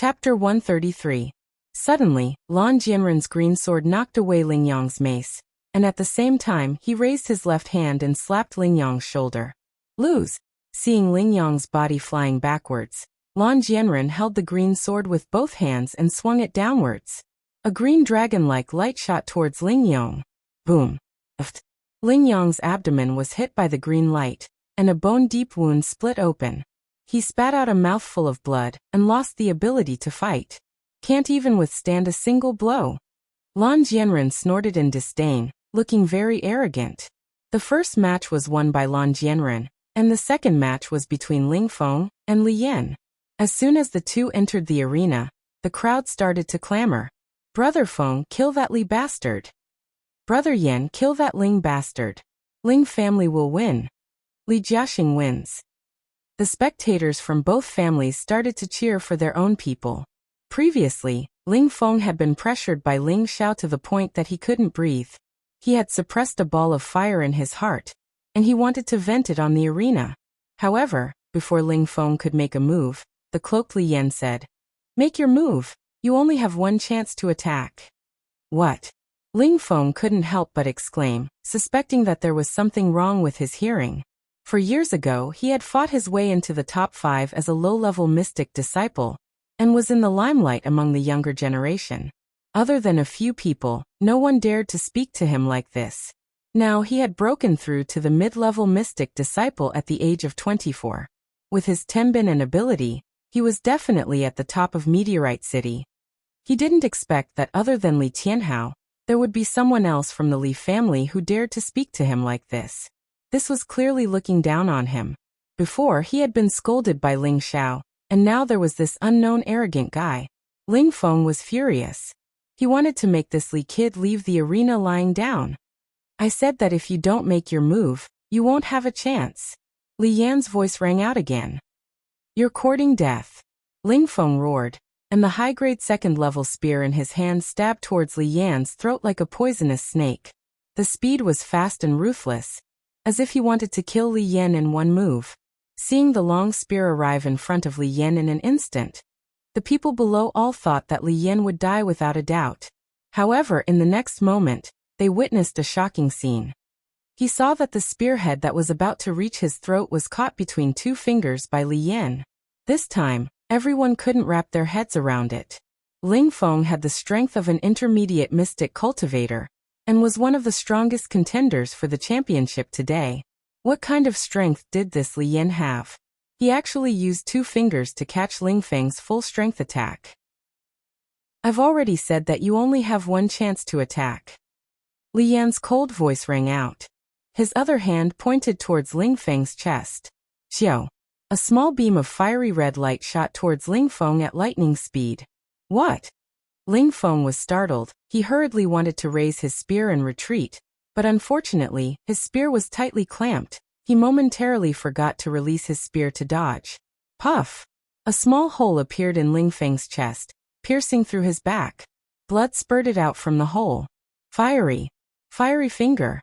Chapter 133. Suddenly, Lan Jianren's green sword knocked away Ling Yang's mace, and at the same time he raised his left hand and slapped Ling Yang's shoulder. Lose! Seeing Ling Yang's body flying backwards, Lan Jianren held the green sword with both hands and swung it downwards. A green dragon-like light shot towards Ling Yang. Boom! Ling Yang's abdomen was hit by the green light, and a bone-deep wound split open. He spat out a mouthful of blood and lost the ability to fight. Can't even withstand a single blow. Lan Jianren snorted in disdain, looking very arrogant. The first match was won by Lan Jianren, and the second match was between Ling Feng and Li Yan. As soon as the two entered the arena, the crowd started to clamor. Brother Feng, kill that Li bastard. Brother Yan, kill that Ling bastard. Ling family will win. Li Jiaxing wins. The spectators from both families started to cheer for their own people. Previously, Ling Feng had been pressured by Ling Xiao to the point that he couldn't breathe. He had suppressed a ball of fire in his heart, and he wanted to vent it on the arena. However, before Ling Feng could make a move, the cloaked Li Yan said, "Make your move, you only have one chance to attack." What? Ling Feng couldn't help but exclaim, suspecting that there was something wrong with his hearing. For years ago he had fought his way into the top 5 as a low-level mystic disciple, and was in the limelight among the younger generation. Other than a few people, no one dared to speak to him like this. Now he had broken through to the mid-level mystic disciple at the age of 24. With his tenbin and ability, he was definitely at the top of Meteorite City. He didn't expect that other than Li Tianhao, there would be someone else from the Li family who dared to speak to him like this. This was clearly looking down on him. Before he had been scolded by Ling Xiao, and now there was this unknown arrogant guy. Ling Feng was furious. He wanted to make this Li kid leave the arena lying down. "I said that if you don't make your move, you won't have a chance." Li Yan's voice rang out again. "You're courting death." Ling Feng roared, and the high-grade second-level spear in his hand stabbed towards Li Yan's throat like a poisonous snake. The speed was fast and ruthless, as if he wanted to kill Li Yan in one move. Seeing the long spear arrive in front of Li Yan in an instant, the people below all thought that Li Yan would die without a doubt. However, in the next moment, they witnessed a shocking scene. He saw that the spearhead that was about to reach his throat was caught between 2 fingers by Li Yan. This time, everyone couldn't wrap their heads around it. Ling Feng had the strength of an intermediate mystic cultivator, and was one of the strongest contenders for the championship today. What kind of strength did this Li Yan have? He actually used 2 fingers to catch Ling Feng's full-strength attack. "I've already said that you only have one chance to attack." Li Yan's cold voice rang out. His other hand pointed towards Ling Feng's chest. Xiao. A small beam of fiery red light shot towards Ling Feng at lightning speed. What? Ling Feng was startled. He hurriedly wanted to raise his spear and retreat, but unfortunately, his spear was tightly clamped. He momentarily forgot to release his spear to dodge. Puff! A small hole appeared in Ling Feng's chest, piercing through his back. Blood spurted out from the hole. Fiery finger.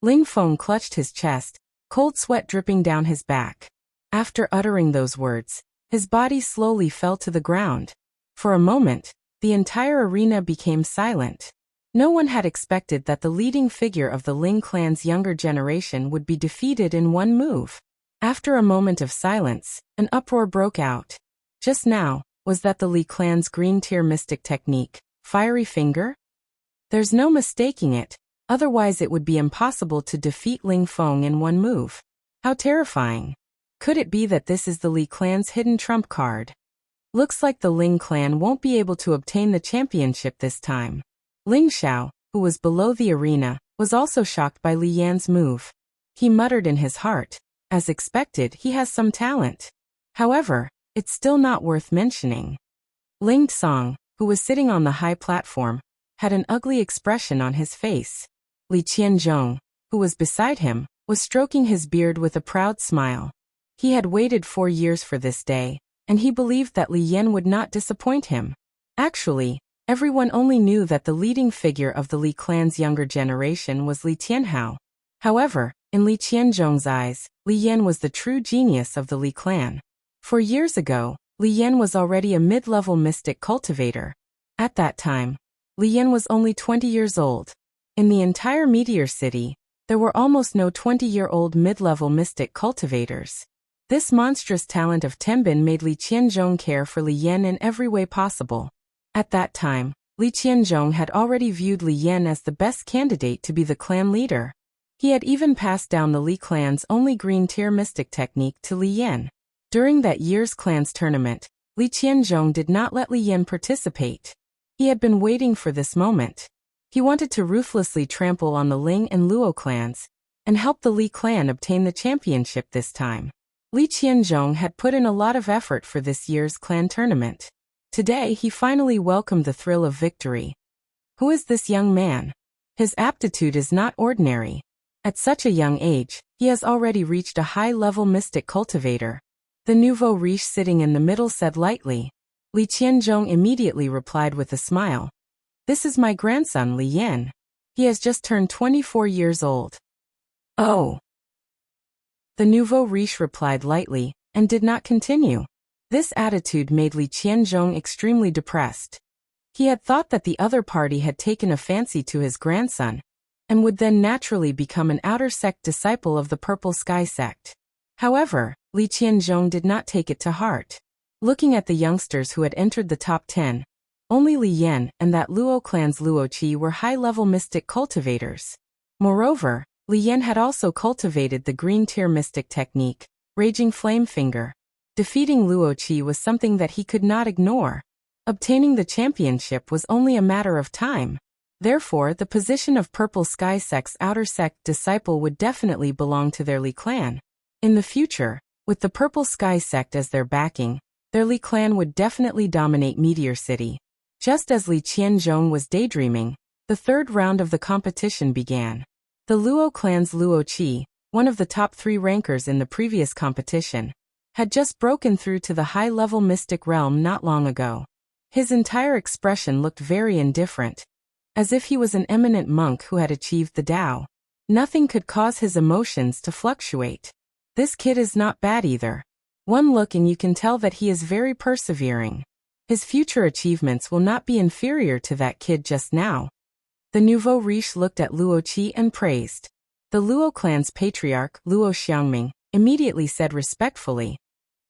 Ling Feng clutched his chest, cold sweat dripping down his back. After uttering those words, his body slowly fell to the ground. For a moment, the entire arena became silent. No one had expected that the leading figure of the Ling clan's younger generation would be defeated in one move. After a moment of silence, an uproar broke out. Just now, was that the Li clan's green tier mystic technique, Fiery Finger? There's no mistaking it, otherwise it would be impossible to defeat Ling Feng in one move. How terrifying. Could it be that this is the Li clan's hidden trump card? Looks like the Ling clan won't be able to obtain the championship this time. Ling Xiao, who was below the arena, was also shocked by Li Yan's move. He muttered in his heart, as expected, he has some talent. However, it's still not worth mentioning. Ling Tsong, who was sitting on the high platform, had an ugly expression on his face. Li Qianzhong, who was beside him, was stroking his beard with a proud smile. He had waited 4 years for this day, and he believed that Li Yan would not disappoint him. Actually, everyone only knew that the leading figure of the Li clan's younger generation was Li Tianhao. However, in Li Qianzhong's eyes, Li Yan was the true genius of the Li clan. 4 years ago, Li Yan was already a mid-level mystic cultivator. At that time, Li Yan was only 20 years old. In the entire Meteor City, there were almost no 20-year-old mid-level mystic cultivators. This monstrous talent of Tenbin made Li Qianzhong care for Li Yan in every way possible. At that time, Li Qianzhong had already viewed Li Yan as the best candidate to be the clan leader. He had even passed down the Li clan's only green-tier mystic technique to Li Yan. During that year's clans tournament, Li Qianzhong did not let Li Yan participate. He had been waiting for this moment. He wanted to ruthlessly trample on the Ling and Luo clans, and help the Li clan obtain the championship this time. Li Qianzhong had put in a lot of effort for this year's clan tournament. Today he finally welcomed the thrill of victory. Who is this young man? His aptitude is not ordinary. At such a young age, he has already reached a high-level mystic cultivator. The nouveau riche sitting in the middle said lightly. Li Qianzhong immediately replied with a smile. This is my grandson Li Yan. He has just turned 24 years old. Oh. The nouveau riche replied lightly, and did not continue. This attitude made Li Qianzhong extremely depressed. He had thought that the other party had taken a fancy to his grandson, and would then naturally become an outer sect disciple of the Purple Sky sect. However, Li Qianzhong did not take it to heart. Looking at the youngsters who had entered the top 10, only Li Yan and that Luo clan's Luo Qi were high-level mystic cultivators. Moreover, Li Yan had also cultivated the green-tier mystic technique, Raging Flame Finger. Defeating Luo Qi was something that he could not ignore. Obtaining the championship was only a matter of time. Therefore, the position of Purple Sky Sect's outer sect disciple would definitely belong to their Li clan. In the future, with the Purple Sky sect as their backing, their Li clan would definitely dominate Meteor City. Just as Li Qianzhong was daydreaming, the third round of the competition began. The Luo clan's Luo Qi, one of the top 3 rankers in the previous competition, had just broken through to the high-level mystic realm not long ago. His entire expression looked very indifferent, as if he was an eminent monk who had achieved the Tao. Nothing could cause his emotions to fluctuate. This kid is not bad either. One look and you can tell that he is very persevering. His future achievements will not be inferior to that kid just now. The nouveau riche looked at Luo Qi and praised. The Luo clan's patriarch, Luo Xiangming, immediately said respectfully,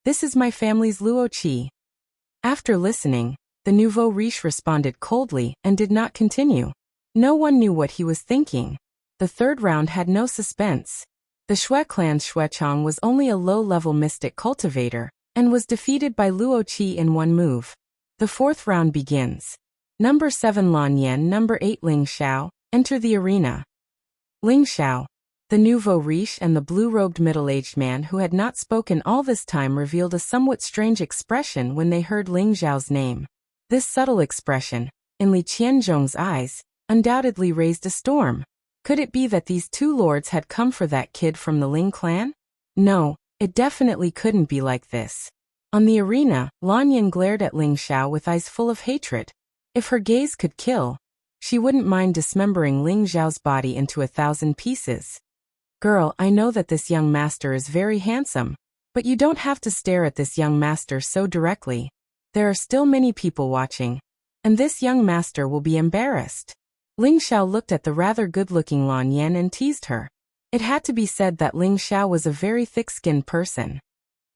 "This is my family's Luo Qi." After listening, the nouveau riche responded coldly and did not continue. No one knew what he was thinking. The third round had no suspense. The Xue clan's Xuechong was only a low-level mystic cultivator, and was defeated by Luo Qi in one move. The fourth round begins. Number 7 Lan Yan, number 8 Ling Xiao, enter the arena. Ling Xiao, the nouveau riche and the blue-robed middle-aged man who had not spoken all this time revealed a somewhat strange expression when they heard Ling Xiao's name. This subtle expression, in Li Qianzhong's eyes, undoubtedly raised a storm. Could it be that these two lords had come for that kid from the Ling clan? No, it definitely couldn't be like this. On the arena, Lan Yan glared at Ling Xiao with eyes full of hatred. If her gaze could kill, she wouldn't mind dismembering Ling Xiao's body into 1,000 pieces. Girl, I know that this young master is very handsome, but you don't have to stare at this young master so directly. There are still many people watching, and this young master will be embarrassed. Ling Xiao looked at the rather good-looking Lan Yan and teased her. It had to be said that Ling Xiao was a very thick-skinned person.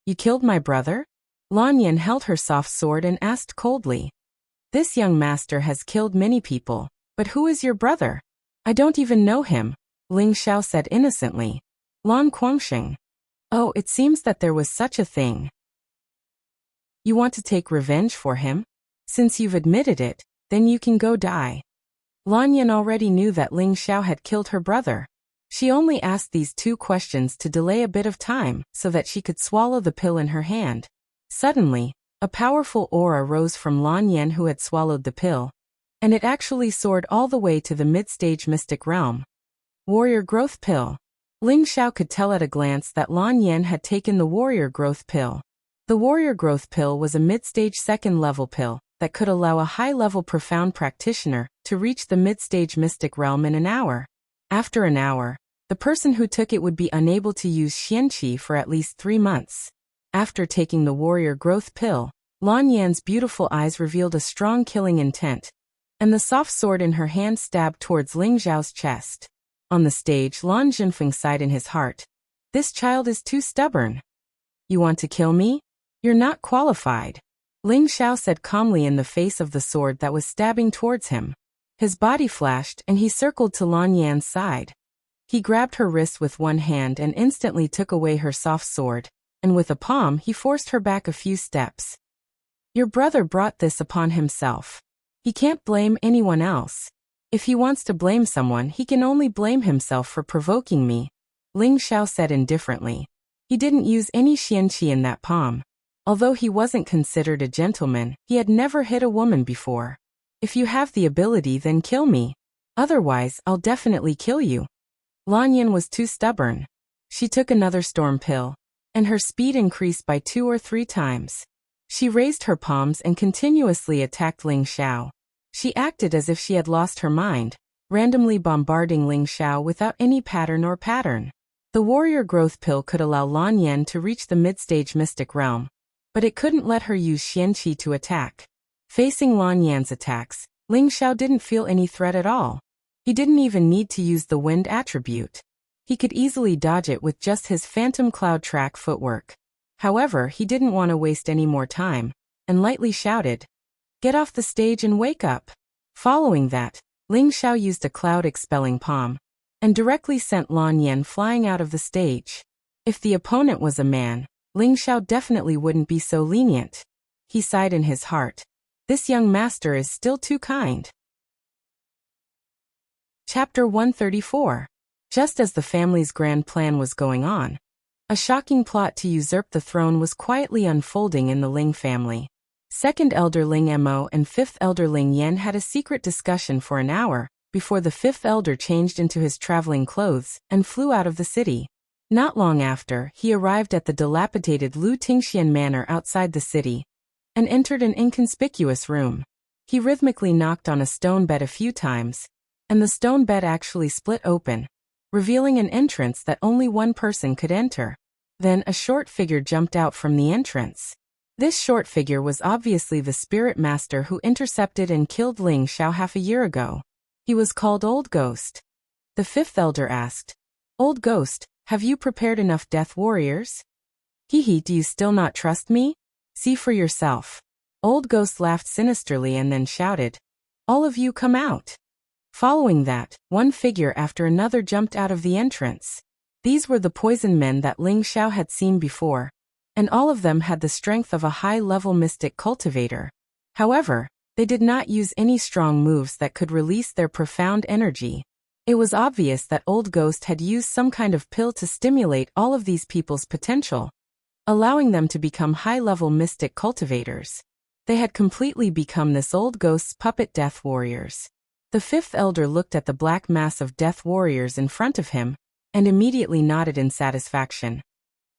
You killed my brother? Lan Yan held her soft sword and asked coldly. This young master has killed many people, but who is your brother? I don't even know him, Ling Xiao said innocently. Lan Guangxing. Oh, it seems that there was such a thing. You want to take revenge for him? Since you've admitted it, then you can go die. Lan Yan already knew that Ling Xiao had killed her brother. She only asked these 2 questions to delay a bit of time so that she could swallow the pill in her hand. Suddenly, a powerful aura rose from Lan Yan who had swallowed the pill, and it actually soared all the way to the mid-stage mystic realm. Warrior Growth Pill. Ling Xiao could tell at a glance that Lan Yan had taken the Warrior Growth Pill. The Warrior Growth Pill was a mid-stage second-level pill that could allow a high-level profound practitioner to reach the mid-stage mystic realm in an hour. After an hour, the person who took it would be unable to use Xianqi for at least 3 months. After taking the Warrior Growth Pill, Lan Yan's beautiful eyes revealed a strong killing intent, and the soft sword in her hand stabbed towards Ling Xiao's chest. On the stage, Lan Jinfeng sighed in his heart. This child is too stubborn. You want to kill me? You're not qualified. Ling Xiao said calmly in the face of the sword that was stabbing towards him. His body flashed and he circled to Lan Yan's side. He grabbed her wrist with one hand and instantly took away her soft sword, and with a palm he forced her back a few steps. Your brother brought this upon himself. He can't blame anyone else. If he wants to blame someone, he can only blame himself for provoking me, Ling Xiao said indifferently. He didn't use any xianqi in that palm. Although he wasn't considered a gentleman, he had never hit a woman before. If you have the ability, then kill me. Otherwise, I'll definitely kill you. Lan Yan was too stubborn. She took another storm pill, and her speed increased by 2 or 3 times. She raised her palms and continuously attacked Ling Xiao. She acted as if she had lost her mind, randomly bombarding Ling Xiao without any pattern or pattern. The warrior growth pill could allow Lan Yan to reach the mid-stage mystic realm, but it couldn't let her use xianqi to attack. Facing Lan Yan's attacks, Ling Xiao didn't feel any threat at all. He didn't even need to use the wind attribute. He could easily dodge it with just his phantom cloud track footwork. However, he didn't want to waste any more time, and lightly shouted, "Get off the stage and wake up." Following that, Ling Xiao used a cloud-expelling palm, and directly sent Lan Yan flying out of the stage. If the opponent was a man, Ling Xiao definitely wouldn't be so lenient. He sighed in his heart. This young master is still too kind. Chapter 134. Just as the family's grand plan was going on, a shocking plot to usurp the throne was quietly unfolding in the Ling family. Second elder Ling Mo and fifth elder Ling Yan had a secret discussion for an hour before the fifth elder changed into his traveling clothes and flew out of the city. Not long after, he arrived at the dilapidated Lu Tingxian Manor outside the city and entered an inconspicuous room. He rhythmically knocked on a stone bed a few times, and the stone bed actually split open, revealing an entrance that only one person could enter. Then a short figure jumped out from the entrance. This short figure was obviously the spirit master who intercepted and killed Ling Xiao half a year ago. He was called Old Ghost. The fifth elder asked, "Old Ghost, have you prepared enough death warriors?" "Hee, do you still not trust me? See for yourself." Old Ghost laughed sinisterly and then shouted, "All of you come out." Following that, one figure after another jumped out of the entrance. These were the poison men that Ling Xiao had seen before, and all of them had the strength of a high-level mystic cultivator. However, they did not use any strong moves that could release their profound energy. It was obvious that Old Ghost had used some kind of pill to stimulate all of these people's potential, allowing them to become high-level mystic cultivators. They had completely become this Old Ghost's puppet death warriors. The fifth elder looked at the black mass of death warriors in front of him, and immediately nodded in satisfaction.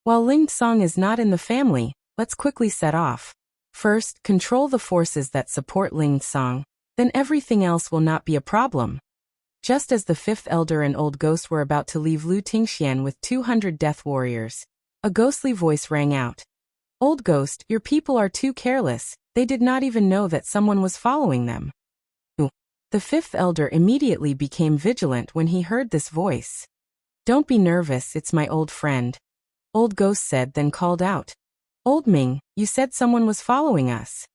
While Ling Song is not in the family, let's quickly set off. First, control the forces that support Ling Song, then everything else will not be a problem. Just as the fifth elder and Old Ghost were about to leave Lu Tingxian with 200 death warriors, a ghostly voice rang out. "Old Ghost, your people are too careless, they did not even know that someone was following them." The fifth elder immediately became vigilant when he heard this voice. "Don't be nervous, it's my old friend," Old Ghost said, then called out, "Old Ming, you said someone was following us."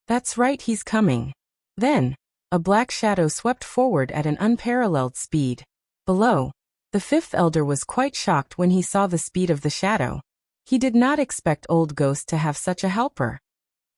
"That's right, he's coming." Then, a black shadow swept forward at an unparalleled speed. Below, the fifth elder was quite shocked when he saw the speed of the shadow. He did not expect Old Ghost to have such a helper.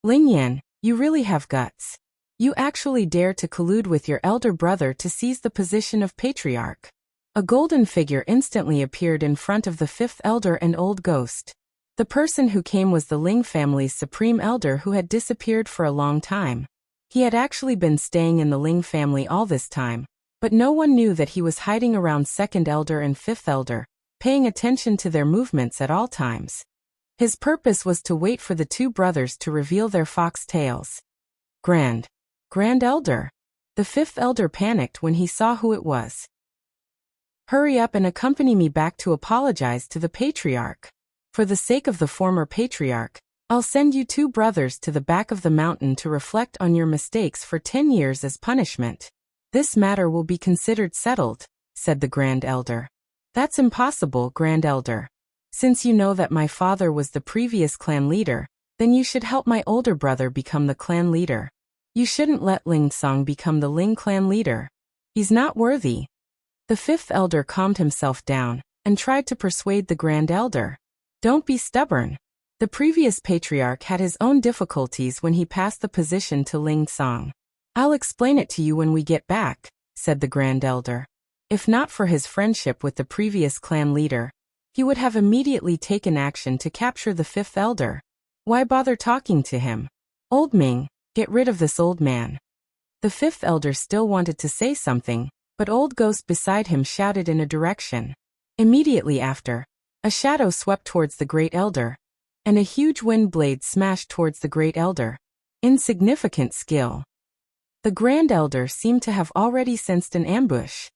"Ling Yan, you really have guts. You actually dare to collude with your elder brother to seize the position of patriarch." A golden figure instantly appeared in front of the fifth elder and Old Ghost. The person who came was the Ling family's supreme elder who had disappeared for a long time. He had actually been staying in the Ling family all this time, but no one knew that he was hiding around second elder and fifth elder, paying attention to their movements at all times. His purpose was to wait for the two brothers to reveal their fox tails. Grand Elder. The fifth elder panicked when he saw who it was. "Hurry up and accompany me back to apologize to the patriarch." For the sake of the former patriarch, I'll send you 2 brothers to the back of the mountain to reflect on your mistakes for 10 years as punishment. This matter will be considered settled, said the Grand Elder. That's impossible, Grand Elder. Since you know that my father was the previous clan leader, then you should help my older brother become the clan leader. You shouldn't let Ling Song become the Ling clan leader. He's not worthy. The 5th elder calmed himself down and tried to persuade the Grand Elder. Don't be stubborn. The previous patriarch had his own difficulties when he passed the position to Ling Song. I'll explain it to you when we get back, said the Grand Elder. If not for his friendship with the previous clan leader, he would have immediately taken action to capture the 5th elder. Why bother talking to him? Old Ming, get rid of this old man. The 5th elder still wanted to say something, but Old Ghost beside him shouted in a direction. Immediately after, a shadow swept towards the Great Elder, and a huge wind blade smashed towards the Great Elder. Insignificant skill. The Grand Elder seemed to have already sensed an ambush.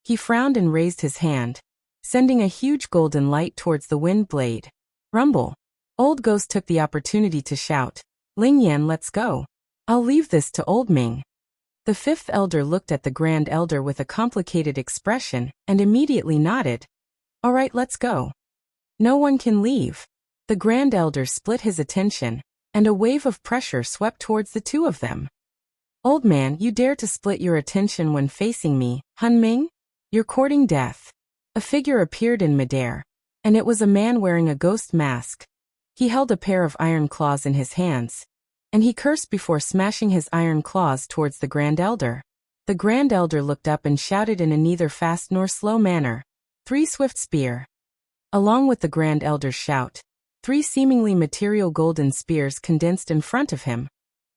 He frowned and raised his hand, sending a huge golden light towards the wind blade. Rumble. Old Ghost took the opportunity to shout, Ling Yan, let's go. I'll leave this to Old Ming. The 5th elder looked at the Grand Elder with a complicated expression and immediately nodded. All right, let's go. No one can leave. The Grand Elder split his attention, and a wave of pressure swept towards the 2 of them. Old man, you dare to split your attention when facing me, Hun Ming? You're courting death. A figure appeared in midair, and it was a man wearing a ghost mask. He held a pair of iron claws in his hands, and he cursed before smashing his iron claws towards the Grand Elder. The Grand Elder looked up and shouted in a neither fast nor slow manner, 3 swift spear. Along with the Grand Elder's shout, 3 seemingly material golden spears condensed in front of him,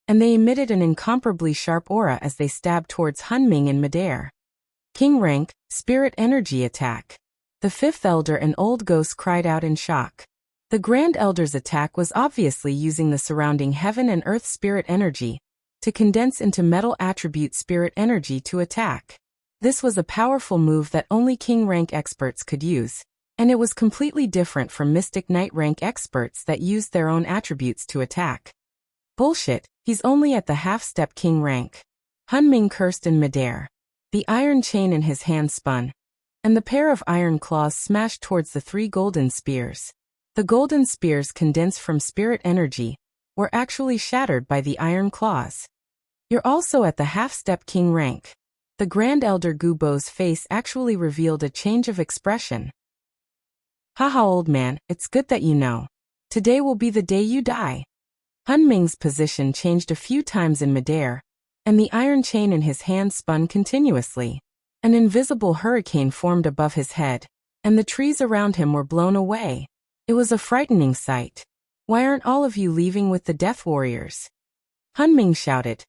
and they emitted an incomparably sharp aura as they stabbed towards Hun Ming in midair. King rank, spirit energy attack. The 5th elder and Old Ghost cried out in shock. The Grand Elder's attack was obviously using the surrounding heaven and earth spirit energy to condense into metal attribute spirit energy to attack. This was a powerful move that only King rank experts could use, and it was completely different from Mystic Knight rank experts that used their own attributes to attack. Bullshit, he's only at the half-step King rank. Hun Ming cursed in midair. The iron chain in his hand spun, and the pair of iron claws smashed towards the 3 golden spears. The golden spears, condensed from spirit energy, were actually shattered by the iron claws. You're also at the half-step King rank. The Grand Elder Gubo's face actually revealed a change of expression. Haha, old man, it's good that you know. Today will be the day you die. Hun Ming's position changed a few times in midair, and the iron chain in his hand spun continuously. An invisible hurricane formed above his head, and the trees around him were blown away. It was a frightening sight. Why aren't all of you leaving with the Death Warriors? Hun Ming shouted,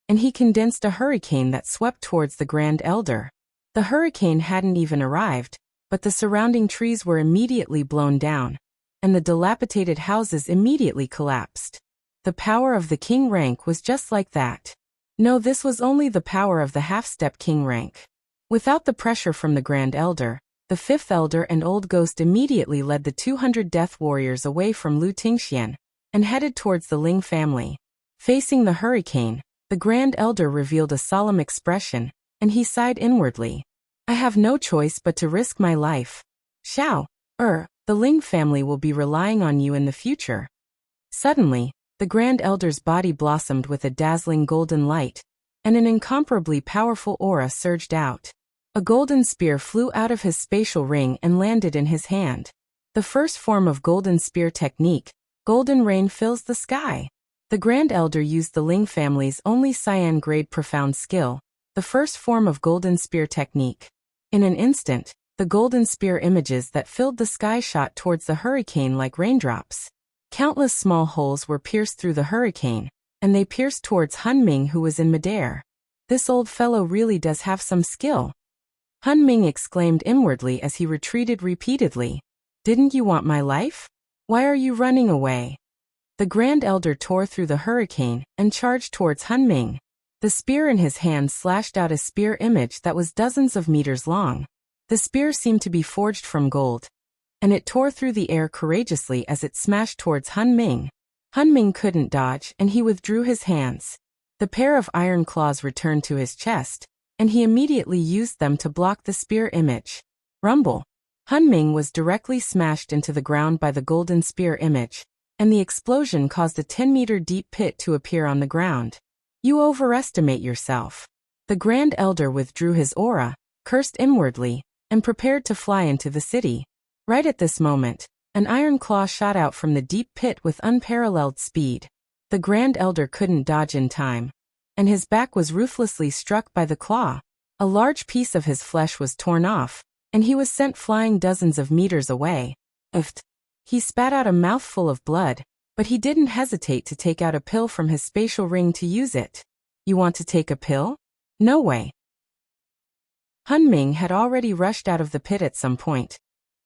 and he condensed a hurricane that swept towards the Grand Elder. The hurricane hadn't even arrived, but the surrounding trees were immediately blown down, and the dilapidated houses immediately collapsed. The power of the King rank was just like that. No, this was only the power of the half-step King rank. Without the pressure from the Grand Elder, the 5th elder and Old Ghost immediately led the 200 Death Warriors away from Lu Tingxian and headed towards the Ling family. Facing the hurricane, the Grand Elder revealed a solemn expression, and he sighed inwardly. I have no choice but to risk my life. Xiao, the Ling family will be relying on you in the future. Suddenly, the Grand Elder's body blossomed with a dazzling golden light, and an incomparably powerful aura surged out. A golden spear flew out of his spatial ring and landed in his hand. The first form of golden spear technique, golden rain fills the sky. The Grand Elder used the Ling family's only Cyan grade profound skill, the first form of golden spear technique. In an instant, the golden spear images that filled the sky shot towards the hurricane like raindrops. Countless small holes were pierced through the hurricane, and they pierced towards Hun Ming, who was in midair. This old fellow really does have some skill. Hun Ming exclaimed inwardly as he retreated repeatedly. Didn't you want my life? Why are you running away? The Grand Elder tore through the hurricane and charged towards Hun Ming. The spear in his hand slashed out a spear image that was dozens of meters long. The spear seemed to be forged from gold, and it tore through the air courageously as it smashed towards Hun Ming. Hunming couldn't dodge, and he withdrew his hands. The pair of iron claws returned to his chest, and he immediately used them to block the spear image. Rumble. Hunming was directly smashed into the ground by the golden spear image, and the explosion caused a 10-meter deep pit to appear on the ground. You overestimate yourself. The Grand Elder withdrew his aura, cursed inwardly, and prepared to fly into the city. Right at this moment, an iron claw shot out from the deep pit with unparalleled speed. The Grand Elder couldn't dodge in time, and his back was ruthlessly struck by the claw. A large piece of his flesh was torn off, and he was sent flying dozens of meters away. Uft. He spat out a mouthful of blood, but he didn't hesitate to take out a pill from his spatial ring to use it. You want to take a pill? No way. Hunming had already rushed out of the pit at some point,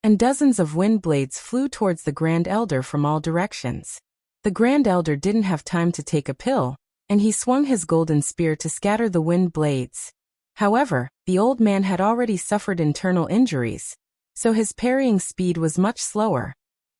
and dozens of wind blades flew towards the Grand Elder from all directions. The Grand Elder didn't have time to take a pill, and he swung his golden spear to scatter the wind blades. However, the old man had already suffered internal injuries, so his parrying speed was much slower.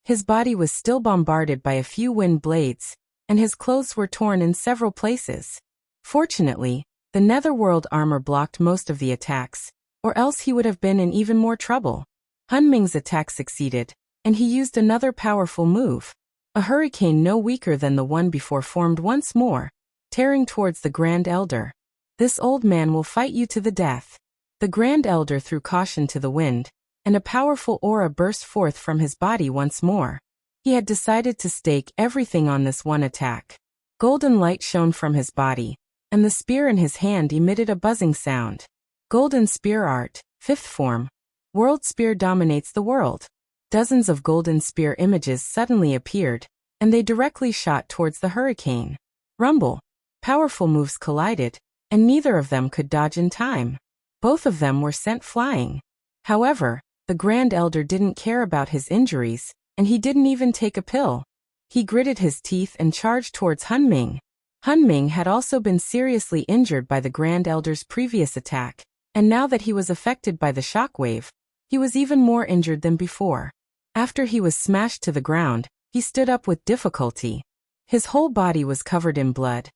His body was still bombarded by a few wind blades, and his clothes were torn in several places. Fortunately, the netherworld armor blocked most of the attacks, or else he would have been in even more trouble. Hunming's attack succeeded, and he used another powerful move. A hurricane no weaker than the one before formed once more, tearing towards the Grand Elder. This old man will fight you to the death. The Grand Elder threw caution to the wind, and a powerful aura burst forth from his body once more. He had decided to stake everything on this one attack. Golden light shone from his body, and the spear in his hand emitted a buzzing sound. Golden Spear Art, 5th form. World Spear dominates the world. Dozens of golden spear images suddenly appeared, and they directly shot towards the hurricane. Rumble. Powerful moves collided, and neither of them could dodge in time. Both of them were sent flying. However, the Grand Elder didn't care about his injuries, and he didn't even take a pill. He gritted his teeth and charged towards Hunming. Hunming had also been seriously injured by the Grand Elder's previous attack, and now that he was affected by the shockwave, he was even more injured than before. After he was smashed to the ground, he stood up with difficulty. His whole body was covered in blood,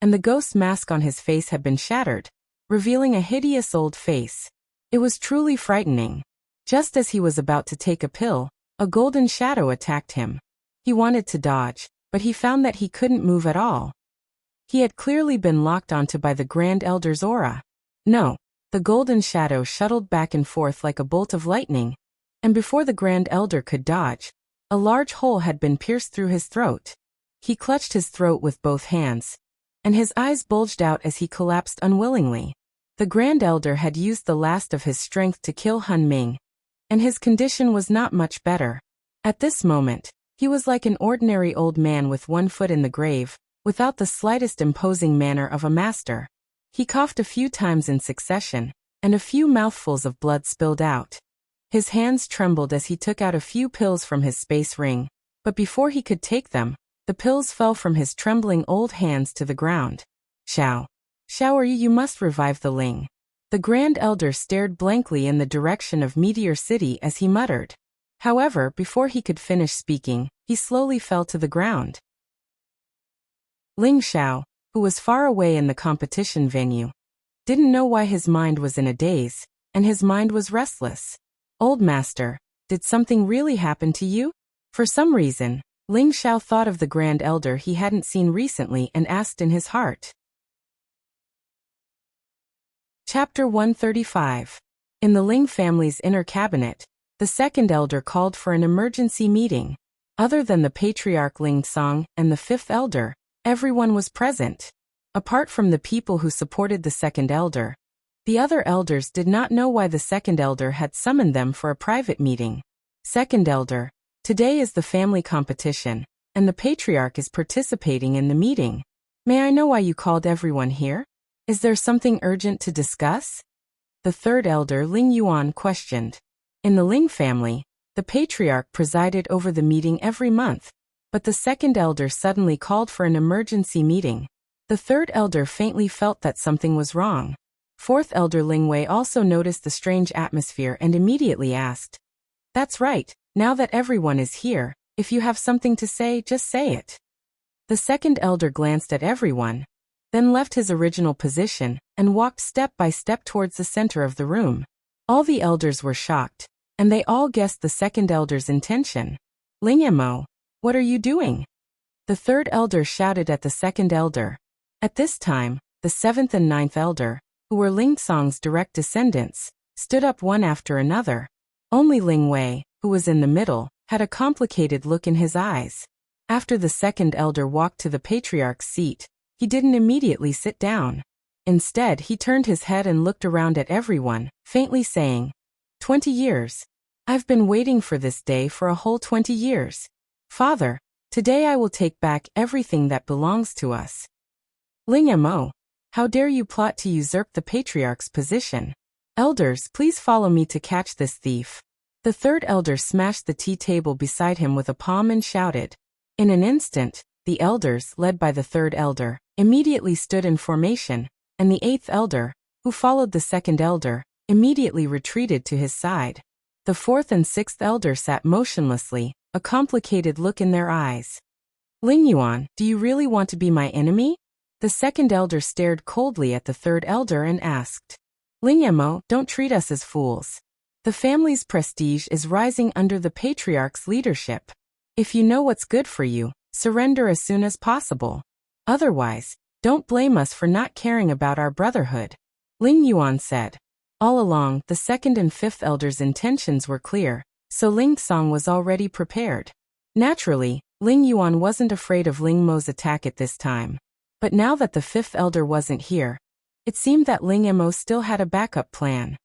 and the ghost mask on his face had been shattered, revealing a hideous old face. It was truly frightening. Just as he was about to take a pill, a golden shadow attacked him. He wanted to dodge, but he found that he couldn't move at all. He had clearly been locked onto by the Grand Elder's aura. No, the golden shadow shuttled back and forth like a bolt of lightning, and before the Grand Elder could dodge, a large hole had been pierced through his throat. He clutched his throat with both hands, and his eyes bulged out as he collapsed unwillingly. The Grand Elder had used the last of his strength to kill Hunming, and his condition was not much better. At this moment, he was like an ordinary old man with one foot in the grave, without the slightest imposing manner of a master. He coughed a few times in succession, and a few mouthfuls of blood spilled out. His hands trembled as he took out a few pills from his space ring, but before he could take them, the pills fell from his trembling old hands to the ground. Shao. Shao, you must revive the Ling. The Grand Elder stared blankly in the direction of Meteor City as he muttered. However, before he could finish speaking, he slowly fell to the ground. Ling Shao, who was far away in the competition venue, didn't know why his mind was in a daze, and his mind was restless. Old master, did something really happen to you? For some reason, Ling Shao thought of the Grand Elder he hadn't seen recently and asked in his heart. Chapter 135. In the Ling family's inner cabinet, the second elder called for an emergency meeting. Other than the patriarch Ling Song and the fifth elder, everyone was present. Apart from the people who supported the second elder, the other elders did not know why the second elder had summoned them for a private meeting. Second elder, today is the family competition, and the patriarch is participating in the meeting. May I know why you called everyone here? Is there something urgent to discuss? The third elder, Ling Yuan, questioned. In the Ling family, the patriarch presided over the meeting every month, but the second elder suddenly called for an emergency meeting. The third elder faintly felt that something was wrong. Fourth elder Ling Wei also noticed the strange atmosphere and immediately asked, "That's right, now that everyone is here, if you have something to say, just say it." The second elder glanced at everyone, then left his original position and walked step by step towards the center of the room. All the elders were shocked, and they all guessed the second elder's intention. Ling Mo, what are you doing? The third elder shouted at the second elder. At this time, the seventh and ninth elder, who were Ling Song's direct descendants, stood up one after another. Only Ling Wei, who was in the middle, had a complicated look in his eyes. After the second elder walked to the patriarch's seat, he didn't immediately sit down. Instead, he turned his head and looked around at everyone, faintly saying, 20 years. I've been waiting for this day for a whole 20 years. Father, today I will take back everything that belongs to us. Ling Mo, how dare you plot to usurp the patriarch's position? Elders, please follow me to catch this thief. The third elder smashed the tea table beside him with a palm and shouted. In an instant, the elders, led by the third elder, immediately stood in formation, and the eighth elder, who followed the second elder, immediately retreated to his side. The fourth and sixth elder sat motionlessly, a complicated look in their eyes. Ling Yuan, do you really want to be my enemy? The second elder stared coldly at the third elder and asked. Ling Mo, don't treat us as fools. The family's prestige is rising under the patriarch's leadership. If you know what's good for you, surrender as soon as possible. Otherwise, don't blame us for not caring about our brotherhood. Ling Yuan said. All along, the second and fifth elders' intentions were clear, so Ling Song was already prepared. Naturally, Ling Yuan wasn't afraid of Ling Mo's attack at this time. But now that the fifth elder wasn't here, it seemed that Ling Mo still had a backup plan.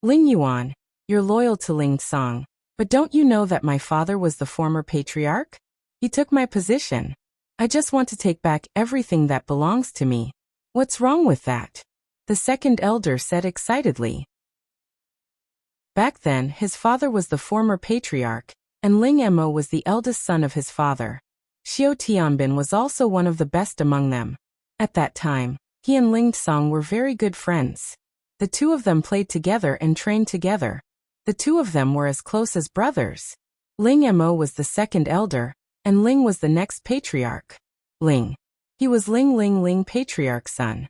Ling Yuan, you're loyal to Ling Song, but don't you know that my father was the former patriarch? He took my position. I just want to take back everything that belongs to me. What's wrong with that? The second elder said excitedly. Back then, his father was the former patriarch, and Ling Mo was the eldest son of his father. Xiao Tianbin was also one of the best among them. At that time, he and Ling Song were very good friends. The two of them played together and trained together. The two of them were as close as brothers. Ling Mo was the second elder, and Ling was the next patriarch. Ling. He was Ling patriarch's son.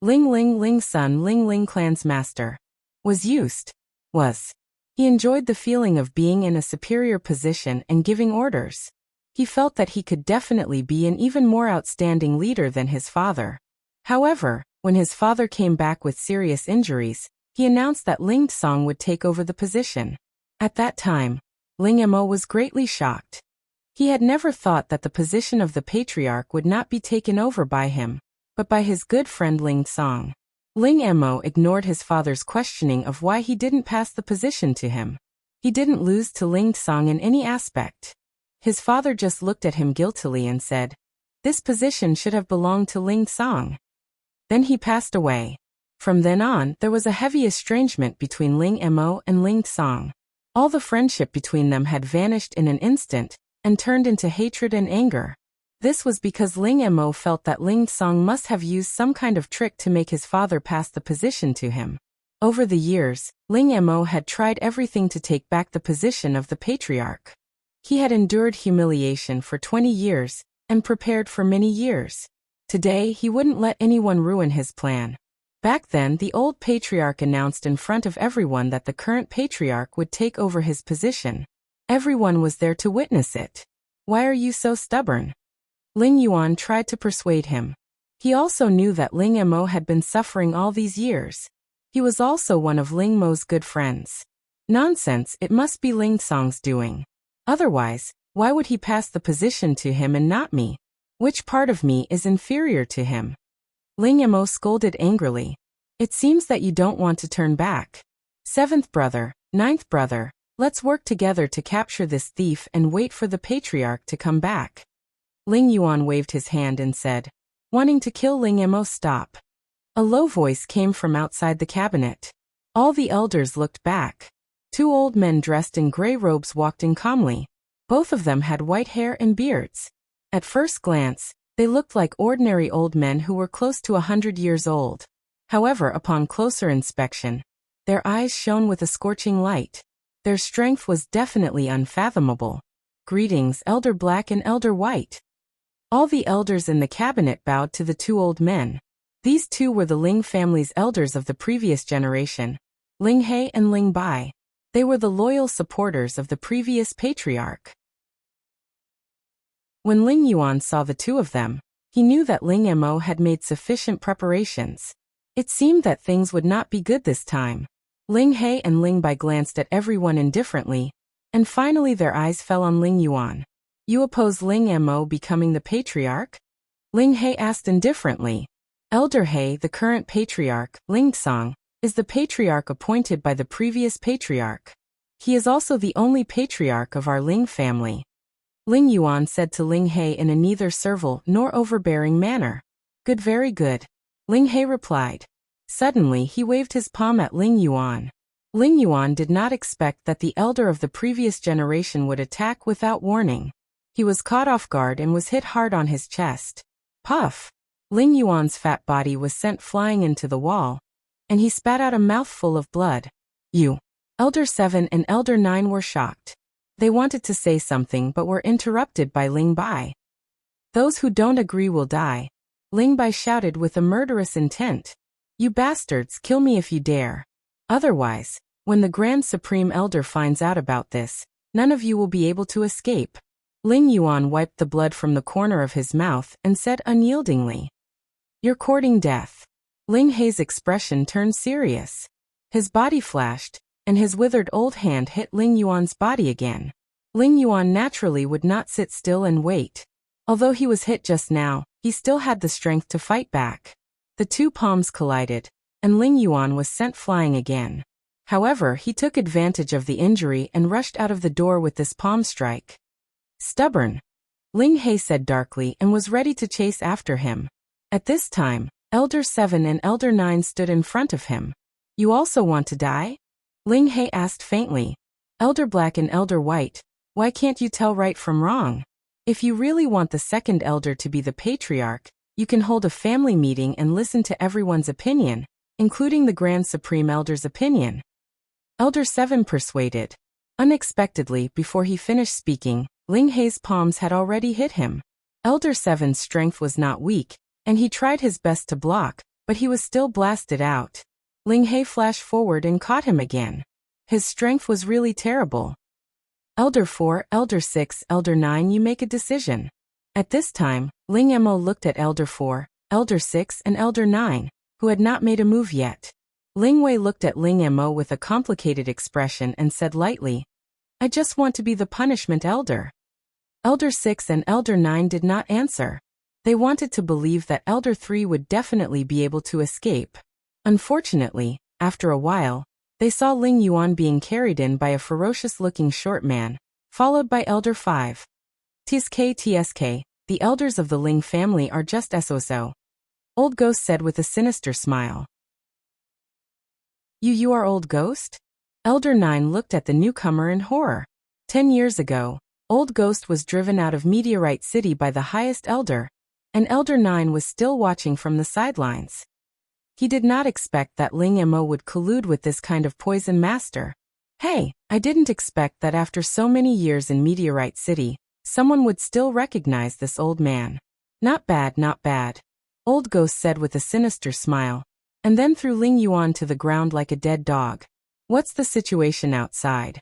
Ling son Ling clan's master. Was used. Was. He enjoyed the feeling of being in a superior position and giving orders. He felt that he could definitely be an even more outstanding leader than his father. However, when his father came back with serious injuries, he announced that Ling Song would take over the position. At that time, Ling Mo was greatly shocked. He had never thought that the position of the patriarch would not be taken over by him, but by his good friend Ling Song. Ling Mo ignored his father's questioning of why he didn't pass the position to him. He didn't lose to Ling Song in any aspect. His father just looked at him guiltily and said, "This position should have belonged to Ling Song." Then he passed away. From then on, there was a heavy estrangement between Ling Mo and Ling Song. All the friendship between them had vanished in an instant and turned into hatred and anger. This was because Ling Mo felt that Ling Song must have used some kind of trick to make his father pass the position to him. Over the years, Ling Mo had tried everything to take back the position of the patriarch. He had endured humiliation for 20 years and prepared for many years. Today, he wouldn't let anyone ruin his plan. Back then, the old patriarch announced in front of everyone that the current patriarch would take over his position. Everyone was there to witness it. Why are you so stubborn? Ling Yuan tried to persuade him. He also knew that Ling Mo had been suffering all these years. He was also one of Ling Mo's good friends. Nonsense, it must be Ling Song's doing. Otherwise, why would he pass the position to him and not me? Which part of me is inferior to him? Ling Mo scolded angrily. It seems that you don't want to turn back. Seventh brother, ninth brother, let's work together to capture this thief and wait for the patriarch to come back. Ling Yuan waved his hand and said, "Wanting to kill Ling Mo, stop." A low voice came from outside the cabinet. All the elders looked back. Two old men dressed in gray robes walked in calmly. Both of them had white hair and beards. At first glance, they looked like ordinary old men who were close to 100 years old. However, upon closer inspection, their eyes shone with a scorching light. Their strength was definitely unfathomable. Greetings, Elder Black and Elder White. All the elders in the cabinet bowed to the two old men. These two were the Ling family's elders of the previous generation, Ling He and Ling Bai. They were the loyal supporters of the previous patriarch. When Ling Yuan saw the two of them, he knew that Ling Mo had made sufficient preparations. It seemed that things would not be good this time. Ling He and Ling Bai glanced at everyone indifferently, and finally their eyes fell on Ling Yuan. You oppose Ling Mo becoming the patriarch? Ling He asked indifferently. Elder He, the current patriarch, Ling Song, is the patriarch appointed by the previous patriarch. He is also the only patriarch of our Ling family. Ling Yuan said to Ling He in a neither servile nor overbearing manner. Good, very good. Ling He replied. Suddenly he waved his palm at Ling Yuan. Ling Yuan did not expect that the elder of the previous generation would attack without warning. He was caught off guard and was hit hard on his chest. Puff! Ling Yuan's fat body was sent flying into the wall, and he spat out a mouthful of blood. You! Elder 7 and Elder 9 were shocked. They wanted to say something but were interrupted by Ling Bai. Those who don't agree will die. Ling Bai shouted with a murderous intent. You bastards, kill me if you dare. Otherwise, when the Grand Supreme Elder finds out about this, none of you will be able to escape. Ling Yuan wiped the blood from the corner of his mouth and said unyieldingly. You're courting death. Ling He's expression turned serious. His body flashed, and his withered old hand hit Ling Yuan's body again. Ling Yuan naturally would not sit still and wait. Although he was hit just now, he still had the strength to fight back. The two palms collided, and Ling Yuan was sent flying again. However, he took advantage of the injury and rushed out of the door with this palm strike. Stubborn, Ling He said darkly and was ready to chase after him. At this time, Elder 7 and Elder 9 stood in front of him. You also want to die? Ling He asked faintly. Elder Black and Elder White, why can't you tell right from wrong? If you really want the second elder to be the patriarch, you can hold a family meeting and listen to everyone's opinion, including the Grand Supreme Elder's opinion. Elder 7 persuaded. Unexpectedly, before he finished speaking, Ling He's palms had already hit him. Elder 7's strength was not weak, and he tried his best to block, but he was still blasted out. Ling He flashed forward and caught him again. His strength was really terrible. Elder 4, Elder 6, Elder 9, you make a decision. At this time, Ling Mo looked at Elder 4, Elder 6 and Elder 9, who had not made a move yet. Ling Wei looked at Ling Mo with a complicated expression and said lightly, I just want to be the punishment elder. Elder 6 and Elder 9 did not answer. They wanted to believe that Elder 3 would definitely be able to escape. Unfortunately, after a while, they saw Ling Yuan being carried in by a ferocious-looking short man, followed by Elder 5. TSK, the elders of the Ling family are just SOSO. Old Ghost said with a sinister smile. You are Old Ghost? Elder 9 looked at the newcomer in horror. 10 years ago, Old Ghost was driven out of Meteorite City by the highest elder, and Elder 9 was still watching from the sidelines. He did not expect that Ling Mo would collude with this kind of poison master. Hey, I didn't expect that after so many years in Meteorite City, someone would still recognize this old man. Not bad, not bad. Old Ghost said with a sinister smile, and then threw Ling Yuan to the ground like a dead dog. What's the situation outside?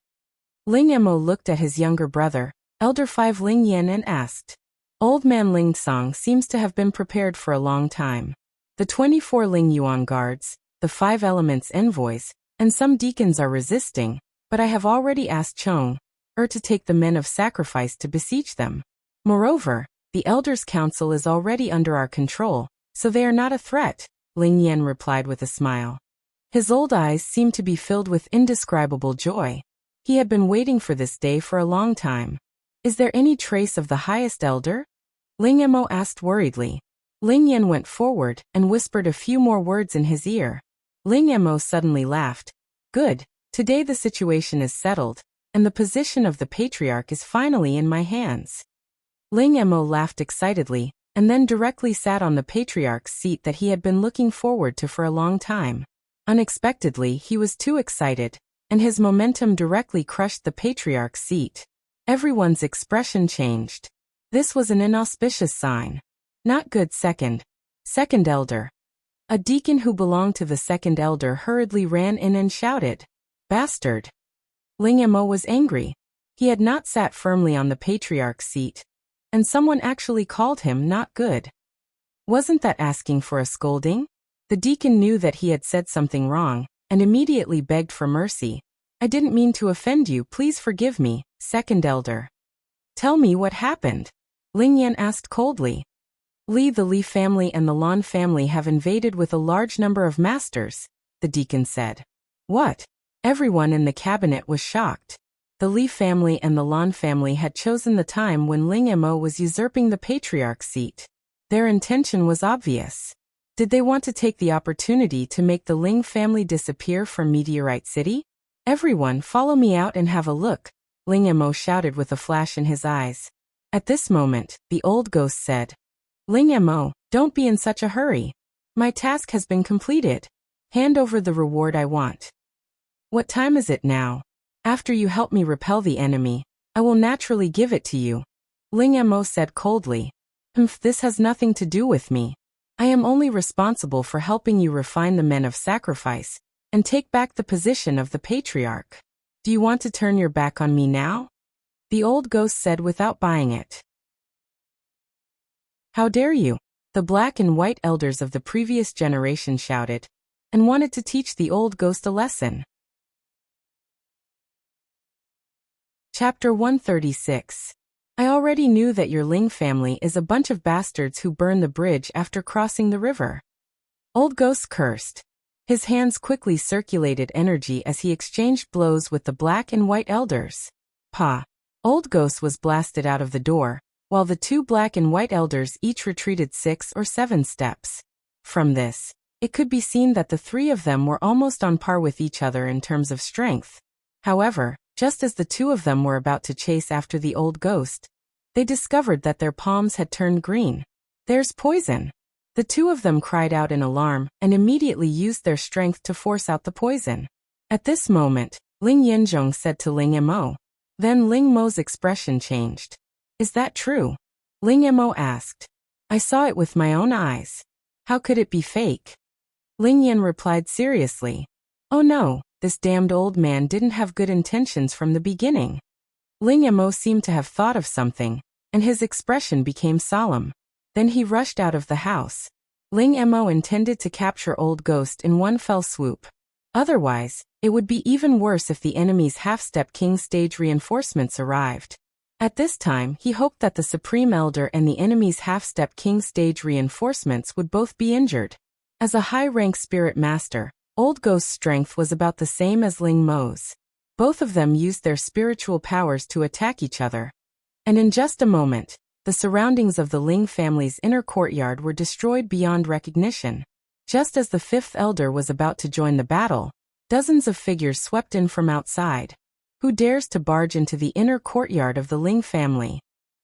Ling Mo looked at his younger brother, Elder 5 Ling Yan, and asked. Old man Ling Song seems to have been prepared for a long time. The 24 Ling Yuan guards, the 5 elements envoys, and some deacons are resisting, but I have already asked Chong to take the men of sacrifice to besiege them. Moreover, the Elders' Council is already under our control, so they are not a threat, Ling Yan replied with a smile. His old eyes seemed to be filled with indescribable joy. He had been waiting for this day for a long time. Is there any trace of the highest elder? Ling Mo asked worriedly. Ling Yan went forward and whispered a few more words in his ear. Ling Mo suddenly laughed. Good, today the situation is settled, and the position of the patriarch is finally in my hands. Ling Mo laughed excitedly, and then directly sat on the patriarch's seat that he had been looking forward to for a long time. Unexpectedly, he was too excited, and his momentum directly crushed the patriarch's seat. Everyone's expression changed. This was an inauspicious sign. Not good. Second elder. A deacon who belonged to the second elder hurriedly ran in and shouted, "Bastard!" Ling Mo was angry. He had not sat firmly on the patriarch's seat. And someone actually called him not good. Wasn't that asking for a scolding? The deacon knew that he had said something wrong, and immediately begged for mercy. "I didn't mean to offend you, please forgive me, second elder." "Tell me what happened?" Ling Yan asked coldly. The Li family and the Lan family have invaded with a large number of masters," the deacon said. "What?" Everyone in the cabinet was shocked. The Li family and the Lan family had chosen the time when Ling Mo was usurping the patriarch's seat. Their intention was obvious. Did they want to take the opportunity to make the Ling family disappear from Meteorite City? "Everyone follow me out and have a look," Ling Mo shouted with a flash in his eyes. At this moment, the old ghost said, "Ling Mo, don't be in such a hurry. My task has been completed. Hand over the reward I want." "What time is it now?" "After you help me repel the enemy, I will naturally give it to you," Ling Mo said coldly. This has nothing to do with me. I am only responsible for helping you refine the men of sacrifice and take back the position of the patriarch. Do you want to turn your back on me now?" The old ghost said without buying it. "How dare you?" The black and white elders of the previous generation shouted, and wanted to teach the old ghost a lesson. Chapter 136. I already knew that your Ling family is a bunch of bastards who burn the bridge after crossing the river. Old Ghost cursed. His hands quickly circulated energy as he exchanged blows with the black and white elders. Pa! Old Ghost was blasted out of the door, while the two black and white elders each retreated 6 or 7 steps. From this, it could be seen that the three of them were almost on par with each other in terms of strength. However, just as the two of them were about to chase after the old ghost, they discovered that their palms had turned green. "There's poison!" The two of them cried out in alarm and immediately used their strength to force out the poison. At this moment, Ling Yanzhong said to Ling Mo. Then Ling Mo's expression changed. "Is that true?" Ling Mo asked. "I saw it with my own eyes. How could it be fake?" Ling Yan replied seriously. "Oh no, this damned old man didn't have good intentions from the beginning." Ling Mo seemed to have thought of something, and his expression became solemn. Then he rushed out of the house. Ling Mo intended to capture Old Ghost in one fell swoop. Otherwise, it would be even worse if the enemy's half-step king stage reinforcements arrived. At this time, he hoped that the Supreme Elder and the enemy's half-step king stage reinforcements would both be injured. As a high-rank spirit master, Old Ghost's strength was about the same as Ling Mo's. Both of them used their spiritual powers to attack each other. And in just a moment, the surroundings of the Ling family's inner courtyard were destroyed beyond recognition. Just as the fifth elder was about to join the battle, dozens of figures swept in from outside. Who dares to barge into the inner courtyard of the Ling family?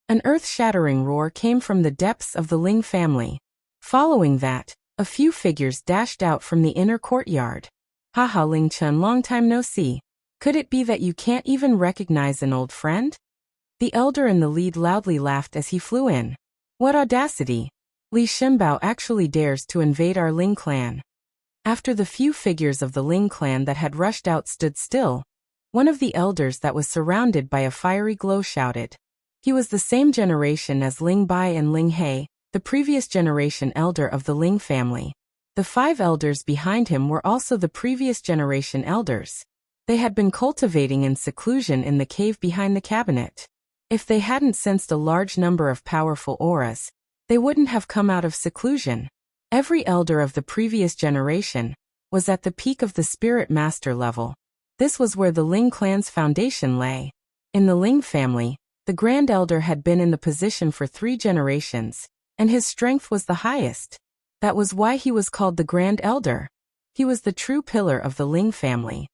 An earth-shattering roar came from the depths of the Ling family. Following that, a few figures dashed out from the inner courtyard. "Haha, Ling Chun, long time no see. Could it be that you can't even recognize an old friend?" The elder in the lead loudly laughed as he flew in. "What audacity! Li Shenbao actually dares to invade our Ling clan." After the few figures of the Ling clan that had rushed out stood still, one of the elders that was surrounded by a fiery glow shouted. He was the same generation as Ling Bai and Ling He, the previous generation elder of the Ling family. The 5 elders behind him were also the previous generation elders. They had been cultivating in seclusion in the cave behind the cabinet. If they hadn't sensed a large number of powerful auras, they wouldn't have come out of seclusion. Every elder of the previous generation was at the peak of the spirit master level. This was where the Ling clan's foundation lay. In the Ling family, the Grand Elder had been in the position for 3 generations, and his strength was the highest. That was why he was called the Grand Elder. He was the true pillar of the Ling family.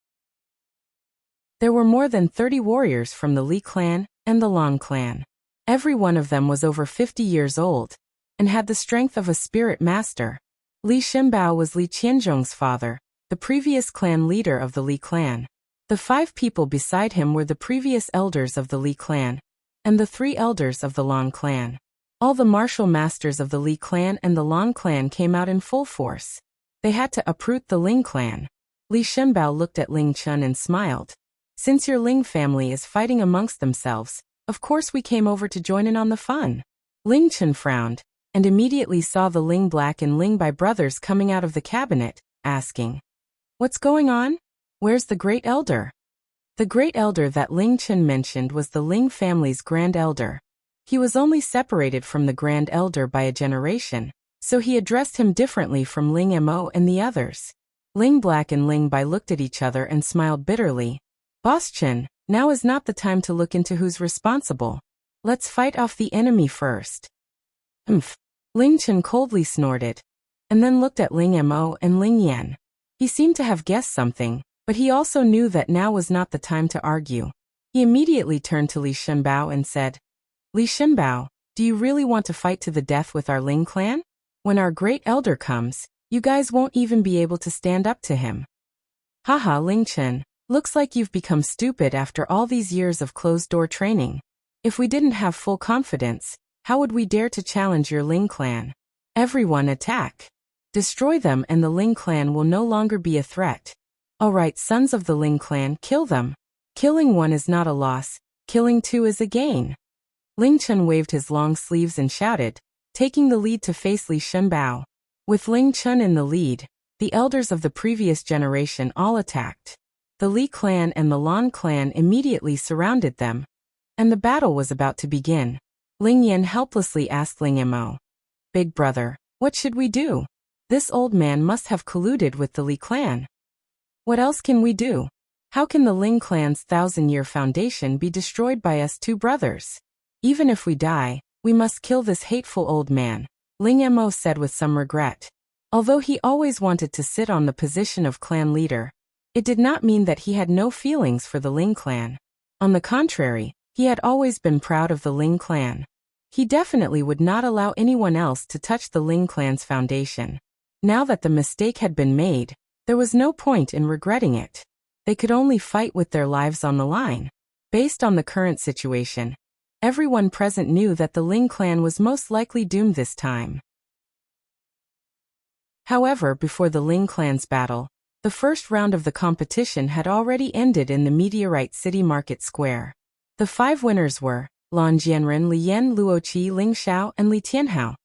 There were more than 30 warriors from the Li clan and the Long clan. Every one of them was over 50 years old, and had the strength of a spirit master. Li Shenbao was Li Qianzhong's father, the previous clan leader of the Li clan. The 5 people beside him were the previous elders of the Li clan, and the 3 elders of the Long clan. All the martial masters of the Li clan and the Long clan came out in full force. They had to uproot the Ling clan. Li Shenbao looked at Ling Chun and smiled. Since your Ling family is fighting amongst themselves, of course we came over to join in on the fun. Ling Chun frowned, and immediately saw the Ling Black and Ling Bai brothers coming out of the cabinet, asking, "What's going on? Where's the Great Elder?" The Great Elder that Ling Chun mentioned was the Ling family's Grand Elder. He was only separated from the Grand Elder by a generation, so he addressed him differently from Ling Mo and the others. Ling Black and Ling Bai looked at each other and smiled bitterly. "Boss Chun, now is not the time to look into who's responsible. Let's fight off the enemy first." "Humph." Ling Chun coldly snorted, and then looked at Ling Mo and Ling Yan. He seemed to have guessed something, but he also knew that now was not the time to argue. He immediately turned to Li Shenbao and said, "Li Shenbao, do you really want to fight to the death with our Ling clan? When our Great Elder comes, you guys won't even be able to stand up to him." "Haha, Ling Chun, looks like you've become stupid after all these years of closed-door training. If we didn't have full confidence, how would we dare to challenge your Ling clan? Everyone attack. Destroy them and the Ling clan will no longer be a threat. All right, sons of the Ling clan, kill them. Killing one is not a loss, killing 2 is a gain." Ling Chun waved his long sleeves and shouted, taking the lead to face Li Shenbao. With Ling Chun in the lead, the elders of the previous generation all attacked. The Li clan and the Lan clan immediately surrounded them, and the battle was about to begin. Ling Yan helplessly asked Ling Mo, "Big brother, what should we do? This old man must have colluded with the Li clan. What else can we do? How can the Ling clan's 1,000-year foundation be destroyed by us 2 brothers? Even if we die, we must kill this hateful old man," Ling Mo said with some regret. Although he always wanted to sit on the position of clan leader, it did not mean that he had no feelings for the Ling clan. On the contrary, he had always been proud of the Ling clan. He definitely would not allow anyone else to touch the Ling clan's foundation. Now that the mistake had been made, there was no point in regretting it. They could only fight with their lives on the line. Based on the current situation, everyone present knew that the Ling clan was most likely doomed this time. However, before the Ling clan's battle, the first round of the competition had already ended in the Meteorite City Market Square. The 5 winners were Lan Jianren, Li Yan, Luoqi, Ling Xiao, and Li Tianhao.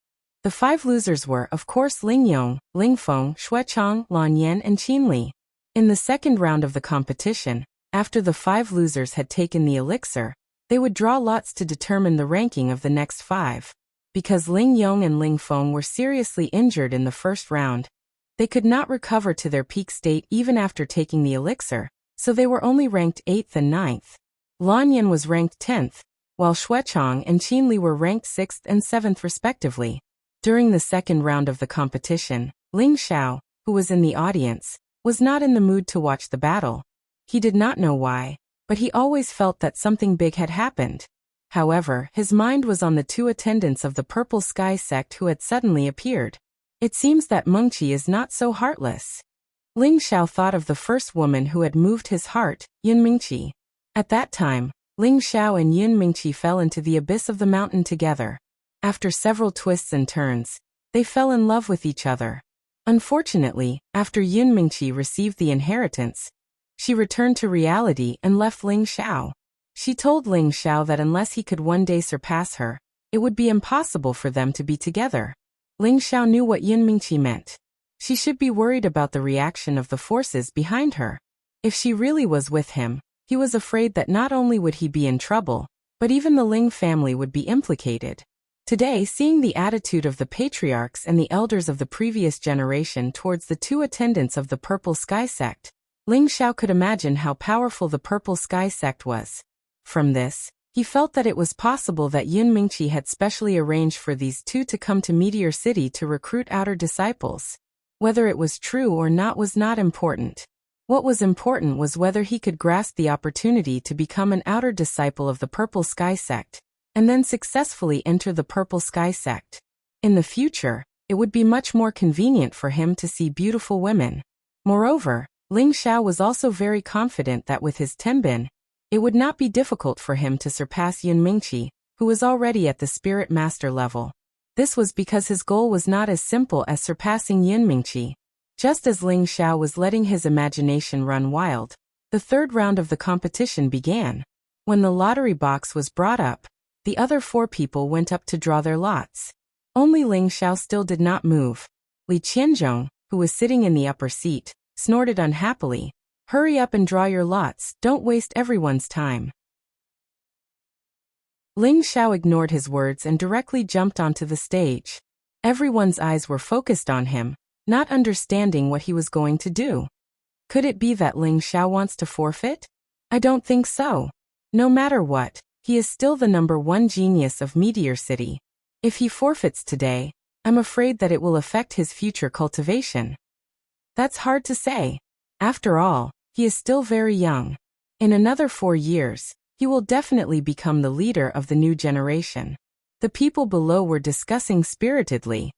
The 5 losers were, of course, Ling Yong, Ling Feng, Xuechang, Lan Yan, and Qin Li. In the second round of the competition, after the 5 losers had taken the elixir, they would draw lots to determine the ranking of the next 5. Because Ling Yong and Ling Feng were seriously injured in the first round, they could not recover to their peak state even after taking the elixir, so they were only ranked 8th and 9th. Lan Yan was ranked 10th, while Xuechang and Qin Li were ranked 6th and 7th respectively. During the second round of the competition, Ling Xiao, who was in the audience, was not in the mood to watch the battle. He did not know why, but he always felt that something big had happened. However, his mind was on the 2 attendants of the Purple Sky sect who had suddenly appeared. It seems that Mengqi is not so heartless. Ling Xiao thought of the first woman who had moved his heart, Yun Mingqi. At that time, Ling Xiao and Yun Mingqi fell into the abyss of the mountain together. After several twists and turns, they fell in love with each other. Unfortunately, after Yun Mingqi received the inheritance, she returned to reality and left Ling Xiao. She told Ling Xiao that unless he could one day surpass her, it would be impossible for them to be together. Ling Xiao knew what Yun Mingqi meant. She should be worried about the reaction of the forces behind her. If she really was with him, he was afraid that not only would he be in trouble, but even the Ling family would be implicated. Today, seeing the attitude of the patriarchs and the elders of the previous generation towards the 2 attendants of the Purple Sky sect, Ling Xiao could imagine how powerful the Purple Sky sect was. From this, he felt that it was possible that Yun Mingqi had specially arranged for these 2 to come to Meteor City to recruit outer disciples. Whether it was true or not was not important. What was important was whether he could grasp the opportunity to become an outer disciple of the Purple Sky sect, and then successfully enter the Purple Sky sect. In the future, it would be much more convenient for him to see beautiful women. Moreover, Ling Xiao was also very confident that with his Tenbin, It would not be difficult for him to surpass Yun Mingqi, who was already at the spirit master level. This was because his goal was not as simple as surpassing Yun Mingqi. Just as Ling Xiao was letting his imagination run wild, the third round of the competition began. When the lottery box was brought up, the other 4 people went up to draw their lots. Only Ling Xiao still did not move. Li Qianzhong, who was sitting in the upper seat, snorted unhappily. "Hurry up and draw your lots, don't waste everyone's time." Ling Xiao ignored his words and directly jumped onto the stage. Everyone's eyes were focused on him, not understanding what he was going to do. Could it be that Ling Xiao wants to forfeit? I don't think so. No matter what, he is still the #1 genius of Meteor City. If he forfeits today, I'm afraid that it will affect his future cultivation. That's hard to say. After all, he is still very young. In another 4 years, he will definitely become the leader of the new generation. The people below were discussing spiritedly.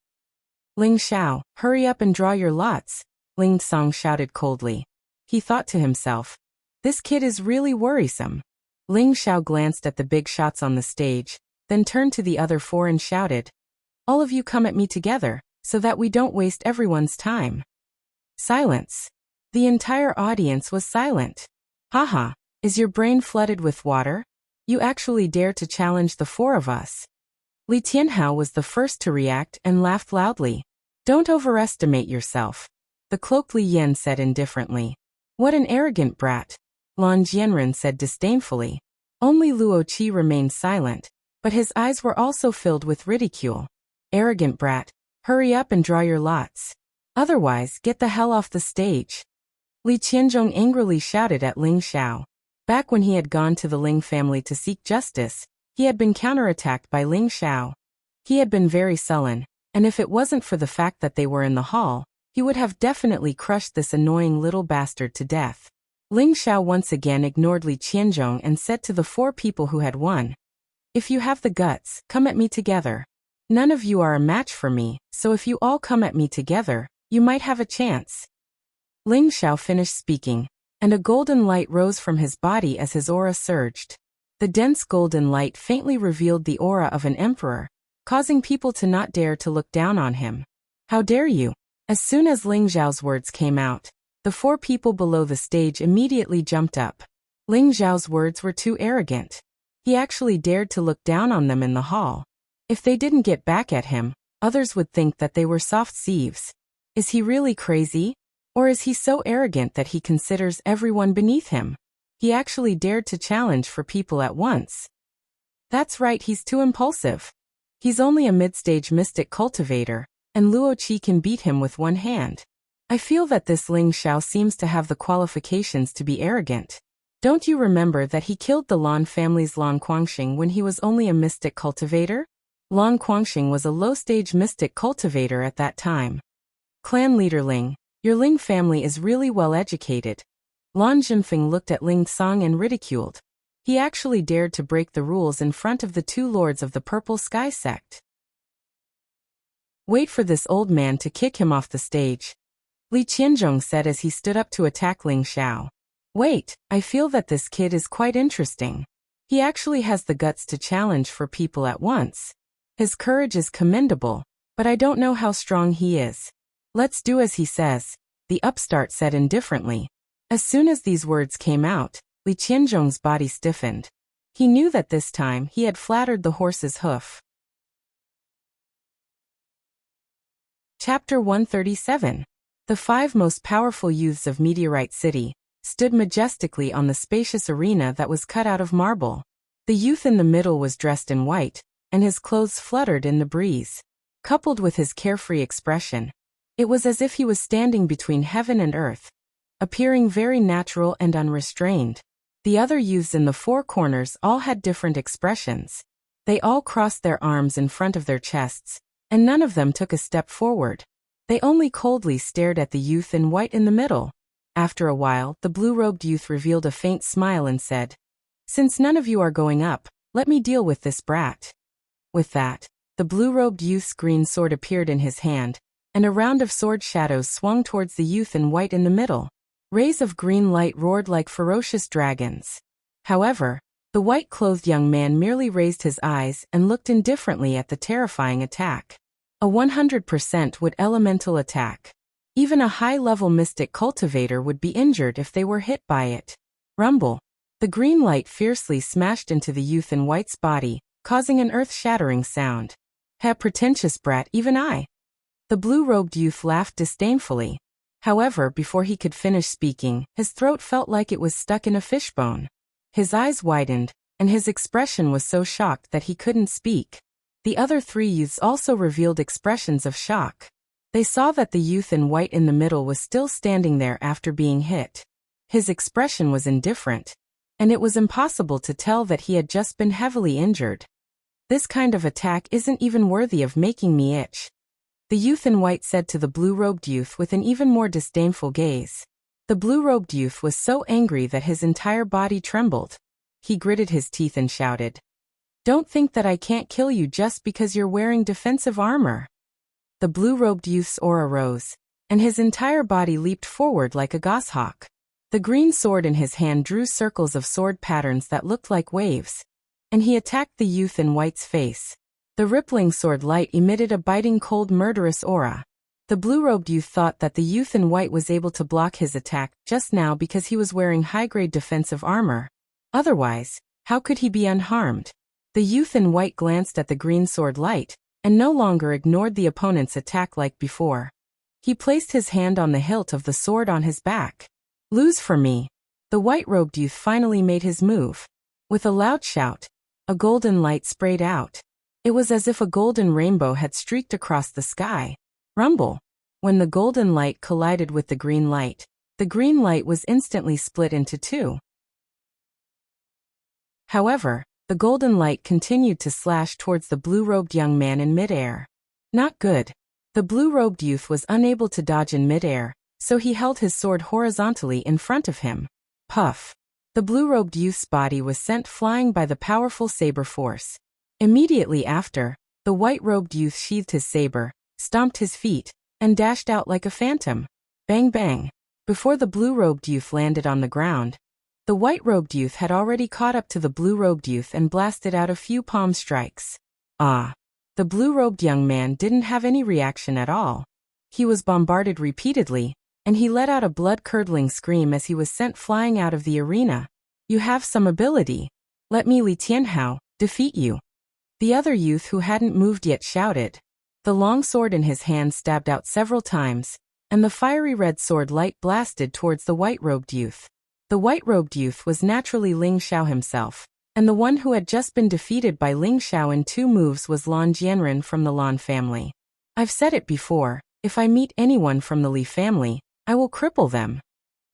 "Ling Xiao, hurry up and draw your lots," Ling Song shouted coldly. He thought to himself, "This kid is really worrisome." Ling Xiao glanced at the big shots on the stage, then turned to the other 4 and shouted, "All of you come at me together, so that we don't waste everyone's time." Silence. The entire audience was silent. "Haha, is your brain flooded with water? You actually dare to challenge the 4 of us?" Li Tianhao was the first to react and laughed loudly. "Don't overestimate yourself," the cloaked Li Yan said indifferently. "What an arrogant brat," Lan Jianren said disdainfully. Only Luo Qi remained silent, but his eyes were also filled with ridicule. "Arrogant brat, hurry up and draw your lots. Otherwise, get the hell off the stage." Li Qianzhong angrily shouted at Ling Xiao. Back when he had gone to the Ling family to seek justice, he had been counterattacked by Ling Xiao. He had been very sullen, and if it wasn't for the fact that they were in the hall, he would have definitely crushed this annoying little bastard to death. Ling Xiao once again ignored Li Qianzhong and said to the 4 people who had won, "If you have the guts, come at me together. None of you are a match for me, so if you all come at me together, you might have a chance." Ling Xiao finished speaking, and a golden light rose from his body as his aura surged. The dense golden light faintly revealed the aura of an emperor, causing people to not dare to look down on him. "How dare you?" As soon as Ling Xiao's words came out, the 4 people below the stage immediately jumped up. Ling Xiao's words were too arrogant. He actually dared to look down on them in the hall. If they didn't get back at him, others would think that they were soft thieves. Is he really crazy? Or is he so arrogant that he considers everyone beneath him? He actually dared to challenge 4 people at once. That's right, he's too impulsive. He's only a mid-stage mystic cultivator, and Luo Qi can beat him with one hand. I feel that this Ling Xiao seems to have the qualifications to be arrogant. Don't you remember that he killed the Lan family's Lan Guangxing when he was only a mystic cultivator? Lan Guangxing was a low-stage mystic cultivator at that time. Clan leader Ling, your Ling family is really well educated. Lan Jinfeng looked at Ling Song and ridiculed. He actually dared to break the rules in front of the 2 lords of the Purple Sky sect. Wait for this old man to kick him off the stage, Li Qianzhong said as he stood up to attack Ling Xiao. Wait, I feel that this kid is quite interesting. He actually has the guts to challenge 4 people at once. His courage is commendable, but I don't know how strong he is. Let's do as he says, the upstart said indifferently. As soon as these words came out, Li Qianzhong's body stiffened. He knew that this time he had flattered the horse's hoof. Chapter 137. The 5 most powerful youths of Meteorite City stood majestically on the spacious arena that was cut out of marble. The youth in the middle was dressed in white, and his clothes fluttered in the breeze. Coupled with his carefree expression, it was as if he was standing between heaven and earth, appearing very natural and unrestrained. The other youths in the 4 corners all had different expressions. They all crossed their arms in front of their chests, and none of them took a step forward. They only coldly stared at the youth in white in the middle. After a while, the blue-robed youth revealed a faint smile and said, "Since none of you are going up, let me deal with this brat." With that, the blue-robed youth's green sword appeared in his hand, and a round of sword shadows swung towards the youth in white in the middle. Rays of green light roared like ferocious dragons. However, the white-clothed young man merely raised his eyes and looked indifferently at the terrifying attack. A 100% wood elemental attack. Even a high-level mystic cultivator would be injured if they were hit by it. Rumble. The green light fiercely smashed into the youth in white's body, causing an earth-shattering sound. "Ha, pretentious brat, even I." The blue-robed youth laughed disdainfully. However, before he could finish speaking, his throat felt like it was stuck in a fishbone. His eyes widened, and his expression was so shocked that he couldn't speak. The other three youths also revealed expressions of shock. They saw that the youth in white in the middle was still standing there after being hit. His expression was indifferent, and it was impossible to tell that he had just been heavily injured. "This kind of attack isn't even worthy of making me itch," the youth in white said to the blue-robed youth with an even more disdainful gaze. The blue-robed youth was so angry that his entire body trembled. He gritted his teeth and shouted, "Don't think that I can't kill you just because you're wearing defensive armor." The blue-robed youth's aura rose, and his entire body leaped forward like a goshawk. The green sword in his hand drew circles of sword patterns that looked like waves, and he attacked the youth in white's face. The rippling sword light emitted a biting cold murderous aura. The blue-robed youth thought that the youth in white was able to block his attack just now because he was wearing high-grade defensive armor. Otherwise, how could he be unharmed? The youth in white glanced at the green sword light, and no longer ignored the opponent's attack like before. He placed his hand on the hilt of the sword on his back. "Lose for me." The white-robed youth finally made his move. With a loud shout, a golden light sprayed out. It was as if a golden rainbow had streaked across the sky. Rumble. When the golden light collided with the green light was instantly split into two. However, the golden light continued to slash towards the blue-robed young man in midair. Not good. The blue-robed youth was unable to dodge in midair, so he held his sword horizontally in front of him. Puff. The blue-robed youth's body was sent flying by the powerful saber force. Immediately after, the white-robed youth sheathed his saber, stomped his feet, and dashed out like a phantom. Bang bang. Before the blue-robed youth landed on the ground, the white-robed youth had already caught up to the blue-robed youth and blasted out a few palm strikes. Ah! The blue-robed young man didn't have any reaction at all. He was bombarded repeatedly, and he let out a blood-curdling scream as he was sent flying out of the arena. "You have some ability. Let me, Li Tianhao, defeat you." The other youth who hadn't moved yet shouted. The long sword in his hand stabbed out several times, and the fiery red sword light blasted towards the white-robed youth. The white-robed youth was naturally Ling Xiao himself, and the one who had just been defeated by Ling Xiao in 2 moves was Lan Jianren from the Lan family. I've said it before, if I meet anyone from the Li family, I will cripple them.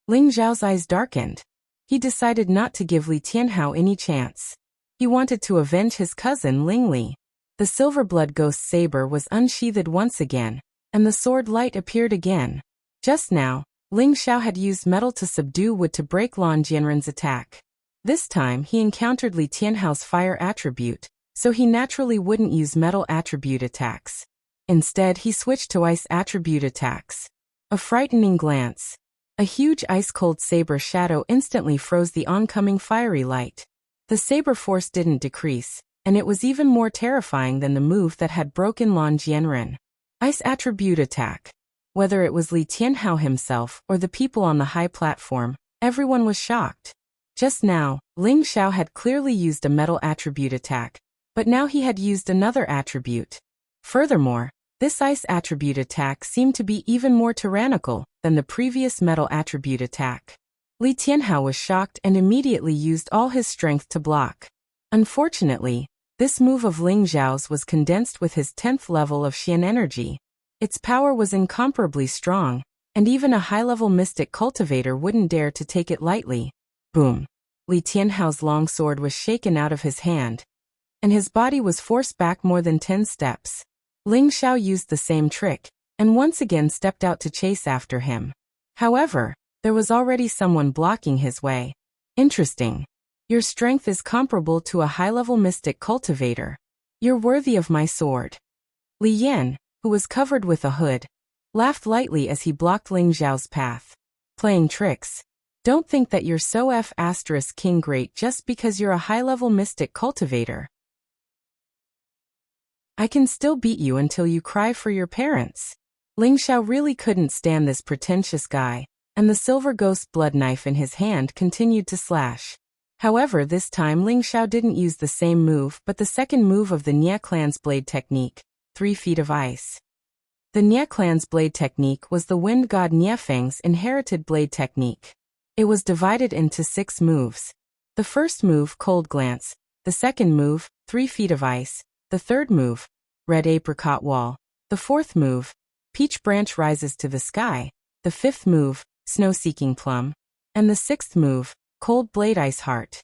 Ling Xiao's eyes darkened. He decided not to give Li Tianhao any chance. He wanted to avenge his cousin Ling Li. The silver blood ghost saber was unsheathed once again, and the sword light appeared again. Just now, Ling Xiao had used metal to subdue wood to break Lan Jianren's attack. This time he encountered Li Tianhao's fire attribute, so he naturally wouldn't use metal attribute attacks. Instead he switched to ice attribute attacks. A frightening glance. A huge ice-cold saber shadow instantly froze the oncoming fiery light. The saber force didn't decrease, and it was even more terrifying than the move that had broken Lan Jianren. Ice attribute attack. Whether it was Li Tianhao himself or the people on the high platform, everyone was shocked. Just now, Ling Xiao had clearly used a metal attribute attack, but now he had used another attribute. Furthermore, this ice attribute attack seemed to be even more tyrannical than the previous metal attribute attack. Li Tianhao was shocked and immediately used all his strength to block. Unfortunately, this move of Ling Xiao's was condensed with his 10th level of Xian energy. Its power was incomparably strong, and even a high-level mystic cultivator wouldn't dare to take it lightly. Boom! Li Tianhao's long sword was shaken out of his hand, and his body was forced back more than 10 steps. Ling Xiao used the same trick, and once again stepped out to chase after him. However, there was already someone blocking his way. Interesting. Your strength is comparable to a high-level mystic cultivator. You're worthy of my sword. Li Yan, who was covered with a hood, laughed lightly as he blocked Ling Xiao's path. Playing tricks. Don't think that you're so King great just because you're a high-level mystic cultivator. I can still beat you until you cry for your parents. Ling Xiao really couldn't stand this pretentious guy, and the silver ghost blood knife in his hand continued to slash. However, this time Ling Xiao didn't use the same move but the second move of the Nie clan's blade technique, 3 feet of ice. The Nie clan's blade technique was the wind god Niefeng's inherited blade technique. It was divided into 6 moves. The first move, Cold Glance, the second move, 3 feet of ice, the third move, Red Apricot Wall, the fourth move, Peach Branch Rises to the Sky, the fifth move, Snow Seeking Plum, and the sixth move, Cold Blade Ice Heart.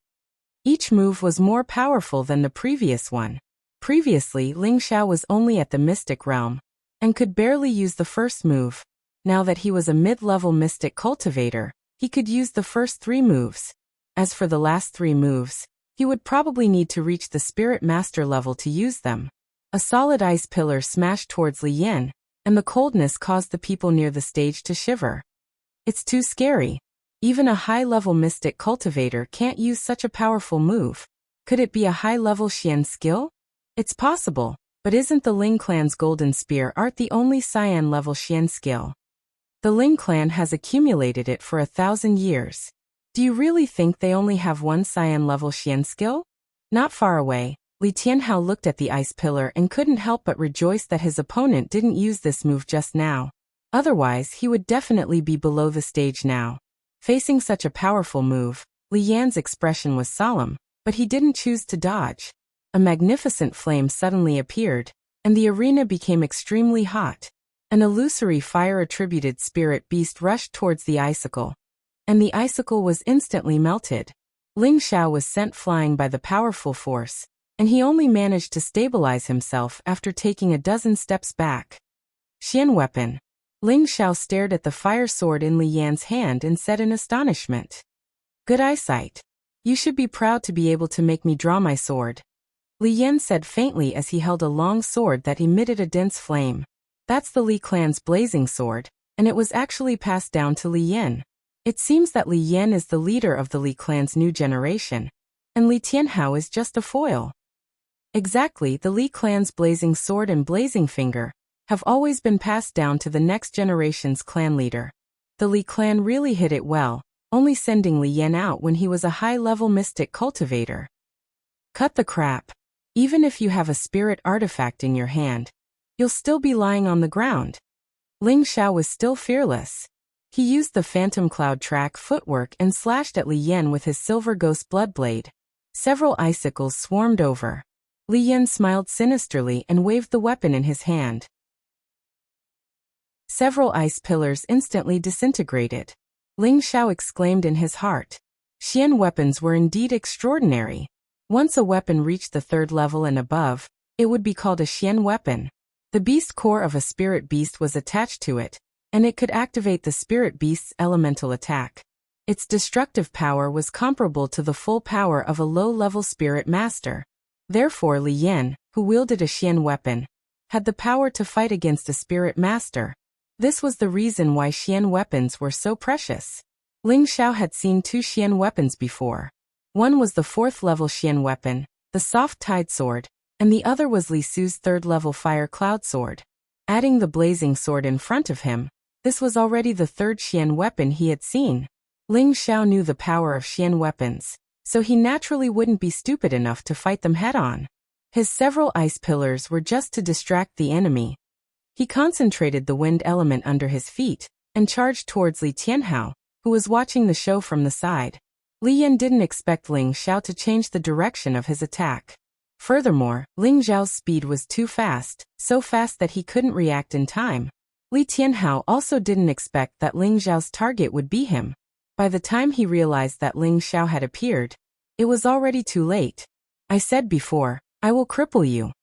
Each move was more powerful than the previous one. Previously, Ling Xiao was only at the mystic realm, and could barely use the first move. Now that he was a mid-level mystic cultivator, he could use the first 3 moves. As for the last 3 moves, he would probably need to reach the Spirit Master level to use them. A solid ice pillar smashed towards Li Yan, and the coldness caused the people near the stage to shiver. It's too scary. Even a high-level mystic cultivator can't use such a powerful move. Could it be a high-level Xian skill? It's possible, but isn't the Ling clan's golden spear art the only Cyan-level Xian skill? The Ling clan has accumulated it for 1,000 years. Do you really think they only have one Cyan-level Xian skill? Not far away, Li Tianhao looked at the ice pillar and couldn't help but rejoice that his opponent didn't use this move just now. Otherwise, he would definitely be below the stage now. Facing such a powerful move, Li Yan's expression was solemn, but he didn't choose to dodge. A magnificent flame suddenly appeared, and the arena became extremely hot. An illusory fire-attributed spirit beast rushed towards the icicle, and the icicle was instantly melted. Ling Xiao was sent flying by the powerful force, and he only managed to stabilize himself after taking a dozen steps back. Xian weapon. Ling Xiao stared at the fire sword in Li Yan's hand and said in astonishment. Good eyesight. You should be proud to be able to make me draw my sword. Li Yan said faintly as he held a long sword that emitted a dense flame. That's the Li clan's blazing sword, and it was actually passed down to Li Yan. It seems that Li Yan is the leader of the Li clan's new generation, and Li Tianhao is just a foil. Exactly, the Li clan's blazing sword and blazing finger have always been passed down to the next generation's clan leader. The Li clan really hid it well, only sending Li Yan out when he was a high-level mystic cultivator. Cut the crap. Even if you have a spirit artifact in your hand, you'll still be lying on the ground. Ling Xiao was still fearless. He used the Phantom Cloud track footwork and slashed at Li Yan with his silver ghost blood blade. Several icicles swarmed over. Li Yan smiled sinisterly and waved the weapon in his hand. Several ice pillars instantly disintegrated. Ling Xiao exclaimed in his heart. Xian weapons were indeed extraordinary. Once a weapon reached the 3rd level and above, it would be called a Xian weapon. The beast core of a spirit beast was attached to it, and it could activate the spirit beast's elemental attack. Its destructive power was comparable to the full power of a low-level spirit master. Therefore Li Yan, who wielded a Xian weapon, had the power to fight against a spirit master. This was the reason why Xian weapons were so precious. Ling Xiao had seen 2 Xian weapons before. One was the 4th-level Xian weapon, the Soft Tide Sword, and the other was Li Su's 3rd-level Fire Cloud Sword. Adding the blazing sword in front of him, this was already the 3rd Xian weapon he had seen. Ling Xiao knew the power of Xian weapons, so he naturally wouldn't be stupid enough to fight them head-on. His several ice pillars were just to distract the enemy. He concentrated the wind element under his feet, and charged towards Li Tianhao, who was watching the show from the side. Li Yan didn't expect Ling Xiao to change the direction of his attack. Furthermore, Ling Xiao's speed was too fast, so fast that he couldn't react in time. Li Tianhao also didn't expect that Ling Xiao's target would be him. By the time he realized that Ling Xiao had appeared, it was already too late. I said before, I will cripple you.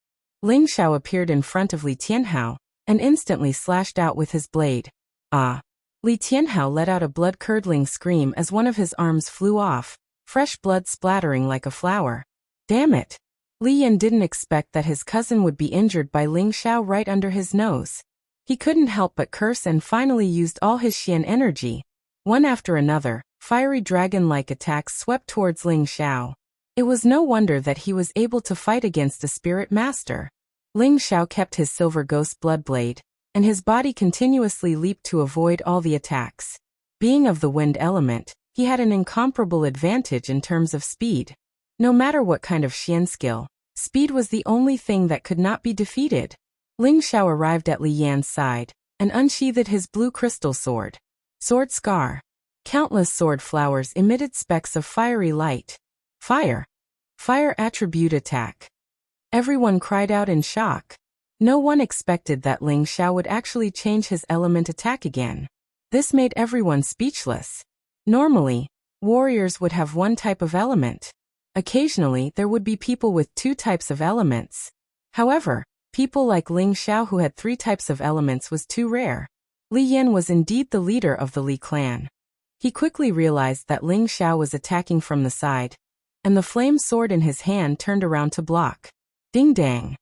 Ling Xiao appeared in front of Li Tianhao, and instantly slashed out with his blade. Ah! Li Tianhao let out a blood-curdling scream as one of his arms flew off, fresh blood splattering like a flower. Damn it! Li Yan didn't expect that his cousin would be injured by Ling Xiao right under his nose. He couldn't help but curse and finally used all his Xian energy. One after another, fiery dragon-like attacks swept towards Ling Xiao. It was no wonder that he was able to fight against the spirit master. Ling Xiao kept his silver ghost blood blade, and his body continuously leaped to avoid all the attacks. Being of the wind element, he had an incomparable advantage in terms of speed. No matter what kind of Xian skill, speed was the only thing that could not be defeated. Ling Xiao arrived at Li Yan's side and unsheathed his blue crystal sword. Sword scar. Countless sword flowers emitted specks of fiery light. Fire. Fire attribute attack. Everyone cried out in shock. No one expected that Ling Xiao would actually change his element attack again. This made everyone speechless. Normally, warriors would have one type of element. Occasionally, there would be people with two types of elements. However, people like Ling Xiao who had three types of elements was too rare. Li Yan was indeed the leader of the Li clan. He quickly realized that Ling Xiao was attacking from the side, and the flame sword in his hand turned around to block. Ding dang.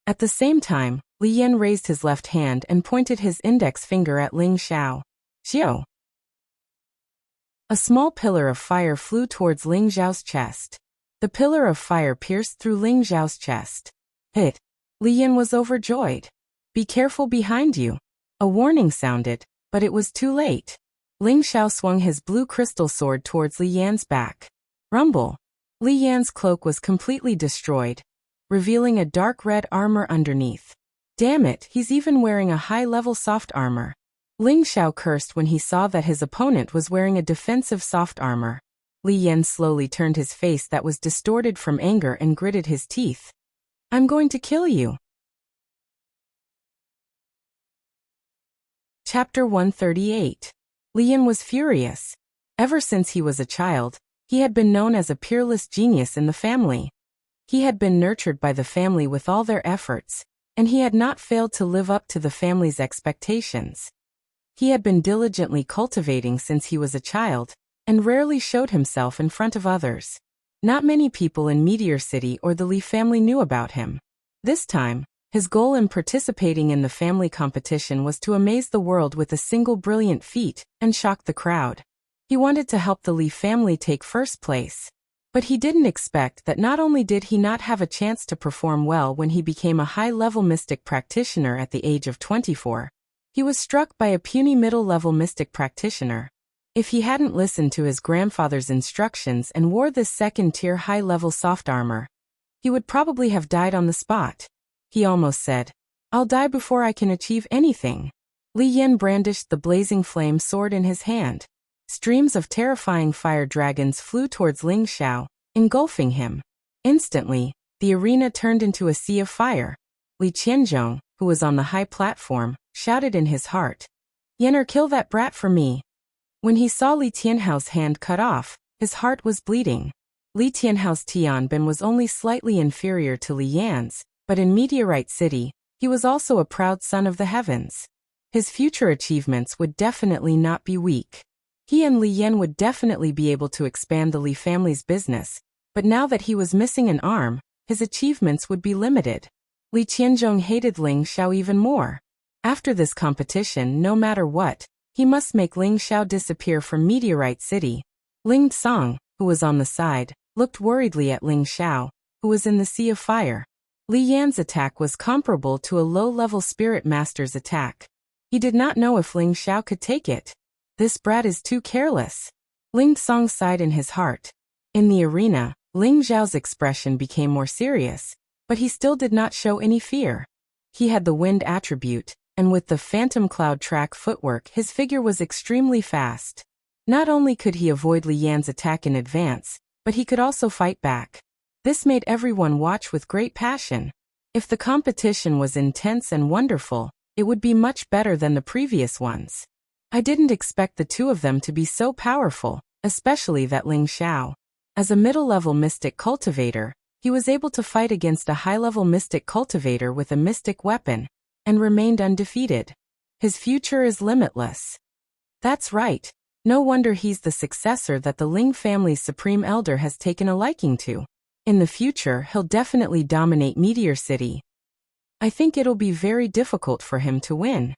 At the same time, Li Yan raised his left hand and pointed his index finger at Ling Xiao. Xiao. A small pillar of fire flew towards Ling Xiao's chest. The pillar of fire pierced through Ling Xiao's chest. Hit. Li Yan was overjoyed. Be careful behind you. A warning sounded, but it was too late. Ling Xiao swung his blue crystal sword towards Li Yan's back. Rumble. Li Yan's cloak was completely destroyed, revealing a dark red armor underneath. Damn it, he's even wearing a high-level soft armor. Ling Xiao cursed when he saw that his opponent was wearing a defensive soft armor. Li Yan slowly turned his face that was distorted from anger and gritted his teeth. I'm going to kill you. Chapter 138. Li Yan was furious. Ever since he was a child, he had been known as a peerless genius in the family. He had been nurtured by the family with all their efforts, and he had not failed to live up to the family's expectations. He had been diligently cultivating since he was a child, and rarely showed himself in front of others. Not many people in Meteor City or the Li family knew about him. This time, his goal in participating in the family competition was to amaze the world with a single brilliant feat and shock the crowd. He wanted to help the Li family take first place. But he didn't expect that not only did he not have a chance to perform well when he became a high-level mystic practitioner at the age of 24, he was struck by a puny middle-level mystic practitioner. If he hadn't listened to his grandfather's instructions and wore this second-tier high-level soft armor, he would probably have died on the spot. He almost said, "I'll die before I can achieve anything." Li Yan brandished the blazing flame sword in his hand. Streams of terrifying fire dragons flew towards Ling Xiao, engulfing him. Instantly, the arena turned into a sea of fire. Li Qianzhong, who was on the high platform, shouted in his heart, "Yener, kill that brat for me." When he saw Li Tianhao's hand cut off, his heart was bleeding. Li Tianhao's Tianbin was only slightly inferior to Li Yan's, but in Meteorite City, he was also a proud son of the heavens. His future achievements would definitely not be weak. He and Li Yan would definitely be able to expand the Li family's business, but now that he was missing an arm, his achievements would be limited. Li Qianzhong hated Ling Xiao even more. After this competition, no matter what, he must make Ling Xiao disappear from Meteorite City. Ling Tsang, who was on the side, looked worriedly at Ling Xiao, who was in the sea of fire. Li Yan's attack was comparable to a low-level spirit master's attack. He did not know if Ling Xiao could take it. This brat is too careless. Ling Tsang sighed in his heart. In the arena, Ling Xiao's expression became more serious, but he still did not show any fear. He had the wind attribute, and with the phantom cloud track footwork his figure was extremely fast. Not only could he avoid Li Yan's attack in advance, but he could also fight back. This made everyone watch with great passion. If the competition was intense and wonderful, it would be much better than the previous ones. I didn't expect the two of them to be so powerful, especially that Ling Xiao. As a middle-level mystic cultivator, he was able to fight against a high-level mystic cultivator with a mystic weapon, and remained undefeated. His future is limitless. That's right. No wonder he's the successor that the Ling family's supreme elder has taken a liking to. In the future, he'll definitely dominate Meteor City. I think it'll be very difficult for him to win.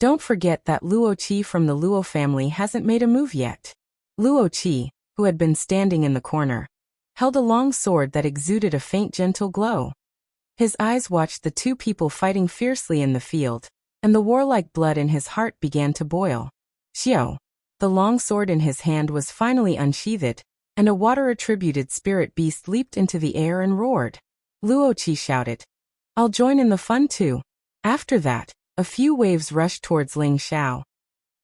Don't forget that Luo Qi from the Luo family hasn't made a move yet. Luo Qi, who had been standing in the corner, held a long sword that exuded a faint gentle glow. His eyes watched the two people fighting fiercely in the field, and the warlike blood in his heart began to boil. Xiao. The long sword in his hand was finally unsheathed, and a water-attributed spirit beast leaped into the air and roared. Luo Qi shouted, "I'll join in the fun too." After that, a few waves rushed towards Ling Xiao.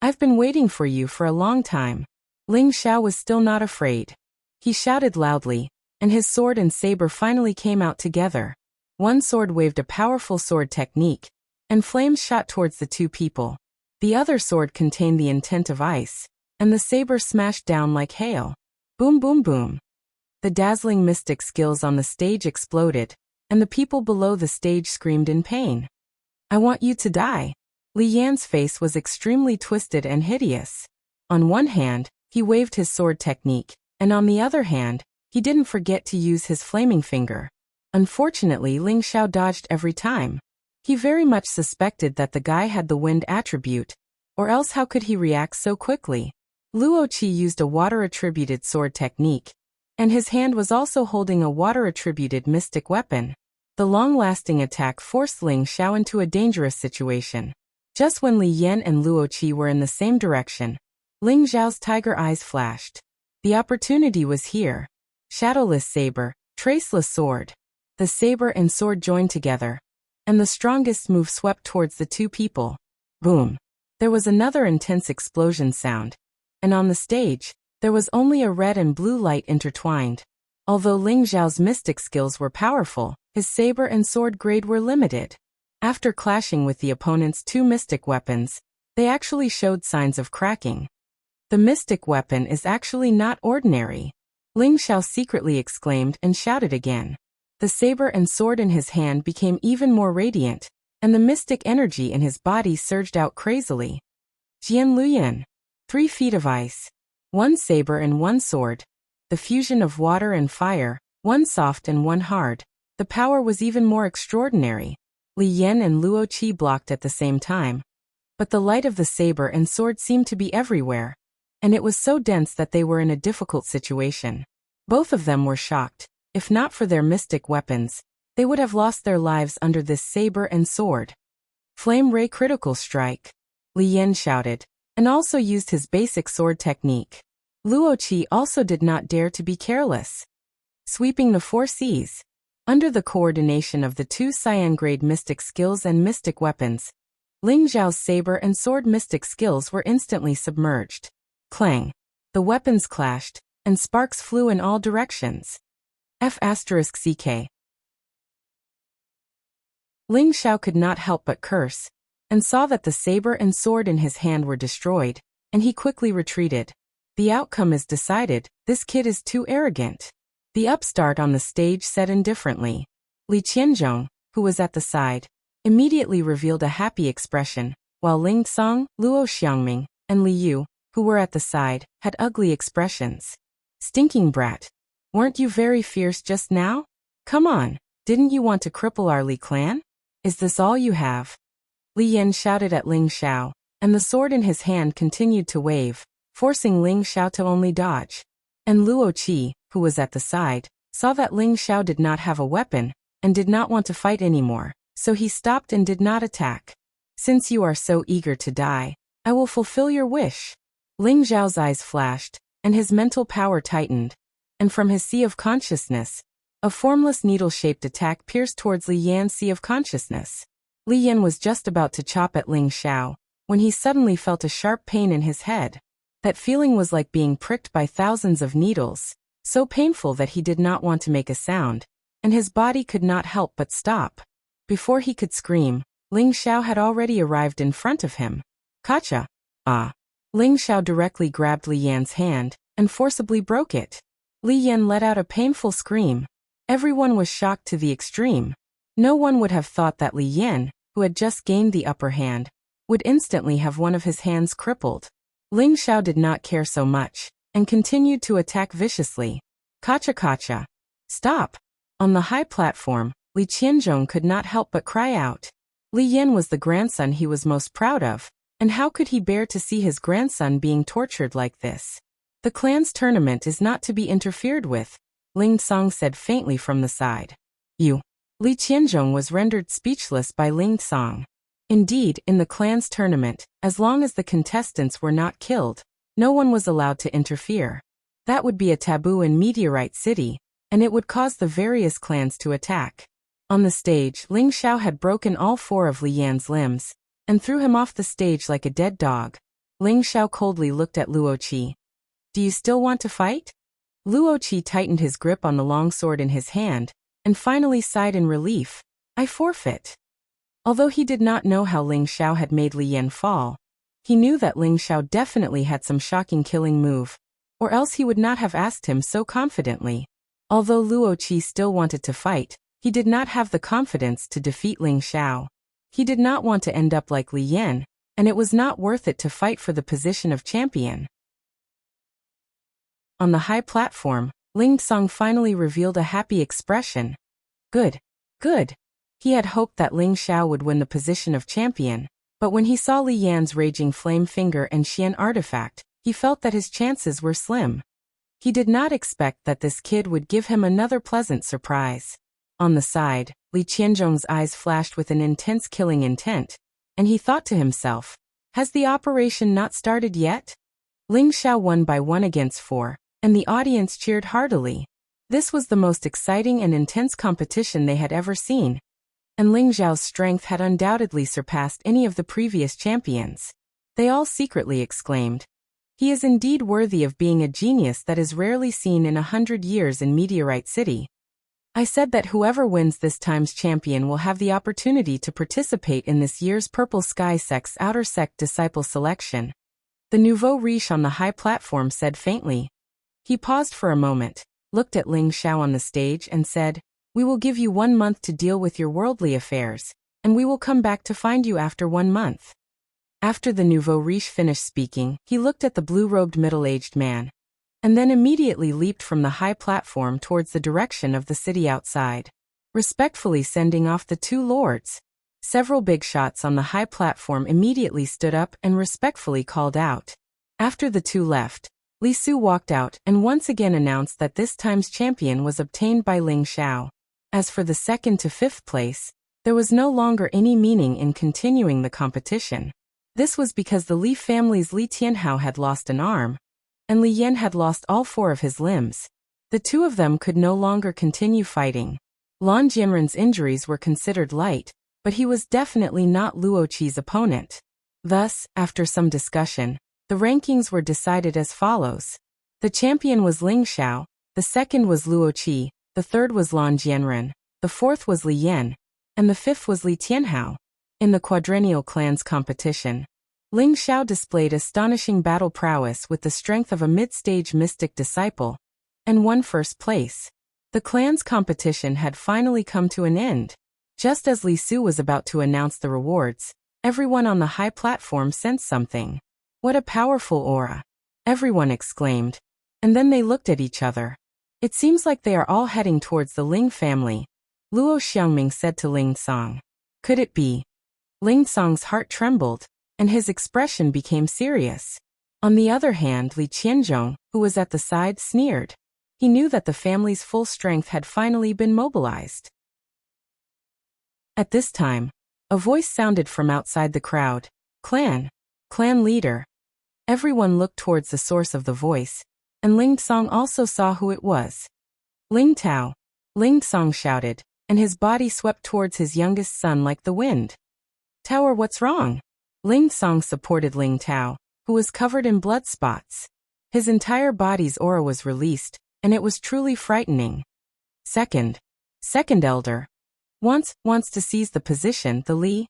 "I've been waiting for you for a long time." Ling Xiao was still not afraid. He shouted loudly, and his sword and saber finally came out together. One sword waved a powerful sword technique, and flames shot towards the two people. The other sword contained the intent of ice, and the saber smashed down like hail. Boom boom boom. The dazzling mystic skills on the stage exploded, and the people below the stage screamed in pain. "I want you to die." Li Yan's face was extremely twisted and hideous. On one hand, he waved his sword technique, and on the other hand, he didn't forget to use his flaming finger. Unfortunately, Ling Xiao dodged every time. He very much suspected that the guy had the wind attribute, or else how could he react so quickly? Luo Qi used a water-attributed sword technique, and his hand was also holding a water-attributed mystic weapon. The long-lasting attack forced Ling Xiao into a dangerous situation. Just when Li Yan and Luo Qi were in the same direction, Ling Xiao's tiger eyes flashed. The opportunity was here. Shadowless saber, traceless sword. The saber and sword joined together, and the strongest move swept towards the two people. Boom. There was another intense explosion sound, and on the stage, there was only a red and blue light intertwined. Although Ling Xiao's mystic skills were powerful, his saber and sword grade were limited. After clashing with the opponent's two mystic weapons, they actually showed signs of cracking. The mystic weapon is actually not ordinary. Ling Xiao secretly exclaimed and shouted again. The saber and sword in his hand became even more radiant, and the mystic energy in his body surged out crazily. Jian Luyan. 3 feet of ice. 1 saber and 1 sword. The fusion of water and fire, one soft and one hard. The power was even more extraordinary. Li Yan and Luo Qi blocked at the same time. But the light of the saber and sword seemed to be everywhere, and it was so dense that they were in a difficult situation. Both of them were shocked. If not for their mystic weapons, they would have lost their lives under this saber and sword. Flame Ray Critical Strike. Li Yan shouted, and also used his basic sword technique. Luo Qi also did not dare to be careless. Sweeping the 4 seas. Under the coordination of the 2 Cyan-grade mystic skills and mystic weapons, Ling Xiao's saber and sword mystic skills were instantly submerged. Clang. The weapons clashed, and sparks flew in all directions. F***CK. Ling Xiao could not help but curse, and saw that the saber and sword in his hand were destroyed, and he quickly retreated. The outcome is decided, this kid is too arrogant. The upstart on the stage said indifferently. Li Qianzhong, who was at the side, immediately revealed a happy expression, while Ling Song, Luo Xiangming, and Li Yu, who were at the side, had ugly expressions. Stinking brat. Weren't you very fierce just now? Come on, didn't you want to cripple our Li clan? Is this all you have? Li Yan shouted at Ling Xiao, and the sword in his hand continued to wave, forcing Ling Xiao to only dodge. And Luo Qi, who was at the side, saw that Ling Xiao did not have a weapon, and did not want to fight anymore, so he stopped and did not attack. Since you are so eager to die, I will fulfill your wish. Ling Xiao's eyes flashed, and his mental power tightened, and from his sea of consciousness, a formless needle-shaped attack pierced towards Li Yan's sea of consciousness. Li Yan was just about to chop at Ling Xiao, when he suddenly felt a sharp pain in his head. That feeling was like being pricked by thousands of needles, so painful that he did not want to make a sound, and his body could not help but stop. Before he could scream, Ling Xiao had already arrived in front of him. Gotcha! Ah! Ling Xiao directly grabbed Li Yan's hand, and forcibly broke it. Li Yan let out a painful scream. Everyone was shocked to the extreme. No one would have thought that Li Yan, who had just gained the upper hand, would instantly have one of his hands crippled. Ling Xiao did not care so much, and continued to attack viciously. Gotcha! Stop! On the high platform, Li Qianzhong could not help but cry out. Li Yan was the grandson he was most proud of, And how could he bear to see his grandson being tortured like this? The clan's tournament is not to be interfered with, Ling Song said faintly from the side. You. Li Qianzhong was rendered speechless by Ling Song. Indeed, in the clan's tournament, as long as the contestants were not killed, no one was allowed to interfere. That would be a taboo in Meteorite City, and it would cause the various clans to attack. On the stage, Ling Xiao had broken all 4 of Li Yan's limbs, and threw him off the stage like a dead dog. Ling Xiao coldly looked at Luo Qi. Do you still want to fight? Luo Qi tightened his grip on the longsword in his hand, and finally sighed in relief. I forfeit. Although he did not know how Ling Xiao had made Li Yan fall, he knew that Ling Xiao definitely had some shocking killing move, or else he would not have asked him so confidently. Although Luo Qi still wanted to fight, he did not have the confidence to defeat Ling Xiao. He did not want to end up like Li Yan, and it was not worth it to fight for the position of champion. On the high platform, Ling Song finally revealed a happy expression. Good. Good. He had hoped that Ling Xiao would win the position of champion, but when he saw Li Yan's raging flame finger and Xian artifact, he felt that his chances were slim. He did not expect that this kid would give him another pleasant surprise. On the side, Li Qianzhong's eyes flashed with an intense killing intent, and he thought to himself, has the operation not started yet? Ling Xiao won by 1 against 4, and the audience cheered heartily. This was the most exciting and intense competition they had ever seen, and Ling Xiao's strength had undoubtedly surpassed any of the previous champions. They all secretly exclaimed, he is indeed worthy of being a genius that is rarely seen in 100 years in Meteorite City. I said that whoever wins this time's champion will have the opportunity to participate in this year's Purple Sky Sect's Outer Sect Disciple Selection. The nouveau riche on the high platform said faintly. He paused for a moment, looked at Ling Xiao on the stage and said, we will give you 1 month to deal with your worldly affairs, and we will come back to find you after 1 month. After the nouveau riche finished speaking, he looked at the blue-robed middle-aged man, and then immediately leaped from the high platform towards the direction of the city outside, respectfully sending off the 2 lords. Several big shots on the high platform immediately stood up and respectfully called out. After the 2 left, Li Su walked out and once again announced that this time's champion was obtained by Ling Xiao. As for the 2nd to 5th place, there was no longer any meaning in continuing the competition. This was because the Li family's Li Tianhao had lost an arm, and Li Yan had lost all 4 of his limbs. The 2 of them could no longer continue fighting. Lan Jianren's injuries were considered light, but he was definitely not Luo Qi's opponent. Thus, after some discussion, the rankings were decided as follows. The champion was Ling Xiao, the 2nd was Luo Qi, the 3rd was Lan Jianren, the 4th was Li Yan, and the 5th was Li Tianhao. In the quadrennial clans competition, Ling Xiao displayed astonishing battle prowess with the strength of a mid-stage mystic disciple, and won 1st place. The clans competition had finally come to an end. Just as Li Su was about to announce the rewards, everyone on the high platform sensed something. What a powerful aura! Everyone exclaimed, and then they looked at each other. It seems like they are all heading towards the Ling family, Luo Xiangming said to Ling Song. Could it be? Ling Song's heart trembled, and his expression became serious. On the other hand, Li Qianzhong, who was at the side, sneered. He knew that the family's full strength had finally been mobilized. At this time, a voice sounded from outside the crowd. Clan leader. Everyone looked towards the source of the voice, and Ling Song also saw who it was. Ling Tao. Ling Song shouted, and his body swept towards his youngest son like the wind. Tower, what's wrong? Ling Song supported Ling Tao, who was covered in blood spots. His entire body's aura was released, and it was truly frightening. Second elder. Wants to seize the position. The Li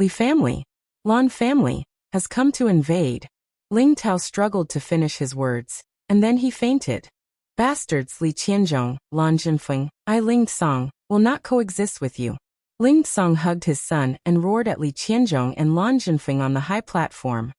family, Lan family, has come to invade. Ling Tao struggled to finish his words, and then he fainted. Bastards, Li Qianzhong, Lan Jinfeng, I Ling Song, will not coexist with you. Ling Song hugged his son and roared at Li Qianzhong and Lan Jinfeng on the high platform.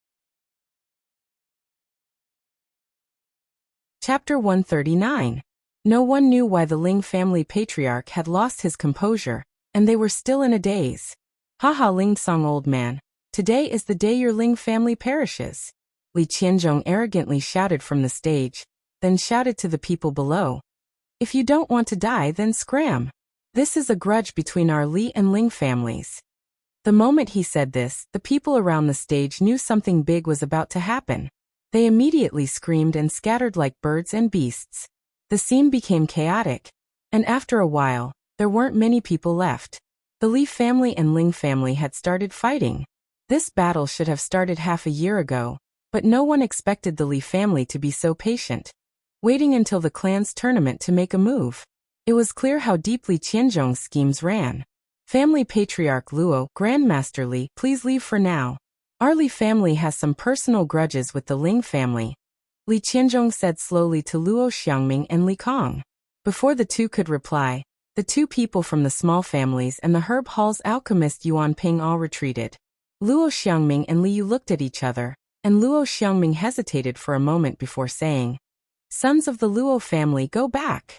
Chapter 139. No one knew why the Ling family patriarch had lost his composure, and they were still in a daze. Haha, Ling Song, old man, Today is the day your Ling family perishes. Li Qianzhong arrogantly shouted from the stage, then shouted to the people below. If you don't want to die, then scram. This is a grudge between our Li and Ling families. The moment he said this, the people around the stage knew something big was about to happen. They immediately screamed and scattered like birds and beasts. The scene became chaotic, and after a while, there weren't many people left. The Li family and Ling family had started fighting. This battle should have started half a year ago, but no one expected the Li family to be so patient, waiting until the clan's tournament to make a move. It was clear how deeply Qianzhong's schemes ran. Family Patriarch Luo, Grandmaster Li, please leave for now. Our Li family has some personal grudges with the Ling family, Li Qianzhong said slowly to Luo Xiangming and Li Kong. Before the two could reply, the two people from the small families and the herb hall's alchemist Yuan Ping all retreated. Luo Xiangming and Li Yu looked at each other, and Luo Xiangming hesitated for a moment before saying, "Sons of the Luo family, go back."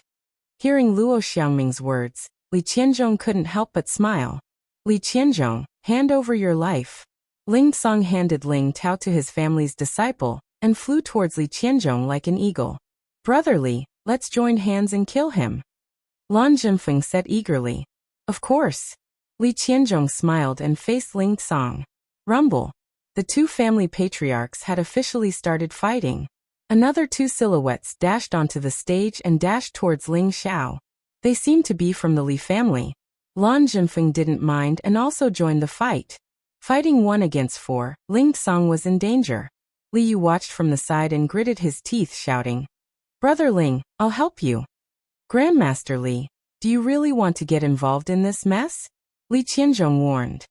Hearing Luo Xiangming's words, Li Qianzhong couldn't help but smile. Li Qianzhong, hand over your life. Ling Song handed Ling Tao to his family's disciple, and flew towards Li Qianzhong like an eagle. Brother Li, let's join hands and kill him. Lan Zhenfeng said eagerly. Of course. Li Qianzhong smiled and faced Ling Song. Rumble. The two family patriarchs had officially started fighting. Another two silhouettes dashed onto the stage and dashed towards Ling Xiao. They seemed to be from the Li family. Lan Zhenfeng didn't mind and also joined the fight. Fighting 1 against 4, Ling Song was in danger. Li Yu watched from the side and gritted his teeth, shouting, "Brother Ling, I'll help you." Grandmaster Li, do you really want to get involved in this mess? Li Qianzhong warned.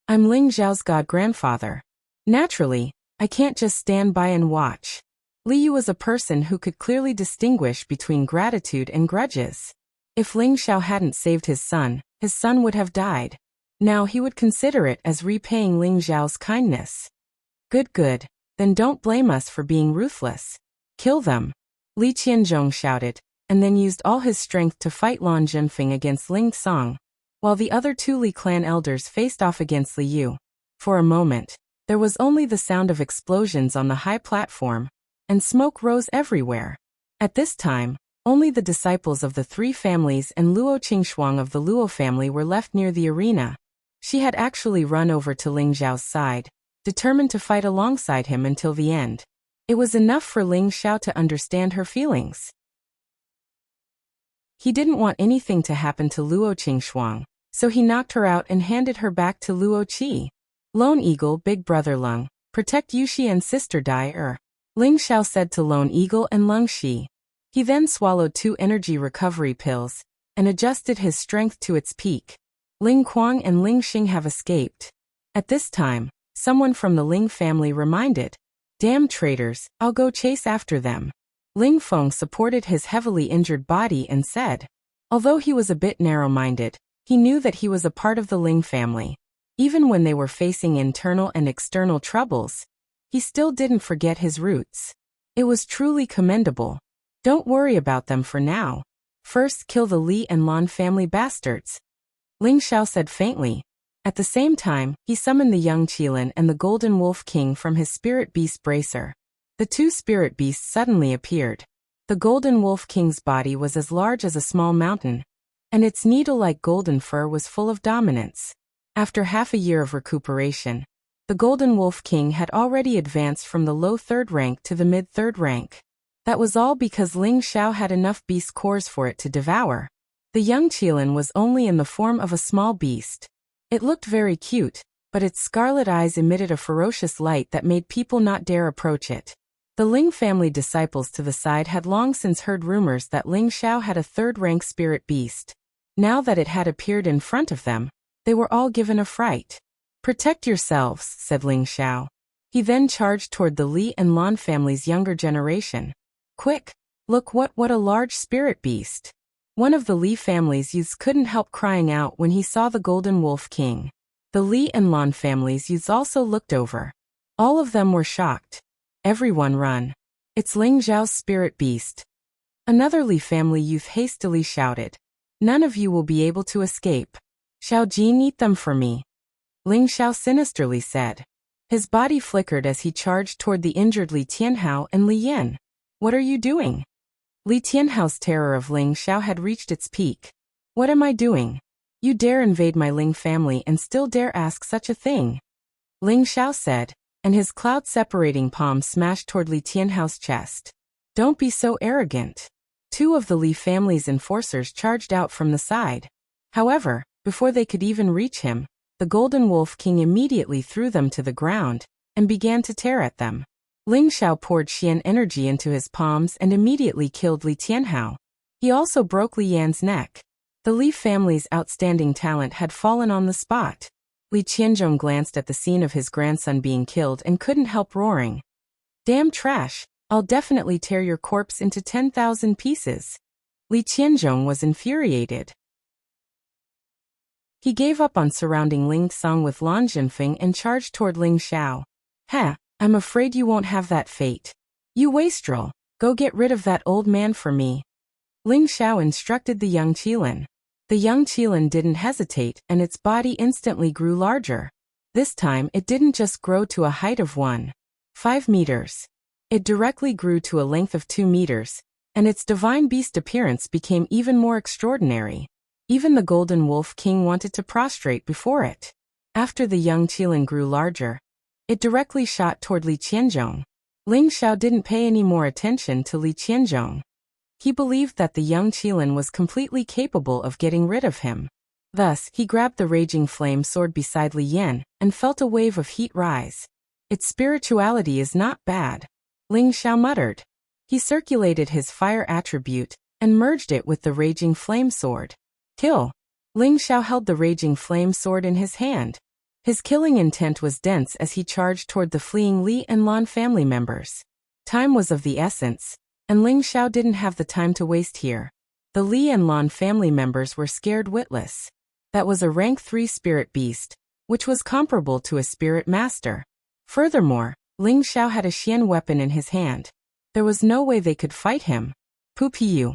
I'm Ling Zhao's god-grandfather. Naturally, I can't just stand by and watch. Li Yu was a person who could clearly distinguish between gratitude and grudges. If Ling Xiao hadn't saved his son would have died. Now he would consider it as repaying Ling Zhao's kindness. Good, then don't blame us for being ruthless. Kill them. Li Qianzhong shouted, and then used all his strength to fight Lan Zhenfeng against Ling Song, while the other two Li clan elders faced off against Li Yu. For a moment, there was only the sound of explosions on the high platform, and smoke rose everywhere. At this time, only the disciples of the three families and Luo Qingshuang of the Luo family were left near the arena. She had actually run over to Ling Zhao's side, determined to fight alongside him until the end. It was enough for Ling Xiao to understand her feelings. He didn't want anything to happen to Luo Qingshuang, so he knocked her out and handed her back to Luo Qi. Lone Eagle, Big Brother Lung, protect Yuxi and Sister Dai. Ling Xiao said to Lone Eagle and Lung Xi. He then swallowed 2 energy recovery pills, and adjusted his strength to its peak. Ling Kuang and Ling Xing have escaped. At this time, someone from the Ling family reminded, "Damn traitors, I'll go chase after them." Ling Feng supported his heavily injured body and said, although he was a bit narrow-minded, he knew that he was a part of the Ling family. Even when they were facing internal and external troubles, he still didn't forget his roots. It was truly commendable. Don't worry about them for now. First kill the Li and Lan family bastards. Ling Xiao said faintly. At the same time, he summoned the young Qilin and the Golden Wolf King from his Spirit Beast bracer. The 2 spirit beasts suddenly appeared. The Golden Wolf King's body was as large as a small mountain, and its needle-like golden fur was full of dominance. After half a year of recuperation, the Golden Wolf King had already advanced from the low 3rd rank to the mid-3rd rank. That was all because Ling Xiao had enough beast cores for it to devour. The young Qilin was only in the form of a small beast. It looked very cute, but its scarlet eyes emitted a ferocious light that made people not dare approach it. The Ling family disciples to the side had long since heard rumors that Ling Xiao had a 3rd-rank spirit beast. Now that it had appeared in front of them, they were all given a fright. "Protect yourselves," said Ling Xiao. He then charged toward the Li and Lan family's younger generation. "Quick! Look what a large spirit beast." One of the Li family's youths couldn't help crying out when he saw the Golden Wolf King. The Li and Lan family's youths also looked over. All of them were shocked. "Everyone run. It's Ling Zhao's spirit beast." Another Li family youth hastily shouted. "None of you will be able to escape. Xiao Jin, eat them for me." Ling Xiao sinisterly said. His body flickered as he charged toward the injured Li Tianhao and Li Yan. What are you doing? Li Tianhao's terror of Ling Xiao had reached its peak. What am I doing? You dare invade my Ling family and still dare ask such a thing? Ling Xiao said, and his cloud-separating palm smashed toward Li Tianhao's chest. Don't be so arrogant. Two of the Li family's enforcers charged out from the side. However, before they could even reach him, the Golden Wolf King immediately threw them to the ground and began to tear at them. Ling Xiao poured Xian energy into his palms and immediately killed Li Tianhao. He also broke Li Yan's neck. The Li family's outstanding talent had fallen on the spot. Li Qianzhong glanced at the scene of his grandson being killed and couldn't help roaring. Damn trash, I'll definitely tear your corpse into 10,000 pieces. Li Qianzhong was infuriated. He gave up on surrounding Ling Song with Lan Jinfeng and charged toward Ling Xiao. I'm afraid you won't have that fate. You wastrel, go get rid of that old man for me. Ling Xiao instructed the young Qilin. The young Qilin didn't hesitate and its body instantly grew larger. This time it didn't just grow to a height of 1.5 meters. It directly grew to a length of 2 meters, and its divine beast appearance became even more extraordinary. Even the Golden Wolf King wanted to prostrate before it. After the young Qilin grew larger, it directly shot toward Li Qianzhong. Ling Xiao didn't pay any more attention to Li Qianzhong. He believed that the young Qilin was completely capable of getting rid of him. Thus, he grabbed the raging flame sword beside Li Yan and felt a wave of heat rise. Its spirituality is not bad, Ling Xiao muttered. He circulated his fire attribute and merged it with the raging flame sword. Kill. Ling Xiao held the raging flame sword in his hand. His killing intent was dense as he charged toward the fleeing Li and Lan family members. Time was of the essence, and Ling Xiao didn't have the time to waste here. The Li and Lan family members were scared witless. That was a rank 3 spirit beast, which was comparable to a spirit master. Furthermore, Ling Xiao had a Xian weapon in his hand. There was no way they could fight him. Pupiu.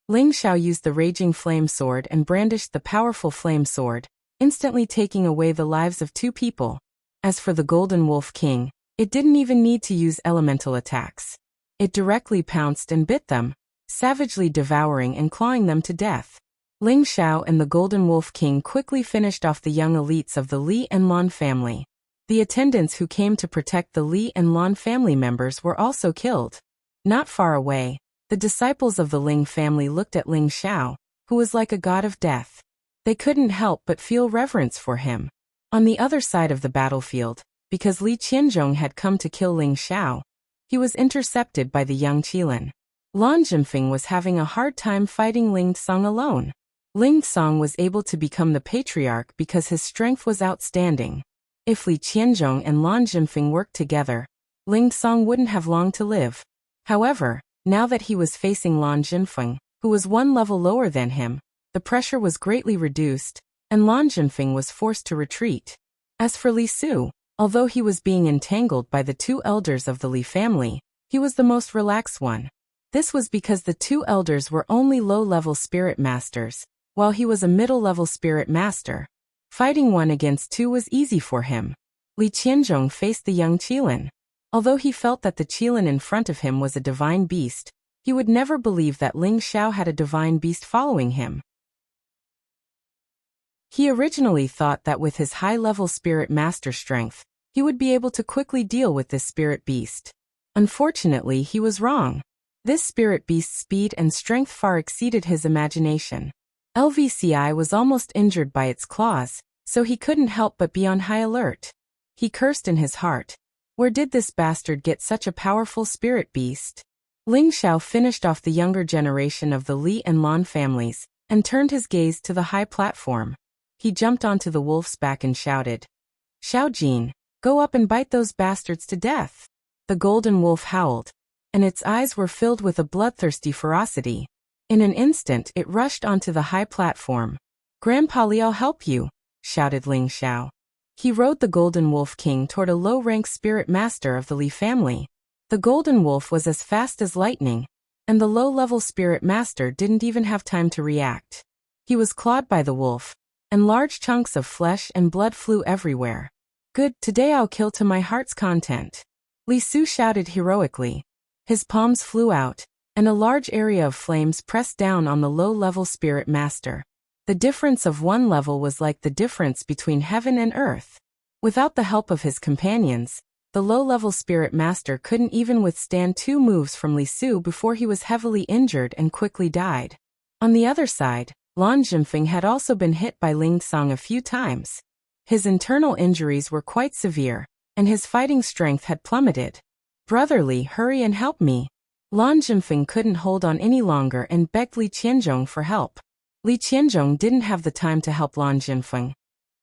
Ling Xiao used the raging flame sword and brandished the powerful flame sword, instantly taking away the lives of 2 people. As for the Golden Wolf King, it didn't even need to use elemental attacks. It directly pounced and bit them, savagely devouring and clawing them to death. Ling Xiao and the Golden Wolf King quickly finished off the young elites of the Li and Lan family. The attendants who came to protect the Li and Lan family members were also killed. Not far away, the disciples of the Ling family looked at Ling Xiao, who was like a god of death. They couldn't help but feel reverence for him. On the other side of the battlefield, because Li Qianzhong had come to kill Ling Xiao, he was intercepted by the young Qilin. Lan Jinfeng was having a hard time fighting Ling Song alone. Ling Song was able to become the patriarch because his strength was outstanding. If Li Qianzhong and Lan Jinfeng worked together, Ling Song wouldn't have long to live. However, now that he was facing Lan Jinfeng, who was 1 level lower than him, the pressure was greatly reduced, and Lan Jinfeng was forced to retreat. As for Li Su, although he was being entangled by the 2 elders of the Li family, he was the most relaxed one. This was because the 2 elders were only low-level spirit masters, while he was a middle-level spirit master. Fighting 1 against 2 was easy for him. Li Qianzhong faced the young Qilin. Although he felt that the Qilin in front of him was a divine beast, he would never believe that Ling Xiao had a divine beast following him. He originally thought that with his high-level spirit master strength, he would be able to quickly deal with this spirit beast. Unfortunately, he was wrong. This spirit beast's speed and strength far exceeded his imagination. LVCI was almost injured by its claws, so he couldn't help but be on high alert. He cursed in his heart. Where did this bastard get such a powerful spirit beast? Ling Xiao finished off the younger generation of the Li and Lan families, and turned his gaze to the high platform. He jumped onto the wolf's back and shouted, "Xiao Jin, go up and bite those bastards to death." The golden wolf howled, and its eyes were filled with a bloodthirsty ferocity. In an instant it rushed onto the high platform. "Grandpa Li, I'll help you," shouted Ling Xiao. He rode the Golden Wolf King toward a low-rank spirit master of the Li family. The Golden Wolf was as fast as lightning, and the low-level spirit master didn't even have time to react. He was clawed by the wolf, and large chunks of flesh and blood flew everywhere. Good, today I'll kill to my heart's content. Li Su shouted heroically. His palms flew out, and a large area of flames pressed down on the low-level spirit master. The difference of one level was like the difference between heaven and earth. Without the help of his companions, the low-level spirit master couldn't even withstand 2 moves from Li Su before he was heavily injured and quickly died. On the other side, Lan Jingfeng had also been hit by Ling Song a few times. His internal injuries were quite severe, and his fighting strength had plummeted. Brotherly, hurry and help me. Lan Jingfeng couldn't hold on any longer and begged Li Qianzhong for help. Li Qianzhong didn't have the time to help Lan Jingfeng,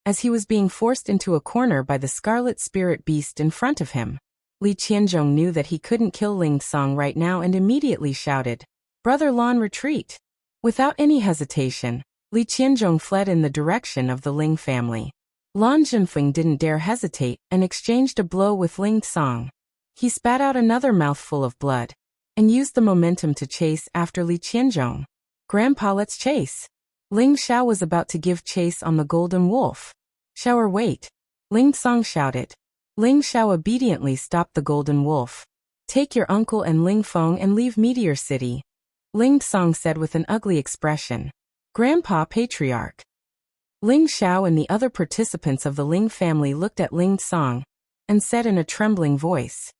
as he was being forced into a corner by the scarlet spirit beast in front of him. Li Qianzhong knew that he couldn't kill Ling Song right now and immediately shouted, "Brother Lan, retreat!" Without any hesitation, Li Qianzhong fled in the direction of the Ling family. Lan Jingfeng didn't dare hesitate and exchanged a blow with Ling Song. He spat out another mouthful of blood and used the momentum to chase after Li Qianzhong. "Grandpa, let's chase." Ling Xiao was about to give chase on the golden wolf. "Shower, wait!" Ling Song shouted. Ling Xiao obediently stopped the golden wolf. "Take your uncle and Ling Feng and leave Meteor City," Ling Song said with an ugly expression. "Grandpa, patriarch." Ling Xiao and the other participants of the Ling family looked at Ling Song and said in a trembling voice.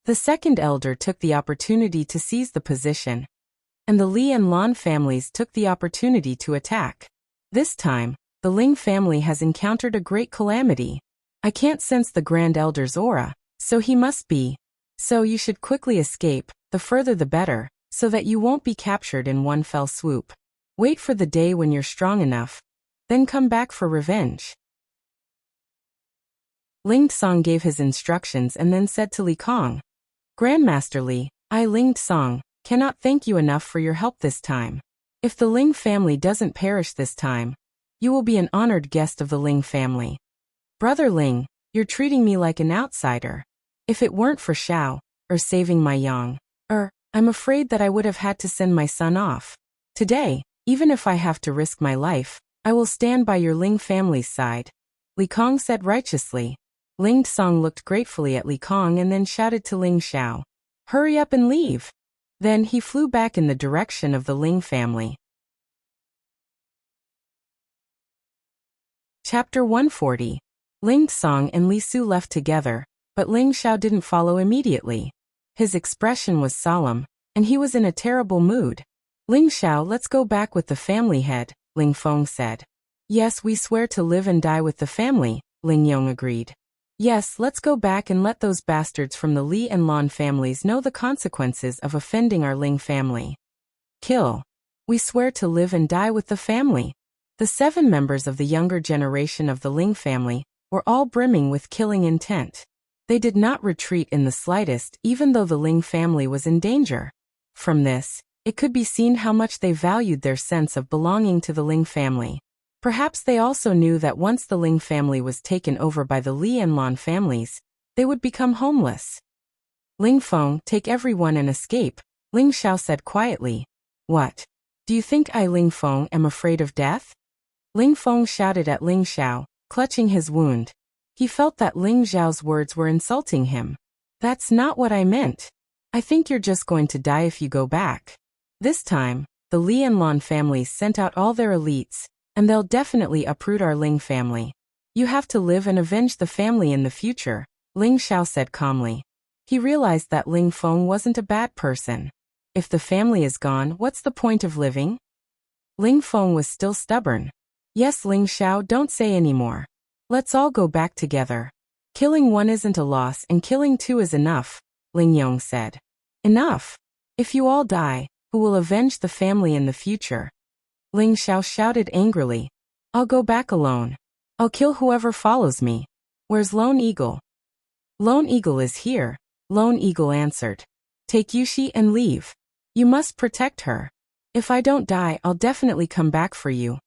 The second elder took the opportunity to seize the position, and the Li and Lan families took the opportunity to attack. This time, the Ling family has encountered a great calamity. I can't sense the Grand Elder's aura, so he must be. So you should quickly escape, the further the better, so that you won't be captured in one fell swoop. Wait for the day when you're strong enough, then come back for revenge. Ling Song gave his instructions and then said to Li Kong, "Grandmaster Li, I Ling Song cannot thank you enough for your help this time. If the Ling family doesn't perish this time, you will be an honored guest of the Ling family. Brother Ling, you're treating me like an outsider. If it weren't for Xiao, or saving my Yang, I'm afraid that I would have had to send my son off. Today, even if I have to risk my life, I will stand by your Ling family's side," Li Kong said righteously. Ling Song looked gratefully at Li Kong and then shouted to Ling Xiao, "Hurry up and leave." Then he flew back in the direction of the Ling family. Chapter 140. Ling Song and Li Su left together, but Ling Xiao didn't follow immediately. His expression was solemn, and he was in a terrible mood. "Ling Xiao, let's go back with the family head," Ling Feng said. "Yes, we swear to live and die with the family," Ling Yong agreed. "Yes, let's go back and let those bastards from the Li and Lan families know the consequences of offending our Ling family. Kill. We swear to live and die with the family." The 7 members of the younger generation of the Ling family were all brimming with killing intent. They did not retreat in the slightest, even though the Ling family was in danger. From this, it could be seen how much they valued their sense of belonging to the Ling family. Perhaps they also knew that once the Ling family was taken over by the Li and Lan families, they would become homeless. "Ling Feng, take everyone and escape," Ling Xiao said quietly. "What? Do you think I Ling Feng am afraid of death?" Ling Feng shouted at Ling Xiao, clutching his wound. He felt that Ling Xiao's words were insulting him. "That's not what I meant. I think you're just going to die if you go back." This time, the Li and Lan families sent out all their elites, and they'll definitely uproot our Ling family. "You have to live and avenge the family in the future," Ling Xiao said calmly. He realized that Ling Feng wasn't a bad person. If the family is gone, what's the point of living? Ling Feng was still stubborn. "Yes, Ling Xiao, don't say any more. Let's all go back together. Killing one isn't a loss and killing 2 is enough," Ling Yong said. "Enough. If you all die, who will avenge the family in the future?" Ling Xiao shouted angrily. "I'll go back alone. I'll kill whoever follows me. Where's Lone Eagle?" "Lone Eagle is here," Lone Eagle answered. "Take Yushi and leave. You must protect her. If I don't die, I'll definitely come back for you,"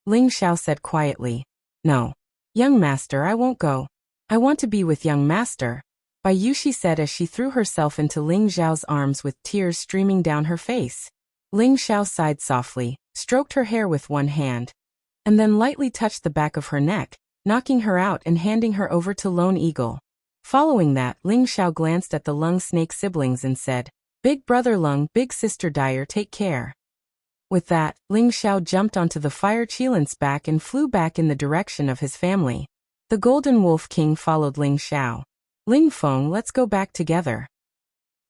Ling Xiao said quietly. "No. Young master, I won't go. I want to be with young master," Bai Yushi said as she threw herself into Ling Xiao's arms with tears streaming down her face. Ling Xiao sighed softly, stroked her hair with one hand, and then lightly touched the back of her neck, knocking her out and handing her over to Lone Eagle. Following that, Ling Xiao glanced at the Lung Snake siblings and said, "Big brother Lung, big sister Dire, take care." With that, Ling Xiao jumped onto the fire Qilint's back and flew back in the direction of his family. The Golden Wolf King followed Ling Xiao. "Ling Feng, let's go back together."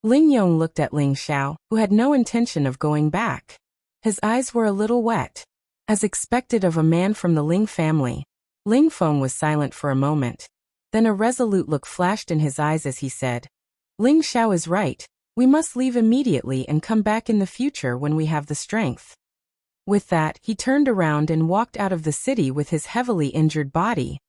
Ling Yong looked at Ling Xiao, who had no intention of going back. His eyes were a little wet. As expected of a man from the Ling family, Ling Feng was silent for a moment. Then a resolute look flashed in his eyes as he said, "Ling Xiao is right. We must leave immediately and come back in the future when we have the strength." With that, he turned around and walked out of the city with his heavily injured body.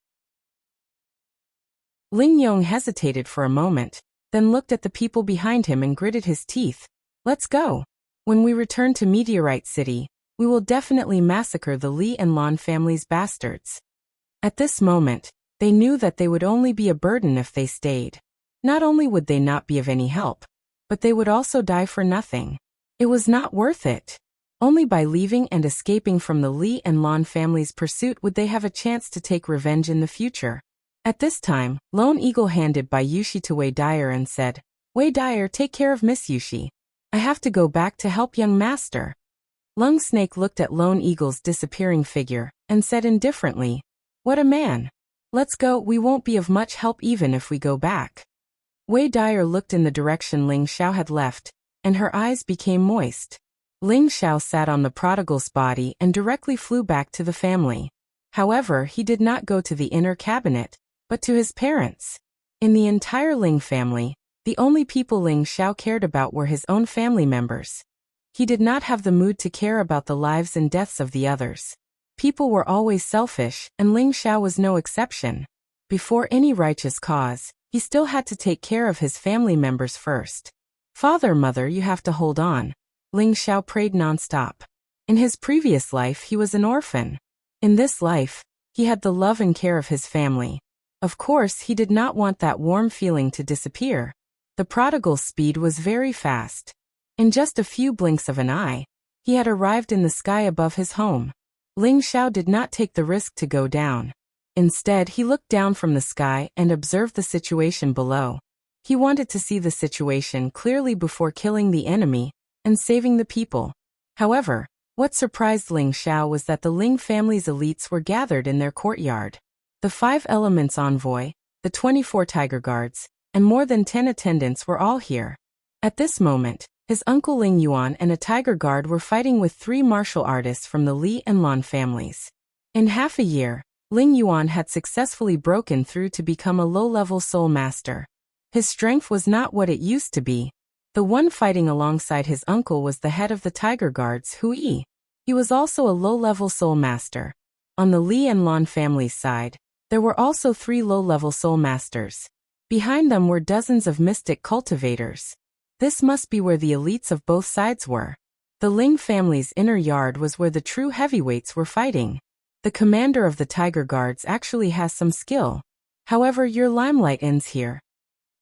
Ling Yong hesitated for a moment, then looked at the people behind him and gritted his teeth. "Let's go. When we return to Meteorite City, we will definitely massacre the Li and Lan family's bastards." At this moment, they knew that they would only be a burden if they stayed. Not only would they not be of any help, but they would also die for nothing. It was not worth it. Only by leaving and escaping from the Li and Lan family's pursuit would they have a chance to take revenge in the future. At this time, Lone Eagle handed Bai Yushi to Wei Dyer and said, "Wei Dyer, take care of Miss Yushi. I have to go back to help young master." Lung Snake looked at Lone Eagle's disappearing figure and said indifferently, "What a man. Let's go, we won't be of much help even if we go back." Wei Dyer looked in the direction Ling Xiao had left, and her eyes became moist. Ling Xiao sat on the prodigal's body and directly flew back to the family. However, he did not go to the inner cabinet, but to his parents. In the entire Ling family, the only people Ling Xiao cared about were his own family members. He did not have the mood to care about the lives and deaths of the others. People were always selfish, and Ling Xiao was no exception. Before any righteous cause, he still had to take care of his family members first. "Father, mother, you have to hold on," Ling Xiao prayed nonstop. In his previous life, he was an orphan. In this life, he had the love and care of his family. Of course, he did not want that warm feeling to disappear. The prodigal's speed was very fast. In just a few blinks of an eye, he had arrived in the sky above his home. Ling Xiao did not take the risk to go down. Instead, he looked down from the sky and observed the situation below. He wanted to see the situation clearly before killing the enemy and saving the people. However, what surprised Ling Xiao was that the Ling family's elites were gathered in their courtyard. The 5 elements envoy, the 24 tiger guards, and more than 10 attendants were all here. At this moment, his uncle Ling Yuan and a tiger guard were fighting with 3 martial artists from the Li and Lan families. In half a year, Ling Yuan had successfully broken through to become a low-level soul master. His strength was not what it used to be. The one fighting alongside his uncle was the head of the tiger guards, Hui. He was also a low-level soul master. On the Li and Lan family's side, there were also 3 low-level soul masters. Behind them were dozens of mystic cultivators. This must be where the elites of both sides were. The Ling family's inner yard was where the true heavyweights were fighting. The commander of the tiger guards actually has some skill. However, your limelight ends here.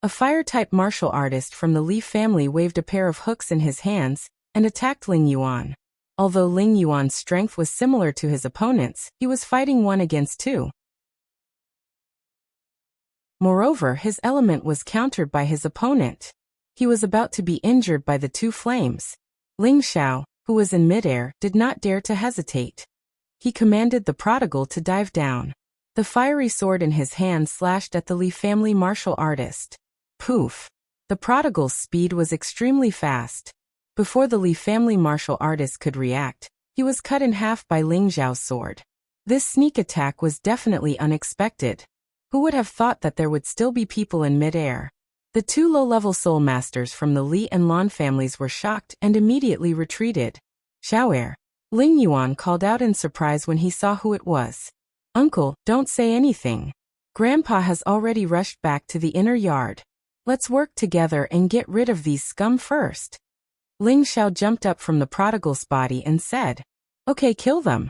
A fire-type martial artist from the Li family waved a pair of hooks in his hands and attacked Ling Yuan. Although Ling Yuan's strength was similar to his opponent's, he was fighting 1 against 2. Moreover, his element was countered by his opponent. He was about to be injured by the 2 flames. Ling Xiao, who was in midair, did not dare to hesitate. He commanded the prodigal to dive down. The fiery sword in his hand slashed at the Li family martial artist. Poof! The prodigal's speed was extremely fast. Before the Li family martial artist could react, he was cut in half by Ling Xiao's sword. This sneak attack was definitely unexpected. Who would have thought that there would still be people in midair? The 2 low-level soul masters from the Li and Lan families were shocked and immediately retreated. "Xiaoer!" Ling Yuan called out in surprise when he saw who it was. "Uncle, don't say anything. Grandpa has already rushed back to the inner yard. Let's work together and get rid of these scum first." Ling Xiao jumped up from the prodigal's body and said, "Okay, kill them."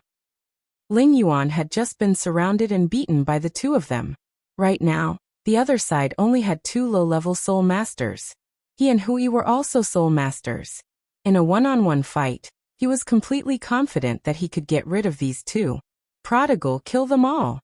Ling Yuan had just been surrounded and beaten by the 2 of them. Right now, the other side only had 2 low-level soul masters. He and Hui were also soul masters. In a one-on-one fight, he was completely confident that he could get rid of these 2. Prodigal, kill them all.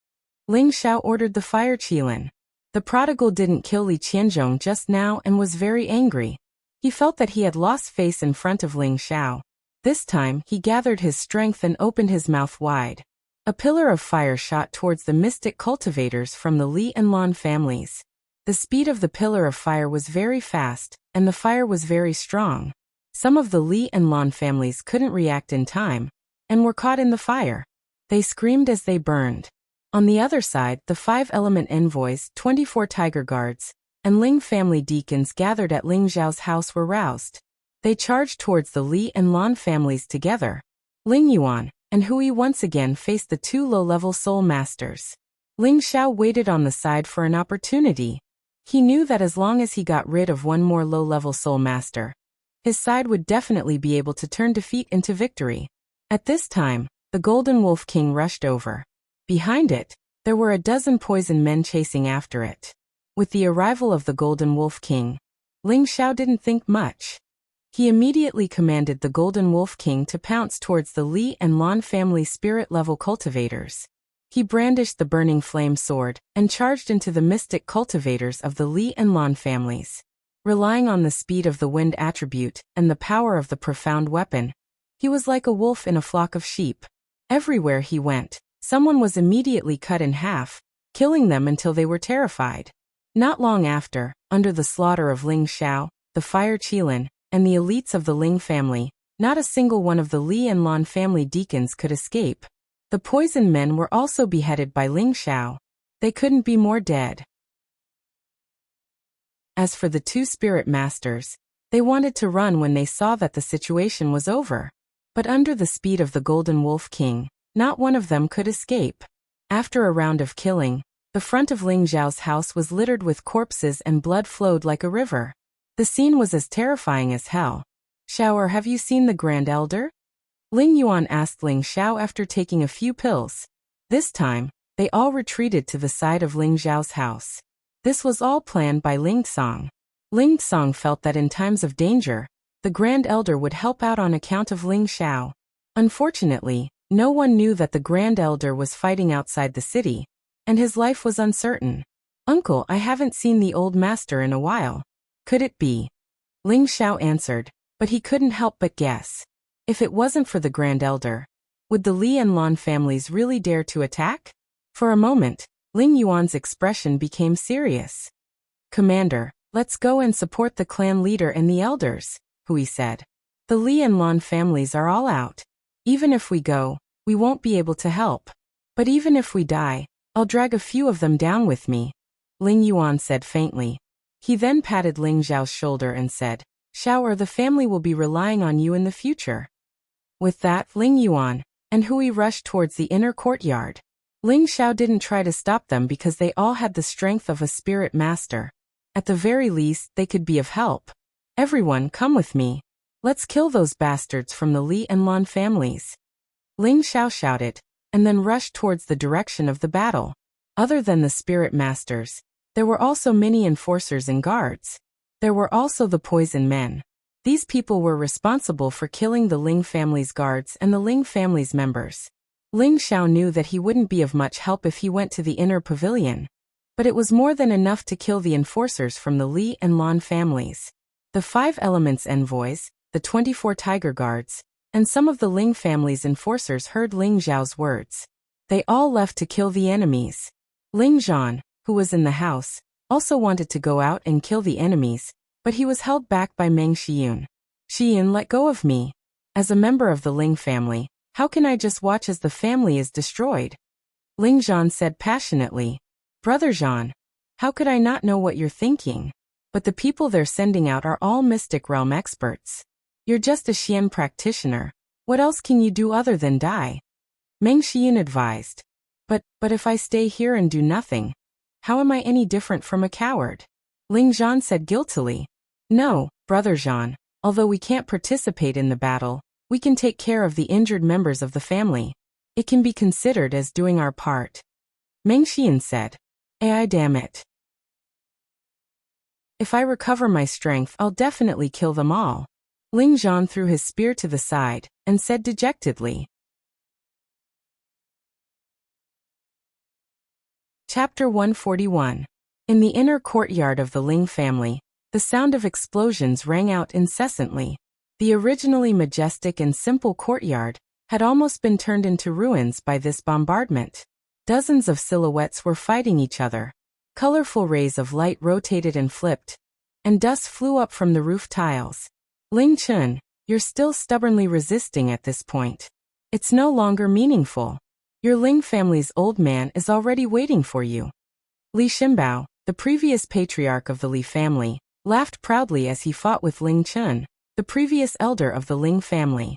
Ling Xiao ordered the fire qilin. The prodigal didn't kill Li Qianzhong just now and was very angry. He felt that he had lost face in front of Ling Xiao. This time, he gathered his strength and opened his mouth wide. A pillar of fire shot towards the mystic cultivators from the Li and Lan families. The speed of the pillar of fire was very fast, and the fire was very strong. Some of the Li and Lan families couldn't react in time, and were caught in the fire. They screamed as they burned. On the other side, the 5-element envoys, 24 tiger guards, and Ling family deacons gathered at Ling Zhao's house were roused. They charged towards the Li and Lan families together. Ling Yuan and Hui once again faced the 2 low-level soul masters. Ling Xiao waited on the side for an opportunity. He knew that as long as he got rid of one more low-level soul master, his side would definitely be able to turn defeat into victory. At this time, the Golden Wolf King rushed over. Behind it, there were a dozen poison men chasing after it. With the arrival of the Golden Wolf King, Ling Xiao didn't think much. He immediately commanded the Golden Wolf King to pounce towards the Li and Lan family spirit-level cultivators. He brandished the burning flame sword and charged into the mystic cultivators of the Li and Lan families. Relying on the speed of the wind attribute and the power of the profound weapon, he was like a wolf in a flock of sheep. Everywhere he went, someone was immediately cut in half, killing them until they were terrified. Not long after, under the slaughter of Ling Xiao, the fire qilin, and the elites of the Ling family, not a single one of the Li and Lan family deacons could escape. The poison men were also beheaded by Ling Xiao. They couldn't be more dead. As for the 2 spirit masters, they wanted to run when they saw that the situation was over. But under the speed of the Golden Wolf King, not one of them could escape. After a round of killing, the front of Ling Zhao's house was littered with corpses and blood flowed like a river. The scene was as terrifying as hell. Xiao, have you seen the Grand Elder? Ling Yuan asked Ling Xiao after taking a few pills. This time, they all retreated to the side of Ling Zhao's house. This was all planned by Ling Tsong. Ling Tsong felt that in times of danger, the Grand Elder would help out on account of Ling Xiao. Unfortunately, no one knew that the Grand Elder was fighting outside the city, and his life was uncertain. Uncle, I haven't seen the old master in a while. Could it be? Ling Xiao answered, but he couldn't help but guess. If it wasn't for the Grand Elder, would the Li and Lan families really dare to attack? For a moment, Ling Yuan's expression became serious. Commander, let's go and support the clan leader and the elders, Hui said. The Li and Lan families are all out. Even if we go, we won't be able to help. But even if we die, I'll drag a few of them down with me, Ling Yuan said faintly. He then patted Ling Zhao's shoulder and said, Xiao, the family will be relying on you in the future. With that, Ling Yuan and Hui rushed towards the inner courtyard. Ling Xiao didn't try to stop them because they all had the strength of a spirit master. At the very least, they could be of help. Everyone, come with me. Let's kill those bastards from the Li and Lan families. Ling Xiao shouted, and then rushed towards the direction of the battle. Other than the spirit masters, there were also many enforcers and guards. There were also the poison men. These people were responsible for killing the Ling family's guards and the Ling family's members. Ling Xiao knew that he wouldn't be of much help if he went to the inner pavilion, but it was more than enough to kill the enforcers from the Li and Lan families. The 5 elements envoys, the 24 tiger guards, and some of the Ling family's enforcers heard Ling Zhao's words. They all left to kill the enemies. Ling Zhan, who was in the house, also wanted to go out and kill the enemies, but he was held back by Meng Xiyun. Xiyun, let go of me. As a member of the Ling family, how can I just watch as the family is destroyed? Ling Zhan said passionately. Brother Zhan, how could I not know what you're thinking? But the people they're sending out are all mystic realm experts. You're just a Xian practitioner. What else can you do other than die? Meng Xiyun advised. But if I stay here and do nothing, how am I any different from a coward? Ling Zhan said guiltily. No, Brother Zhan, although we can't participate in the battle, we can take care of the injured members of the family. It can be considered as doing our part. Meng Xiyun said. Ai, damn it. If I recover my strength, I'll definitely kill them all. Ling Zhan threw his spear to the side and said dejectedly. Chapter 141. In the inner courtyard of the Ling family, the sound of explosions rang out incessantly. The originally majestic and simple courtyard had almost been turned into ruins by this bombardment. Dozens of silhouettes were fighting each other. Colorful rays of light rotated and flipped, and dust flew up from the roof tiles. Ling Chun, you're still stubbornly resisting at this point. It's no longer meaningful. Your Ling family's old man is already waiting for you. Li Xianbao, the previous patriarch of the Li family, laughed proudly as he fought with Ling Chun, the previous elder of the Ling family.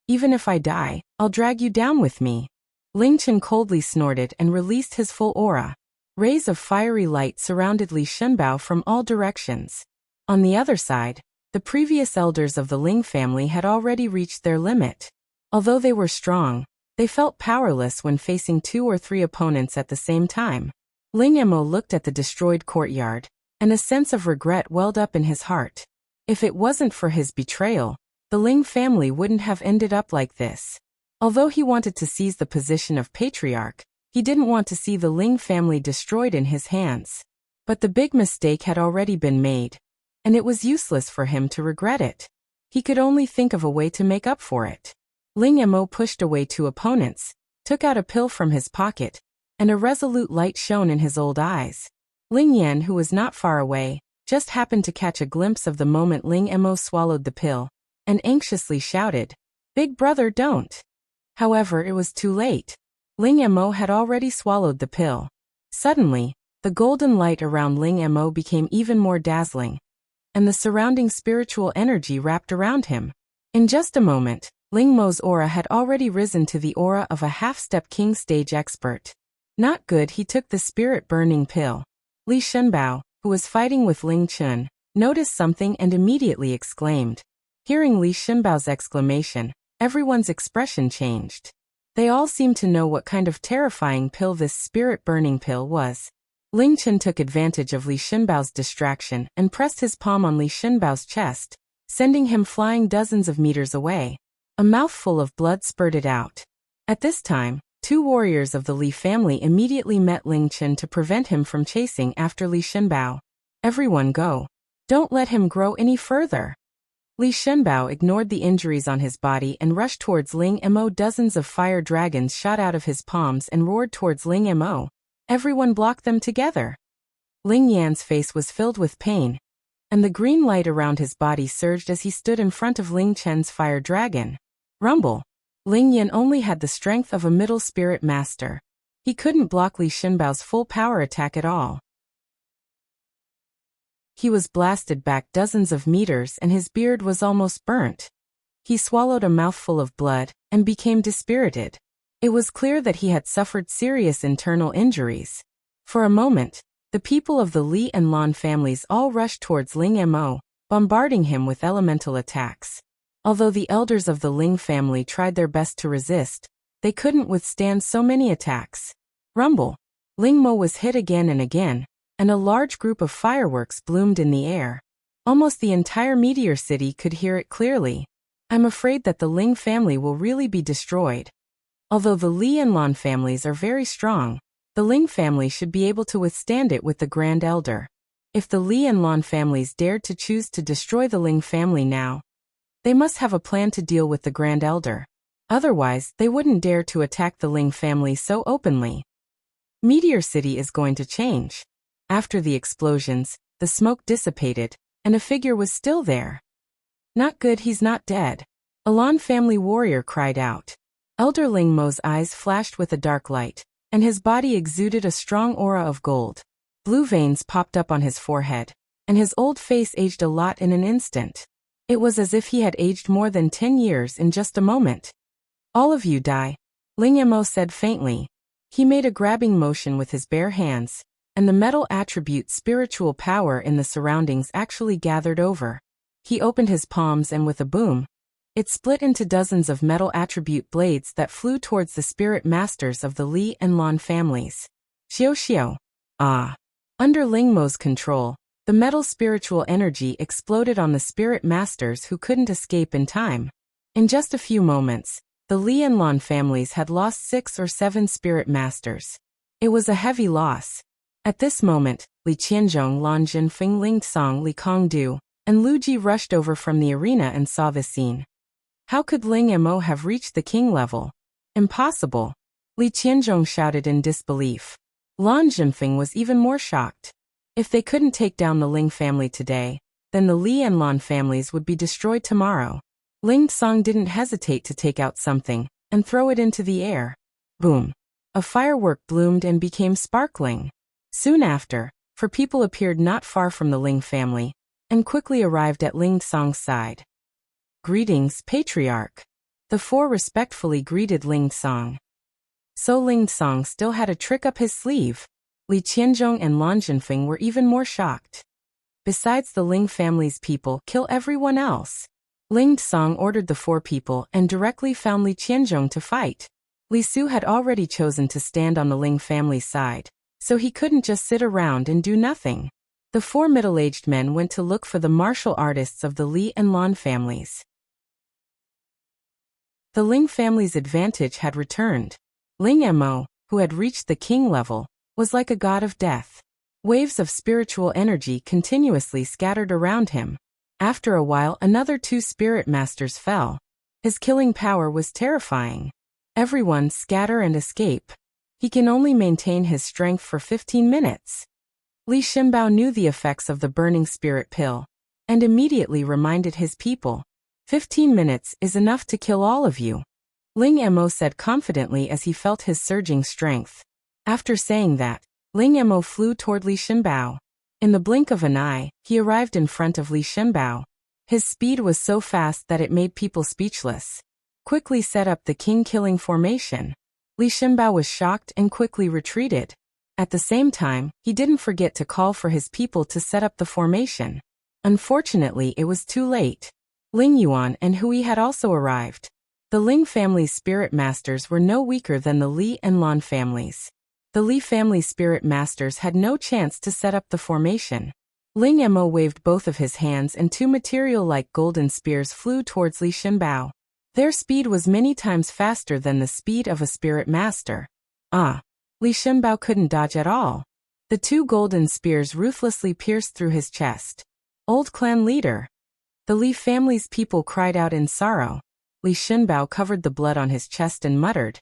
Even if I die, I'll drag you down with me. Ling Chun coldly snorted and released his full aura. Rays of fiery light surrounded Li Xianbao from all directions. On the other side, the previous elders of the Ling family had already reached their limit. Although they were strong, they felt powerless when facing 2 or 3 opponents at the same time. Ling Emo looked at the destroyed courtyard, and a sense of regret welled up in his heart. If it wasn't for his betrayal, the Ling family wouldn't have ended up like this. Although he wanted to seize the position of patriarch, he didn't want to see the Ling family destroyed in his hands. But the big mistake had already been made, and it was useless for him to regret it. He could only think of a way to make up for it. Ling Emo pushed away 2 opponents, took out a pill from his pocket, and a resolute light shone in his old eyes. Ling Yan, who was not far away, just happened to catch a glimpse of the moment Ling Emo swallowed the pill, and anxiously shouted, "Big brother, don't!" However, it was too late. Ling Emo had already swallowed the pill. Suddenly, the golden light around Ling Emo became even more dazzling, and the surrounding spiritual energy wrapped around him. In just a moment, Ling Mo's aura had already risen to the aura of a half-step king stage expert. Not good, he took the spirit-burning pill. Li Xianbao, who was fighting with Ling Chun, noticed something and immediately exclaimed. Hearing Li Xianbao's exclamation, everyone's expression changed. They all seemed to know what kind of terrifying pill this spirit-burning pill was. Ling Chun took advantage of Li Xianbao's distraction and pressed his palm on Li Xianbao's chest, sending him flying dozens of meters away. A mouthful of blood spurted out. At this time, 2 warriors of the Li family immediately met Ling Chun to prevent him from chasing after Li Xianbao. Everyone go. Don't let him grow any further. Li Xianbao ignored the injuries on his body and rushed towards Ling Mo. Dozens of fire dragons shot out of his palms and roared towards Ling Mo. Everyone blocked them together. Ling Yan's face was filled with pain, and the green light around his body surged as he stood in front of Ling Chen's fire dragon. Rumble. Ling Yan only had the strength of a middle spirit master. He couldn't block Li Xianbao's full power attack at all. He was blasted back dozens of meters and his beard was almost burnt. He swallowed a mouthful of blood and became dispirited. It was clear that he had suffered serious internal injuries. For a moment, the people of the Li and Lan families all rushed towards Ling Mo, bombarding him with elemental attacks. Although the elders of the Ling family tried their best to resist, they couldn't withstand so many attacks. Rumble. Ling Mo was hit again and again, and a large group of fireworks bloomed in the air. Almost the entire meteor city could hear it clearly. I'm afraid that the Ling family will really be destroyed. Although the Li and Lan families are very strong, the Ling family should be able to withstand it with the Grand Elder. If the Li and Lan families dared to choose to destroy the Ling family now, they must have a plan to deal with the Grand Elder. Otherwise, they wouldn't dare to attack the Ling family so openly. Meteor City is going to change. After the explosions, the smoke dissipated, and a figure was still there. Not good, he's not dead. A Lan family warrior cried out. Elder Ling Mo's eyes flashed with a dark light, and his body exuded a strong aura of gold. Blue veins popped up on his forehead, and his old face aged a lot in an instant. It was as if he had aged more than 10 years in just a moment. All of you die, Ling Mo said faintly. He made a grabbing motion with his bare hands, and the metal attribute spiritual power in the surroundings actually gathered over. He opened his palms and with a boom, it split into dozens of metal attribute blades that flew towards the spirit masters of the Li and Lan families. Xiao xiao. Ah. Under Ling Mo's control, the metal spiritual energy exploded on the spirit masters who couldn't escape in time. In just a few moments, the Li and Lan families had lost 6 or 7 spirit masters. It was a heavy loss. At this moment, Li Qianzhong, Lan Jinfeng, Ling Tsang, Li Kongdu, and Lu Ji rushed over from the arena and saw the scene. How could Ling Mo have reached the king level? Impossible! Li Qianzhong shouted in disbelief. Lan Jinfeng was even more shocked. If they couldn't take down the Ling family today, then the Li and Lan families would be destroyed tomorrow. Ling Tsang didn't hesitate to take out something and throw it into the air. Boom! A firework bloomed and became sparkling. Soon after, four people appeared not far from the Ling family and quickly arrived at Ling Tsang's side. Greetings, Patriarch. The four respectfully greeted Ling Tsang. So Ling Tsang still had a trick up his sleeve. Li Qianzhong and Lan Jinfeng were even more shocked. Besides the Ling family's people, kill everyone else. Ling Tsang ordered the four people and directly found Li Qianzhong to fight. Li Su had already chosen to stand on the Ling family's side, so he couldn't just sit around and do nothing. The four middle-aged men went to look for the martial artists of the Li and Lan families. The Ling family's advantage had returned. Ling Mo, who had reached the king level, was like a god of death. Waves of spiritual energy continuously scattered around him. After a while, another two spirit masters fell. His killing power was terrifying. Everyone scatter and escape. He can only maintain his strength for 15 minutes. Li Xianbao knew the effects of the burning spirit pill and immediately reminded his people, 15 minutes is enough to kill all of you. Ling Mo said confidently as he felt his surging strength. After saying that, Ling Mo flew toward Li Xianbao. In the blink of an eye, he arrived in front of Li Xianbao. His speed was so fast that it made people speechless. Quickly set up the king-killing formation. Li Xianbao was shocked and quickly retreated. At the same time, he didn't forget to call for his people to set up the formation. Unfortunately, it was too late. Ling Yuan and Hui had also arrived. The Ling family's spirit masters were no weaker than the Li and Lan families. The Li family spirit masters had no chance to set up the formation. Ling Mo waved both of his hands and two material-like golden spears flew towards Li Xianbao. Their speed was many times faster than the speed of a spirit master. Li Xianbao couldn't dodge at all. The two golden spears ruthlessly pierced through his chest. Old clan leader. The Li family's people cried out in sorrow. Li Xianbao covered the blood on his chest and muttered,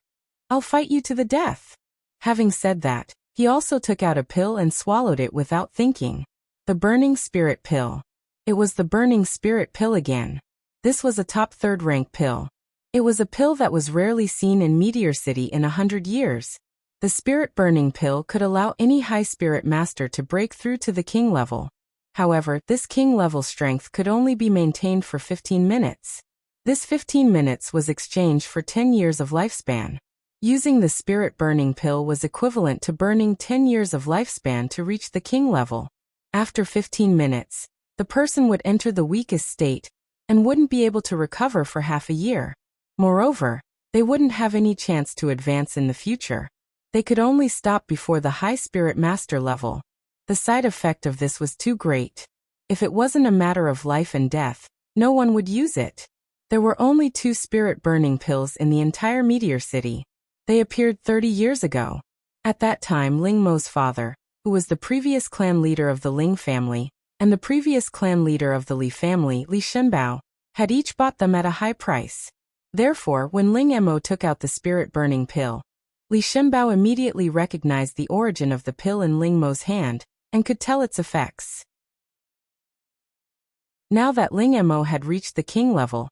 "I'll fight you to the death." Having said that, he also took out a pill and swallowed it without thinking. The burning spirit pill. It was the burning spirit pill again. This was a top third-rank pill. It was a pill that was rarely seen in Meteor City in 100 years. The spirit-burning pill could allow any high spirit master to break through to the king level. However, this king-level strength could only be maintained for 15 minutes. This 15 minutes was exchanged for 10 years of lifespan. Using the spirit-burning pill was equivalent to burning 10 years of lifespan to reach the king level. After 15 minutes, the person would enter the weakest state and wouldn't be able to recover for half a year. Moreover, they wouldn't have any chance to advance in the future. They could only stop before the high spirit master level. The side effect of this was too great. If it wasn't a matter of life and death, no one would use it. There were only 2 spirit-burning pills in the entire Meteor City. They appeared 30 years ago. At that time, Ling Mo's father, who was the previous clan leader of the Ling family, and the previous clan leader of the Li family, Li Xianbao, had each bought them at a high price. Therefore, when Ling Mo took out the spirit-burning pill, Li Xianbao immediately recognized the origin of the pill in Ling Mo's hand and could tell its effects. Now that Ling Mo had reached the king level,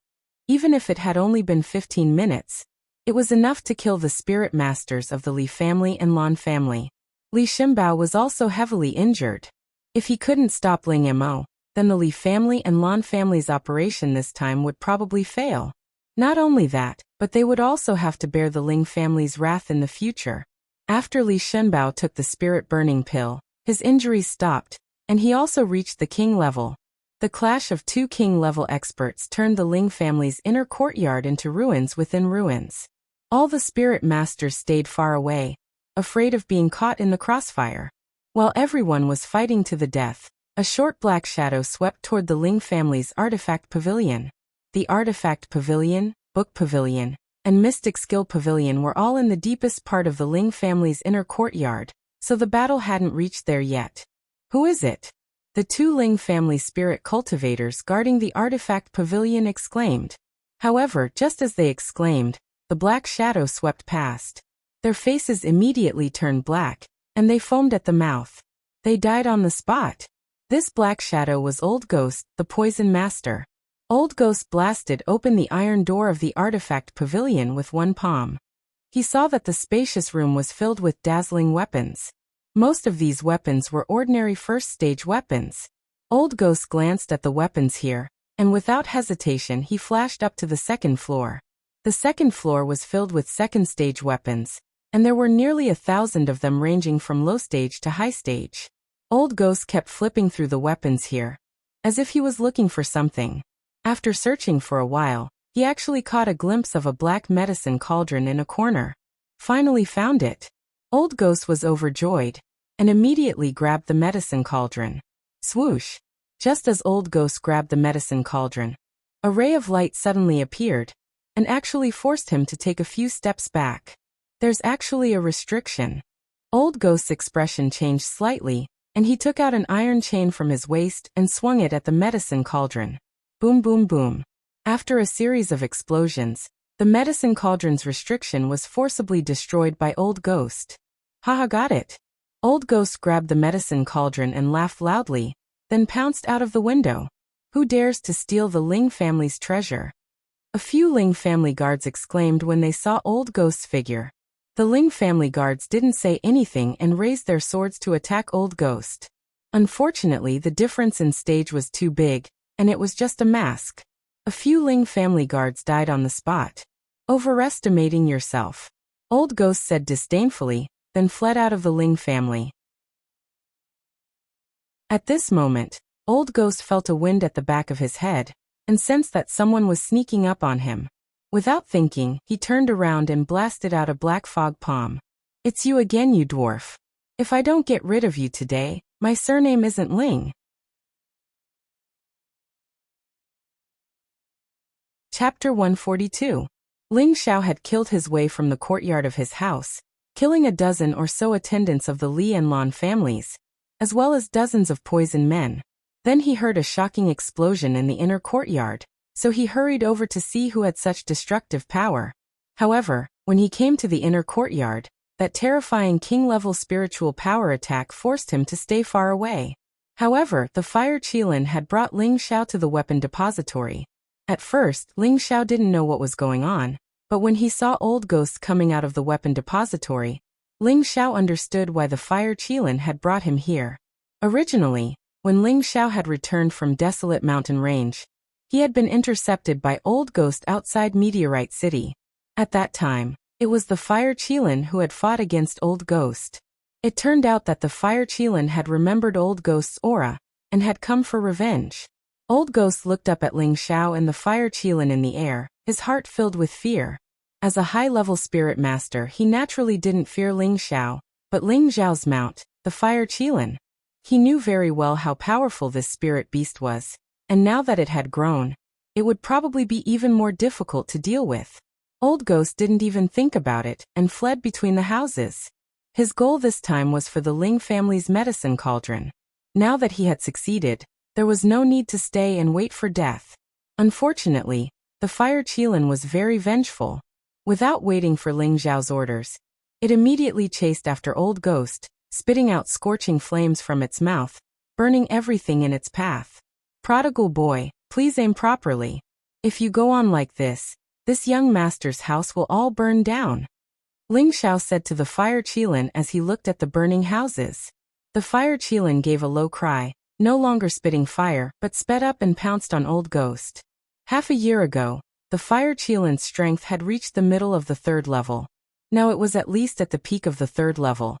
even if it had only been 15 minutes, it was enough to kill the spirit masters of the Li family and Lan family. Li Xianbao was also heavily injured. If he couldn't stop Ling Mo, then the Li family and Lan family's operation this time would probably fail. Not only that, but they would also have to bear the Ling family's wrath in the future. After Li Xianbao took the spirit-burning pill, his injuries stopped, and he also reached the king level. The clash of 2 king-level experts turned the Ling family's inner courtyard into ruins within ruins. All the spirit masters stayed far away, afraid of being caught in the crossfire. While everyone was fighting to the death, a short black shadow swept toward the Ling family's artifact pavilion. The artifact pavilion, book pavilion, and Mystic Skill Pavilion were all in the deepest part of the Ling family's inner courtyard, so the battle hadn't reached there yet. Who is it? The two Ling family spirit cultivators guarding the artifact pavilion exclaimed. However, just as they exclaimed, the black shadow swept past. Their faces immediately turned black, and they foamed at the mouth. They died on the spot. This black shadow was Old Ghost, the poison master. Old Ghost blasted open the iron door of the artifact pavilion with one palm. He saw that the spacious room was filled with dazzling weapons. Most of these weapons were ordinary first-stage weapons. Old Ghost glanced at the weapons here, and without hesitation he flashed up to the second floor. The second floor was filled with second-stage weapons, and there were nearly 1,000 of them ranging from low stage to high stage. Old Ghost kept flipping through the weapons here, as if he was looking for something. After searching for a while, he actually caught a glimpse of a black medicine cauldron in a corner. Finally found it. Old Ghost was overjoyed, and immediately grabbed the medicine cauldron. Swoosh! Just as Old Ghost grabbed the medicine cauldron, a ray of light suddenly appeared, and actually forced him to take a few steps back. There's actually a restriction. Old Ghost's expression changed slightly, and he took out an iron chain from his waist and swung it at the medicine cauldron. Boom boom boom. After a series of explosions, the medicine cauldron's restriction was forcibly destroyed by Old Ghost. Haha, got it. Old Ghost grabbed the medicine cauldron and laughed loudly, then pounced out of the window. Who dares to steal the Ling family's treasure? A few Ling family guards exclaimed when they saw Old Ghost's figure. The Ling family guards didn't say anything and raised their swords to attack Old Ghost. Unfortunately, the difference in stage was too big, and it was just a mask. A few Ling family guards died on the spot. Overestimating yourself, Old Ghost said disdainfully, then fled out of the Ling family. At this moment, Old Ghost felt a wind at the back of his head, and sensed that someone was sneaking up on him. Without thinking, he turned around and blasted out a black fog palm. It's you again, you dwarf. If I don't get rid of you today, my surname isn't Ling. Chapter 142. Ling Xiao had killed his way from the courtyard of his house, killing a dozen or so attendants of the Li and Lan families, as well as dozens of poison men. Then he heard a shocking explosion in the inner courtyard, so he hurried over to see who had such destructive power. However, when he came to the inner courtyard, that terrifying king-level spiritual power attack forced him to stay far away. However, the fire Qilin had brought Ling Xiao to the weapon depository. At first, Ling Xiao didn't know what was going on, but when he saw Old Ghost coming out of the weapon depository, Ling Xiao understood why the fire Qilin had brought him here. Originally, when Ling Xiao had returned from Desolate Mountain Range, he had been intercepted by Old Ghost outside Meteorite City. At that time, it was the fire Qilin who had fought against Old Ghost. It turned out that the fire Qilin had remembered Old Ghost's aura, and had come for revenge. Old Ghost looked up at Ling Xiao and the fire Qilin in the air, his heart filled with fear. As a high-level spirit master, he naturally didn't fear Ling Xiao, but Ling Xiao's mount, the fire Qilin. He knew very well how powerful this spirit beast was, and now that it had grown, it would probably be even more difficult to deal with. Old Ghost didn't even think about it and fled between the houses. His goal this time was for the Ling family's medicine cauldron. Now that he had succeeded, there was no need to stay and wait for death. Unfortunately, the fire Qilin was very vengeful. Without waiting for Ling Xiao's orders, it immediately chased after Old Ghost, spitting out scorching flames from its mouth, burning everything in its path. Prodigal boy, please aim properly. If you go on like this young master's house will all burn down. Ling Xiao said to the fire Qilin as he looked at the burning houses. The fire Qilin gave a low cry, no longer spitting fire, but sped up and pounced on Old Ghost. Half a year ago, the fire Qilin's strength had reached the middle of the 3rd level. Now it was at least at the peak of the 3rd level,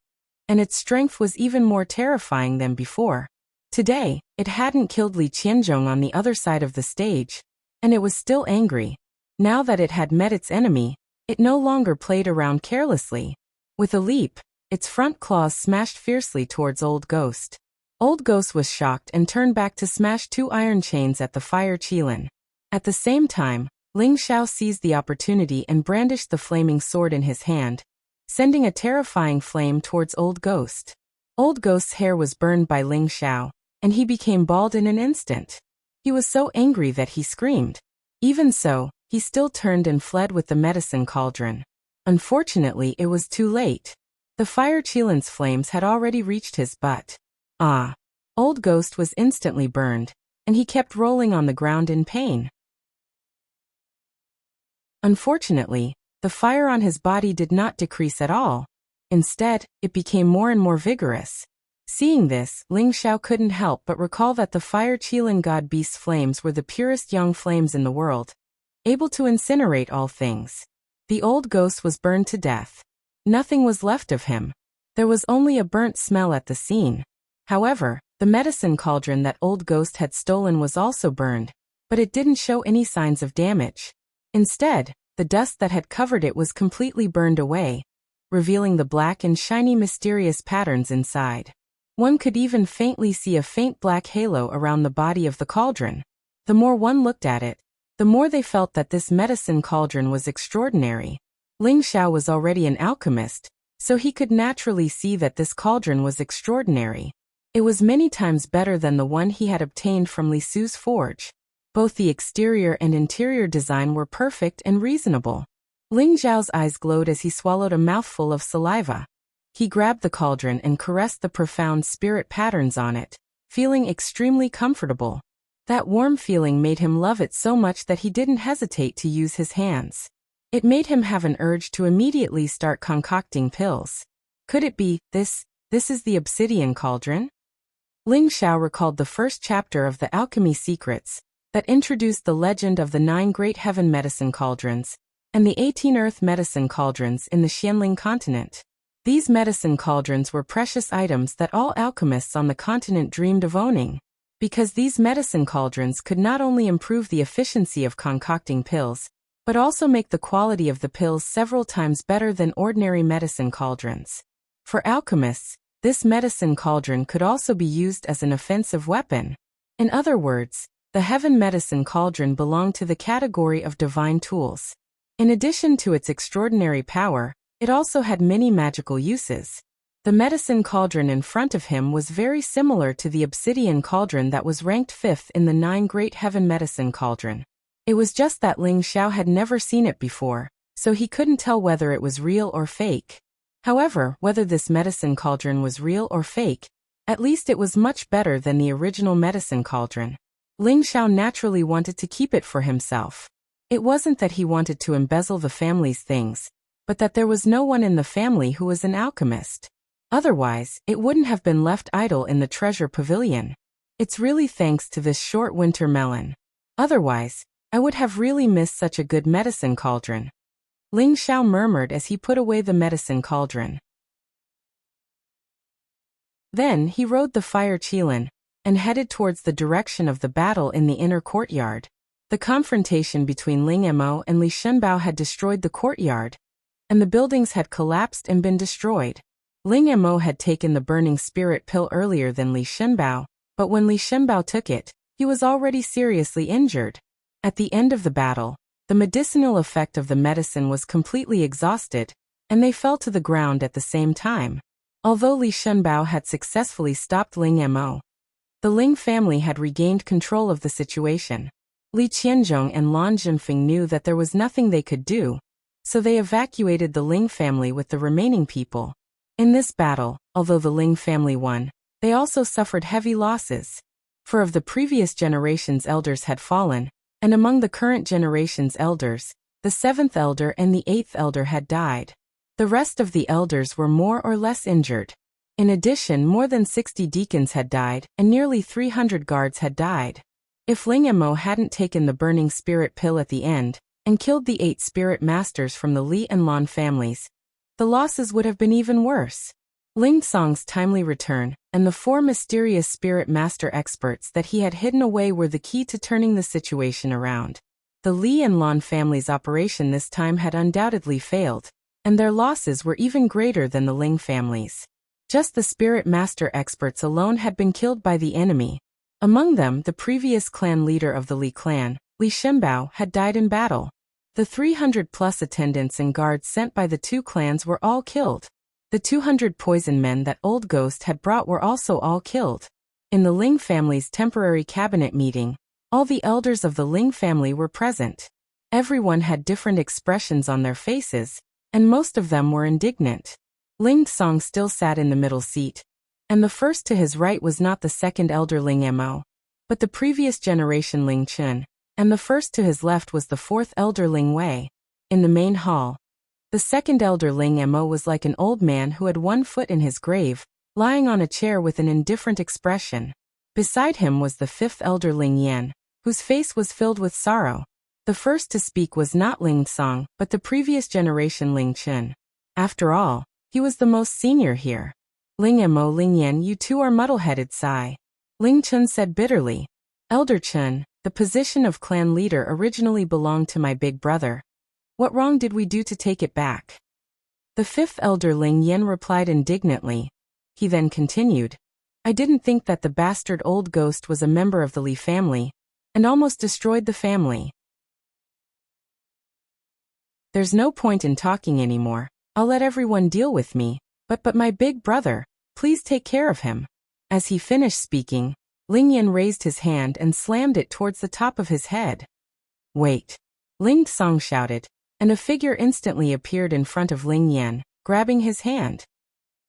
and its strength was even more terrifying than before. Today, it hadn't killed Li Qianzhong on the other side of the stage, and it was still angry. Now that it had met its enemy, it no longer played around carelessly. With a leap, its front claws smashed fiercely towards Old Ghost. Old Ghost was shocked and turned back to smash 2 iron chains at the fire Qilin. At the same time, Ling Xiao seized the opportunity and brandished the flaming sword in his hand, sending a terrifying flame towards Old Ghost. Old Ghost's hair was burned by Ling Xiao, and he became bald in an instant. He was so angry that he screamed. Even so, he still turned and fled with the medicine cauldron. Unfortunately, it was too late. The fire Qilin's flames had already reached his butt. Ah! Old Ghost was instantly burned, and he kept rolling on the ground in pain. Unfortunately, the fire on his body did not decrease at all. Instead, it became more and more vigorous. Seeing this, Ling Xiao couldn't help but recall that the fire Qilin god beast's flames were the purest young flames in the world, able to incinerate all things. The old ghost was burned to death. Nothing was left of him. There was only a burnt smell at the scene. However, the medicine cauldron that old ghost had stolen was also burned, but it didn't show any signs of damage. Instead, the dust that had covered it was completely burned away, revealing the black and shiny mysterious patterns inside. One could even faintly see a faint black halo around the body of the cauldron. The more one looked at it, the more they felt that this medicine cauldron was extraordinary. Ling Xiao was already an alchemist, so he could naturally see that this cauldron was extraordinary. It was many times better than the one he had obtained from Li Su's forge. Both the exterior and interior design were perfect and reasonable. Ling Xiao's eyes glowed as he swallowed a mouthful of saliva. He grabbed the cauldron and caressed the profound spirit patterns on it, feeling extremely comfortable. That warm feeling made him love it so much that he didn't hesitate to use his hands. It made him have an urge to immediately start concocting pills. Could it be, this is the obsidian cauldron? Ling Xiao recalled the first chapter of the Alchemy Secrets, that introduced the legend of the 9 great heaven medicine cauldrons, and the 18 earth medicine cauldrons in the Xianling continent. These medicine cauldrons were precious items that all alchemists on the continent dreamed of owning. Because these medicine cauldrons could not only improve the efficiency of concocting pills, but also make the quality of the pills several times better than ordinary medicine cauldrons. For alchemists, this medicine cauldron could also be used as an offensive weapon. In other words, the heaven medicine cauldron belonged to the category of divine tools. In addition to its extraordinary power, it also had many magical uses. The medicine cauldron in front of him was very similar to the obsidian cauldron that was ranked 5th in the 9 great heaven medicine cauldron. It was just that Ling Xiao had never seen it before, so he couldn't tell whether it was real or fake. However, whether this medicine cauldron was real or fake, at least it was much better than the original medicine cauldron. Ling Xiao naturally wanted to keep it for himself. It wasn't that he wanted to embezzle the family's things, but that there was no one in the family who was an alchemist. Otherwise, it wouldn't have been left idle in the treasure pavilion. It's really thanks to this short winter melon. Otherwise, I would have really missed such a good medicine cauldron. Ling Xiao murmured as he put away the medicine cauldron. Then he rode the fire Qilin, and headed towards the direction of the battle in the inner courtyard. The confrontation between Ling Mo and Li Shenbao had destroyed the courtyard, and the buildings had collapsed and been destroyed. Ling Mo had taken the burning spirit pill earlier than Li Shenbao, but when Li Shenbao took it, he was already seriously injured. At the end of the battle, the medicinal effect of the medicine was completely exhausted, and they fell to the ground at the same time. Although Li Shenbao had successfully stopped Ling Mo, the Ling family had regained control of the situation. Li Qianzhong and Lan Zhenfeng knew that there was nothing they could do, so they evacuated the Ling family with the remaining people. In this battle, although the Ling family won, they also suffered heavy losses. For of the previous generation's elders had fallen, and among the current generation's elders, the 7th elder and the 8th elder had died. The rest of the elders were more or less injured. In addition, more than 60 deacons had died, and nearly 300 guards had died. If Ling Mo hadn't taken the burning spirit pill at the end, and killed the 8 spirit masters from the Li and Lan families, the losses would have been even worse. Ling Song's timely return, and the 4 mysterious spirit master experts that he had hidden away were the key to turning the situation around. The Li and Lan family's operation this time had undoubtedly failed, and their losses were even greater than the Ling family's. Just the spirit master experts alone had been killed by the enemy. Among them, the previous clan leader of the Li clan, Li Shenbao, had died in battle. The 300-plus attendants and guards sent by the two clans were all killed. The 200 poison men that Old Ghost had brought were also all killed. In the Ling family's temporary cabinet meeting, all the elders of the Ling family were present. Everyone had different expressions on their faces, and most of them were indignant. Ling Song still sat in the middle seat, and the first to his right was not the second elder Ling Mo, but the previous generation Ling Chun, and the first to his left was the fourth elder Ling Wei. In the main hall, the second elder Ling Mo was like an old man who had one foot in his grave, lying on a chair with an indifferent expression. Beside him was the fifth elder Ling Yan, whose face was filled with sorrow. The first to speak was not Ling Song, but the previous generation Ling Chun. After all, he was the most senior here. Ling Mo, Ling Yan, you two are muddle-headed, sigh. Ling Chun said bitterly. Elder Chun, the position of clan leader originally belonged to my big brother. What wrong did we do to take it back? The fifth elder Ling Yan replied indignantly. He then continued. I didn't think that the bastard Old Ghost was a member of the Li family, and almost destroyed the family. There's no point in talking anymore. I'll let everyone deal with me, but my big brother, please take care of him. As he finished speaking, Ling Yan raised his hand and slammed it towards the top of his head. Wait! Ling Song shouted, and a figure instantly appeared in front of Ling Yan, grabbing his hand.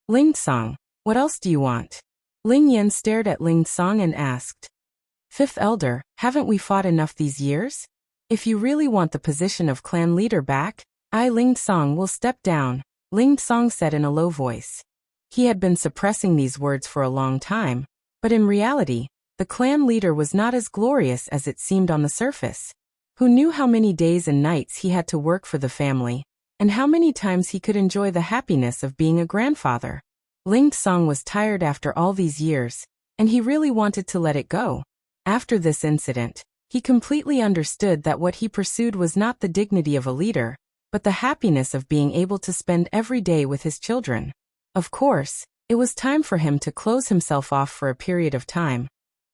Ling Song, what else do you want? Ling Yan stared at Ling Song and asked. Fifth elder, haven't we fought enough these years? If you really want the position of clan leader back, I, Ling Song, will step down, Ling Song said in a low voice. He had been suppressing these words for a long time, but in reality, the clan leader was not as glorious as it seemed on the surface. Who knew how many days and nights he had to work for the family, and how many times he could enjoy the happiness of being a grandfather? Ling Song was tired after all these years, and he really wanted to let it go. After this incident, he completely understood that what he pursued was not the dignity of a leader, but the happiness of being able to spend every day with his children. Of course, it was time for him to close himself off for a period of time,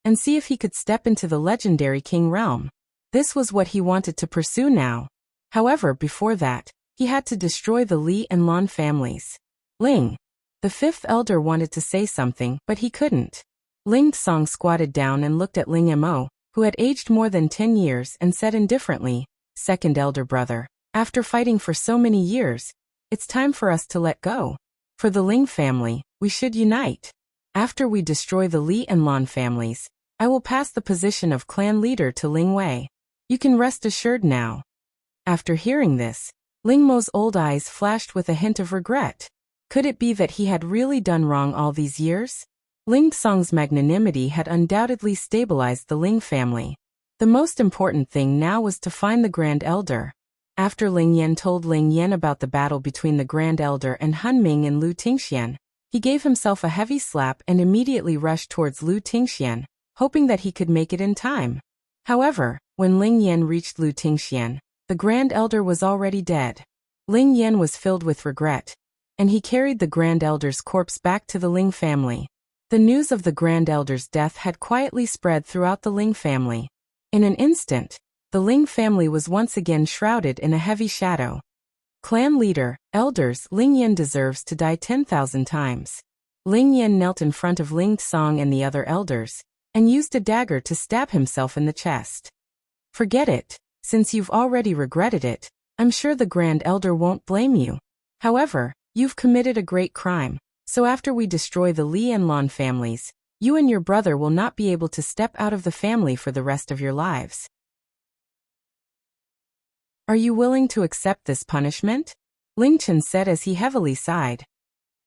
and see if he could step into the legendary king realm. This was what he wanted to pursue now. However, before that, he had to destroy the Li and Lan families. Ling. The fifth elder wanted to say something, but he couldn't. Ling Song squatted down and looked at Ling Mo, who had aged more than 10 years, and said indifferently, Second elder brother, after fighting for so many years, it's time for us to let go. For the Ling family, we should unite. After we destroy the Li and Lan families, I will pass the position of clan leader to Ling Wei. You can rest assured now. After hearing this, Ling Mo's old eyes flashed with a hint of regret. Could it be that he had really done wrong all these years? Ling Song's magnanimity had undoubtedly stabilized the Ling family. The most important thing now was to find the Grand Elder. After Ling Yan told Ling Yan about the battle between the Grand Elder and Han Ming and Lu Tingxian, he gave himself a heavy slap and immediately rushed towards Lu Tingxian, hoping that he could make it in time. However, when Ling Yan reached Lu Tingxian, the Grand Elder was already dead. Ling Yan was filled with regret, and he carried the Grand Elder's corpse back to the Ling family. The news of the Grand Elder's death had quietly spread throughout the Ling family. In an instant, the Ling family was once again shrouded in a heavy shadow. Clan leader, elders, Ling Yan deserves to die 10,000 times. Ling Yan knelt in front of Ling Song and the other elders, and used a dagger to stab himself in the chest. Forget it, since you've already regretted it, I'm sure the Grand Elder won't blame you. However, you've committed a great crime, so after we destroy the Li and Lan families, you and your brother will not be able to step out of the family for the rest of your lives. Are you willing to accept this punishment? Ling Chen said as he heavily sighed.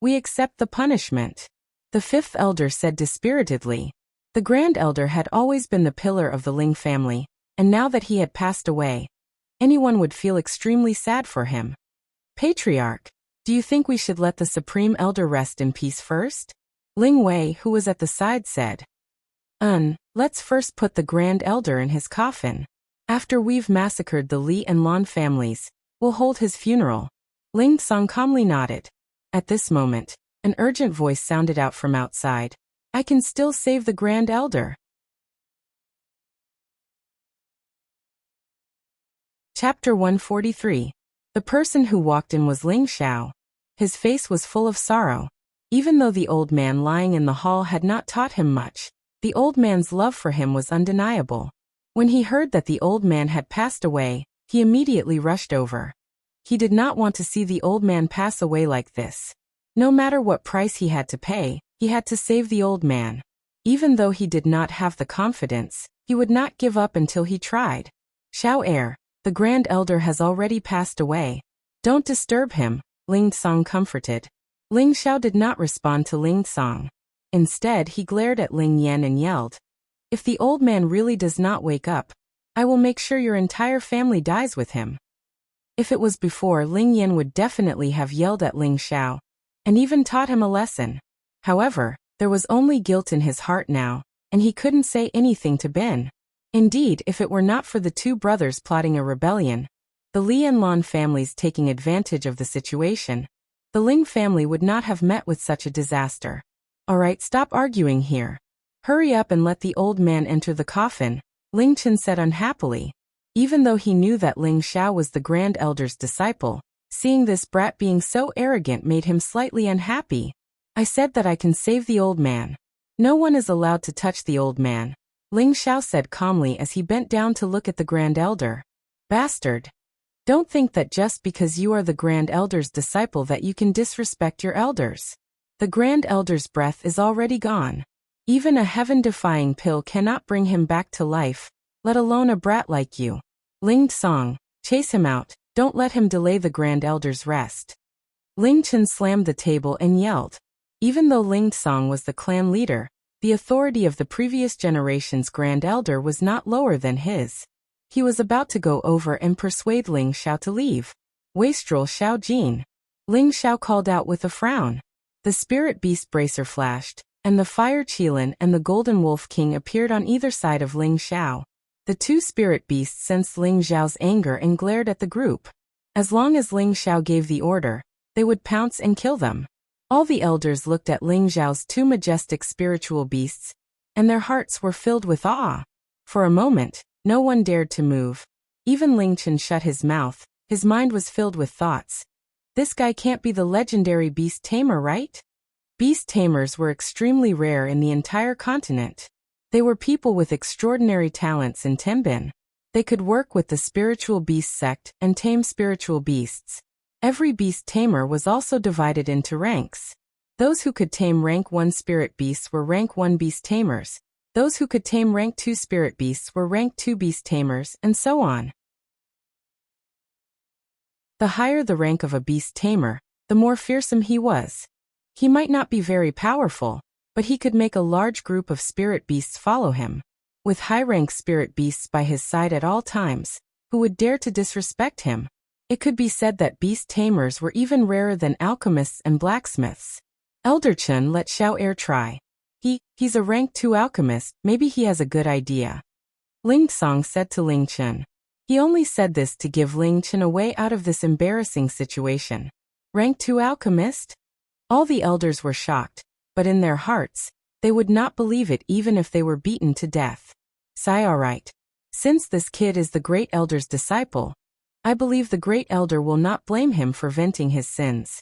We accept the punishment. The fifth elder said dispiritedly. The Grand Elder had always been the pillar of the Ling family, and now that he had passed away, anyone would feel extremely sad for him. Patriarch, do you think we should let the Supreme Elder rest in peace first? Ling Wei, who was at the side, said. Let's first put the Grand Elder in his coffin. After we've massacred the Li and Lan families, we'll hold his funeral. Ling Song calmly nodded. At this moment, an urgent voice sounded out from outside. I can still save the Grand Elder. Chapter 143. The person who walked in was Ling Xiao. His face was full of sorrow. Even though the old man lying in the hall had not taught him much, the old man's love for him was undeniable. When he heard that the old man had passed away, he immediately rushed over. He did not want to see the old man pass away like this. No matter what price he had to save the old man. Even though he did not have the confidence, he would not give up until he tried. Xiao heir, the grand elder has already passed away. Don't disturb him, Ling Song comforted. Ling Xiao did not respond to Ling Song. Instead, he glared at Ling Yan and yelled, "If the old man really does not wake up, I will make sure your entire family dies with him." If it was before, Ling Yan would definitely have yelled at Ling Xiao, and even taught him a lesson. However, there was only guilt in his heart now, and he couldn't say anything to Bin. Indeed, if it were not for the two brothers plotting a rebellion, the Li and Lan families taking advantage of the situation, the Ling family would not have met with such a disaster. "Alright, stop arguing here. Hurry up and let the old man enter the coffin," Ling Chen said unhappily. Even though he knew that Ling Xiao was the grand elder's disciple, seeing this brat being so arrogant made him slightly unhappy. "I said that I can save the old man. No one is allowed to touch the old man," Ling Xiao said calmly as he bent down to look at the grand elder. "Bastard. Don't think that just because you are the grand elder's disciple that you can disrespect your elders. The grand elder's breath is already gone. Even a heaven-defying pill cannot bring him back to life, let alone a brat like you. Ling Song, chase him out, don't let him delay the grand elder's rest." Ling Chen slammed the table and yelled. Even though Ling Song was the clan leader, the authority of the previous generation's grand elder was not lower than his. He was about to go over and persuade Ling Xiao to leave. "Wastrel Xiao Jin," Ling Xiao called out with a frown. The spirit beast bracer flashed, and the fire Qilin and the golden wolf king appeared on either side of Ling Xiao. The two spirit beasts sensed Ling Xiao's anger and glared at the group. As long as Ling Xiao gave the order, they would pounce and kill them. All the elders looked at Ling Xiao's two majestic spiritual beasts, and their hearts were filled with awe. For a moment, no one dared to move. Even Ling Chen shut his mouth, his mind was filled with thoughts. This guy can't be the legendary beast tamer, right? Beast tamers were extremely rare in the entire continent. They were people with extraordinary talents in Tenbin. They could work with the spiritual beast sect and tame spiritual beasts. Every beast tamer was also divided into ranks. Those who could tame rank 1 spirit beasts were rank 1 beast tamers. Those who could tame rank 2 spirit beasts were rank 2 beast tamers, and so on. The higher the rank of a beast tamer, the more fearsome he was. He might not be very powerful, but he could make a large group of spirit beasts follow him. With high-rank spirit beasts by his side at all times, who would dare to disrespect him? It could be said that beast tamers were even rarer than alchemists and blacksmiths. Elder Chen let Xiao heir try. He's a rank 2 alchemist, maybe he has a good idea. Ling Song said to Ling Chen. He only said this to give Ling Chen a way out of this embarrassing situation. Rank 2 alchemist? All the elders were shocked, but in their hearts, they would not believe it even if they were beaten to death. Sigh, alright. Since this kid is the great elder's disciple, I believe the great elder will not blame him for venting his sins.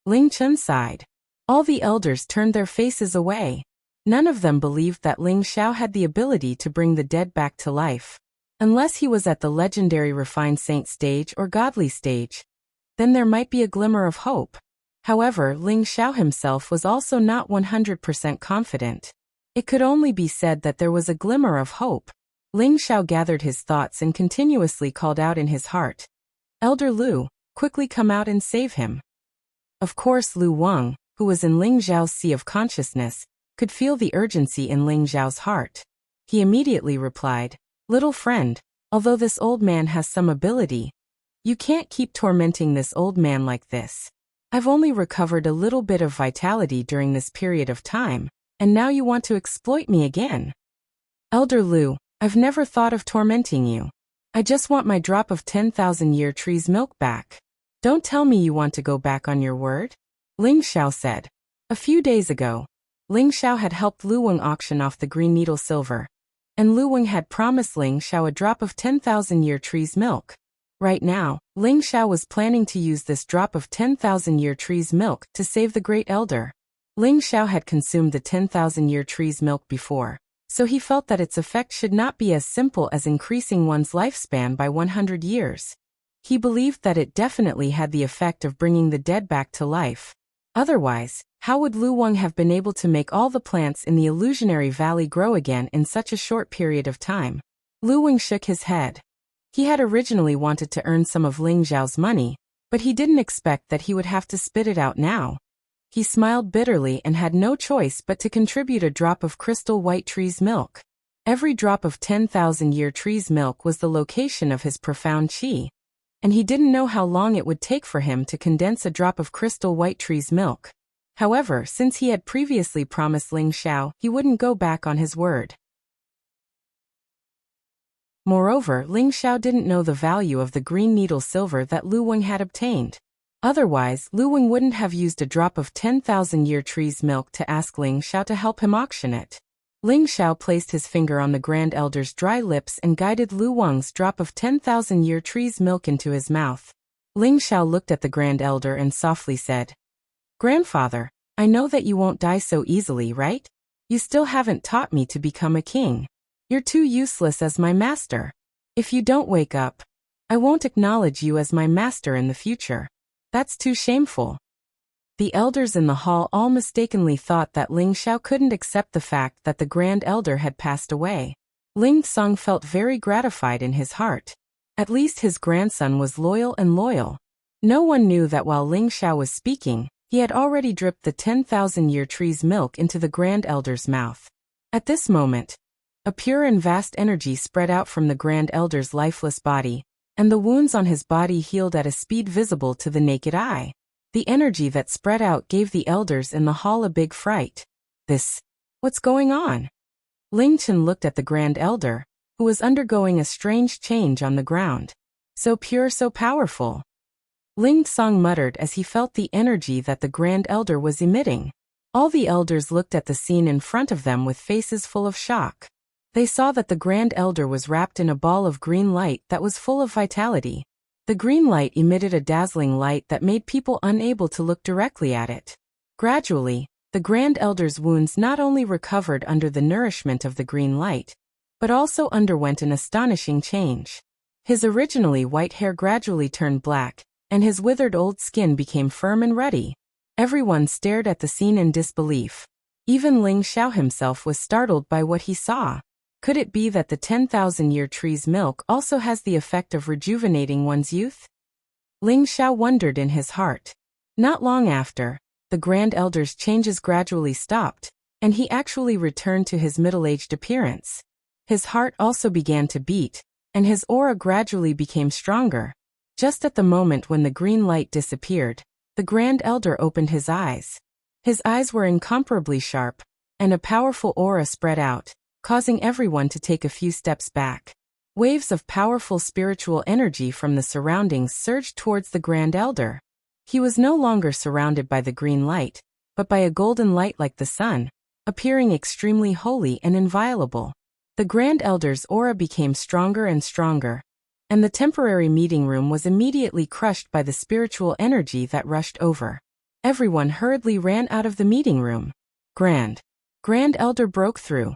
Ling Chen sighed. All the elders turned their faces away. None of them believed that Ling Xiao had the ability to bring the dead back to life. Unless he was at the legendary refined saint stage or godly stage, then there might be a glimmer of hope. However, Ling Xiao himself was also not 100% confident. It could only be said that there was a glimmer of hope. Ling Xiao gathered his thoughts and continuously called out in his heart, "Elder Lu, quickly come out and save him." Of course, Lu Wang, who was in Ling Xiao's sea of consciousness, could feel the urgency in Ling Xiao's heart. He immediately replied, "Little friend, although this old man has some ability, you can't keep tormenting this old man like this. I've only recovered a little bit of vitality during this period of time, and now you want to exploit me again. Elder Lu, I've never thought of tormenting you. I just want my drop of 10,000-year tree's milk back. Don't tell me you want to go back on your word," Ling Xiao said. A few days ago, Ling Xiao had helped Lu Wang auction off the green needle silver, and Lu Wang had promised Ling Xiao a drop of 10,000-year tree's milk. Right now, Ling Xiao was planning to use this drop of 10,000-year tree's milk to save the great elder. Ling Xiao had consumed the 10,000-year tree's milk before, so he felt that its effect should not be as simple as increasing one's lifespan by 100 years. He believed that it definitely had the effect of bringing the dead back to life. Otherwise, how would Lu Wang have been able to make all the plants in the illusionary valley grow again in such a short period of time? Lu Wang shook his head. He had originally wanted to earn some of Ling Xiao's money, but he didn't expect that he would have to spit it out now. He smiled bitterly and had no choice but to contribute a drop of crystal white tree's milk. Every drop of 10,000-year tree's milk was the location of his profound qi, and he didn't know how long it would take for him to condense a drop of crystal white tree's milk. However, since he had previously promised Ling Xiao, he wouldn't go back on his word. Moreover, Ling Xiao didn't know the value of the green needle silver that Lu Wang had obtained. Otherwise, Lu Wang wouldn't have used a drop of 10,000-year tree's milk to ask Ling Xiao to help him auction it. Ling Xiao placed his finger on the Grand Elder's dry lips and guided Lu Wang's drop of 10,000-year tree's milk into his mouth. Ling Xiao looked at the Grand Elder and softly said, "Grandfather, I know that you won't die so easily, right? You still haven't taught me to become a king. You're too useless as my master. If you don't wake up, I won't acknowledge you as my master in the future. That's too shameful." The elders in the hall all mistakenly thought that Ling Xiao couldn't accept the fact that the Grand Elder had passed away. Ling Song felt very gratified in his heart. At least his grandson was loyal and loyal. No one knew that while Ling Xiao was speaking, he had already dripped the 10,000-year tree's milk into the Grand Elder's mouth. At this moment, a pure and vast energy spread out from the Grand Elder's lifeless body, and the wounds on his body healed at a speed visible to the naked eye. The energy that spread out gave the elders in the hall a big fright. What's going on? Ling Chen looked at the Grand Elder, who was undergoing a strange change on the ground. So pure, so powerful. Ling Song muttered as he felt the energy that the Grand Elder was emitting. All the elders looked at the scene in front of them with faces full of shock. They saw that the Grand Elder was wrapped in a ball of green light that was full of vitality. The green light emitted a dazzling light that made people unable to look directly at it. Gradually, the Grand Elder's wounds not only recovered under the nourishment of the green light, but also underwent an astonishing change. His originally white hair gradually turned black, and his withered old skin became firm and ruddy. Everyone stared at the scene in disbelief. Even Ling Xiao himself was startled by what he saw. Could it be that the 10,000-year tree's milk also has the effect of rejuvenating one's youth? Ling Xiao wondered in his heart. Not long after, the Grand Elder's changes gradually stopped, and he actually returned to his middle-aged appearance. His heart also began to beat, and his aura gradually became stronger. Just at the moment when the green light disappeared, the Grand Elder opened his eyes. His eyes were incomparably sharp, and a powerful aura spread out, causing everyone to take a few steps back. Waves of powerful spiritual energy from the surroundings surged towards the Grand Elder. He was no longer surrounded by the green light, but by a golden light like the sun, appearing extremely holy and inviolable. The Grand Elder's aura became stronger and stronger, and the temporary meeting room was immediately crushed by the spiritual energy that rushed over. Everyone hurriedly ran out of the meeting room. Grand Elder broke through.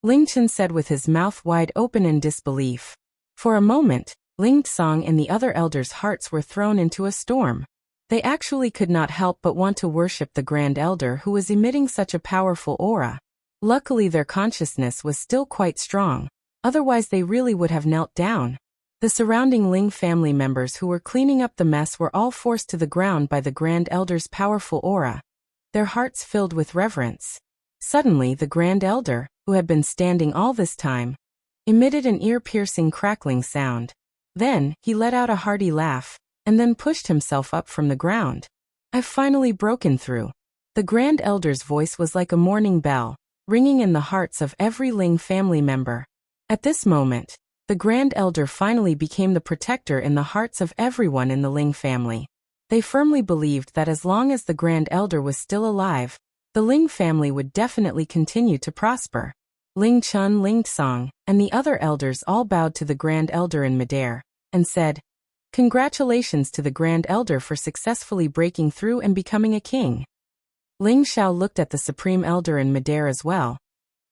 Ling Chen said with his mouth wide open in disbelief. For a moment, Ling Tsong and the other elders' hearts were thrown into a storm. They actually could not help but want to worship the Grand Elder who was emitting such a powerful aura. Luckily their consciousness was still quite strong, otherwise they really would have knelt down. The surrounding Ling family members who were cleaning up the mess were all forced to the ground by the Grand Elder's powerful aura, their hearts filled with reverence. Suddenly the Grand Elder, who had been standing all this time, emitted an ear-piercing crackling sound. Then, he let out a hearty laugh, and then pushed himself up from the ground. "I've finally broken through." The Grand Elder's voice was like a morning bell, ringing in the hearts of every Ling family member. At this moment, the Grand Elder finally became the protector in the hearts of everyone in the Ling family. They firmly believed that as long as the Grand Elder was still alive, the Ling family would definitely continue to prosper. Ling Chun, Ling Song, and the other elders all bowed to the Grand Elder in midair, and said, "Congratulations to the Grand Elder for successfully breaking through and becoming a king." Ling Xiao looked at the Supreme Elder in midair as well,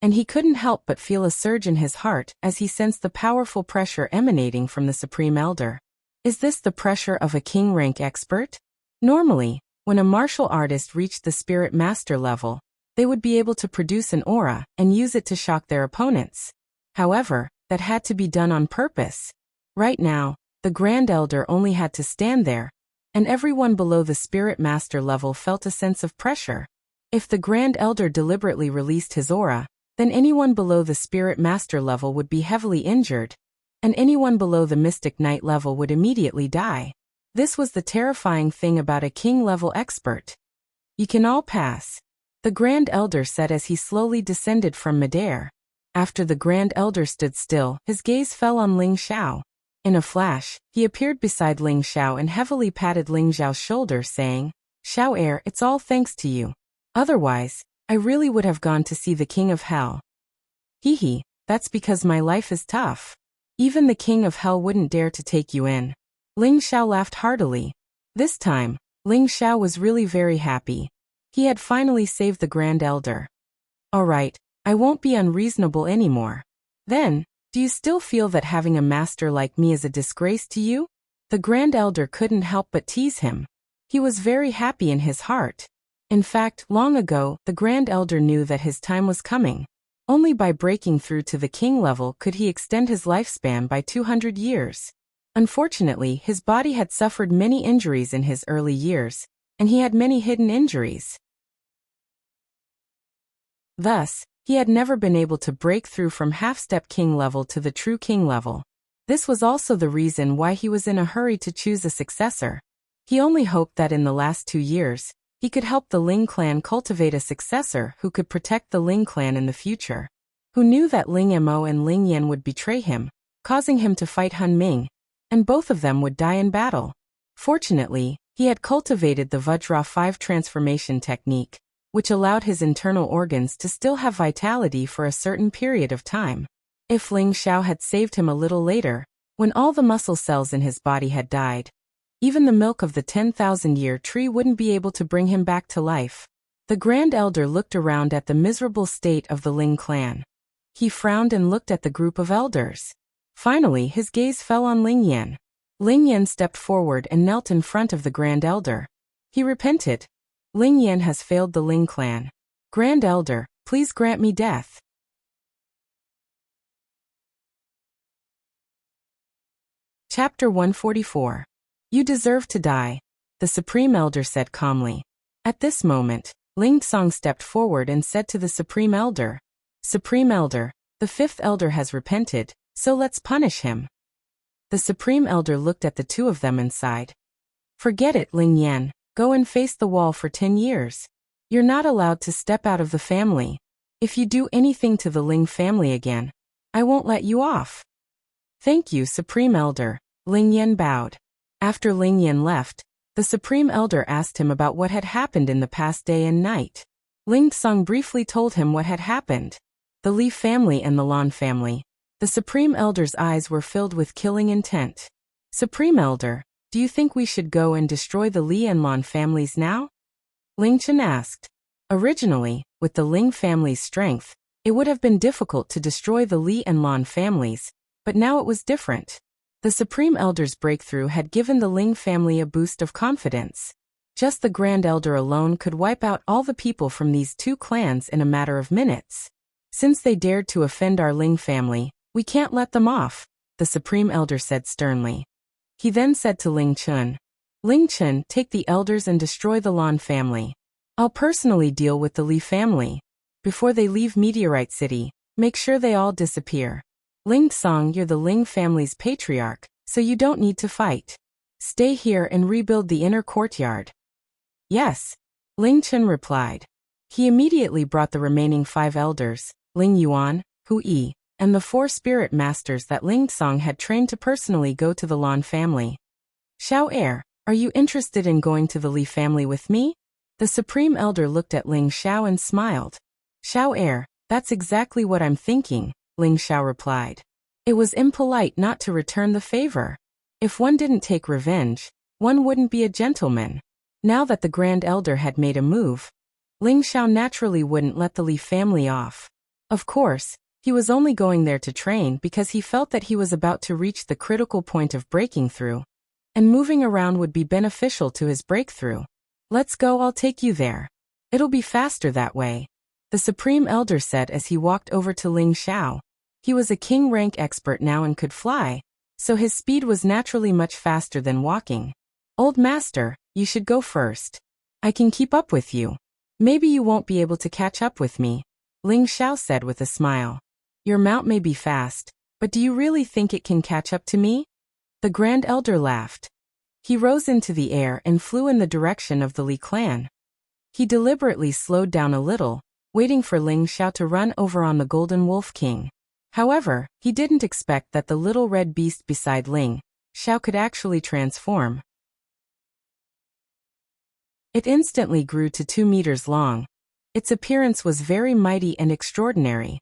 and he couldn't help but feel a surge in his heart as he sensed the powerful pressure emanating from the Supreme Elder. Is this the pressure of a king rank expert? Normally, when a martial artist reached the Spirit Master level, they would be able to produce an aura and use it to shock their opponents. However, that had to be done on purpose. Right now, the Grand Elder only had to stand there, and everyone below the Spirit Master level felt a sense of pressure. If the Grand Elder deliberately released his aura, then anyone below the Spirit Master level would be heavily injured, and anyone below the Mystic Knight level would immediately die. This was the terrifying thing about a king-level expert. "You can all pass," the Grand Elder said as he slowly descended from midair. After the Grand Elder stood still, his gaze fell on Ling Xiao. In a flash, he appeared beside Ling Xiao and heavily patted Ling Xiao's shoulder, saying, "Xiao heir, it's all thanks to you. Otherwise, I really would have gone to see the King of Hell." "Hee, that's because my life is tough. Even the King of Hell wouldn't dare to take you in." Ling Xiao laughed heartily. This time, Ling Xiao was really very happy. He had finally saved the Grand Elder. "All right, I won't be unreasonable anymore. Then, do you still feel that having a master like me is a disgrace to you?" The Grand Elder couldn't help but tease him. He was very happy in his heart. In fact, long ago, the Grand Elder knew that his time was coming. Only by breaking through to the king level could he extend his lifespan by 200 years. Unfortunately, his body had suffered many injuries in his early years, and he had many hidden injuries. Thus, he had never been able to break through from half-step king level to the true king level. This was also the reason why he was in a hurry to choose a successor. He only hoped that in the last 2 years, he could help the Ling clan cultivate a successor who could protect the Ling clan in the future. Who knew that Ling Mo and Ling Yan would betray him, causing him to fight Han Ming, and both of them would die in battle. Fortunately, he had cultivated the Vajra 5 transformation technique, which allowed his internal organs to still have vitality for a certain period of time. If Ling Xiao had saved him a little later, when all the muscle cells in his body had died, even the milk of the 10,000-year tree wouldn't be able to bring him back to life. The Grand Elder looked around at the miserable state of the Ling clan. He frowned and looked at the group of elders. Finally, his gaze fell on Ling Yan. Ling Yan stepped forward and knelt in front of the Grand Elder. He repented. "Ling Yan has failed the Ling clan. Grand Elder, please grant me death." Chapter 144. "You deserve to die," the Supreme Elder said calmly. At this moment, Ling Tsong stepped forward and said to the Supreme Elder, "Supreme Elder, the 5th Elder has repented, so let's punish him." The Supreme Elder looked at the two of them and sighed. "Forget it, Ling Yan. Go and face the wall for 10 years. You're not allowed to step out of the family. If you do anything to the Ling family again, I won't let you off." "Thank you, Supreme Elder," Ling Yan bowed. After Ling Yan left, the Supreme Elder asked him about what had happened in the past day and night. Ling Tsong briefly told him what had happened. The Li family and the Lan family. The Supreme Elder's eyes were filled with killing intent. "Supreme Elder, do you think we should go and destroy the Li and Lan families now?" Ling Chen asked. Originally, with the Ling family's strength, it would have been difficult to destroy the Li and Lan families, but now it was different. The Supreme Elder's breakthrough had given the Ling family a boost of confidence. Just the Grand Elder alone could wipe out all the people from these two clans in a matter of minutes. "Since they dared to offend our Ling family, we can't let them off," the Supreme Elder said sternly. He then said to Ling Chun, "Ling Chun, take the elders and destroy the Lan family. I'll personally deal with the Li family. Before they leave Meteorite City, make sure they all disappear. Ling Song, you're the Ling family's patriarch, so you don't need to fight. Stay here and rebuild the inner courtyard." "Yes," Ling Chun replied. He immediately brought the remaining 5 elders, Ling Yuan, Hu Yi, and the 4 spirit masters that Ling Song had trained to personally go to the Lan family. "Xiao heir, are you interested in going to the Li family with me?" The Supreme Elder looked at Ling Xiao and smiled. "Xiao heir, That's exactly what I'm thinking, Ling Xiao replied. It was impolite not to return the favor. If one didn't take revenge, one wouldn't be a gentleman. Now that the Grand Elder had made a move, Ling Xiao naturally wouldn't let the Li family off. Of course, he was only going there to train because he felt that he was about to reach the critical point of breaking through, and moving around would be beneficial to his breakthrough. Let's go, I'll take you there. It'll be faster that way, the Supreme Elder said as he walked over to Ling Xiao. He was a king rank expert now and could fly, so his speed was naturally much faster than walking. Old master, you should go first. I can keep up with you. Maybe you won't be able to catch up with me, Ling Xiao said with a smile. Your mount may be fast, but do you really think it can catch up to me? The Grand Elder laughed. He rose into the air and flew in the direction of the Li clan. He deliberately slowed down a little, waiting for Ling Xiao to run over on the Golden Wolf King. However, he didn't expect that the little red beast beside Ling Xiao could actually transform. It instantly grew to 2 meters long. Its appearance was very mighty and extraordinary.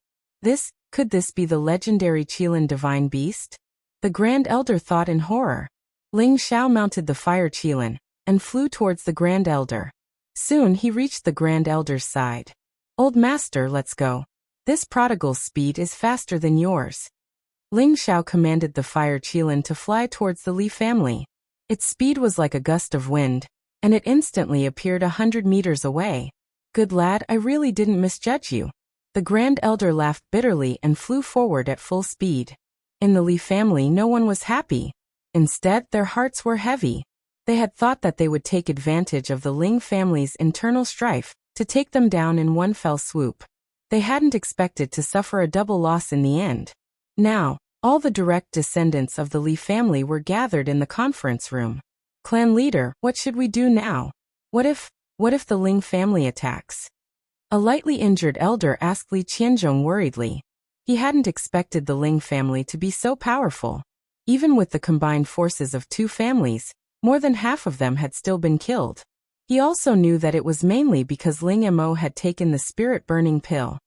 Could this be the legendary Qilin divine beast? The Grand Elder thought in horror. Ling Xiao mounted the fire Qilin and flew towards the Grand Elder. Soon he reached the Grand Elder's side. Old master, let's go. This prodigal's speed is faster than yours. Ling Xiao commanded the fire Qilin to fly towards the Li family. Its speed was like a gust of wind, and it instantly appeared 100 meters away. Good lad, I really didn't misjudge you. The Grand Elder laughed bitterly and flew forward at full speed. In the Li family no one was happy. Instead, their hearts were heavy. They had thought that they would take advantage of the Ling family's internal strife to take them down in one fell swoop. They hadn't expected to suffer a double loss in the end. Now, all the direct descendants of the Li family were gathered in the conference room. Clan leader, what should we do now? What if the Ling family attacks? A lightly injured elder asked Li Qianzhong worriedly. He hadn't expected the Ling family to be so powerful. Even with the combined forces of 2 families, more than half of them had still been killed. He also knew that it was mainly because Ling Mo had taken the spirit-burning pill.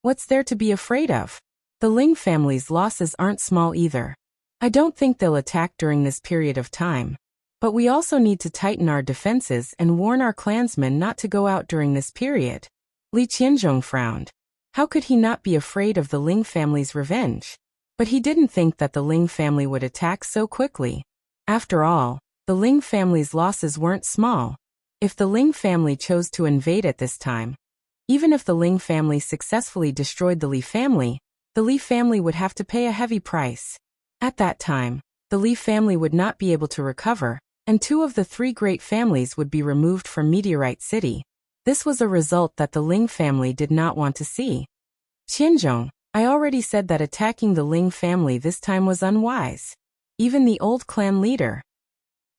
What's there to be afraid of? The Ling family's losses aren't small either. I don't think they'll attack during this period of time. But we also need to tighten our defenses and warn our clansmen not to go out during this period. Li Qianzhong frowned. How could he not be afraid of the Ling family's revenge? But he didn't think that the Ling family would attack so quickly. After all, the Ling family's losses weren't small. If the Ling family chose to invade at this time, even if the Ling family successfully destroyed the Li family would have to pay a heavy price. At that time, the Li family would not be able to recover, and 2 of the 3 great families would be removed from Meteorite City. This was a result that the Ling family did not want to see. Qianzhong, I already said that attacking the Ling family this time was unwise. Even the old clan leader,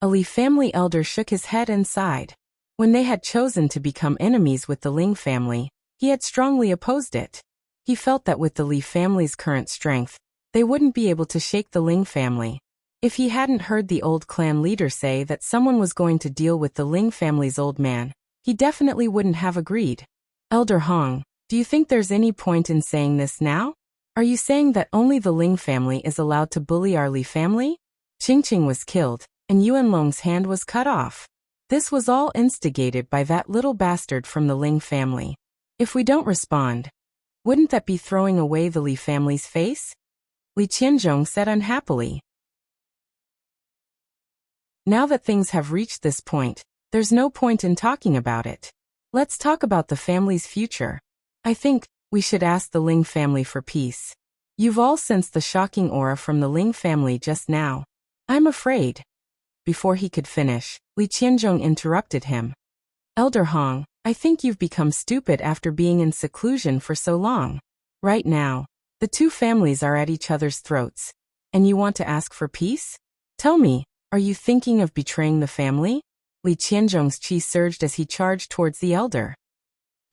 a Li family elder, shook his head and sighed. When they had chosen to become enemies with the Ling family, he had strongly opposed it. He felt that with the Li family's current strength, they wouldn't be able to shake the Ling family. If he hadn't heard the old clan leader say that someone was going to deal with the Ling family's old man, he definitely wouldn't have agreed. Elder Hong, do you think there's any point in saying this now? Are you saying that only the Ling family is allowed to bully our Li family? Qingqing was killed, and Yuanlong's hand was cut off. This was all instigated by that little bastard from the Ling family. If we don't respond, wouldn't that be throwing away the Li family's face? Li Qianzhong said unhappily. Now that things have reached this point, there's no point in talking about it. Let's talk about the family's future. I think we should ask the Ling family for peace. You've all sensed the shocking aura from the Ling family just now. I'm afraid. Before he could finish, Li Qianzhong interrupted him. Elder Hong, I think you've become stupid after being in seclusion for so long. Right now, the 2 families are at each other's throats, and you want to ask for peace? Tell me, are you thinking of betraying the family? Li Qianzhong's chi surged as he charged towards the elder.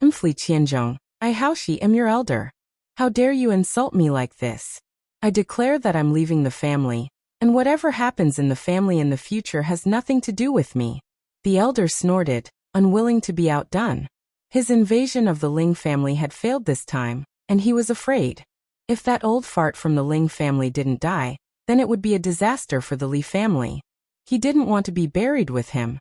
Li Qianzhong, I Haoshi am your elder. How dare you insult me like this? I declare that I'm leaving the family, and whatever happens in the family in the future has nothing to do with me. The elder snorted, unwilling to be outdone. His invasion of the Ling family had failed this time, and he was afraid. If that old fart from the Ling family didn't die, then it would be a disaster for the Li family. He didn't want to be buried with him.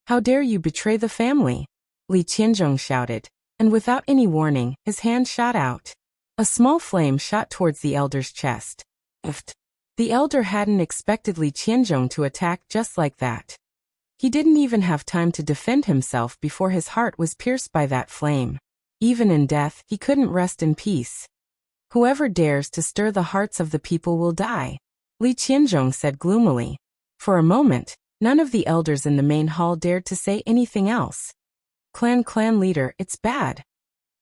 "How dare you betray the family?" Li Qianzhong shouted, and without any warning, his hand shot out. A small flame shot towards the elder's chest. Uft. The elder hadn't expected Li Qianzhong to attack just like that. He didn't even have time to defend himself before his heart was pierced by that flame. Even in death, he couldn't rest in peace. "Whoever dares to stir the hearts of the people will die," Li Qianzhong said gloomily. For a moment, none of the elders in the main hall dared to say anything else. Clan leader, it's bad."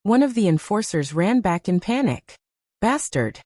One of the enforcers ran back in panic. "Bastard!"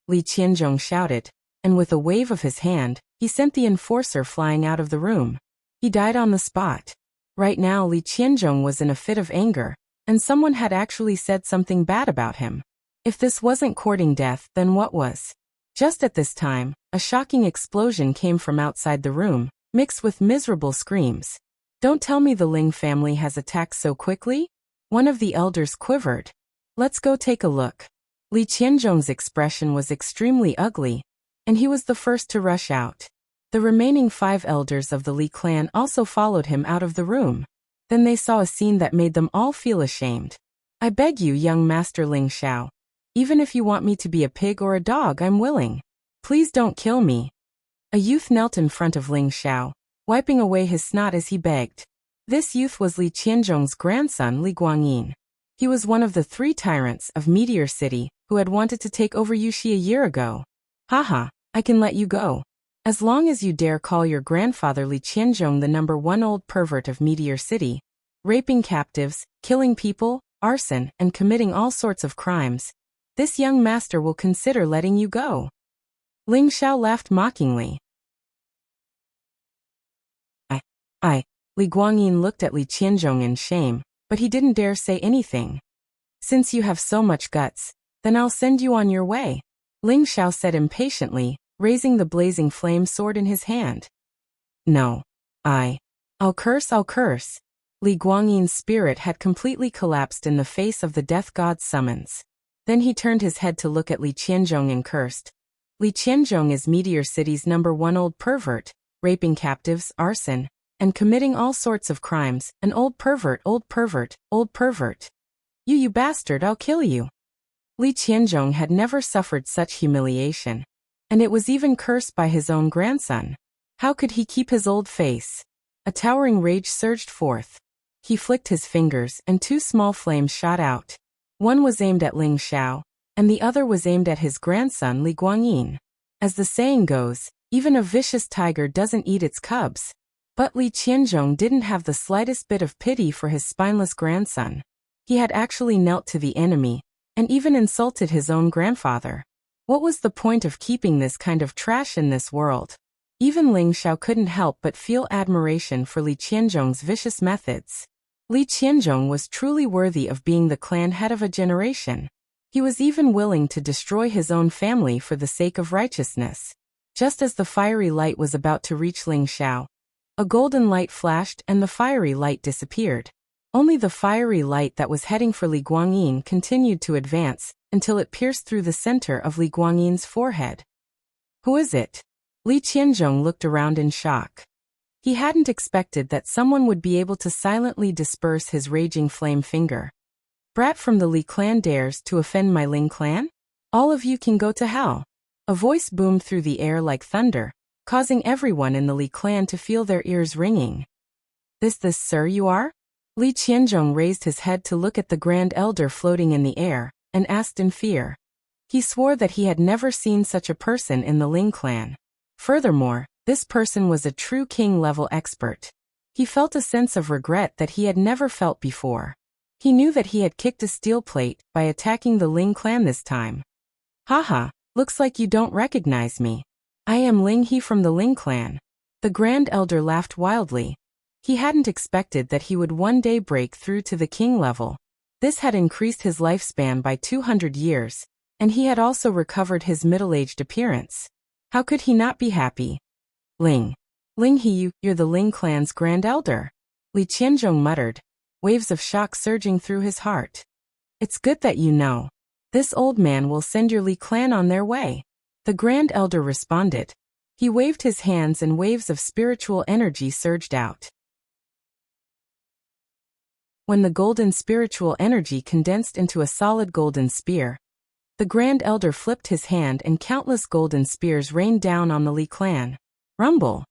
Li Qianzhong shouted, and with a wave of his hand, he sent the enforcer flying out of the room. He died on the spot. Right now Li Qianzhong was in a fit of anger, and someone had actually said something bad about him. If this wasn't courting death, then what was? Just at this time, a shocking explosion came from outside the room, mixed with miserable screams. "Don't tell me the Ling family has attacked so quickly?" One of the elders quivered. "Let's go take a look." Li Qianzhong's expression was extremely ugly, and he was the first to rush out. The remaining 5 elders of the Li clan also followed him out of the room. Then they saw a scene that made them all feel ashamed. "I beg you, young Master Ling Xiao. Even if you want me to be a pig or a dog, I'm willing. Please don't kill me." A youth knelt in front of Ling Xiao, wiping away his snot as he begged. This youth was Li Qianzhong's grandson Li Guangyin. He was one of the 3 tyrants of Meteor City who had wanted to take over Yuxi a year ago. "Haha, I can let you go. As long as you dare call your grandfather Li Qianzhong the #1 old pervert of Meteor City, raping captives, killing people, arson, and committing all sorts of crimes, this young master will consider letting you go." Ling Xiao laughed mockingly. Li Guangyin looked at Li Qianzhong in shame, but he didn't dare say anything. "Since you have so much guts, then I'll send you on your way," Ling Xiao said impatiently, raising the blazing flame sword in his hand. "No. I'll curse." Li Guangyin's spirit had completely collapsed in the face of the death god's summons. Then he turned his head to look at Li Qianzhong and cursed. "Li Qianzhong is Meteor City's #1 old pervert, raping captives, arson, and committing all sorts of crimes. An old pervert. You bastard, I'll kill you." Li Qianzhong had never suffered such humiliation, and it was even cursed by his own grandson. How could he keep his old face? A towering rage surged forth. He flicked his fingers and 2 small flames shot out. One was aimed at Ling Xiao, and the other was aimed at his grandson Li Guangyin. As the saying goes, even a vicious tiger doesn't eat its cubs. But Li Qianzhong didn't have the slightest bit of pity for his spineless grandson. He had actually knelt to the enemy, and even insulted his own grandfather. What was the point of keeping this kind of trash in this world? Even Ling Xiao couldn't help but feel admiration for Li Qianzhong's vicious methods. Li Qianzhong was truly worthy of being the clan head of a generation. He was even willing to destroy his own family for the sake of righteousness. Just as the fiery light was about to reach Ling Xiao, a golden light flashed and the fiery light disappeared. Only the fiery light that was heading for Li Guangyin continued to advance, until it pierced through the center of Li Guangyin's forehead. "Who is it?" Li Qianzhong looked around in shock. He hadn't expected that someone would be able to silently disperse his raging flame finger. "Brat from the Li clan dares to offend my Ling clan? All of you can go to hell." A voice boomed through the air like thunder, causing everyone in the Li clan to feel their ears ringing. This sir you are?" Li Qianzhong raised his head to look at the Grand Elder floating in the air, and asked in fear. He swore that he had never seen such a person in the Ling clan. Furthermore, this person was a true king-level expert. He felt a sense of regret that he had never felt before. He knew that he had kicked a steel plate by attacking the Ling clan this time. "Haha, looks like you don't recognize me. I am Ling He from the Ling clan." The Grand Elder laughed wildly. He hadn't expected that he would one day break through to the king level. This had increased his lifespan by 200 years, and he had also recovered his middle-aged appearance. How could he not be happy? Ling He, you're the Ling clan's Grand Elder," Li Qianzhong muttered, waves of shock surging through his heart. It's good that you know. This old man will send your Li clan on their way. The Grand Elder responded. He waved his hands and waves of spiritual energy surged out. When the golden spiritual energy condensed into a solid golden spear, the Grand Elder flipped his hand and countless golden spears rained down on the Li clan. Rumble.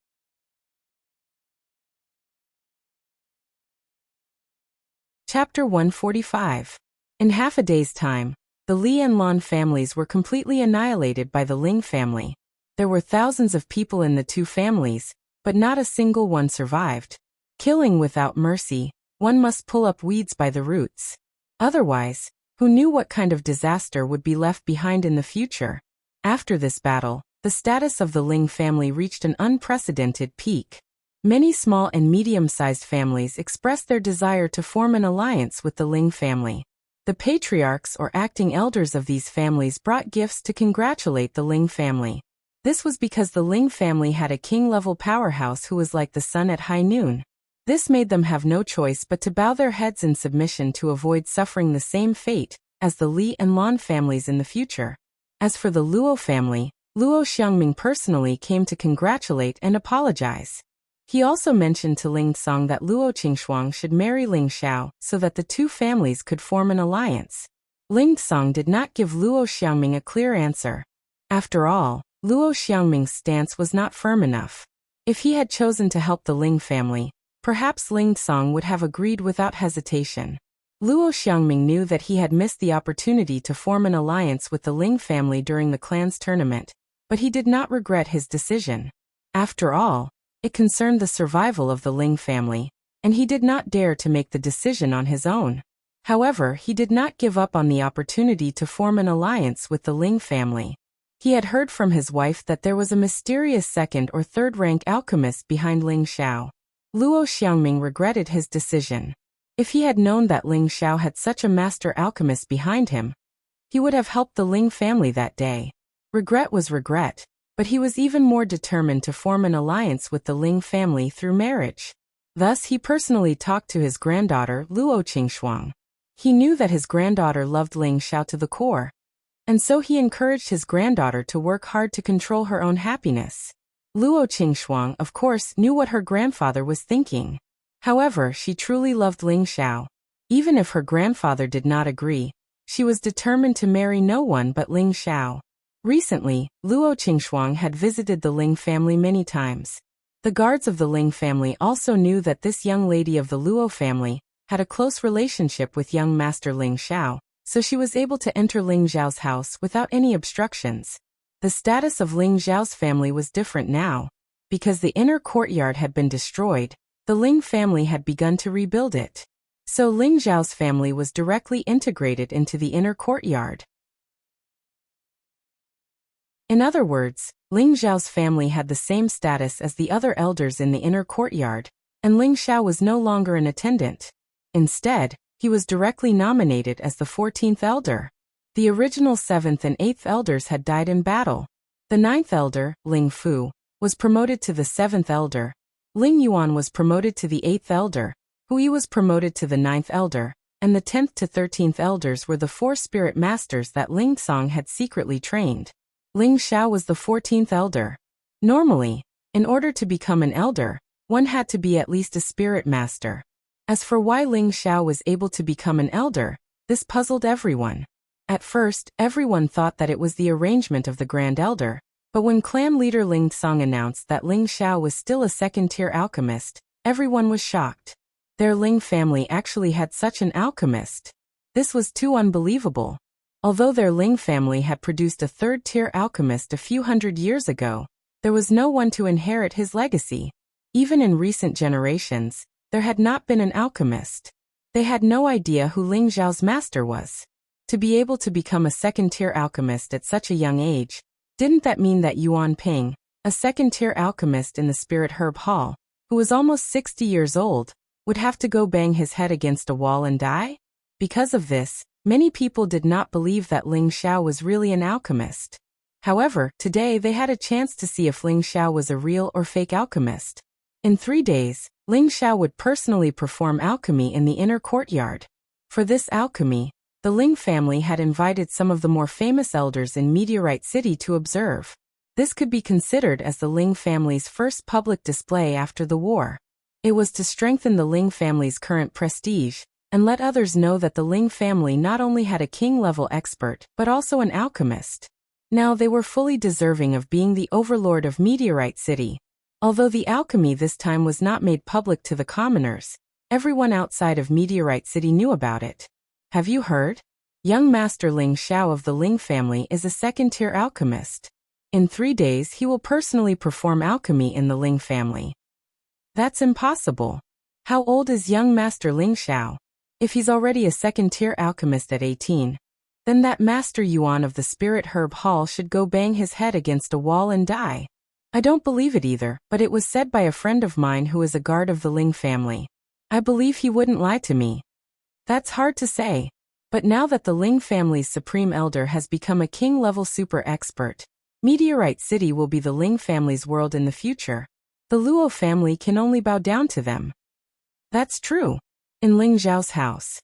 Chapter 145. In half a day's time, the Li and Lan families were completely annihilated by the Ling family. There were thousands of people in the two families, but not a single one survived. Killing without mercy, one must pull up weeds by the roots. Otherwise, who knew what kind of disaster would be left behind in the future? After this battle, the status of the Ling family reached an unprecedented peak. Many small and medium-sized families expressed their desire to form an alliance with the Ling family. The patriarchs or acting elders of these families brought gifts to congratulate the Ling family. This was because the Ling family had a king-level powerhouse who was like the sun at high noon. This made them have no choice but to bow their heads in submission to avoid suffering the same fate as the Li and Lan families in the future. As for the Luo family, Luo Xiangming personally came to congratulate and apologize. He also mentioned to Ling Song that Luo Qingshuang should marry Ling Xiao so that the two families could form an alliance. Ling Song did not give Luo Xiangming a clear answer. After all, Luo Xiangming's stance was not firm enough. If he had chosen to help the Ling family, perhaps Ling Song would have agreed without hesitation. Luo Xiangming knew that he had missed the opportunity to form an alliance with the Ling family during the clan's tournament, but he did not regret his decision. After all, it concerned the survival of the Ling family, and he did not dare to make the decision on his own. However, he did not give up on the opportunity to form an alliance with the Ling family. He had heard from his wife that there was a mysterious second or third rank alchemist behind Ling Xiao. Luo Xiangming regretted his decision. If he had known that Ling Xiao had such a master alchemist behind him, he would have helped the Ling family that day. Regret was regret, but he was even more determined to form an alliance with the Ling family through marriage. Thus he personally talked to his granddaughter Luo Qingshuang. He knew that his granddaughter loved Ling Xiao to the core, and so he encouraged his granddaughter to work hard to control her own happiness. Luo Qingshuang, of course, knew what her grandfather was thinking. However, she truly loved Ling Xiao. Even if her grandfather did not agree, she was determined to marry no one but Ling Xiao. Recently, Luo Qingshuang had visited the Ling family many times. The guards of the Ling family also knew that this young lady of the Luo family had a close relationship with young master Ling Xiao, so she was able to enter Ling Xiao's house without any obstructions. The status of Ling Xiao's family was different now. Because the inner courtyard had been destroyed, the Ling family had begun to rebuild it. So Ling Xiao's family was directly integrated into the inner courtyard. In other words, Ling Xiao's family had the same status as the other elders in the inner courtyard, and Ling Xiao was no longer an attendant. Instead, he was directly nominated as the 14th elder. The original 7th and 8th elders had died in battle. The 9th elder, Ling Fu, was promoted to the 7th elder. Ling Yuan was promoted to the 8th elder. Hui was promoted to the 9th elder, and the 10th to 13th elders were the 4 spirit masters that Ling Song had secretly trained. Ling Xiao was the 14th elder. Normally, in order to become an elder, one had to be at least a spirit master. As for why Ling Xiao was able to become an elder, this puzzled everyone. At first, everyone thought that it was the arrangement of the Grand Elder, but when clan leader Ling Song announced that Ling Xiao was still a second-tier alchemist, everyone was shocked. Their Ling family actually had such an alchemist. This was too unbelievable. Although their Ling family had produced a third-tier alchemist a few hundred years ago, there was no one to inherit his legacy. Even in recent generations, there had not been an alchemist. They had no idea who Ling Xiao's master was. To be able to become a second-tier alchemist at such a young age, didn't that mean that Yuan Ping, a second-tier alchemist in the Spirit Herb Hall, who was almost 60 years old, would have to go bang his head against a wall and die? Because of this, many people did not believe that Ling Xiao was really an alchemist. However, today they had a chance to see if Ling Xiao was a real or fake alchemist. In 3 days, Ling Xiao would personally perform alchemy in the inner courtyard. For this alchemy, the Ling family had invited some of the more famous elders in Meteorite City to observe. This could be considered as the Ling family's first public display after the war. It was to strengthen the Ling family's current prestige, and let others know that the Ling family not only had a king-level expert, but also an alchemist. Now they were fully deserving of being the overlord of Meteorite City. Although the alchemy this time was not made public to the commoners, everyone outside of Meteorite City knew about it. Have you heard? Young Master Ling Xiao of the Ling family is a second-tier alchemist. In 3 days he will personally perform alchemy in the Ling family. That's impossible. How old is young Master Ling Xiao? If he's already a second-tier alchemist at 18, then that Master Yuan of the Spirit Herb Hall should go bang his head against a wall and die. I don't believe it either, but it was said by a friend of mine who is a guard of the Ling family. I believe he wouldn't lie to me. That's hard to say. But now that the Ling family's supreme elder has become a king-level super expert, Meteorite City will be the Ling family's world in the future. The Luo family can only bow down to them. That's true. In Ling Zhao's house.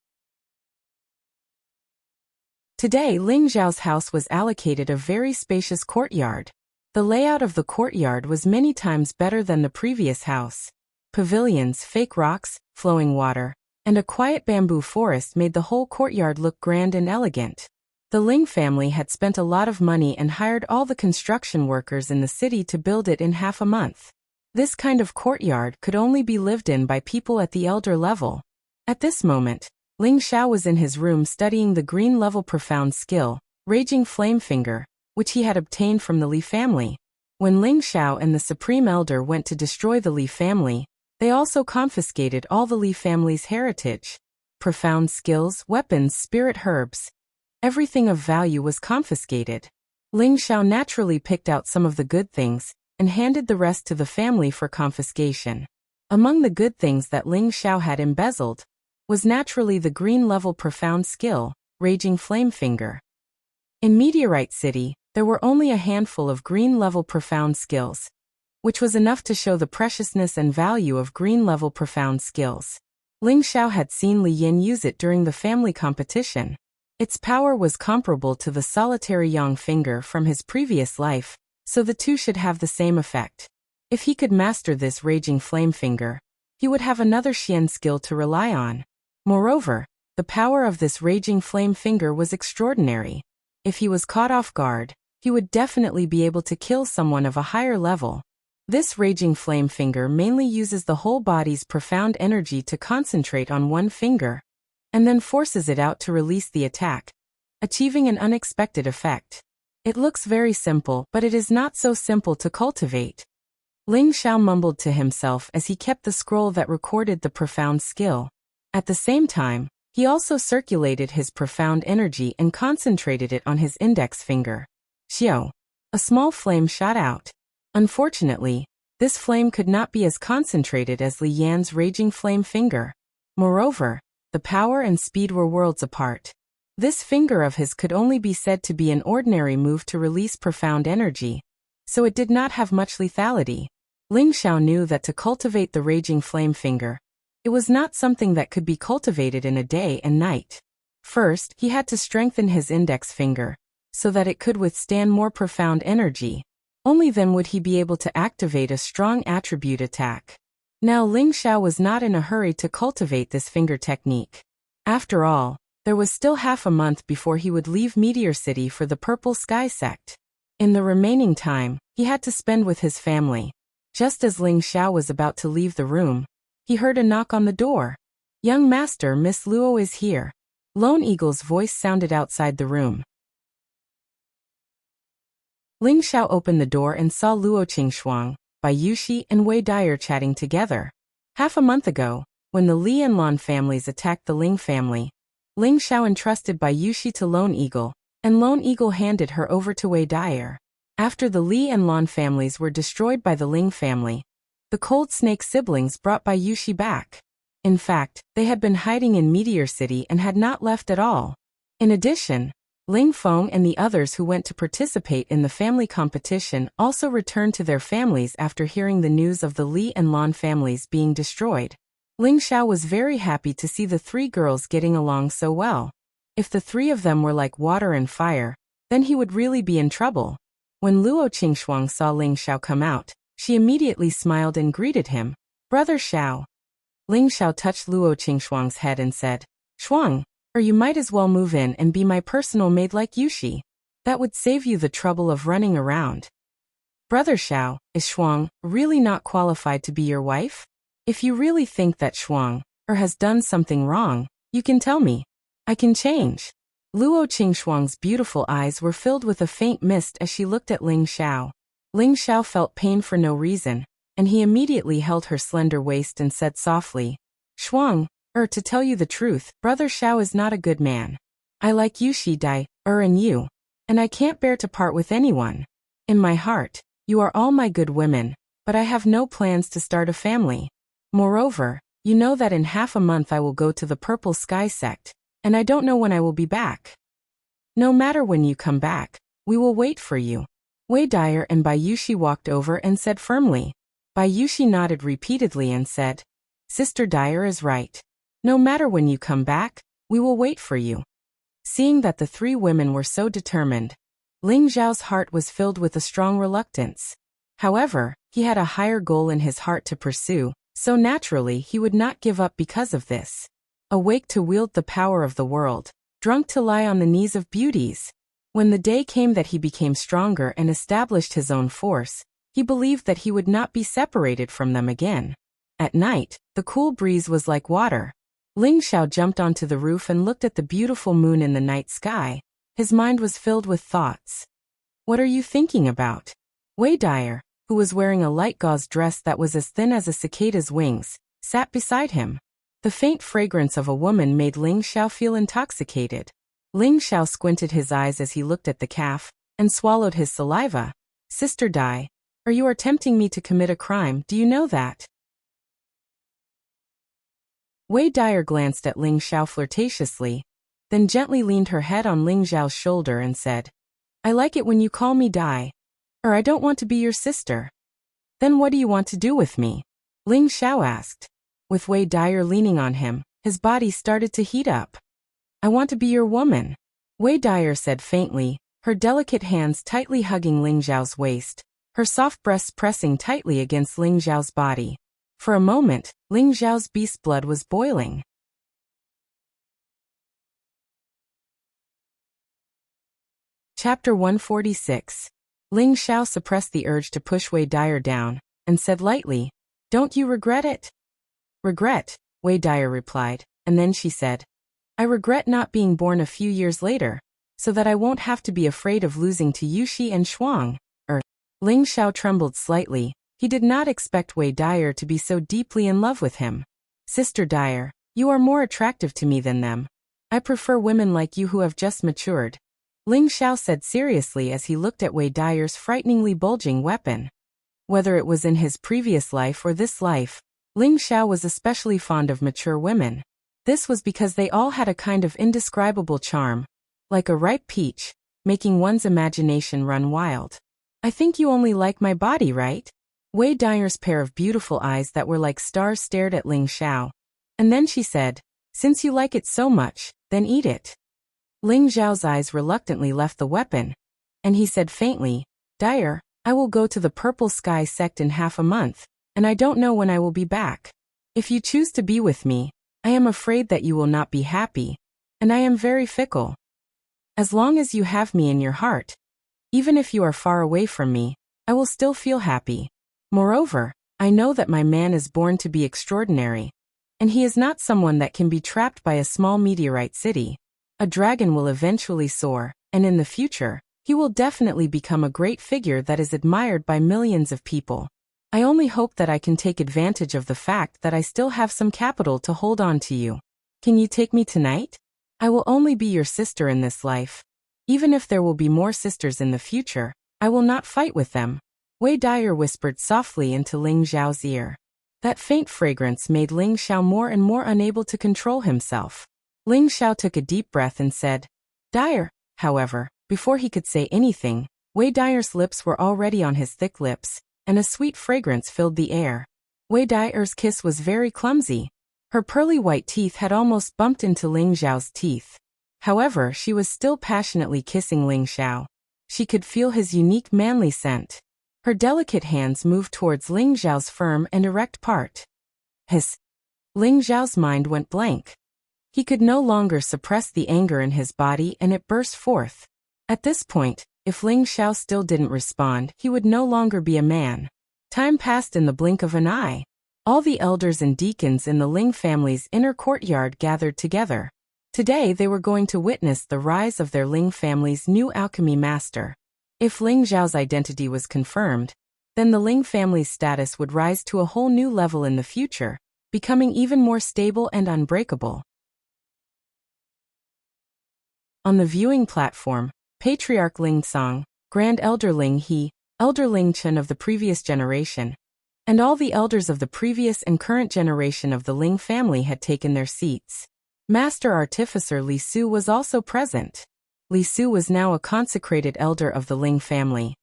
Today Ling Zhao's house was allocated a very spacious courtyard. The layout of the courtyard was many times better than the previous house. Pavilions, fake rocks, flowing water, and a quiet bamboo forest made the whole courtyard look grand and elegant. The Ling family had spent a lot of money and hired all the construction workers in the city to build it in half a month. This kind of courtyard could only be lived in by people at the elder level. At this moment, Ling Xiao was in his room studying the green-level profound skill, Raging Flame Finger, which he had obtained from the Li family. When Ling Xiao and the Supreme Elder went to destroy the Li family, they also confiscated all the Li family's heritage. Profound skills, weapons, spirit herbs. Everything of value was confiscated. Ling Xiao naturally picked out some of the good things, and handed the rest to the family for confiscation. Among the good things that Ling Xiao had embezzled, was naturally the green-level profound skill, Raging Flame Finger. In Meteorite City, there were only a handful of green-level profound skills, which was enough to show the preciousness and value of green-level profound skills. Ling Xiao had seen Li Yin use it during the family competition. Its power was comparable to the solitary Yang Finger from his previous life, so the two should have the same effect. If he could master this Raging Flame Finger, he would have another Xian skill to rely on. Moreover, the power of this Raging Flame Finger was extraordinary. If he was caught off guard, he would definitely be able to kill someone of a higher level. This Raging Flame Finger mainly uses the whole body's profound energy to concentrate on one finger, and then forces it out to release the attack, achieving an unexpected effect. It looks very simple, but it is not so simple to cultivate. Ling Xiao mumbled to himself as he kept the scroll that recorded the profound skill. At the same time, he also circulated his profound energy and concentrated it on his index finger. Xiao. A small flame shot out. Unfortunately, this flame could not be as concentrated as Li Yan's Raging Flame Finger. Moreover, the power and speed were worlds apart. This finger of his could only be said to be an ordinary move to release profound energy, so it did not have much lethality. Ling Xiao knew that to cultivate the Raging Flame Finger, it was not something that could be cultivated in a day and night. First, he had to strengthen his index finger, so that it could withstand more profound energy. Only then would he be able to activate a strong attribute attack. Now Ling Xiao was not in a hurry to cultivate this finger technique. After all, there was still half a month before he would leave Meteor City for the Purple Sky Sect. In the remaining time, he had to spend with his family. Just as Ling Xiao was about to leave the room, he heard a knock on the door. "Young Master, Miss Luo is here." Lone Eagle's voice sounded outside the room. Ling Xiao opened the door and saw Luo Qingshuang, Bai Yuxi and Wei Dyer chatting together. Half a month ago, when the Li and Lan families attacked the Ling family, Ling Xiao entrusted Bai Yuxi to Lone Eagle, and Lone Eagle handed her over to Wei Dyer. After the Li and Lan families were destroyed by the Ling family, the Cold Snake siblings brought Bai Yuxi back. In fact, they had been hiding in Meteor City and had not left at all. In addition, Ling Feng and the others who went to participate in the family competition also returned to their families after hearing the news of the Li and Lan families being destroyed. Ling Xiao was very happy to see the three girls getting along so well. If the three of them were like water and fire, then he would really be in trouble. When Luo Qingxuang saw Ling Xiao come out, she immediately smiled and greeted him. "Brother Xiao." Ling Xiao touched Luo Qingxuang's head and said, "Shuang, or you might as well move in and be my personal maid like Yushi. That would save you the trouble of running around." "Brother Xiao, is Shuang really not qualified to be your wife? If you really think that Shuang has done something wrong, you can tell me. I can change." Luo Qingxuang's beautiful eyes were filled with a faint mist as she looked at Ling Xiao. Ling Xiao felt pain for no reason, and he immediately held her slender waist and said softly, "Shuang, to tell you the truth, Brother Xiao is not a good man. I like Yushi Dai, and you, and I can't bear to part with anyone. In my heart, you are all my good women, but I have no plans to start a family. Moreover, you know that in half a month I will go to the Purple Sky sect, and I don't know when I will be back. No matter when you come back, we will wait for you." Wei Dyer and Bai Yushi walked over and said firmly. Bai Yushi nodded repeatedly and said, "Sister Dyer is right. No matter when you come back, we will wait for you." Seeing that the three women were so determined, Ling Zhao's heart was filled with a strong reluctance. However, he had a higher goal in his heart to pursue, so naturally he would not give up because of this. Awake to wield the power of the world, drunk to lie on the knees of beauties. When the day came that he became stronger and established his own force, he believed that he would not be separated from them again. At night, the cool breeze was like water. Ling Xiao jumped onto the roof and looked at the beautiful moon in the night sky. His mind was filled with thoughts. "What are you thinking about?" Wei Dyer, who was wearing a light gauze dress that was as thin as a cicada's wings, sat beside him. The faint fragrance of a woman made Ling Xiao feel intoxicated. Ling Xiao squinted his eyes as he looked at the calf, and swallowed his saliva. "Sister Dai, you are tempting me to commit a crime, do you know that?" Wei Dyer glanced at Ling Xiao flirtatiously, then gently leaned her head on Ling Xiao's shoulder and said, "I like it when you call me Dai. I don't want to be your sister." "Then what do you want to do with me?" Ling Xiao asked. With Wei Dyer leaning on him, his body started to heat up. "I want to be your woman," Wei Dyer said faintly, her delicate hands tightly hugging Ling Xiao's waist, her soft breasts pressing tightly against Ling Xiao's body. For a moment, Ling Xiao's beast blood was boiling. Chapter 146. Ling Xiao suppressed the urge to push Wei Dyer down, and said lightly, "Don't you regret it?" "Regret," Wei Dyer replied, and then she said, "I regret not being born a few years later, so that I won't have to be afraid of losing to Yushi and Shuang." Ling Xiao trembled slightly. He did not expect Wei Dyer to be so deeply in love with him. "Sister Dyer, you are more attractive to me than them. I prefer women like you who have just matured," Ling Xiao said seriously as he looked at Wei Dyer's frighteningly bulging weapon. Whether it was in his previous life or this life, Ling Xiao was especially fond of mature women. This was because they all had a kind of indescribable charm, like a ripe peach, making one's imagination run wild. "I think you only like my body, right?" Wei Dyer's pair of beautiful eyes that were like stars stared at Ling Xiao. And then she said, "Since you like it so much, then eat it." Ling Xiao's eyes reluctantly left the weapon, and he said faintly, "Dyer, I will go to the Purple Sky sect in half a month, and I don't know when I will be back. If you choose to be with me, I am afraid that you will not be happy, and I am very fickle. As long as you have me in your heart, even if you are far away from me, I will still feel happy. Moreover, I know that my man is born to be extraordinary, and he is not someone that can be trapped by a small meteorite city. A dragon will eventually soar, and in the future, he will definitely become a great figure that is admired by millions of people. I only hope that I can take advantage of the fact that I still have some capital to hold on to you. Can you take me tonight? I will only be your sister in this life. Even if there will be more sisters in the future, I will not fight with them." Wei Dyer whispered softly into Ling Xiao's ear. That faint fragrance made Ling Xiao more and more unable to control himself. Ling Xiao took a deep breath and said, "Dyer, However, before he could say anything, Wei Dyer's lips were already on his thick lips, and a sweet fragrance filled the air. Wei Dyer's kiss was very clumsy. Her pearly white teeth had almost bumped into Ling Xiao's teeth. However, she was still passionately kissing Ling Xiao. She could feel his unique manly scent. Her delicate hands moved towards Ling Xiao's firm and erect part. Ling Xiao's mind went blank. He could no longer suppress the anger in his body and it burst forth. At this point, if Ling Xiao still didn't respond, he would no longer be a man. Time passed in the blink of an eye. All the elders and deacons in the Ling family's inner courtyard gathered together. Today they were going to witness the rise of their Ling family's new alchemy master. If Ling Xiao's identity was confirmed, then the Ling family's status would rise to a whole new level in the future, becoming even more stable and unbreakable. On the viewing platform, Patriarch Ling Song, Grand Elder Ling He, Elder Ling Chen of the previous generation, and all the elders of the previous and current generation of the Ling family had taken their seats. Master Artificer Li Su was also present. Li Su was now a consecrated elder of the Ling family,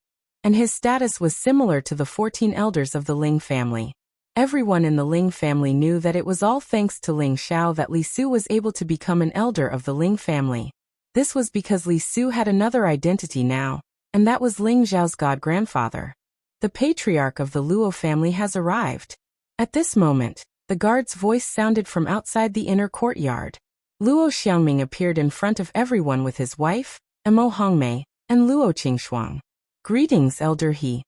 and his status was similar to the 14 elders of the Ling family. Everyone in the Ling family knew that it was all thanks to Ling Xiao that Li Su was able to become an elder of the Ling family. This was because Li Su had another identity now, and that was Ling Xiao's god-grandfather. The patriarch of the Luo family has arrived. At this moment, the guard's voice sounded from outside the inner courtyard. Luo Xiangming appeared in front of everyone with his wife, Emo Hongmei, and Luo Qingxuang. Greetings, Elder He.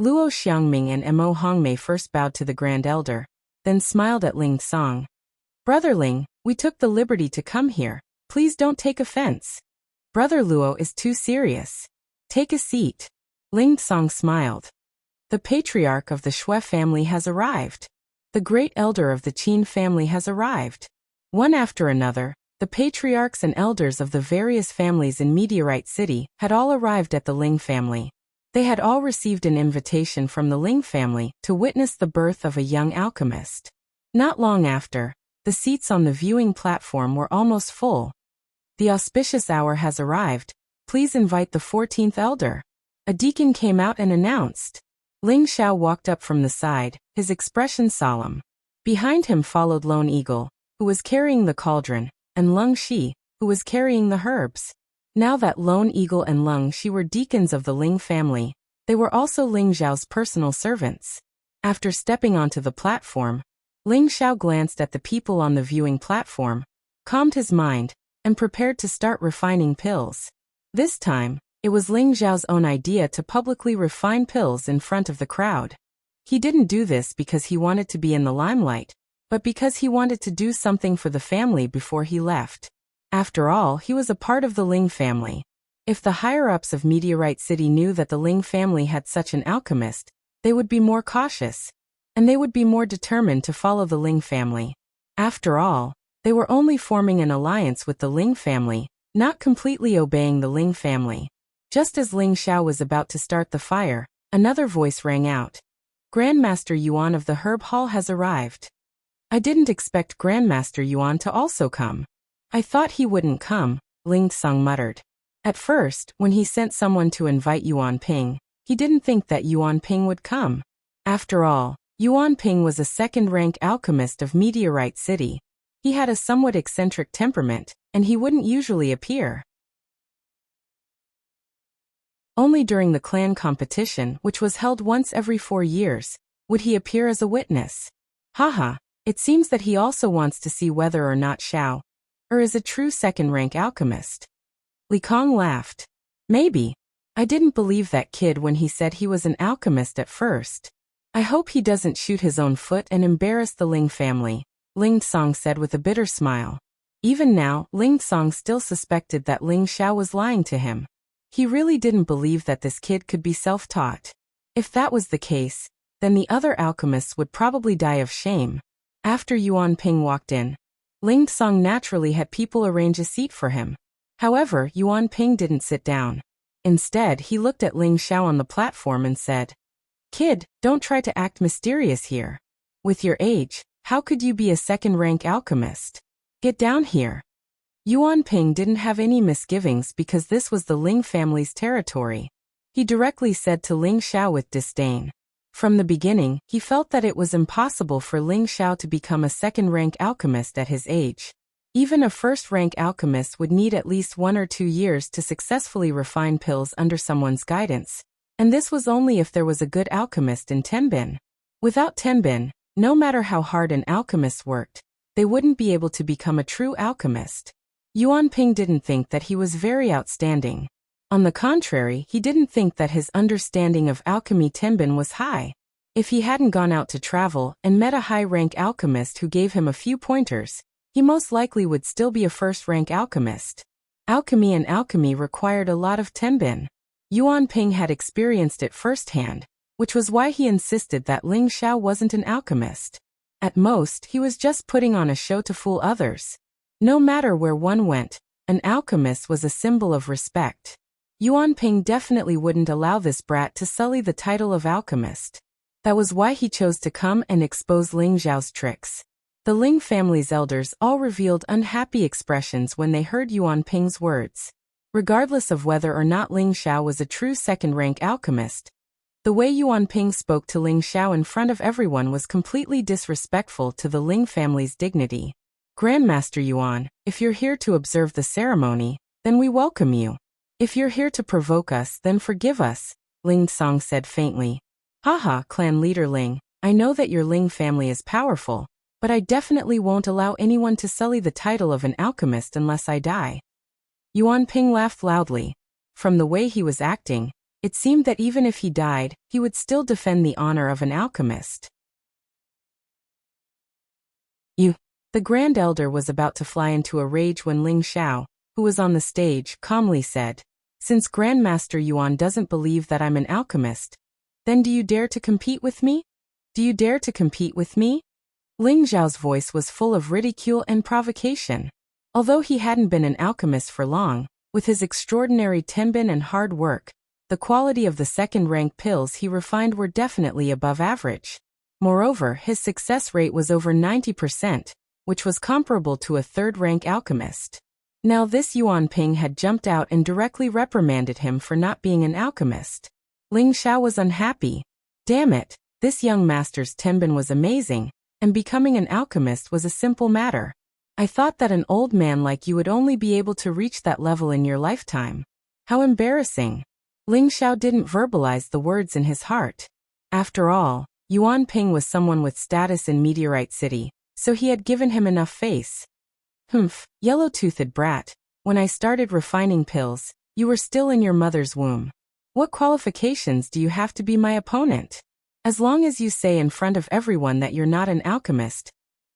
Luo Xiangming and Emo Hongmei first bowed to the Grand Elder, then smiled at Ling Song. Brother Ling, we took the liberty to come here. Please don't take offense. Brother Luo is too serious. Take a seat. Ling Song smiled. The patriarch of the Shui family has arrived. The great elder of the Qin family has arrived. One after another, the patriarchs and elders of the various families in Meteorite City had all arrived at the Ling family. They had all received an invitation from the Ling family to witness the birth of a young alchemist. Not long after, the seats on the viewing platform were almost full. The auspicious hour has arrived. Please invite the 14th elder. A deacon came out and announced. Ling Xiao walked up from the side, his expression solemn. Behind him followed Lone Eagle, who was carrying the cauldron, and Lung Shi, who was carrying the herbs. Now that Lone Eagle and Lung Shi were deacons of the Ling family, they were also Ling Xiao's personal servants. After stepping onto the platform, Ling Xiao glanced at the people on the viewing platform, calmed his mind, and prepared to start refining pills. This time, it was Ling Xiao's own idea to publicly refine pills in front of the crowd. He didn't do this because he wanted to be in the limelight, but because he wanted to do something for the family before he left. After all, he was a part of the Ling family. If the higher-ups of Meteorite City knew that the Ling family had such an alchemist, they would be more cautious, and they would be more determined to follow the Ling family. After all, they were only forming an alliance with the Ling family, not completely obeying the Ling family. Just as Ling Xiao was about to start the fire, another voice rang out. Grandmaster Yuan of the Herb Hall has arrived. I didn't expect Grandmaster Yuan to also come. I thought he wouldn't come, Ling Song muttered. At first, when he sent someone to invite Yuan Ping, he didn't think that Yuan Ping would come. After all, Yuan Ping was a second-rank alchemist of Meteorite City. He had a somewhat eccentric temperament, and he wouldn't usually appear. Only during the clan competition, which was held once every 4 years, would he appear as a witness. Haha, it seems that he also wants to see whether or not Xiao is a true second-rank alchemist. Li Kong laughed. Maybe. I didn't believe that kid when he said he was an alchemist at first. I hope he doesn't shoot his own foot and embarrass the Ling family, Ling Song said with a bitter smile. Even now, Ling Song still suspected that Ling Xiao was lying to him. He really didn't believe that this kid could be self-taught. If that was the case, then the other alchemists would probably die of shame. After Yuan Ping walked in, Ling Song naturally had people arrange a seat for him. However, Yuan Ping didn't sit down. Instead, he looked at Ling Xiao on the platform and said, Kid, don't try to act mysterious here. With your age, how could you be a second-rank alchemist? Get down here. Yuan Ping didn't have any misgivings because this was the Ling family's territory. He directly said to Ling Xiao with disdain. From the beginning, he felt that it was impossible for Ling Xiao to become a second-rank alchemist at his age. Even a first-rank alchemist would need at least 1 or 2 years to successfully refine pills under someone's guidance. And this was only if there was a good alchemist in Tenbin. Without Tenbin, no matter how hard an alchemist worked, they wouldn't be able to become a true alchemist. Yuan Ping didn't think that he was very outstanding. On the contrary, he didn't think that his understanding of alchemy Tenbin was high. If he hadn't gone out to travel and met a high-rank alchemist who gave him a few pointers, he most likely would still be a first-rank alchemist. Alchemy required a lot of Tenbin. Yuan Ping had experienced it firsthand, which was why he insisted that Ling Xiao wasn't an alchemist. At most, he was just putting on a show to fool others. No matter where one went, an alchemist was a symbol of respect. Yuan Ping definitely wouldn't allow this brat to sully the title of alchemist. That was why he chose to come and expose Ling Xiao's tricks. The Ling family's elders all revealed unhappy expressions when they heard Yuan Ping's words. Regardless of whether or not Ling Xiao was a true second-rank alchemist, the way Yuan Ping spoke to Ling Xiao in front of everyone was completely disrespectful to the Ling family's dignity. Grandmaster Yuan, if you're here to observe the ceremony, then we welcome you. If you're here to provoke us, then forgive us, Ling Song said faintly. Haha, clan leader Ling, I know that your Ling family is powerful, but I definitely won't allow anyone to sully the title of an alchemist unless I die. Yuan Ping laughed loudly. From the way he was acting, it seemed that even if he died, he would still defend the honor of an alchemist. The Grand Elder was about to fly into a rage when Ling Xiao, who was on the stage, calmly said, Since Grandmaster Yuan doesn't believe that I'm an alchemist, then do you dare to compete with me? Do you dare to compete with me? Ling Xiao's voice was full of ridicule and provocation. Although he hadn't been an alchemist for long, with his extraordinary Tenbin and hard work, the quality of the second-rank pills he refined were definitely above average. Moreover, his success rate was over 90%. Which was comparable to a third-rank alchemist. Now this Yuan Ping had jumped out and directly reprimanded him for not being an alchemist. Ling Xiao was unhappy. Damn it, this young master's Tenbin was amazing, and becoming an alchemist was a simple matter. I thought that an old man like you would only be able to reach that level in your lifetime. How embarrassing. Ling Xiao didn't verbalize the words in his heart. After all, Yuan Ping was someone with status in Meteorite City, so he had given him enough face. Humph, yellow-toothed brat, when I started refining pills, you were still in your mother's womb. What qualifications do you have to be my opponent? As long as you say in front of everyone that you're not an alchemist,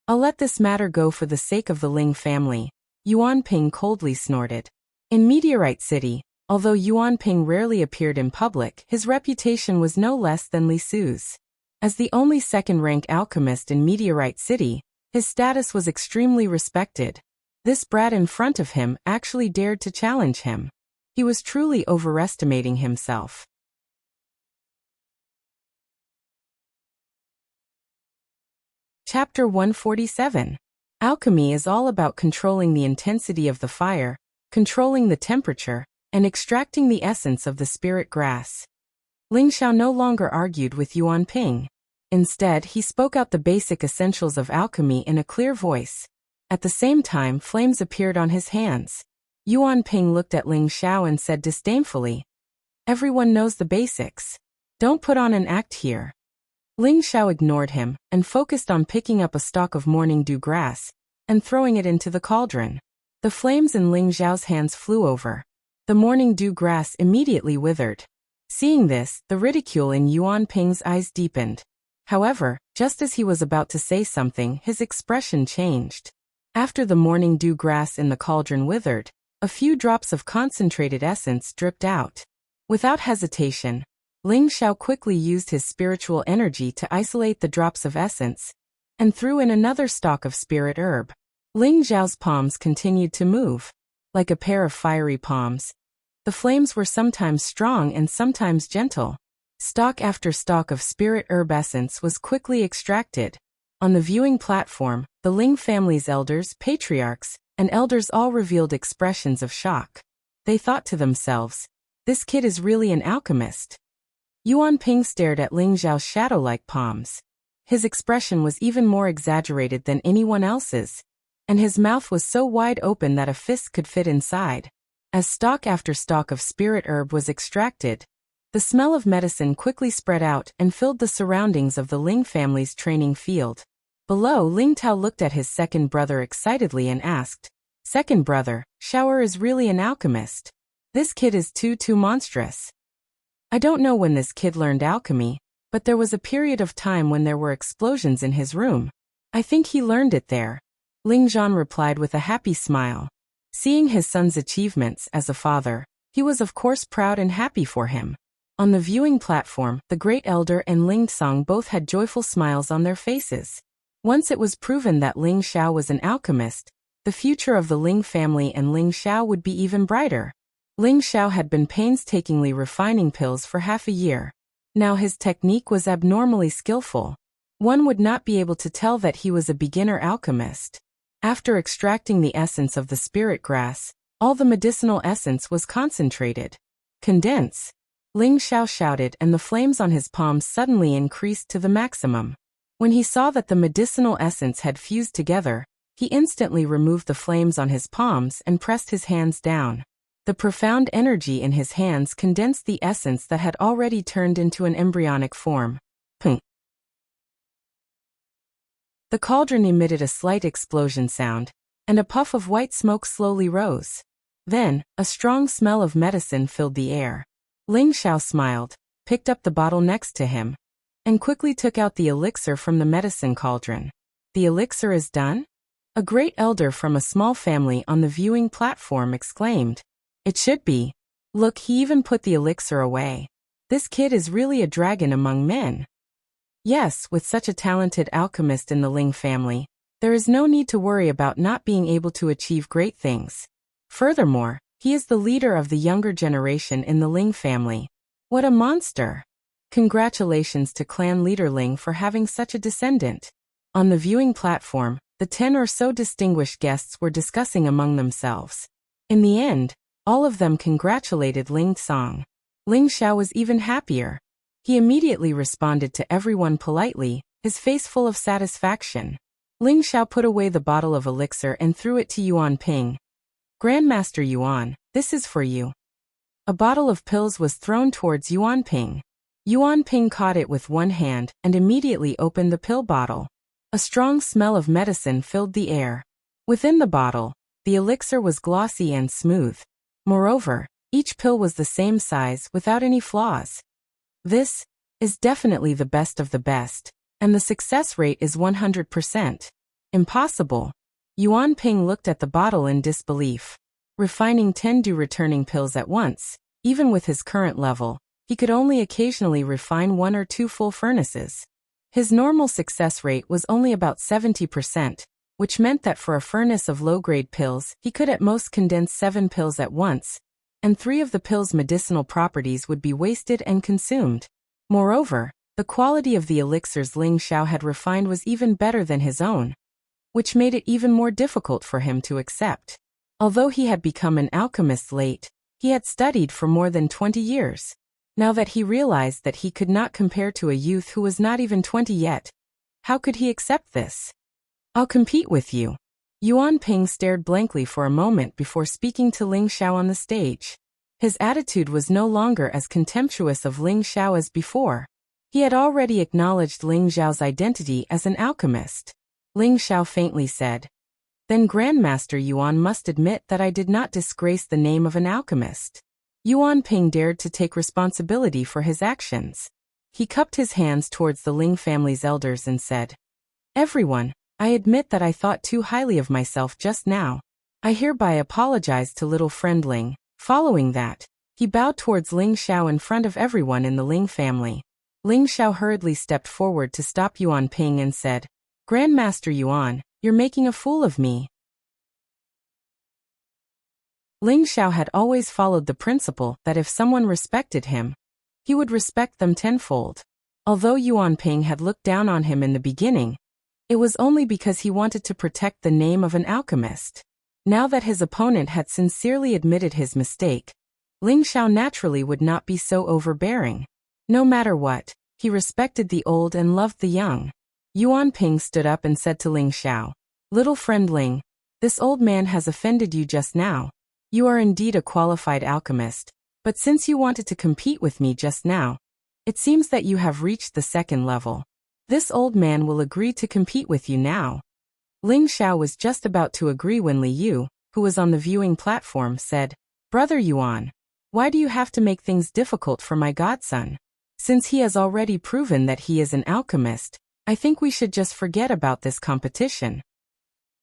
I'll let this matter go for the sake of the Ling family, Yuan Ping coldly snorted. In Meteorite City, although Yuan Ping rarely appeared in public, his reputation was no less than Li Su's. As the only second-rank alchemist in Meteorite City, his status was extremely respected. This brat in front of him actually dared to challenge him. He was truly overestimating himself. Chapter 147. Alchemy is all about controlling the intensity of the fire, controlling the temperature, and extracting the essence of the spirit grass. Ling Xiao no longer argued with Yuan Ping. Instead, he spoke out the basic essentials of alchemy in a clear voice. At the same time, flames appeared on his hands. Yuan Ping looked at Ling Xiao and said disdainfully, Everyone knows the basics. Don't put on an act here. Ling Xiao ignored him and focused on picking up a stalk of morning dew grass and throwing it into the cauldron. The flames in Ling Xiao's hands flew over. The morning dew grass immediately withered. Seeing this, the ridicule in Yuan Ping's eyes deepened. However, just as he was about to say something, his expression changed. After the morning dew grass in the cauldron withered, a few drops of concentrated essence dripped out. Without hesitation, Ling Xiao quickly used his spiritual energy to isolate the drops of essence, and threw in another stalk of spirit herb. Ling Xiao's palms continued to move. Like a pair of fiery palms, the flames were sometimes strong and sometimes gentle. Stalk after stalk of spirit herb essence was quickly extracted. On the viewing platform, the Ling family's elders, patriarchs, and elders all revealed expressions of shock. They thought to themselves, this kid is really an alchemist. Yuan Ping stared at Ling Xiao's shadow-like palms. His expression was even more exaggerated than anyone else's, and his mouth was so wide open that a fist could fit inside. As stalk after stalk of spirit herb was extracted, the smell of medicine quickly spread out and filled the surroundings of the Ling family's training field. Below, Ling Tao looked at his second brother excitedly and asked, "Second brother, Xiaoer is really an alchemist. This kid is too monstrous." I don't know when this kid learned alchemy, but there was a period of time when there were explosions in his room. I think he learned it there. Ling Zhan replied with a happy smile. Seeing his son's achievements as a father, he was of course proud and happy for him. On the viewing platform, the Great Elder and Ling Tsang both had joyful smiles on their faces. Once it was proven that Ling Xiao was an alchemist, the future of the Ling family and Ling Xiao would be even brighter. Ling Xiao had been painstakingly refining pills for half a year. Now his technique was abnormally skillful. One would not be able to tell that he was a beginner alchemist. After extracting the essence of the spirit grass, all the medicinal essence was concentrated. Condense. Ling Xiao shouted, and the flames on his palms suddenly increased to the maximum. When he saw that the medicinal essence had fused together, he instantly removed the flames on his palms and pressed his hands down. The profound energy in his hands condensed the essence that had already turned into an embryonic form. Pung. The cauldron emitted a slight explosion sound, and a puff of white smoke slowly rose. Then, a strong smell of medicine filled the air. Ling Xiao smiled, picked up the bottle next to him, and quickly took out the elixir from the medicine cauldron. The elixir is done? A great elder from a small family on the viewing platform exclaimed. It should be. Look, he even put the elixir away. This kid is really a dragon among men. Yes, with such a talented alchemist in the Ling family, there is no need to worry about not being able to achieve great things. Furthermore, he is the leader of the younger generation in the Ling family. What a monster! Congratulations to clan leader Ling for having such a descendant. On the viewing platform, the 10 or so distinguished guests were discussing among themselves. In the end, all of them congratulated Ling Tsang. Ling Xiao was even happier. He immediately responded to everyone politely, his face full of satisfaction. Ling Xiao put away the bottle of elixir and threw it to Yuan Ping. Grandmaster Yuan, this is for you. A bottle of pills was thrown towards Yuan Ping. Yuan Ping caught it with one hand and immediately opened the pill bottle. A strong smell of medicine filled the air. Within the bottle, the elixir was glossy and smooth. Moreover, each pill was the same size without any flaws. This is definitely the best of the best, and the success rate is 100%. Impossible. Yuan Ping looked at the bottle in disbelief. Refining 10 returning pills at once, even with his current level, he could only occasionally refine 1 or 2 full furnaces. His normal success rate was only about 70%, which meant that for a furnace of low-grade pills, he could at most condense 7 pills at once, and 3 of the pills' medicinal properties would be wasted and consumed. Moreover, the quality of the elixirs Ling Xiao had refined was even better than his own, which made it even more difficult for him to accept. Although he had become an alchemist late, he had studied for more than 20 years. Now that he realized that he could not compare to a youth who was not even 20 yet, how could he accept this? I'll compete with you. Yuan Ping stared blankly for a moment before speaking to Ling Xiao on the stage. His attitude was no longer as contemptuous of Ling Xiao as before. He had already acknowledged Ling Xiao's identity as an alchemist. Ling Xiao faintly said, "Then Grandmaster Yuan must admit that I did not disgrace the name of an alchemist." Yuan Ping dared to take responsibility for his actions. He cupped his hands towards the Ling family's elders and said, "Everyone, I admit that I thought too highly of myself just now. I hereby apologize to little friend Ling." Following that, he bowed towards Ling Xiao in front of everyone in the Ling family. Ling Xiao hurriedly stepped forward to stop Yuan Ping and said, "Grandmaster Yuan, you're making a fool of me." Ling Xiao had always followed the principle that if someone respected him, he would respect them tenfold. Although Yuan Ping had looked down on him in the beginning, it was only because he wanted to protect the name of an alchemist. Now that his opponent had sincerely admitted his mistake, Ling Xiao naturally would not be so overbearing. No matter what, he respected the old and loved the young. Yuan Ping stood up and said to Ling Xiao, "Little friend Ling, this old man has offended you just now. You are indeed a qualified alchemist, but since you wanted to compete with me just now, it seems that you have reached the second level. This old man will agree to compete with you now." Ling Xiao was just about to agree when Li Yu, who was on the viewing platform, said, "Brother Yuan, why do you have to make things difficult for my godson? Since he has already proven that he is an alchemist, I think we should just forget about this competition."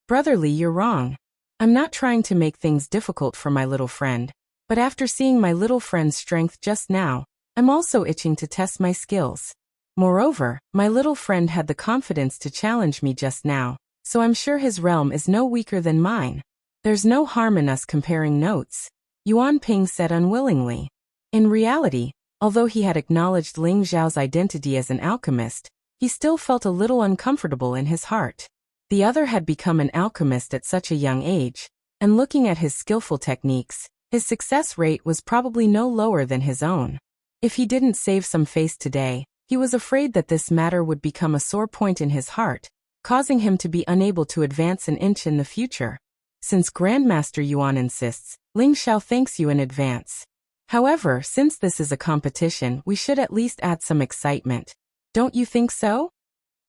"Brother Li, you're wrong. I'm not trying to make things difficult for my little friend, but after seeing my little friend's strength just now, I'm also itching to test my skills. Moreover, my little friend had the confidence to challenge me just now, so I'm sure his realm is no weaker than mine. There's no harm in us comparing notes," Yuan Ping said unwillingly. In reality, although he had acknowledged Ling Xiao's identity as an alchemist, he still felt a little uncomfortable in his heart. The other had become an alchemist at such a young age, and looking at his skillful techniques, his success rate was probably no lower than his own. If he didn't save some face today, he was afraid that this matter would become a sore point in his heart, causing him to be unable to advance an inch in the future. Since Grandmaster Yuan insists, Ling Xiao thanks you in advance. However, since this is a competition, we should at least add some excitement. Don't you think so?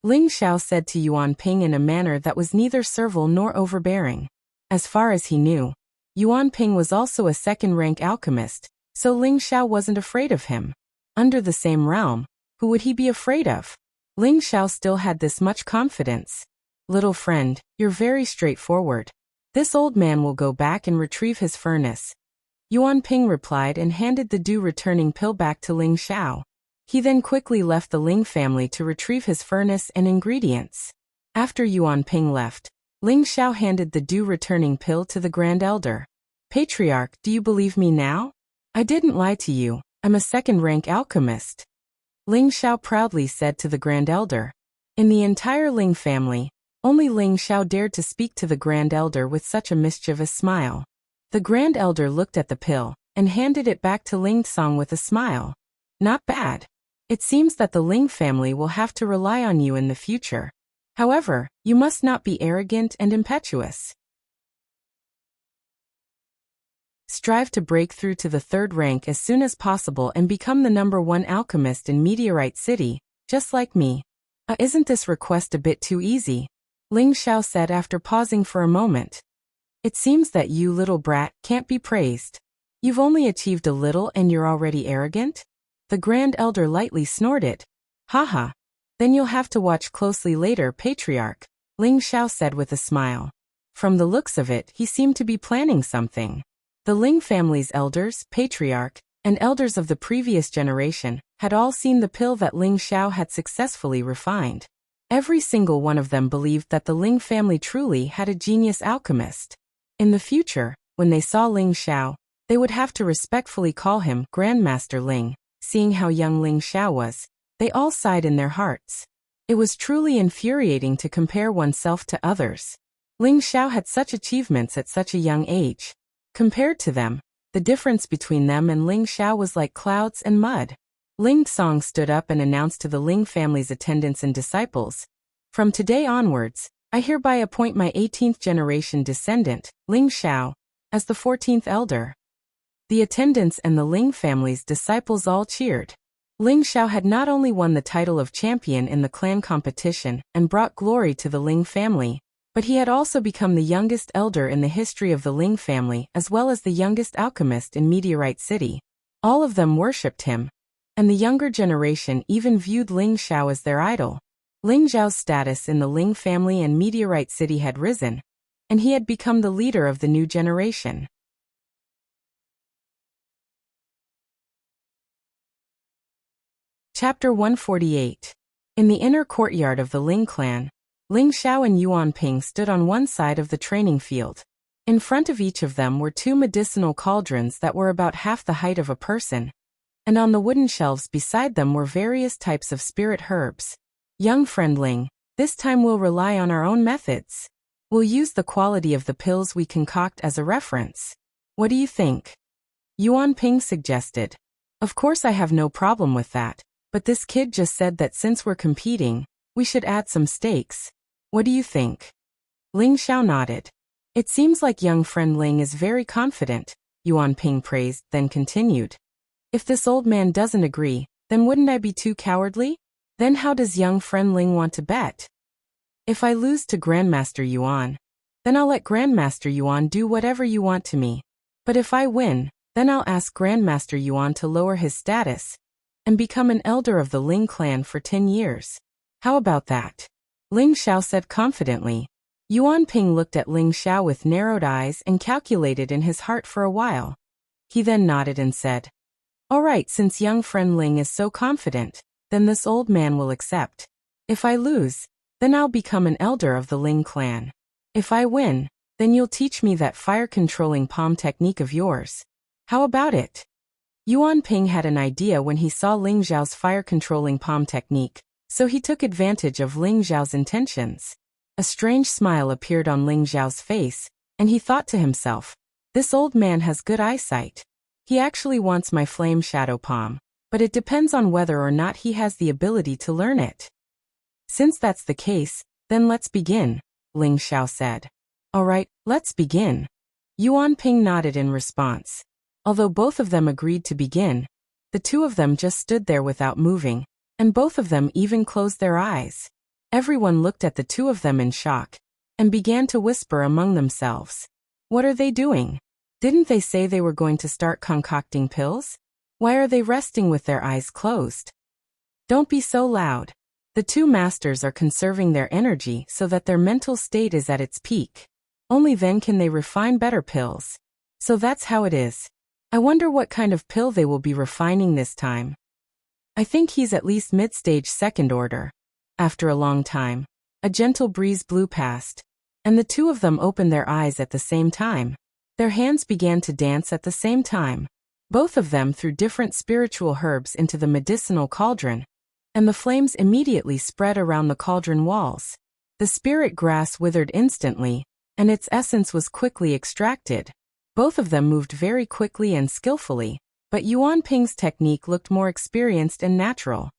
Ling Xiao said to Yuan Ping in a manner that was neither servile nor overbearing. As far as he knew, Yuan Ping was also a second-rank alchemist, so Ling Xiao wasn't afraid of him. Under the same realm, who would he be afraid of? Ling Xiao still had this much confidence. "Little friend, you're very straightforward. This old man will go back and retrieve his furnace," Yuan Ping replied and handed the dew-returning pill back to Ling Xiao. He then quickly left the Ling family to retrieve his furnace and ingredients. After Yuan Ping left, Ling Xiao handed the dew-returning pill to the Grand Elder. "Patriarch, do you believe me now? I didn't lie to you, I'm a second-rank alchemist," Ling Xiao proudly said to the Grand Elder. In the entire Ling family, only Ling Xiao dared to speak to the Grand Elder with such a mischievous smile. The Grand Elder looked at the pill and handed it back to Ling Tsong with a smile. "Not bad. It seems that the Ling family will have to rely on you in the future. However, you must not be arrogant and impetuous. Strive to break through to the third rank as soon as possible and become the #1 alchemist in Meteorite City, just like me." Isn't this request a bit too easy?" Ling Xiao said after pausing for a moment. "It seems that you, little brat, can't be praised. You've only achieved a little and you're already arrogant?" The Grand Elder lightly snorted. "Haha. Then you'll have to watch closely later, Patriarch," Ling Xiao said with a smile. From the looks of it, he seemed to be planning something. The Ling family's elders, Patriarch, and elders of the previous generation had all seen the pill that Ling Xiao had successfully refined. Every single one of them believed that the Ling family truly had a genius alchemist. In the future, when they saw Ling Xiao, they would have to respectfully call him Grandmaster Ling. Seeing how young Ling Xiao was, they all sighed in their hearts. It was truly infuriating to compare oneself to others. Ling Xiao had such achievements at such a young age. Compared to them, the difference between them and Ling Xiao was like clouds and mud. Ling Tsong stood up and announced to the Ling family's attendants and disciples, "From today onwards, I hereby appoint my 18th generation descendant, Ling Xiao, as the 14th elder." The attendants and the Ling family's disciples all cheered. Ling Xiao had not only won the title of champion in the clan competition and brought glory to the Ling family, but he had also become the youngest elder in the history of the Ling family as well as the youngest alchemist in Meteorite City. All of them worshipped him, and the younger generation even viewed Ling Xiao as their idol. Ling Xiao's status in the Ling family and Meteorite City had risen, and he had become the leader of the new generation. Chapter 148. In the inner courtyard of the Ling clan, Ling Xiao and Yuan Ping stood on one side of the training field. In front of each of them were 2 medicinal cauldrons that were about half the height of a person, and on the wooden shelves beside them were various types of spirit herbs. "Young friend Ling, this time we'll rely on our own methods. We'll use the quality of the pills we concoct as a reference. What do you think? Yuan Ping suggested. Of course I have no problem with that, but this kid just said that since we're competing, we should add some stakes. What do you think? Ling Xiao nodded. It seems like young friend Ling is very confident, Yuan Ping praised, then continued. If this old man doesn't agree, then wouldn't I be too cowardly? Then how does young friend Ling want to bet? If I lose to Grandmaster Yuan, then I'll let Grandmaster Yuan do whatever you want to me. But if I win, then I'll ask Grandmaster Yuan to lower his status and become an elder of the Ling clan for 10 years. How about that? Ling Xiao said confidently. Yuan Ping looked at Ling Xiao with narrowed eyes and calculated in his heart for a while. He then nodded and said, All right, since young friend Ling is so confident, then this old man will accept. If I lose, then I'll become an elder of the Ling clan. If I win, then you'll teach me that fire-controlling palm technique of yours. How about it? Yuan Ping had an idea when he saw Ling Xiao's fire-controlling palm technique, so he took advantage of Ling Xiao's intentions. A strange smile appeared on Ling Xiao's face, and he thought to himself, this old man has good eyesight. He actually wants my flame shadow palm, but it depends on whether or not he has the ability to learn it. Since that's the case, then let's begin, Ling Xiao said. All right, let's begin. Yuan Ping nodded in response. Although both of them agreed to begin, the two of them just stood there without moving, and both of them even closed their eyes. Everyone looked at the two of them in shock, and began to whisper among themselves. What are they doing? Didn't they say they were going to start concocting pills? Why are they resting with their eyes closed? Don't be so loud. The two masters are conserving their energy so that their mental state is at its peak. Only then can they refine better pills. So that's how it is. I wonder what kind of pill they will be refining this time. I think he's at least mid-stage second order. After a long time, a gentle breeze blew past, and the two of them opened their eyes at the same time. Their hands began to dance at the same time. Both of them threw different spiritual herbs into the medicinal cauldron, and the flames immediately spread around the cauldron walls. The spirit grass withered instantly, and its essence was quickly extracted. Both of them moved very quickly and skillfully, but Yuan Ping's technique looked more experienced and natural.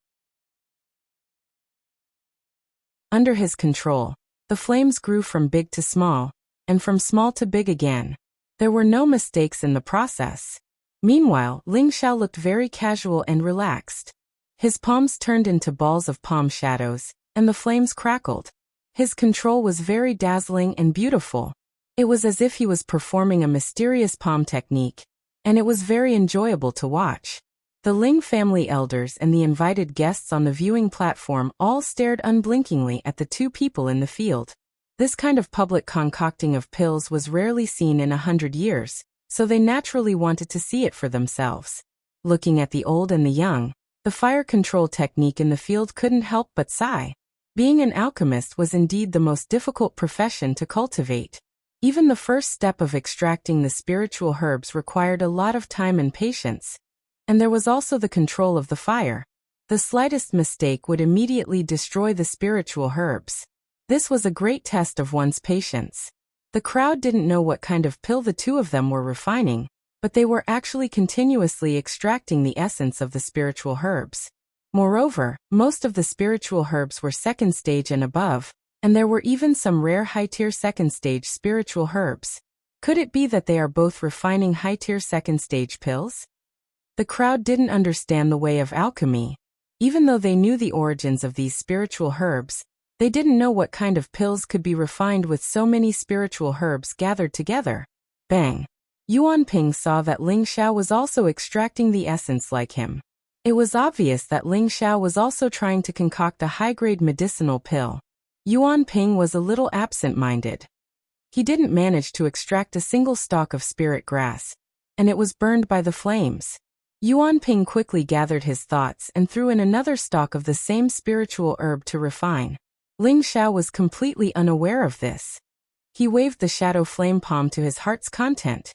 Under his control, the flames grew from big to small, and from small to big again. There were no mistakes in the process. Meanwhile, Ling Xiao looked very casual and relaxed. His palms turned into balls of palm shadows, and the flames crackled. His control was very dazzling and beautiful. It was as if he was performing a mysterious palm technique, and it was very enjoyable to watch. The Ling family elders and the invited guests on the viewing platform all stared unblinkingly at the two people in the field. This kind of public concocting of pills was rarely seen in 100 years, so they naturally wanted to see it for themselves. Looking at the old and the young, the fire control technique in the field couldn't help but sigh. Being an alchemist was indeed the most difficult profession to cultivate. Even the first step of extracting the spiritual herbs required a lot of time and patience. And there was also the control of the fire. The slightest mistake would immediately destroy the spiritual herbs. This was a great test of one's patience. The crowd didn't know what kind of pill the two of them were refining, but they were actually continuously extracting the essence of the spiritual herbs. Moreover, most of the spiritual herbs were second stage and above, and there were even some rare high-tier second-stage spiritual herbs. Could it be that they are both refining high-tier second-stage pills? The crowd didn't understand the way of alchemy. Even though they knew the origins of these spiritual herbs, they didn't know what kind of pills could be refined with so many spiritual herbs gathered together. Bang! Yuan Ping saw that Ling Xiao was also extracting the essence like him. It was obvious that Ling Xiao was also trying to concoct a high-grade medicinal pill. Yuan Ping was a little absent-minded. He didn't manage to extract a single stalk of spirit grass, and it was burned by the flames. Yuan Ping quickly gathered his thoughts and threw in another stalk of the same spiritual herb to refine. Ling Xiao was completely unaware of this. He waved the shadow flame palm to his heart's content,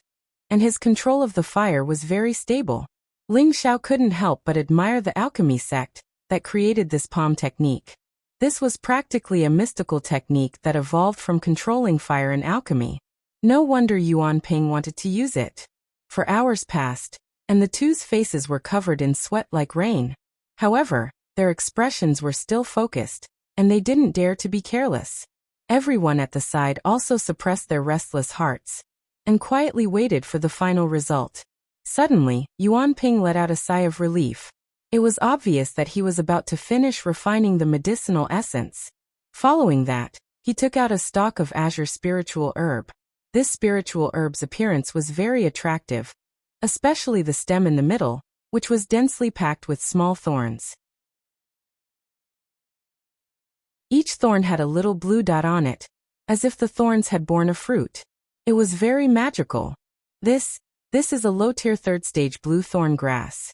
and his control of the fire was very stable. Ling Xiao couldn't help but admire the alchemy sect that created this palm technique. This was practically a mystical technique that evolved from controlling fire in alchemy. No wonder Yuan Ping wanted to use it. For hours passed, and the two's faces were covered in sweat like rain. However, their expressions were still focused, and they didn't dare to be careless. Everyone at the side also suppressed their restless hearts, and quietly waited for the final result. Suddenly, Yuan Ping let out a sigh of relief. It was obvious that he was about to finish refining the medicinal essence. Following that, he took out a stalk of azure spiritual herb. This spiritual herb's appearance was very attractive, especially the stem in the middle, which was densely packed with small thorns. Each thorn had a little blue dot on it, as if the thorns had borne a fruit. It was very magical. This is a low-tier third-stage blue thorn grass.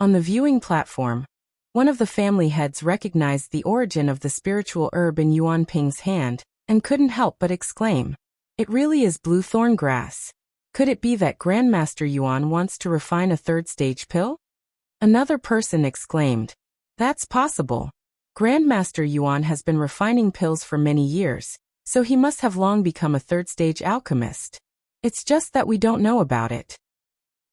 On the viewing platform, one of the family heads recognized the origin of the spiritual herb in Yuan Ping's hand, and couldn't help but exclaim, "It really is blue thorn grass. Could it be that Grandmaster Yuan wants to refine a third-stage pill?" Another person exclaimed, "That's possible. Grandmaster Yuan has been refining pills for many years, so he must have long become a third-stage alchemist. It's just that we don't know about it.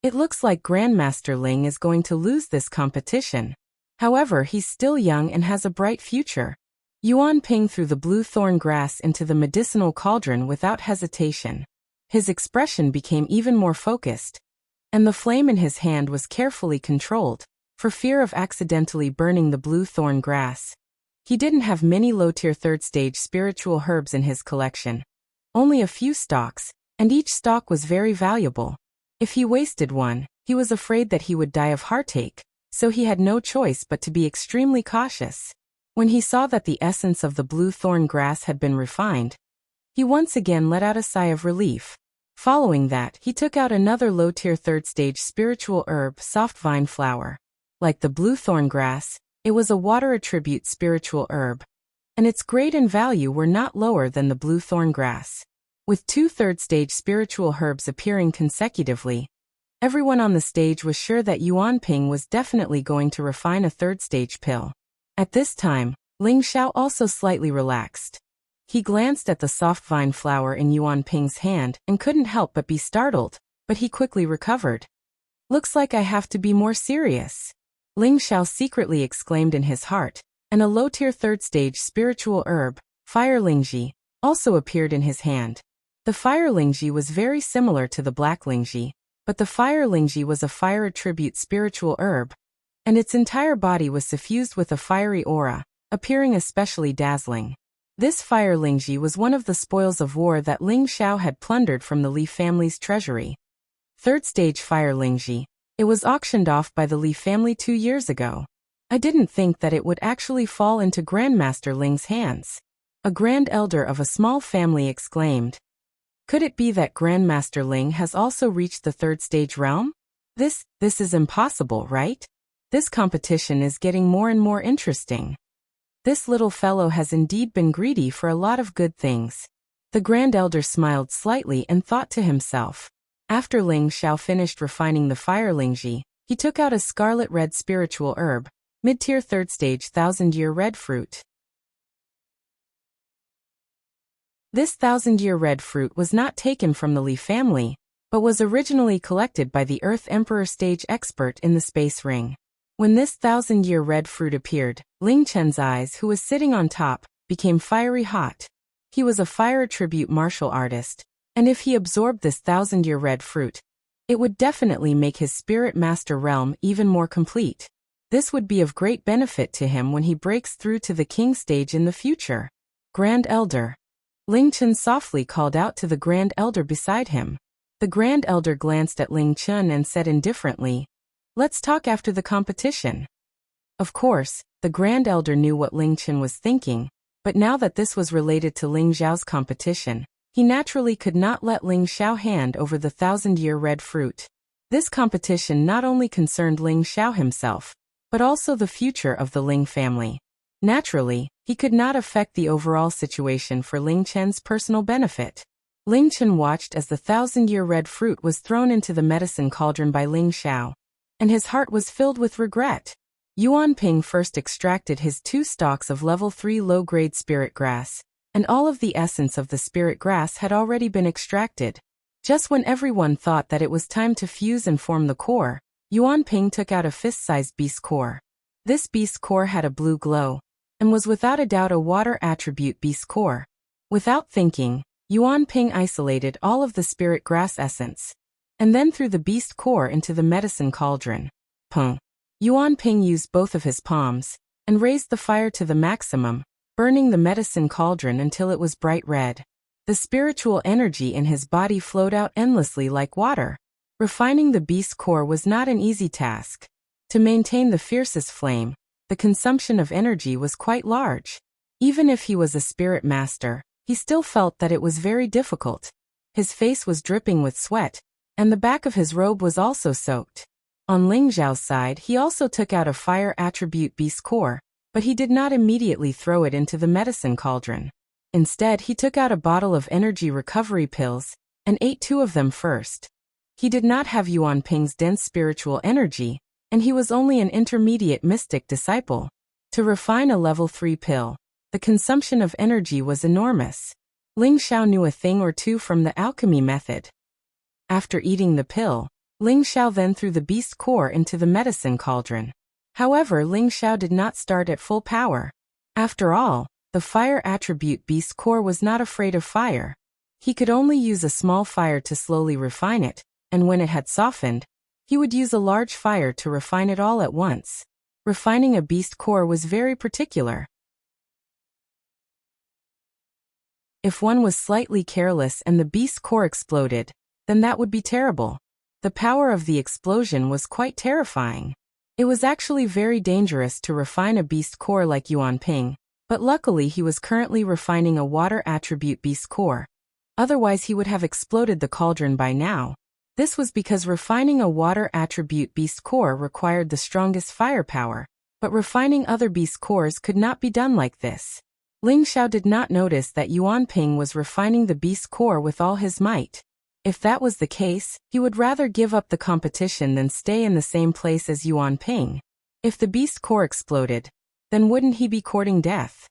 It looks like Grandmaster Ling is going to lose this competition. However, he's still young and has a bright future." Yuan Ping threw the blue thorn grass into the medicinal cauldron without hesitation. His expression became even more focused, and the flame in his hand was carefully controlled, for fear of accidentally burning the blue thorn grass. He didn't have many low-tier third-stage spiritual herbs in his collection. Only a few stalks, and each stalk was very valuable. If he wasted one, he was afraid that he would die of heartache, so he had no choice but to be extremely cautious. When he saw that the essence of the blue thorn grass had been refined, he once again let out a sigh of relief. Following that, he took out another low-tier third-stage spiritual herb, soft vine flower. Like the blue thorn grass, it was a water attribute spiritual herb, and its grade and value were not lower than the blue thorn grass. With two third-stage spiritual herbs appearing consecutively, everyone on the stage was sure that Yuan Ping was definitely going to refine a third-stage pill. At this time, Ling Xiao also slightly relaxed. He glanced at the soft vine flower in Yuan Ping's hand and couldn't help but be startled, but he quickly recovered. "Looks like I have to be more serious," Ling Xiao secretly exclaimed in his heart, and a low-tier third-stage spiritual herb, Fire Lingji, also appeared in his hand. The Fire Lingji was very similar to the Black Lingji, but the Fire Lingji was a fire attribute spiritual herb, and its entire body was suffused with a fiery aura, appearing especially dazzling. This Fire Lingji was one of the spoils of war that Ling Xiao had plundered from the Li family's treasury. Third-stage Fire Lingji. It was auctioned off by the Li family 2 years ago. I didn't think that it would actually fall into Grandmaster Ling's hands. A grand elder of a small family exclaimed. Could it be that Grandmaster Ling has also reached the third-stage realm? This is impossible, right? This competition is getting more and more interesting. This little fellow has indeed been greedy for a lot of good things. The grand elder smiled slightly and thought to himself. After Ling Xiao finished refining the Fire Lingji, he took out a scarlet-red spiritual herb, mid-tier third-stage thousand-year red fruit. This thousand-year red fruit was not taken from the Li family, but was originally collected by the Earth Emperor stage expert in the space ring. When this thousand-year red fruit appeared, Ling Chen's eyes, who was sitting on top, became fiery hot. He was a fire attribute martial artist, and if he absorbed this thousand-year red fruit, it would definitely make his spirit master realm even more complete. This would be of great benefit to him when he breaks through to the king stage in the future. Grand Elder. Ling Chen softly called out to the Grand Elder beside him. The Grand Elder glanced at Ling Chen and said indifferently, "Let's talk after the competition." Of course, the Grand Elder knew what Ling Chen was thinking, but now that this was related to Ling Xiao's competition, he naturally could not let Ling Xiao hand over the thousand-year red fruit. This competition not only concerned Ling Xiao himself, but also the future of the Ling family. Naturally, he could not affect the overall situation for Ling Chen's personal benefit. Ling Chen watched as the thousand-year red fruit was thrown into the medicine cauldron by Ling Xiao, and his heart was filled with regret. Yuan Ping first extracted his 2 stalks of level 3 low-grade spirit grass, and all of the essence of the spirit grass had already been extracted. Just when everyone thought that it was time to fuse and form the core, Yuan Ping took out a fist-sized beast core. This beast core had a blue glow, and was without a doubt a water attribute beast core. Without thinking, Yuan Ping isolated all of the spirit grass essence, and then threw the beast core into the medicine cauldron. Pung. Yuan Ping used both of his palms, and raised the fire to the maximum, burning the medicine cauldron until it was bright red. The spiritual energy in his body flowed out endlessly like water. Refining the beast core was not an easy task. To maintain the fiercest flame, the consumption of energy was quite large. Even if he was a spirit master, he still felt that it was very difficult. His face was dripping with sweat, and the back of his robe was also soaked. On Ling Zhao's side, he also took out a fire attribute beast core, but he did not immediately throw it into the medicine cauldron. Instead, he took out a bottle of energy recovery pills, and ate 2 of them first. He did not have Yuan Ping's dense spiritual energy, and he was only an intermediate mystic disciple. To refine a level 3 pill, the consumption of energy was enormous. Ling Zhao knew a thing or two from the alchemy method. After eating the pill, Ling Zhao then threw the beast core into the medicine cauldron. However, Ling Zhao did not start at full power. After all, the fire attribute beast core was not afraid of fire. He could only use a small fire to slowly refine it, and when it had softened, he would use a large fire to refine it all at once. Refining a beast core was very particular. If one was slightly careless and the beast core exploded, then that would be terrible. The power of the explosion was quite terrifying. It was actually very dangerous to refine a beast core like Yuan Ping, but luckily he was currently refining a water attribute beast core. Otherwise he would have exploded the cauldron by now. This was because refining a water attribute beast core required the strongest firepower, but refining other beast cores could not be done like this. Ling Zhao did not notice that Yuan Ping was refining the beast core with all his might. If that was the case, he would rather give up the competition than stay in the same place as Yuan Ping. If the beast core exploded, then wouldn't he be courting death?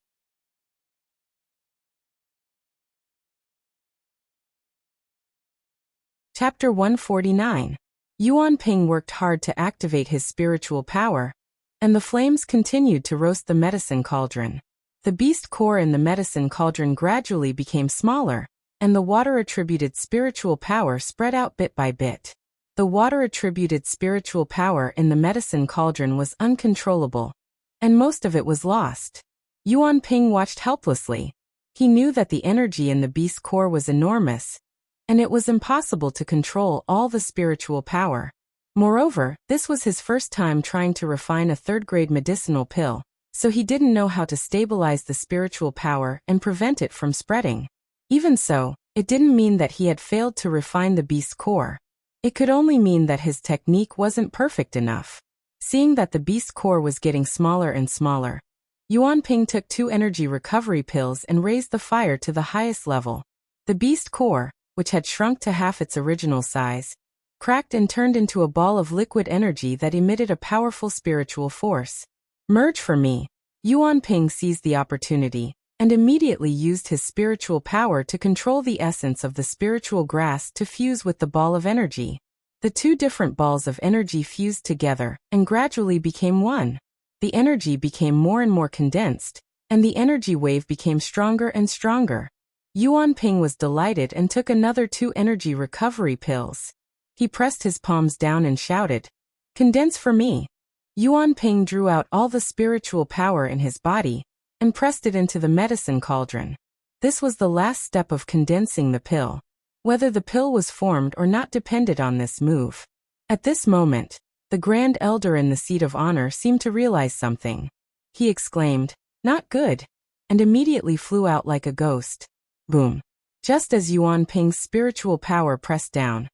Chapter 149. Yuan Ping worked hard to activate his spiritual power, and the flames continued to roast the medicine cauldron. The beast core in the medicine cauldron gradually became smaller, and the water-attributed spiritual power spread out bit by bit. The water-attributed spiritual power in the medicine cauldron was uncontrollable, and most of it was lost. Yuan Ping watched helplessly. He knew that the energy in the beast core was enormous, and it was impossible to control all the spiritual power. Moreover, this was his first time trying to refine a third-grade medicinal pill, so he didn't know how to stabilize the spiritual power and prevent it from spreading. Even so, it didn't mean that he had failed to refine the beast core. It could only mean that his technique wasn't perfect enough. Seeing that the beast core was getting smaller and smaller, Yuan Ping took 2 energy recovery pills and raised the fire to the highest level. The beast core, which had shrunk to half its original size, cracked and turned into a ball of liquid energy that emitted a powerful spiritual force. Merge for me. Yuan Ping seized the opportunity, and immediately used his spiritual power to control the essence of the spiritual grass to fuse with the ball of energy. The 2 different balls of energy fused together and gradually became one. The energy became more and more condensed, and the energy wave became stronger and stronger. Yuan Ping was delighted and took another 2 energy recovery pills. He pressed his palms down and shouted, "Condense for me." Yuan Ping drew out all the spiritual power in his body, and pressed it into the medicine cauldron. This was the last step of condensing the pill. Whether the pill was formed or not depended on this move. At this moment, the Grand Elder in the seat of honor seemed to realize something. He exclaimed, "Not good," and immediately flew out like a ghost. Boom. Just as Yuan Ping's spiritual power pressed down,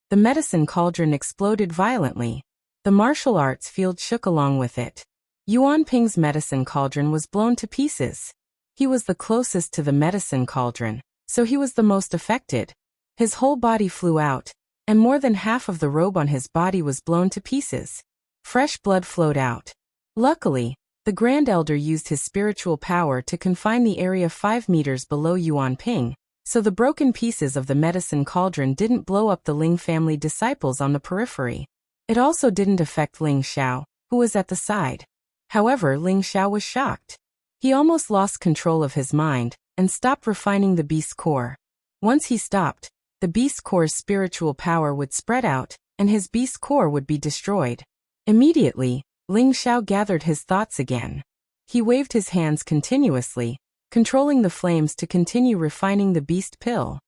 the medicine cauldron exploded violently. The martial arts field shook along with it. Yuan Ping's medicine cauldron was blown to pieces. He was the closest to the medicine cauldron, so he was the most affected. His whole body flew out, and more than half of the robe on his body was blown to pieces. Fresh blood flowed out. Luckily, the Grand Elder used his spiritual power to confine the area 5 meters below Yuan Ping, so the broken pieces of the medicine cauldron didn't blow up the Ling family disciples on the periphery. It also didn't affect Ling Xiao, who was at the side. However, Ling Xiao was shocked. He almost lost control of his mind and stopped refining the beast core. Once he stopped, the beast core's spiritual power would spread out, and his beast core would be destroyed. Immediately, Ling Xiao gathered his thoughts again. He waved his hands continuously, controlling the flames to continue refining the beast pill.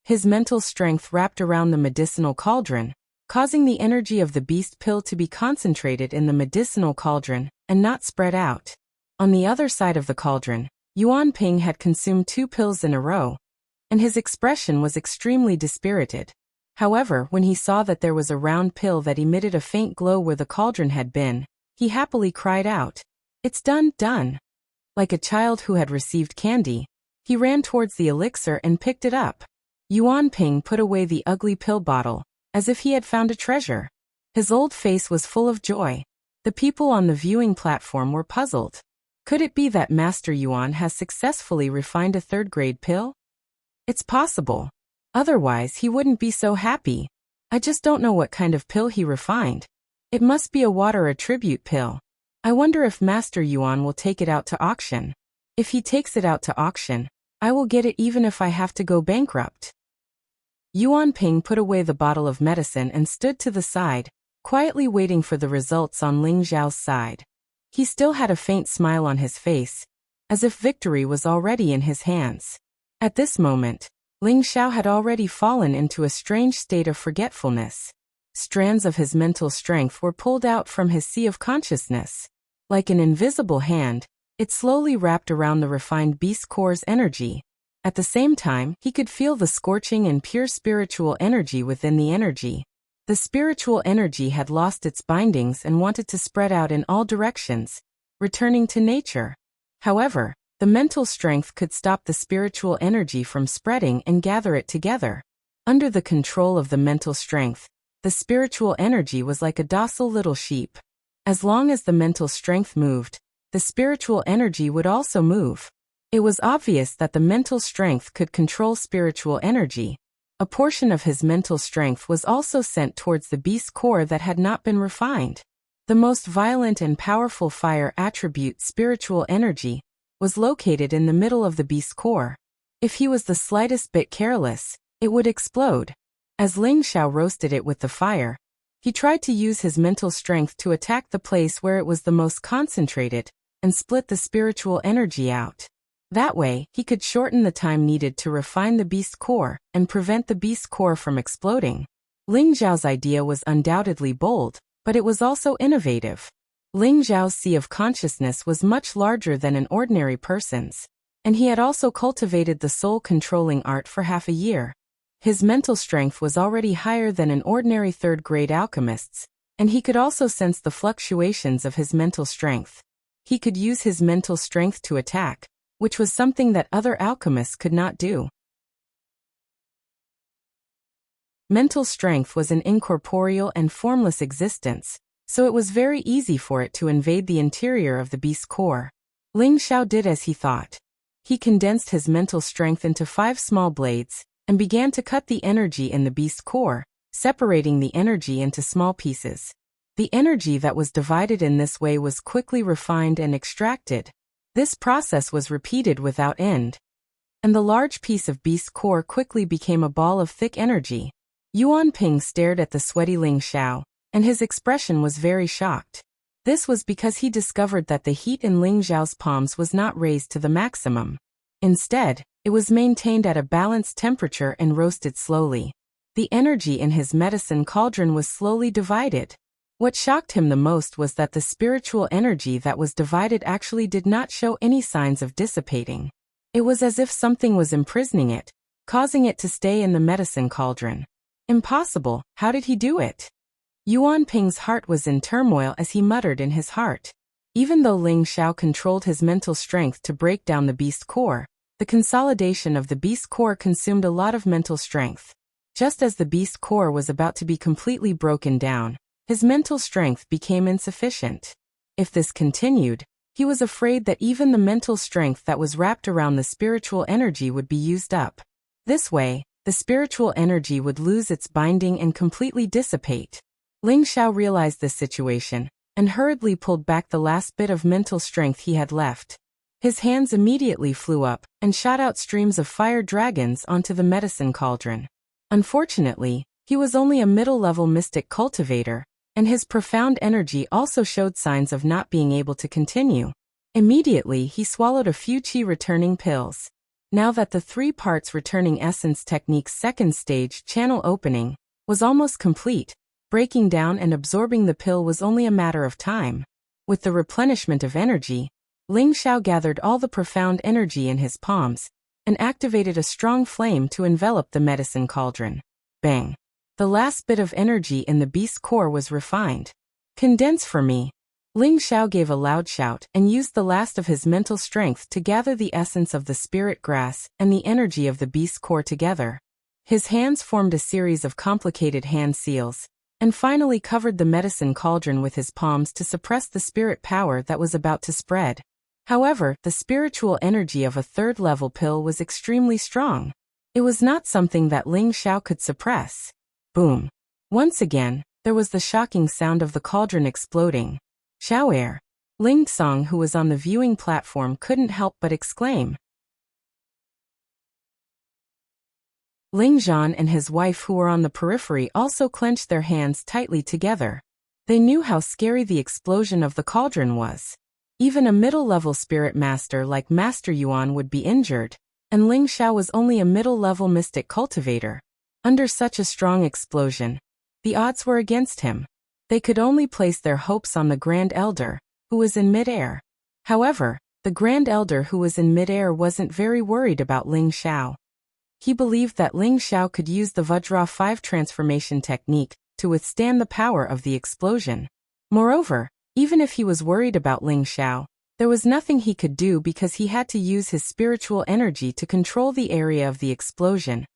His mental strength wrapped around the medicinal cauldron, causing the energy of the beast pill to be concentrated in the medicinal cauldron and not spread out. On the other side of the cauldron, Yuan Ping had consumed 2 pills in a row, and his expression was extremely dispirited. However, when he saw that there was a round pill that emitted a faint glow where the cauldron had been, he happily cried out, "It's done, done!" Like a child who had received candy, he ran towards the elixir and picked it up. Yuan Ping put away the ugly pill bottle, as if he had found a treasure. His old face was full of joy. The people on the viewing platform were puzzled. Could it be that Master Yuan has successfully refined a 3rd-grade pill? It's possible. Otherwise, he wouldn't be so happy. I just don't know what kind of pill he refined. It must be a water attribute pill. I wonder if Master Yuan will take it out to auction. If he takes it out to auction, I will get it even if I have to go bankrupt. Yuan Ping put away the bottle of medicine and stood to the side, quietly waiting for the results on Ling Xiao's side. He still had a faint smile on his face, as if victory was already in his hands. At this moment, Ling Xiao had already fallen into a strange state of forgetfulness. Strands of his mental strength were pulled out from his sea of consciousness. Like an invisible hand, it slowly wrapped around the refined beast core's energy. At the same time, he could feel the scorching and pure spiritual energy within the energy. The spiritual energy had lost its bindings and wanted to spread out in all directions, returning to nature. However, the mental strength could stop the spiritual energy from spreading and gather it together. Under the control of the mental strength, the spiritual energy was like a docile little sheep. As long as the mental strength moved, the spiritual energy would also move. It was obvious that the mental strength could control spiritual energy. A portion of his mental strength was also sent towards the beast core that had not been refined. The most violent and powerful fire attribute, spiritual energy, was located in the middle of the beast core. If he was the slightest bit careless, it would explode. As Ling Xiao roasted it with the fire, he tried to use his mental strength to attack the place where it was the most concentrated, and split the spiritual energy out. That way, he could shorten the time needed to refine the beast core and prevent the beast core from exploding. Ling Xiao's idea was undoubtedly bold, but it was also innovative. Ling Xiao's sea of consciousness was much larger than an ordinary person's, and he had also cultivated the soul-controlling art for half a year. His mental strength was already higher than an ordinary 3rd-grade alchemist's, and he could also sense the fluctuations of his mental strength. He could use his mental strength to attack, which was something that other alchemists could not do. Mental strength was an incorporeal and formless existence, so it was very easy for it to invade the interior of the beast core. Ling Xiao did as he thought. He condensed his mental strength into 5 small blades, and began to cut the energy in the beast core, separating the energy into small pieces. The energy that was divided in this way was quickly refined and extracted. This process was repeated without end, and the large piece of beast core quickly became a ball of thick energy. Yuan Ping stared at the sweaty Ling Xiao, and his expression was very shocked. This was because he discovered that the heat in Ling Xiao's palms was not raised to the maximum. Instead, it was maintained at a balanced temperature and roasted slowly. The energy in his medicine cauldron was slowly divided. What shocked him the most was that the spiritual energy that was divided actually did not show any signs of dissipating. It was as if something was imprisoning it, causing it to stay in the medicine cauldron. Impossible, how did he do it? Yuan Ping's heart was in turmoil as he muttered in his heart. Even though Ling Xiao controlled his mental strength to break down the beast core, the consolidation of the beast core consumed a lot of mental strength. Just as the beast core was about to be completely broken down, his mental strength became insufficient. If this continued, he was afraid that even the mental strength that was wrapped around the spiritual energy would be used up. This way, the spiritual energy would lose its binding and completely dissipate. Ling Xiao realized this situation, and hurriedly pulled back the last bit of mental strength he had left. His hands immediately flew up, and shot out streams of fire dragons onto the medicine cauldron. Unfortunately, he was only a middle-level mystic cultivator, and his profound energy also showed signs of not being able to continue. Immediately he swallowed a few qi returning pills. Now that the 3 parts returning essence technique's second stage channel opening was almost complete, breaking down and absorbing the pill was only a matter of time. With the replenishment of energy, Ling Xiao gathered all the profound energy in his palms and activated a strong flame to envelop the medicine cauldron. Bang! The last bit of energy in the beast core was refined. Condense for me. Ling Xiao gave a loud shout and used the last of his mental strength to gather the essence of the spirit grass and the energy of the beast core together. His hands formed a series of complicated hand seals, and finally covered the medicine cauldron with his palms to suppress the spirit power that was about to spread. However, the spiritual energy of a third-level pill was extremely strong. It was not something that Ling Xiao could suppress. Boom! Once again, there was the shocking sound of the cauldron exploding. Xiao. Ling Song, who was on the viewing platform, couldn't help but exclaim. Ling Zhan and his wife, who were on the periphery, also clenched their hands tightly together. They knew how scary the explosion of the cauldron was. Even a middle-level spirit master like Master Yuan would be injured, and Ling Xiao was only a middle-level mystic cultivator. Under such a strong explosion, the odds were against him. They could only place their hopes on the Grand Elder, who was in mid-air. However, the Grand Elder who was in mid-air wasn't very worried about Ling Xiao. He believed that Ling Xiao could use the Vajra 5 transformation technique to withstand the power of the explosion. Moreover, even if he was worried about Ling Xiao, there was nothing he could do because he had to use his spiritual energy to control the area of the explosion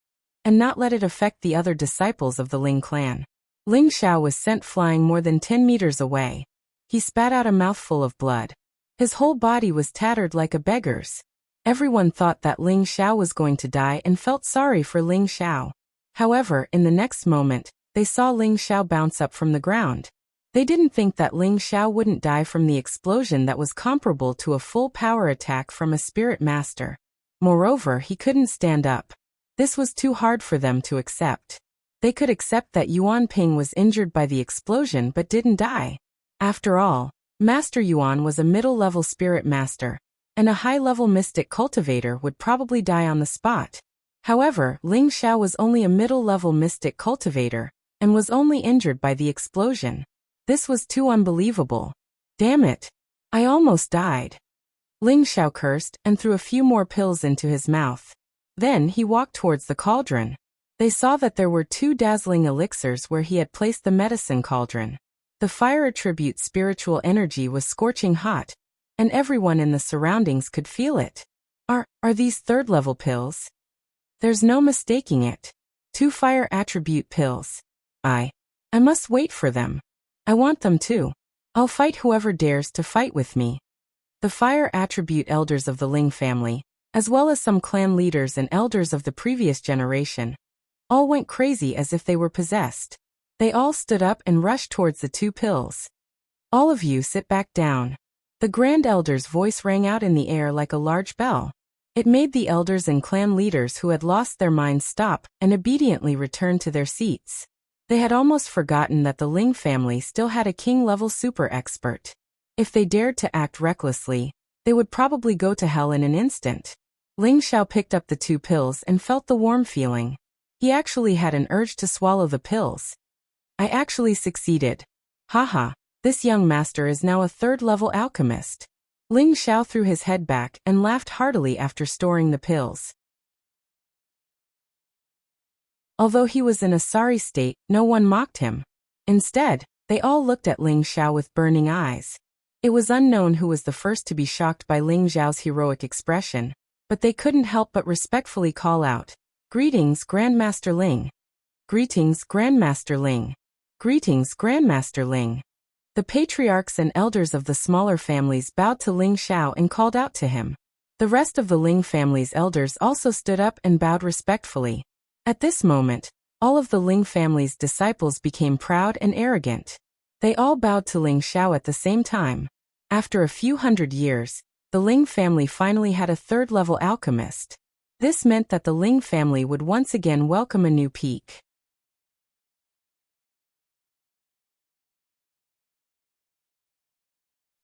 and not let it affect the other disciples of the Ling clan. Ling Xiao was sent flying more than 10 meters away. He spat out a mouthful of blood. His whole body was tattered like a beggar's. Everyone thought that Ling Xiao was going to die and felt sorry for Ling Xiao. However, in the next moment, they saw Ling Xiao bounce up from the ground. They didn't think that Ling Xiao wouldn't die from the explosion that was comparable to a full power attack from a spirit master. Moreover, he couldn't stand up. This was too hard for them to accept. They could accept that Yuan Ping was injured by the explosion but didn't die. After all, Master Yuan was a middle-level spirit master, and a high-level mystic cultivator would probably die on the spot. However, Ling Xiao was only a middle-level mystic cultivator, and was only injured by the explosion. This was too unbelievable. Damn it! I almost died. Ling Xiao cursed and threw a few more pills into his mouth. Then he walked towards the cauldron. They saw that there were 2 dazzling elixirs where he had placed the medicine cauldron. The fire attribute spiritual energy was scorching hot, and everyone in the surroundings could feel it. Are these third-level pills? There's no mistaking it. 2 fire attribute pills. I must wait for them. I want them too. I'll fight whoever dares to fight with me. The fire attribute elders of the Ling family, as well as some clan leaders and elders of the previous generation, all went crazy as if they were possessed. They all stood up and rushed towards the 2 pills. All of you sit back down. The Grand Elder's voice rang out in the air like a large bell. It made the elders and clan leaders who had lost their minds stop and obediently return to their seats. They had almost forgotten that the Ling family still had a king-level super expert. If they dared to act recklessly, they would probably go to hell in an instant. Ling Xiao picked up the 2 pills and felt the warm feeling. He actually had an urge to swallow the pills. I actually succeeded. Haha, this young master is now a third-level alchemist. Ling Xiao threw his head back and laughed heartily after storing the pills. Although he was in a sorry state, no one mocked him. Instead, they all looked at Ling Xiao with burning eyes. It was unknown who was the first to be shocked by Ling Xiao's heroic expression, but they couldn't help but respectfully call out, "Greetings, Grandmaster Ling." "Greetings, Grandmaster Ling." "Greetings, Grandmaster Ling." The patriarchs and elders of the smaller families bowed to Ling Xiao and called out to him. The rest of the Ling family's elders also stood up and bowed respectfully. At this moment, all of the Ling family's disciples became proud and arrogant. They all bowed to Ling Xiao at the same time. After a few hundred years, the Ling family finally had a third-level alchemist. This meant that the Ling family would once again welcome a new peak.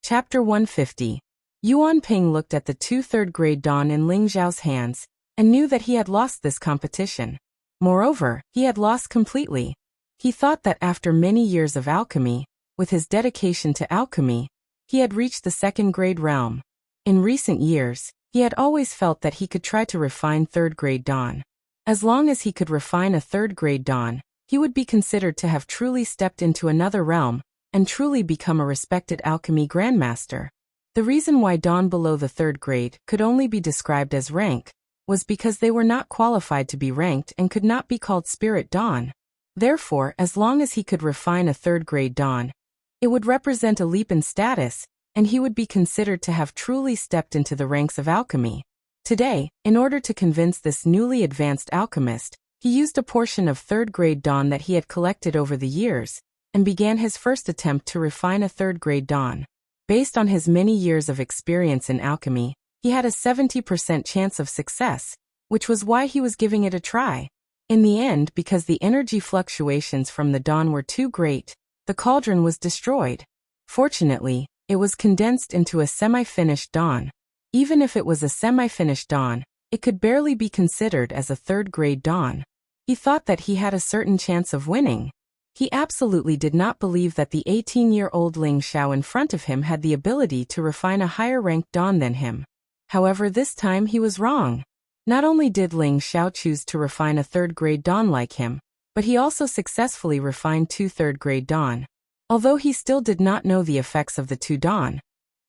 Chapter 150. Yuan Ping looked at the two third-grade dawn in Ling Zhao's hands and knew that he had lost this competition. Moreover, he had lost completely. He thought that after many years of alchemy, with his dedication to alchemy, he had reached the second-grade realm. In recent years, he had always felt that he could try to refine third-grade dawn. As long as he could refine a third-grade dawn, he would be considered to have truly stepped into another realm and truly become a respected alchemy grandmaster. The reason why dawn below the third grade could only be described as rank was because they were not qualified to be ranked and could not be called spirit dawn. Therefore, as long as he could refine a third-grade dawn, it would represent a leap in status, and he would be considered to have truly stepped into the ranks of alchemy. Today, in order to convince this newly advanced alchemist, he used a portion of third-grade dawn that he had collected over the years, and began his first attempt to refine a third-grade dawn. Based on his many years of experience in alchemy, he had a 70% chance of success, which was why he was giving it a try. In the end, because the energy fluctuations from the dawn were too great, the cauldron was destroyed. Fortunately, it was condensed into a semi-finished dawn. Even if it was a semi-finished dawn, it could barely be considered as a third-grade dawn. He thought that he had a certain chance of winning. He absolutely did not believe that the 18-year-old Ling Xiao in front of him had the ability to refine a higher-ranked dawn than him. However, this time he was wrong. Not only did Ling Xiao choose to refine a third-grade dawn like him, but he also successfully refined two third-grade dawn. Although he still did not know the effects of the two dawn,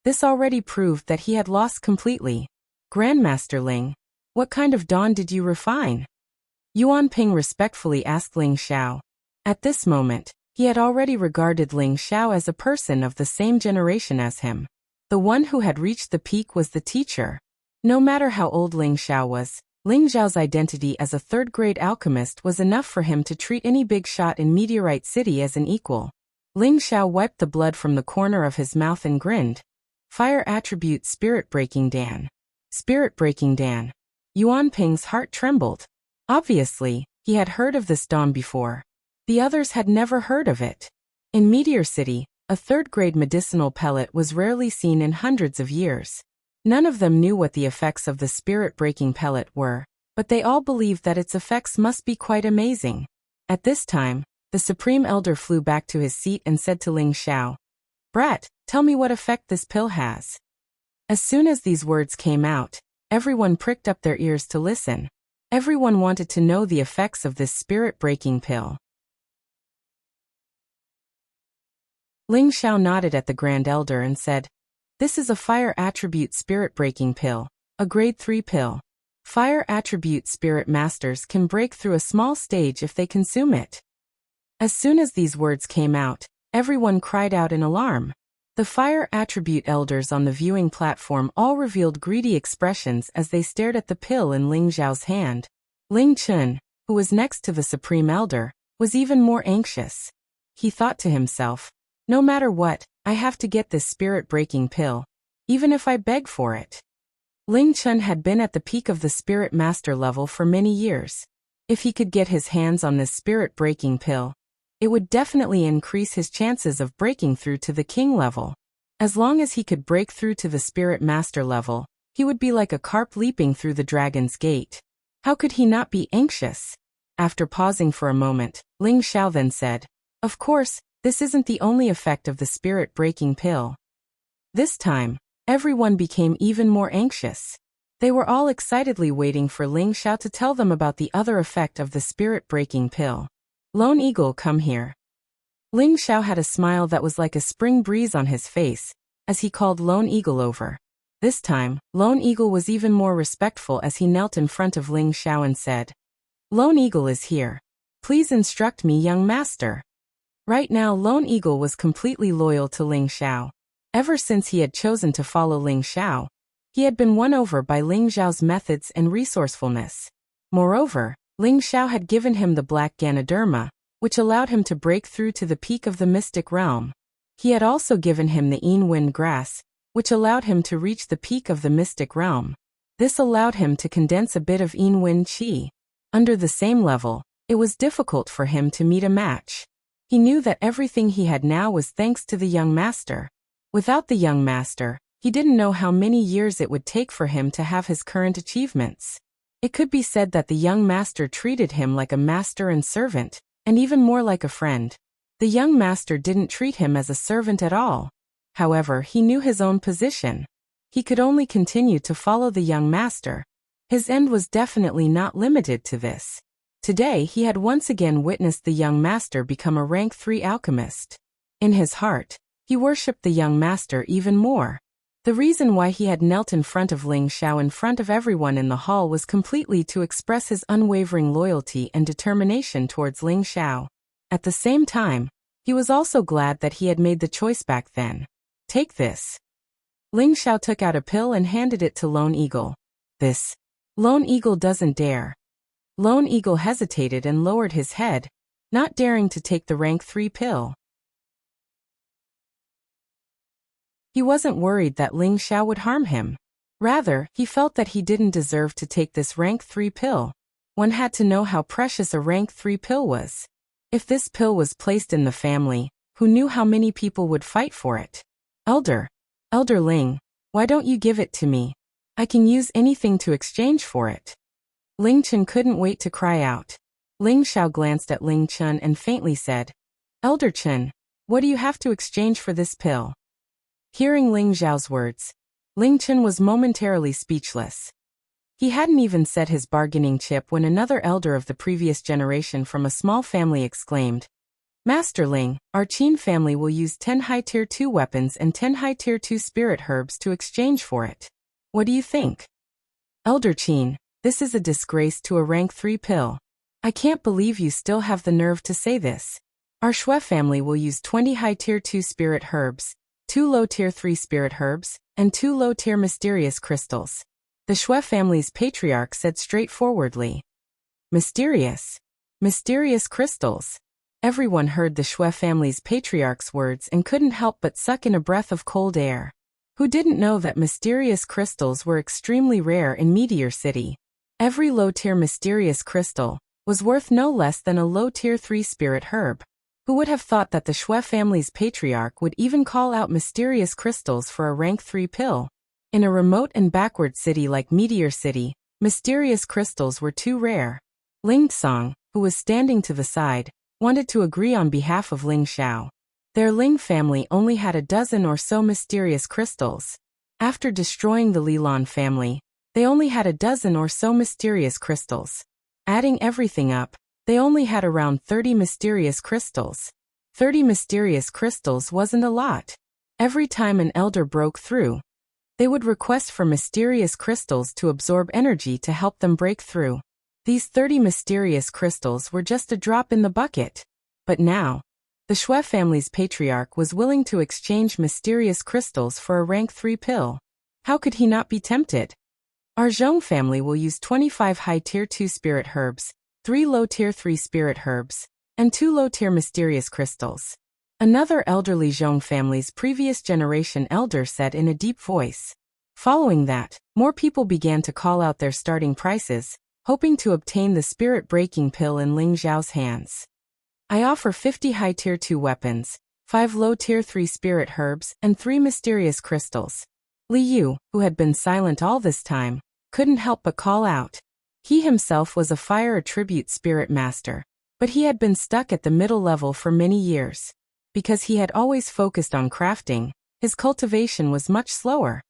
this already proved that he had lost completely. "Grandmaster Ling, what kind of dawn did you refine?" Yuan Ping respectfully asked Ling Xiao. At this moment, he had already regarded Ling Xiao as a person of the same generation as him. The one who had reached the peak was the teacher. No matter how old Ling Xiao was, Ling Zhao's identity as a third-grade alchemist was enough for him to treat any big shot in Meteorite City as an equal. Ling Xiao wiped the blood from the corner of his mouth and grinned. "Fire attribute Spirit-breaking Dan." Spirit-breaking Dan. Yuan Ping's heart trembled. Obviously, he had heard of this dawn before. The others had never heard of it. In Meteor City, a third-grade medicinal pellet was rarely seen in hundreds of years. None of them knew what the effects of the spirit-breaking pellet were, but they all believed that its effects must be quite amazing. At this time, the Supreme Elder flew back to his seat and said to Ling Xiao, "Brat, tell me what effect this pill has." As soon as these words came out, everyone pricked up their ears to listen. Everyone wanted to know the effects of this spirit-breaking pill. Ling Xiao nodded at the Grand Elder and said, "This is a fire attribute spirit-breaking pill, a grade 3 pill. Fire attribute spirit masters can break through a small stage if they consume it." As soon as these words came out, everyone cried out in alarm. The fire attribute elders on the viewing platform all revealed greedy expressions as they stared at the pill in Ling Zhao's hand. Ling Chun, who was next to the Supreme Elder, was even more anxious. He thought to himself, "No matter what, I have to get this spirit-breaking pill, even if I beg for it." Ling Chun had been at the peak of the Spirit Master level for many years. If he could get his hands on this spirit-breaking pill, it would definitely increase his chances of breaking through to the King level. As long as he could break through to the Spirit Master level, he would be like a carp leaping through the Dragon's Gate. How could he not be anxious? After pausing for a moment, Ling Xiao then said, "Of course, this isn't the only effect of the spirit-breaking pill." This time, everyone became even more anxious. They were all excitedly waiting for Ling Xiao to tell them about the other effect of the spirit-breaking pill. "Lone Eagle, come here." Ling Xiao had a smile that was like a spring breeze on his face, as he called Lone Eagle over. This time, Lone Eagle was even more respectful as he knelt in front of Ling Xiao and said, "Lone Eagle is here. Please instruct me, young master." Right now Lone Eagle was completely loyal to Ling Xiao. Ever since he had chosen to follow Ling Xiao, he had been won over by Ling Xiao's methods and resourcefulness. Moreover, Ling Xiao had given him the black Ganoderma, which allowed him to break through to the peak of the mystic realm. He had also given him the Yin Wind Grass, which allowed him to reach the peak of the mystic realm. This allowed him to condense a bit of Yin Wind Qi. Under the same level, it was difficult for him to meet a match. He knew that everything he had now was thanks to the young master. Without the young master, he didn't know how many years it would take for him to have his current achievements. It could be said that the young master treated him like a master and servant, and even more like a friend. The young master didn't treat him as a servant at all. However, he knew his own position. He could only continue to follow the young master. His end was definitely not limited to this. Today he had once again witnessed the young master become a rank 3 alchemist. In his heart, he worshipped the young master even more. The reason why he had knelt in front of Ling Xiao in front of everyone in the hall was completely to express his unwavering loyalty and determination towards Ling Xiao. At the same time, he was also glad that he had made the choice back then. Take this. Ling Xiao took out a pill and handed it to Lone Eagle. This. Lone Eagle doesn't dare. Lone Eagle hesitated and lowered his head, not daring to take the rank 3 pill. He wasn't worried that Ling Xiao would harm him. Rather, he felt that he didn't deserve to take this rank 3 pill. One had to know how precious a rank 3 pill was. If this pill was placed in the family, who knew how many people would fight for it? Elder Ling, why don't you give it to me? I can use anything to exchange for it. Ling Chen couldn't wait to cry out. Ling Xiao glanced at Ling Chen and faintly said, Elder Chen, what do you have to exchange for this pill? Hearing Ling Xiao's words, Ling Chen was momentarily speechless. He hadn't even set his bargaining chip when another elder of the previous generation from a small family exclaimed, Master Ling, our Qin family will use 10 high tier 2 weapons and 10 high tier 2 spirit herbs to exchange for it. What do you think? Elder Qin, this is a disgrace to a rank 3 pill. I can't believe you still have the nerve to say this. Our Shui family will use 20 high tier 2 spirit herbs, 2 low tier 3 spirit herbs, and 2 low tier mysterious crystals. The Shui family's patriarch said straightforwardly. Mysterious crystals. Everyone heard the Shui family's patriarch's words and couldn't help but suck in a breath of cold air. Who didn't know that mysterious crystals were extremely rare in Meteor City? Every low tier mysterious crystal was worth no less than a low tier 3 spirit herb. Who would have thought that the Shui family's patriarch would even call out mysterious crystals for a rank 3 pill? In a remote and backward city like Meteor City, mysterious crystals were too rare. Ling Song, who was standing to the side, wanted to agree on behalf of Ling Xiao. Their Ling family only had a dozen or so mysterious crystals. After destroying the Lilan family, they only had a dozen or so mysterious crystals. Adding everything up, they only had around 30 mysterious crystals. 30 mysterious crystals wasn't a lot. Every time an elder broke through, they would request for mysterious crystals to absorb energy to help them break through. These 30 mysterious crystals were just a drop in the bucket. But now, the Shui family's patriarch was willing to exchange mysterious crystals for a rank 3 pill. How could he not be tempted? Our Zhong family will use 25 high tier 2 spirit herbs, 3 low tier 3 spirit herbs, and 2 low tier mysterious crystals. Another elderly Zhong family's previous generation elder said in a deep voice. Following that, more people began to call out their starting prices, hoping to obtain the spirit-breaking pill in Ling Xiao's hands. I offer 50 high tier 2 weapons, 5 low tier 3 spirit herbs, and 3 mysterious crystals. Li Yu, who had been silent all this time, couldn't help but call out. He himself was a fire attribute spirit master, but he had been stuck at the middle level for many years. Because he had always focused on crafting, his cultivation was much slower.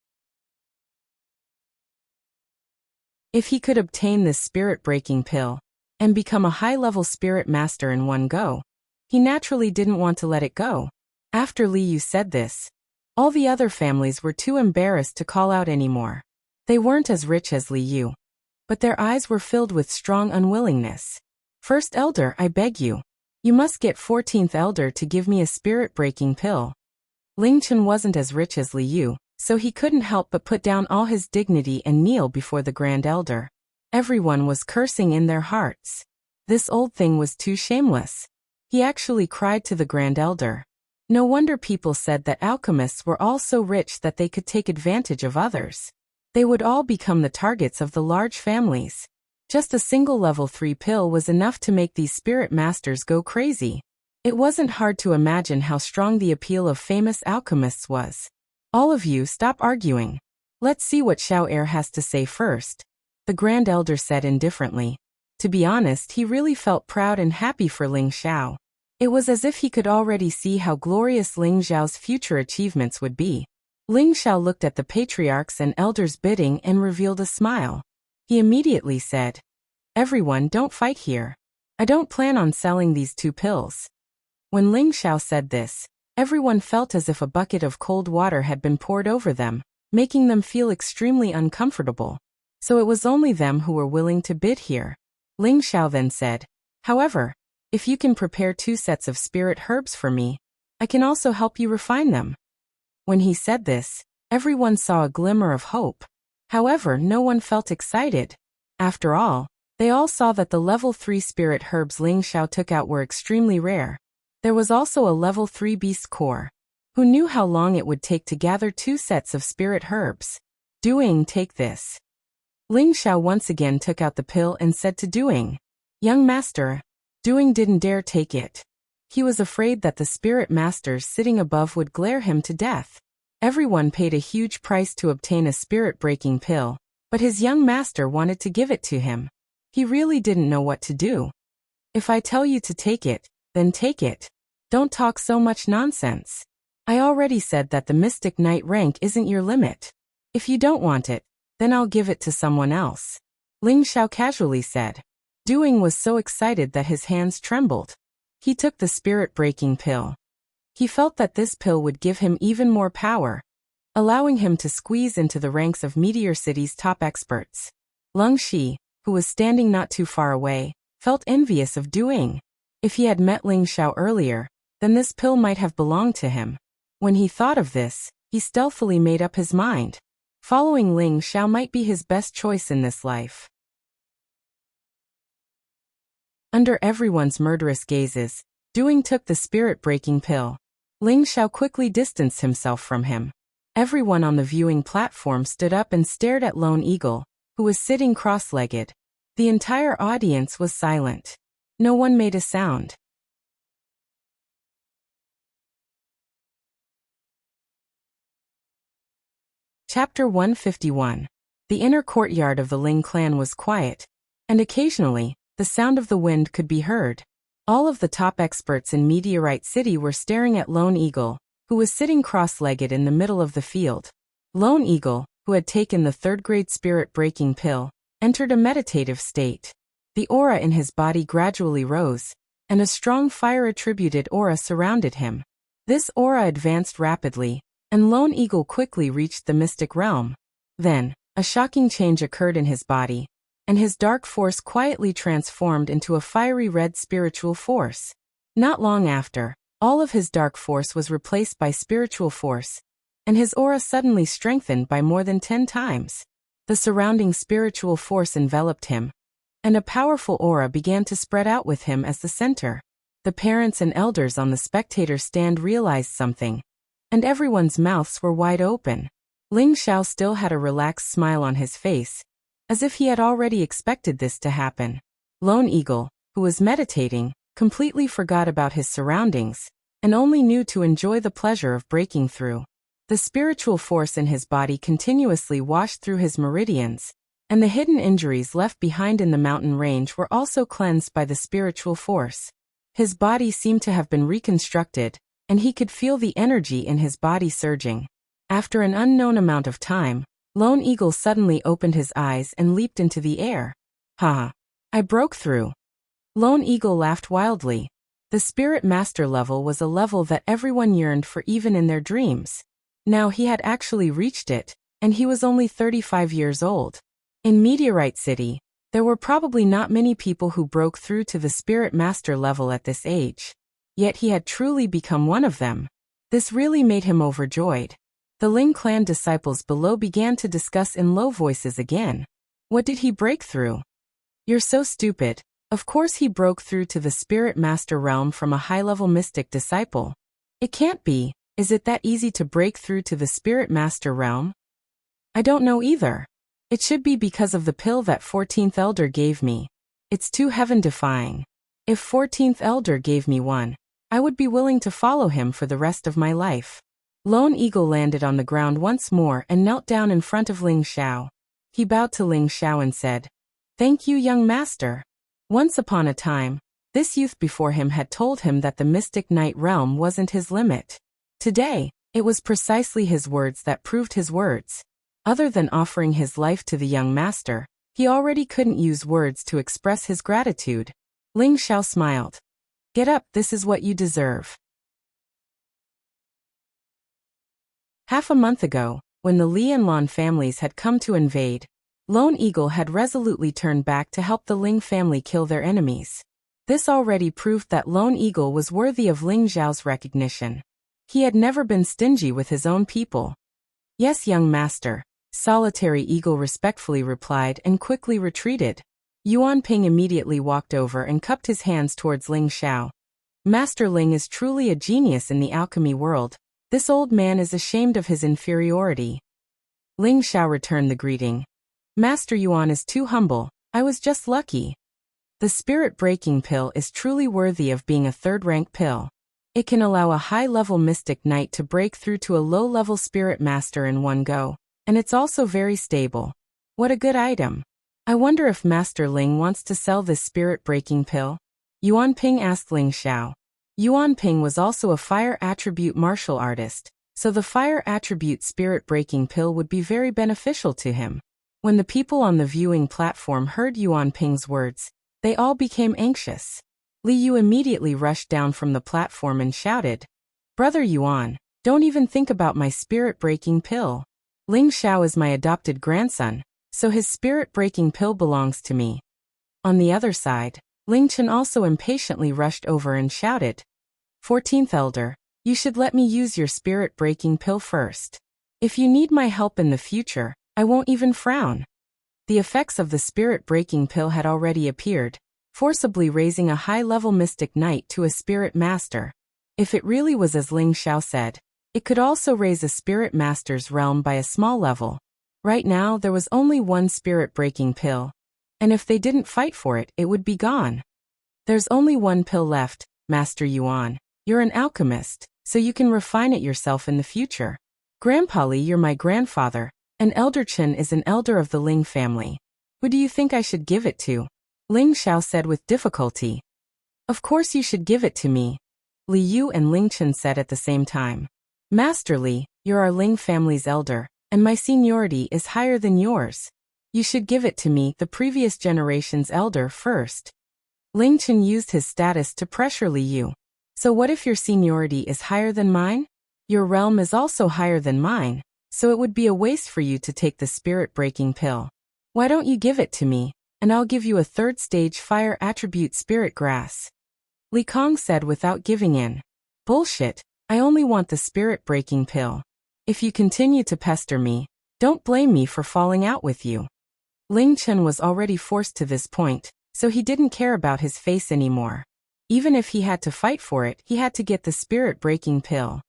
If he could obtain this spirit-breaking pill and become a high-level spirit master in one go, he naturally didn't want to let it go. After Li Yu said this, all the other families were too embarrassed to call out anymore. They weren't as rich as Li Yu, but their eyes were filled with strong unwillingness. First elder, I beg you. You must get 14th elder to give me a spirit-breaking pill. Ling Chen wasn't as rich as Li Yu, so he couldn't help but put down all his dignity and kneel before the Grand Elder. Everyone was cursing in their hearts. This old thing was too shameless. He actually cried to the Grand Elder. No wonder people said that alchemists were all so rich that they could take advantage of others. They would all become the targets of the large families. Just a single level 3 pill was enough to make these spirit masters go crazy. It wasn't hard to imagine how strong the appeal of famous alchemists was. All of you stop arguing. Let's see what Xiao Er has to say first, the Grand Elder said indifferently. To be honest, he really felt proud and happy for Ling Xiao. It was as if he could already see how glorious Ling Xiao's future achievements would be. Ling Xiao looked at the patriarchs and elders bidding and revealed a smile. He immediately said, "Everyone, don't fight here. I don't plan on selling these 2 pills." When Ling Xiao said this, everyone felt as if a bucket of cold water had been poured over them, making them feel extremely uncomfortable. So it was only them who were willing to bid here. Ling Xiao then said, "However, if you can prepare 2 sets of spirit herbs for me, I can also help you refine them." When he said this, everyone saw a glimmer of hope. However, no one felt excited. After all, they all saw that the level 3 spirit herbs Ling Xiao took out were extremely rare. There was also a level 3 beast core. Who knew how long it would take to gather 2 sets of spirit herbs? Duing, take this. Ling Xiao once again took out the pill and said to Duing, "Young master." Duing didn't dare take it. He was afraid that the spirit masters sitting above would glare him to death. Everyone paid a huge price to obtain a spirit-breaking pill, but his young master wanted to give it to him. He really didn't know what to do. "If I tell you to take it, then take it. Don't talk so much nonsense. I already said that the Mystic Knight rank isn't your limit. If you don't want it, then I'll give it to someone else," Ling Xiao casually said. Duing was so excited that his hands trembled. He took the spirit-breaking pill. He felt that this pill would give him even more power, allowing him to squeeze into the ranks of Meteor City's top experts. Leng Shi, who was standing not too far away, felt envious of Duing. If he had met Ling Xiao earlier, then this pill might have belonged to him. When he thought of this, he stealthily made up his mind. Following Ling Xiao might be his best choice in this life. Under everyone's murderous gazes, Duing took the spirit-breaking pill. Ling Xiao quickly distanced himself from him. Everyone on the viewing platform stood up and stared at Lone Eagle, who was sitting cross-legged. The entire audience was silent. No one made a sound. Chapter 151. The inner courtyard of the Ling clan was quiet, and occasionally, the sound of the wind could be heard. All of the top experts in Meteorite City were staring at Lone Eagle, who was sitting cross-legged in the middle of the field. Lone Eagle, who had taken the 3rd-grade spirit-breaking pill, entered a meditative state. The aura in his body gradually rose, and a strong fire-attributed aura surrounded him. This aura advanced rapidly, and Lone Eagle quickly reached the mystic realm. Then, a shocking change occurred in his body, and his dark force quietly transformed into a fiery red spiritual force. Not long after, all of his dark force was replaced by spiritual force, and his aura suddenly strengthened by more than 10 times. The surrounding spiritual force enveloped him, and a powerful aura began to spread out with him as the center. The parents and elders on the spectator stand realized something, and everyone's mouths were wide open. Ling Xiao still had a relaxed smile on his face, as if he had already expected this to happen. Lone Eagle, who was meditating, completely forgot about his surroundings, and only knew to enjoy the pleasure of breaking through. The spiritual force in his body continuously washed through his meridians, and the hidden injuries left behind in the mountain range were also cleansed by the spiritual force. His body seemed to have been reconstructed, and he could feel the energy in his body surging. After an unknown amount of time, Lone Eagle suddenly opened his eyes and leaped into the air. "Ha! I broke through." Lone Eagle laughed wildly. The Spirit Master level was a level that everyone yearned for even in their dreams. Now he had actually reached it, and he was only 35 years old. In Meteorite City, There were probably not many people who broke through to the spirit master level at this age. Yet he had truly become one of them. This really made him overjoyed. The Ling clan disciples below began to discuss in low voices again. What did he break through? You're so stupid. Of course he broke through to the spirit master realm from a high-level mystic disciple. It can't be. Is it that easy to break through to the spirit master realm? I don't know either. It should be because of the pill that 14th Elder gave me. It's too heaven-defying. If 14th Elder gave me one, I would be willing to follow him for the rest of my life. Lone Eagle landed on the ground once more and knelt down in front of Ling Xiao. He bowed to Ling Xiao and said, "Thank you, young master." Once upon a time, this youth before him had told him that the mystic night realm wasn't his limit. Today, it was precisely his words that proved his words. Other than offering his life to the young master, he already couldn't use words to express his gratitude. Ling Xiao smiled. "Get up, this is what you deserve." Half a month ago, when the Li and Lan families had come to invade, Lone Eagle had resolutely turned back to help the Ling family kill their enemies. This already proved that Lone Eagle was worthy of Ling Zhao's recognition. He had never been stingy with his own people. "Yes, young master," Solitary Eagle respectfully replied and quickly retreated. Yuan Ping immediately walked over and cupped his hands towards Ling Xiao. "Master Ling is truly a genius in the alchemy world. This old man is ashamed of his inferiority." Ling Xiao returned the greeting. "Master Yuan is too humble. I was just lucky. The spirit-breaking pill is truly worthy of being a third-rank pill. It can allow a high-level mystic knight to break through to a low-level spirit master in one go, and it's also very stable. What a good item. I wonder if Master Ling wants to sell this spirit-breaking pill?" Yuan Ping asked Ling Xiao. Yuan Ping was also a fire attribute martial artist, so the fire attribute spirit-breaking pill would be very beneficial to him. When the people on the viewing platform heard Yuan Ping's words, they all became anxious. Li Yu immediately rushed down from the platform and shouted, "Brother Yuan, don't even think about my spirit-breaking pill. Ling Xiao is my adopted grandson, so his spirit-breaking pill belongs to me." On the other side, Ling Chen also impatiently rushed over and shouted, "14th Elder, you should let me use your spirit-breaking pill first. If you need my help in the future, I won't even frown." The effects of the spirit-breaking pill had already appeared, forcibly raising a high-level mystic knight to a spirit master. If it really was as Ling Xiao said, it could also raise a spirit master's realm by a small level. Right now there was only one spirit-breaking pill, and if they didn't fight for it, it would be gone. "There's only one pill left, Master Yuan. You're an alchemist, so you can refine it yourself in the future. Grandpa Li, you're my grandfather, and Elder Chen is an elder of the Ling family. Who do you think I should give it to?" Ling Xiao said with difficulty. "Of course you should give it to me," Li Yu and Ling Chen said at the same time. "Master Li, you're our Ling family's elder, and my seniority is higher than yours. You should give it to me, the previous generation's elder, first." Ling Chen used his status to pressure Li Yu. "So what if your seniority is higher than mine? Your realm is also higher than mine, so it would be a waste for you to take the spirit-breaking pill. Why don't you give it to me, and I'll give you a third-stage fire attribute spirit grass?" Li Kong said without giving in. "Bullshit, I only want the spirit-breaking pill. If you continue to pester me, don't blame me for falling out with you." Ling Chen was already forced to this point, so he didn't care about his face anymore. Even if he had to fight for it, he had to get the spirit-breaking pill.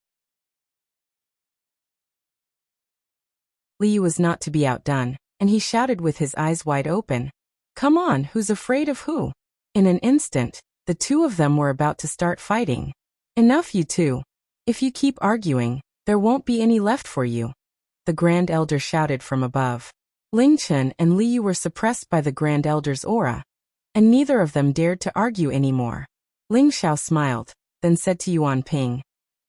Li Yu was not to be outdone, and he shouted with his eyes wide open, "Come on, who's afraid of who?" In an instant, the two of them were about to start fighting. "Enough, you two. If you keep arguing, there won't be any left for you," the Grand Elder shouted from above. Ling Chen and Li Yu were suppressed by the Grand Elder's aura, and neither of them dared to argue anymore. Ling Xiao smiled, then said to Yuan Ping,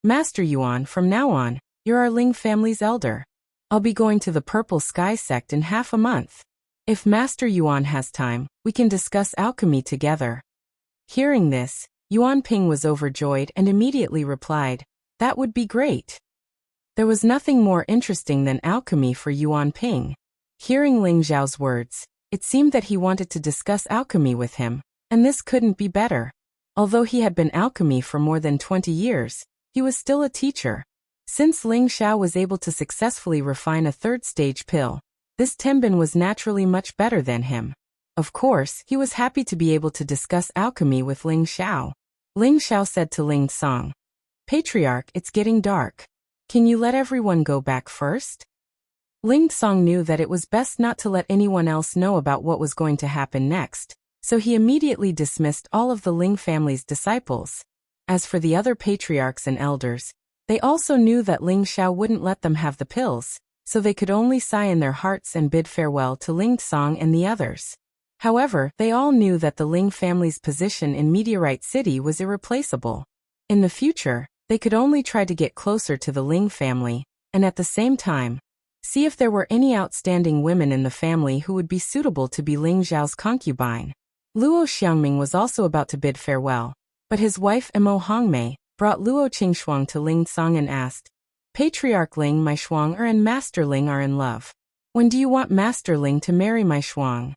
"Master Yuan, from now on, you're our Ling family's elder. I'll be going to the Purple Sky sect in half a month. If Master Yuan has time, we can discuss alchemy together." Hearing this, Yuan Ping was overjoyed and immediately replied, "That would be great." There was nothing more interesting than alchemy for Yuan Ping. Hearing Ling Zhao's words, It seemed that he wanted to discuss alchemy with him, and this couldn't be better. Although he had been alchemy for more than 20 years, he was still a teacher. Since Ling Xiao was able to successfully refine a third-stage pill, this Tenbin was naturally much better than him. Of course, he was happy to be able to discuss alchemy with Ling Xiao. Ling Xiao said to Ling Song, "Patriarch, it's getting dark. Can you let everyone go back first?" Ling Song knew that it was best not to let anyone else know about what was going to happen next, so he immediately dismissed all of the Ling family's disciples. As for the other patriarchs and elders, they also knew that Ling Xiao wouldn't let them have the pills, so they could only sigh in their hearts and bid farewell to Ling Song and the others. However, they all knew that the Ling family's position in Meteorite City was irreplaceable. In the future, they could only try to get closer to the Ling family, and at the same time, see if there were any outstanding women in the family who would be suitable to be Ling Zhao's concubine. Luo Xiangming was also about to bid farewell, but his wife Mo Hongmei brought Luo Qingshuang to Ling Song and asked, "Patriarch Ling, my Shuang-er and Master Ling are in love. When do you want Master Ling to marry my Shuang?"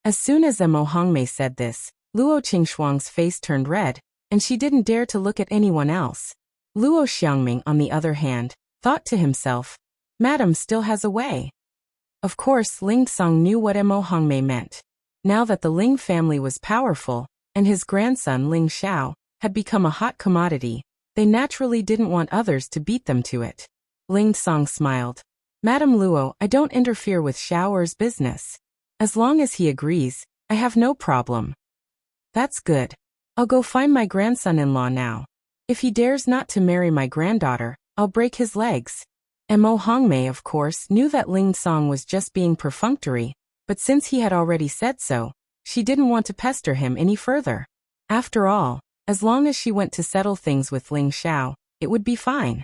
As soon as Mo Hongmei said this, Luo Qingshuang's face turned red, and she didn't dare to look at anyone else. Luo Xiangming, on the other hand, thought to himself, "Madam still has a way." Of course, Ling Song knew what Mo Hongmei meant. Now that the Ling family was powerful, and his grandson Ling Xiao had become a hot commodity, they naturally didn't want others to beat them to it. Ling Song smiled. "Madam Luo, I don't interfere with Xiao'er's business. As long as he agrees, I have no problem." "That's good. I'll go find my grandson-in-law now. If he dares not to marry my granddaughter, I'll break his legs." Mo Hongmei, of course, knew that Ling Song was just being perfunctory, but since he had already said so, she didn't want to pester him any further. After all, as long as she went to settle things with Ling Xiao, it would be fine.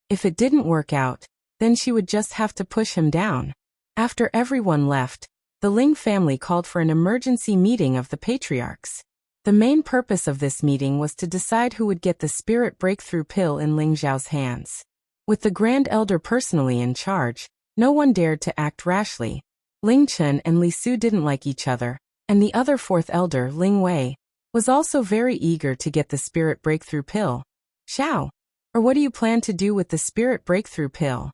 If it didn't work out, then she would just have to push him down. After everyone left, the Ling family called for an emergency meeting of the patriarchs. The main purpose of this meeting was to decide who would get the spirit breakthrough pill in Ling Zhao's hands. With the Grand Elder personally in charge, no one dared to act rashly. Ling Chen and Li Su didn't like each other, and the other fourth elder, Ling Wei, was also very eager to get the spirit breakthrough pill. "Xiao, or what do you plan to do with the spirit breakthrough pill?"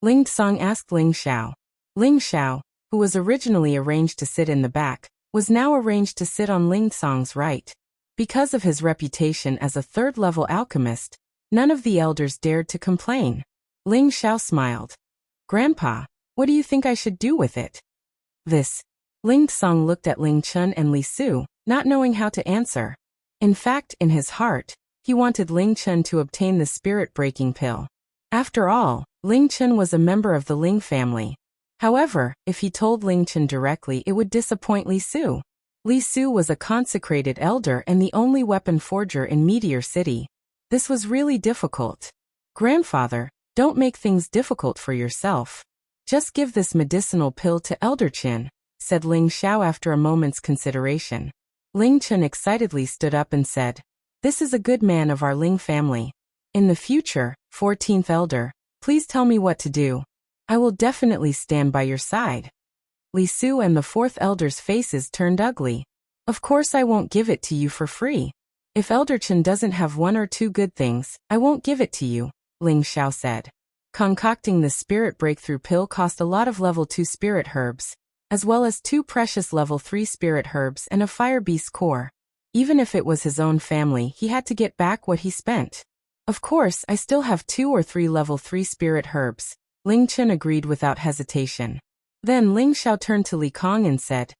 Ling Song asked Ling Xiao. Ling Xiao, who was originally arranged to sit in the back, was now arranged to sit on Ling Song's right. Because of his reputation as a third-level alchemist, none of the elders dared to complain. Ling Xiao smiled. "Grandpa, what do you think I should do with it?" This. Ling Song looked at Ling Chen and Li Su, not knowing how to answer. In fact, in his heart, he wanted Ling Chen to obtain the spirit-breaking pill. After all, Ling Chen was a member of the Ling family. However, if he told Ling Chen directly, it would disappoint Li Su. Li Su was a consecrated elder and the only weapon forger in Meteor City. This was really difficult. "Grandfather, don't make things difficult for yourself. Just give this medicinal pill to Elder Chen," said Ling Xiao after a moment's consideration. Ling Chen excitedly stood up and said, "This is a good man of our Ling family. In the future, 14th elder, please tell me what to do. I will definitely stand by your side." Li Su and the fourth elder's faces turned ugly. "Of course I won't give it to you for free. If Elder Chen doesn't have one or two good things, I won't give it to you," Ling Xiao said. Concocting the spirit breakthrough pill cost a lot of level 2 spirit herbs, as well as 2 precious level 3 spirit herbs and a fire beast core. Even if it was his own family, he had to get back what he spent. "Of course, I still have 2 or 3 level 3 spirit herbs," Ling Chen agreed without hesitation. Then Ling Xiao turned to Li Kong and said,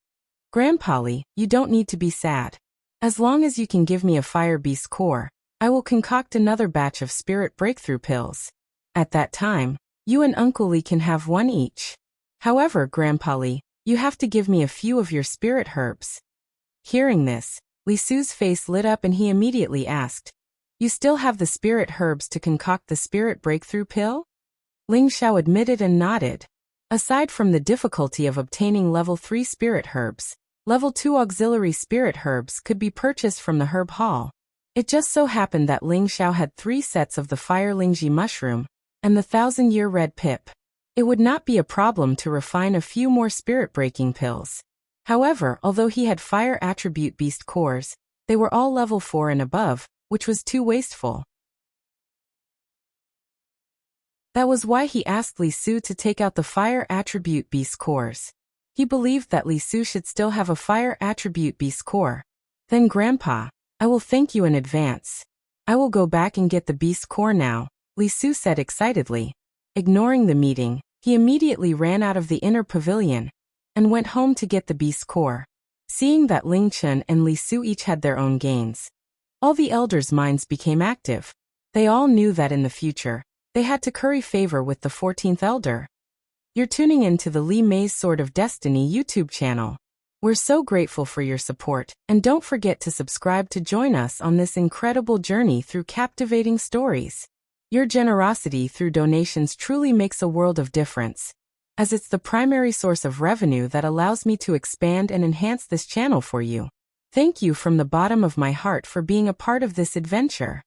"Grandpa Li, you don't need to be sad. As long as you can give me a fire beast core, I will concoct another batch of spirit breakthrough pills. At that time, you and Uncle Li can have one each. However, Grandpa Li, you have to give me a few of your spirit herbs." Hearing this, Li Su's face lit up and he immediately asked, "You still have the spirit herbs to concoct the spirit breakthrough pill?" Ling Xiao admitted and nodded. Aside from the difficulty of obtaining level 3 spirit herbs, level 2 auxiliary spirit herbs could be purchased from the herb hall. It just so happened that Ling Xiao had 3 sets of the fire Lingji mushroom and the 1000-year red pip. It would not be a problem to refine a few more spirit-breaking pills. However, although he had fire attribute beast cores, they were all level 4 and above, which was too wasteful. That was why he asked Li Su to take out the fire attribute beast cores. He believed that Li Su should still have a fire attribute beast core. Then Grandpa, I will thank you in advance. I will go back and get the beast core now, Li Su said excitedly. Ignoring the meeting, he immediately ran out of the inner pavilion and went home to get the beast core. Seeing that Ling Chen and Li Su each had their own gains, all the elders' minds became active. They all knew that in the future, they had to curry favor with the 14th elder. You're tuning in to the Li Mei's Sword of Destiny YouTube channel. We're so grateful for your support, and don't forget to subscribe to join us on this incredible journey through captivating stories. Your generosity through donations truly makes a world of difference, as it's the primary source of revenue that allows me to expand and enhance this channel for you. Thank you from the bottom of my heart for being a part of this adventure.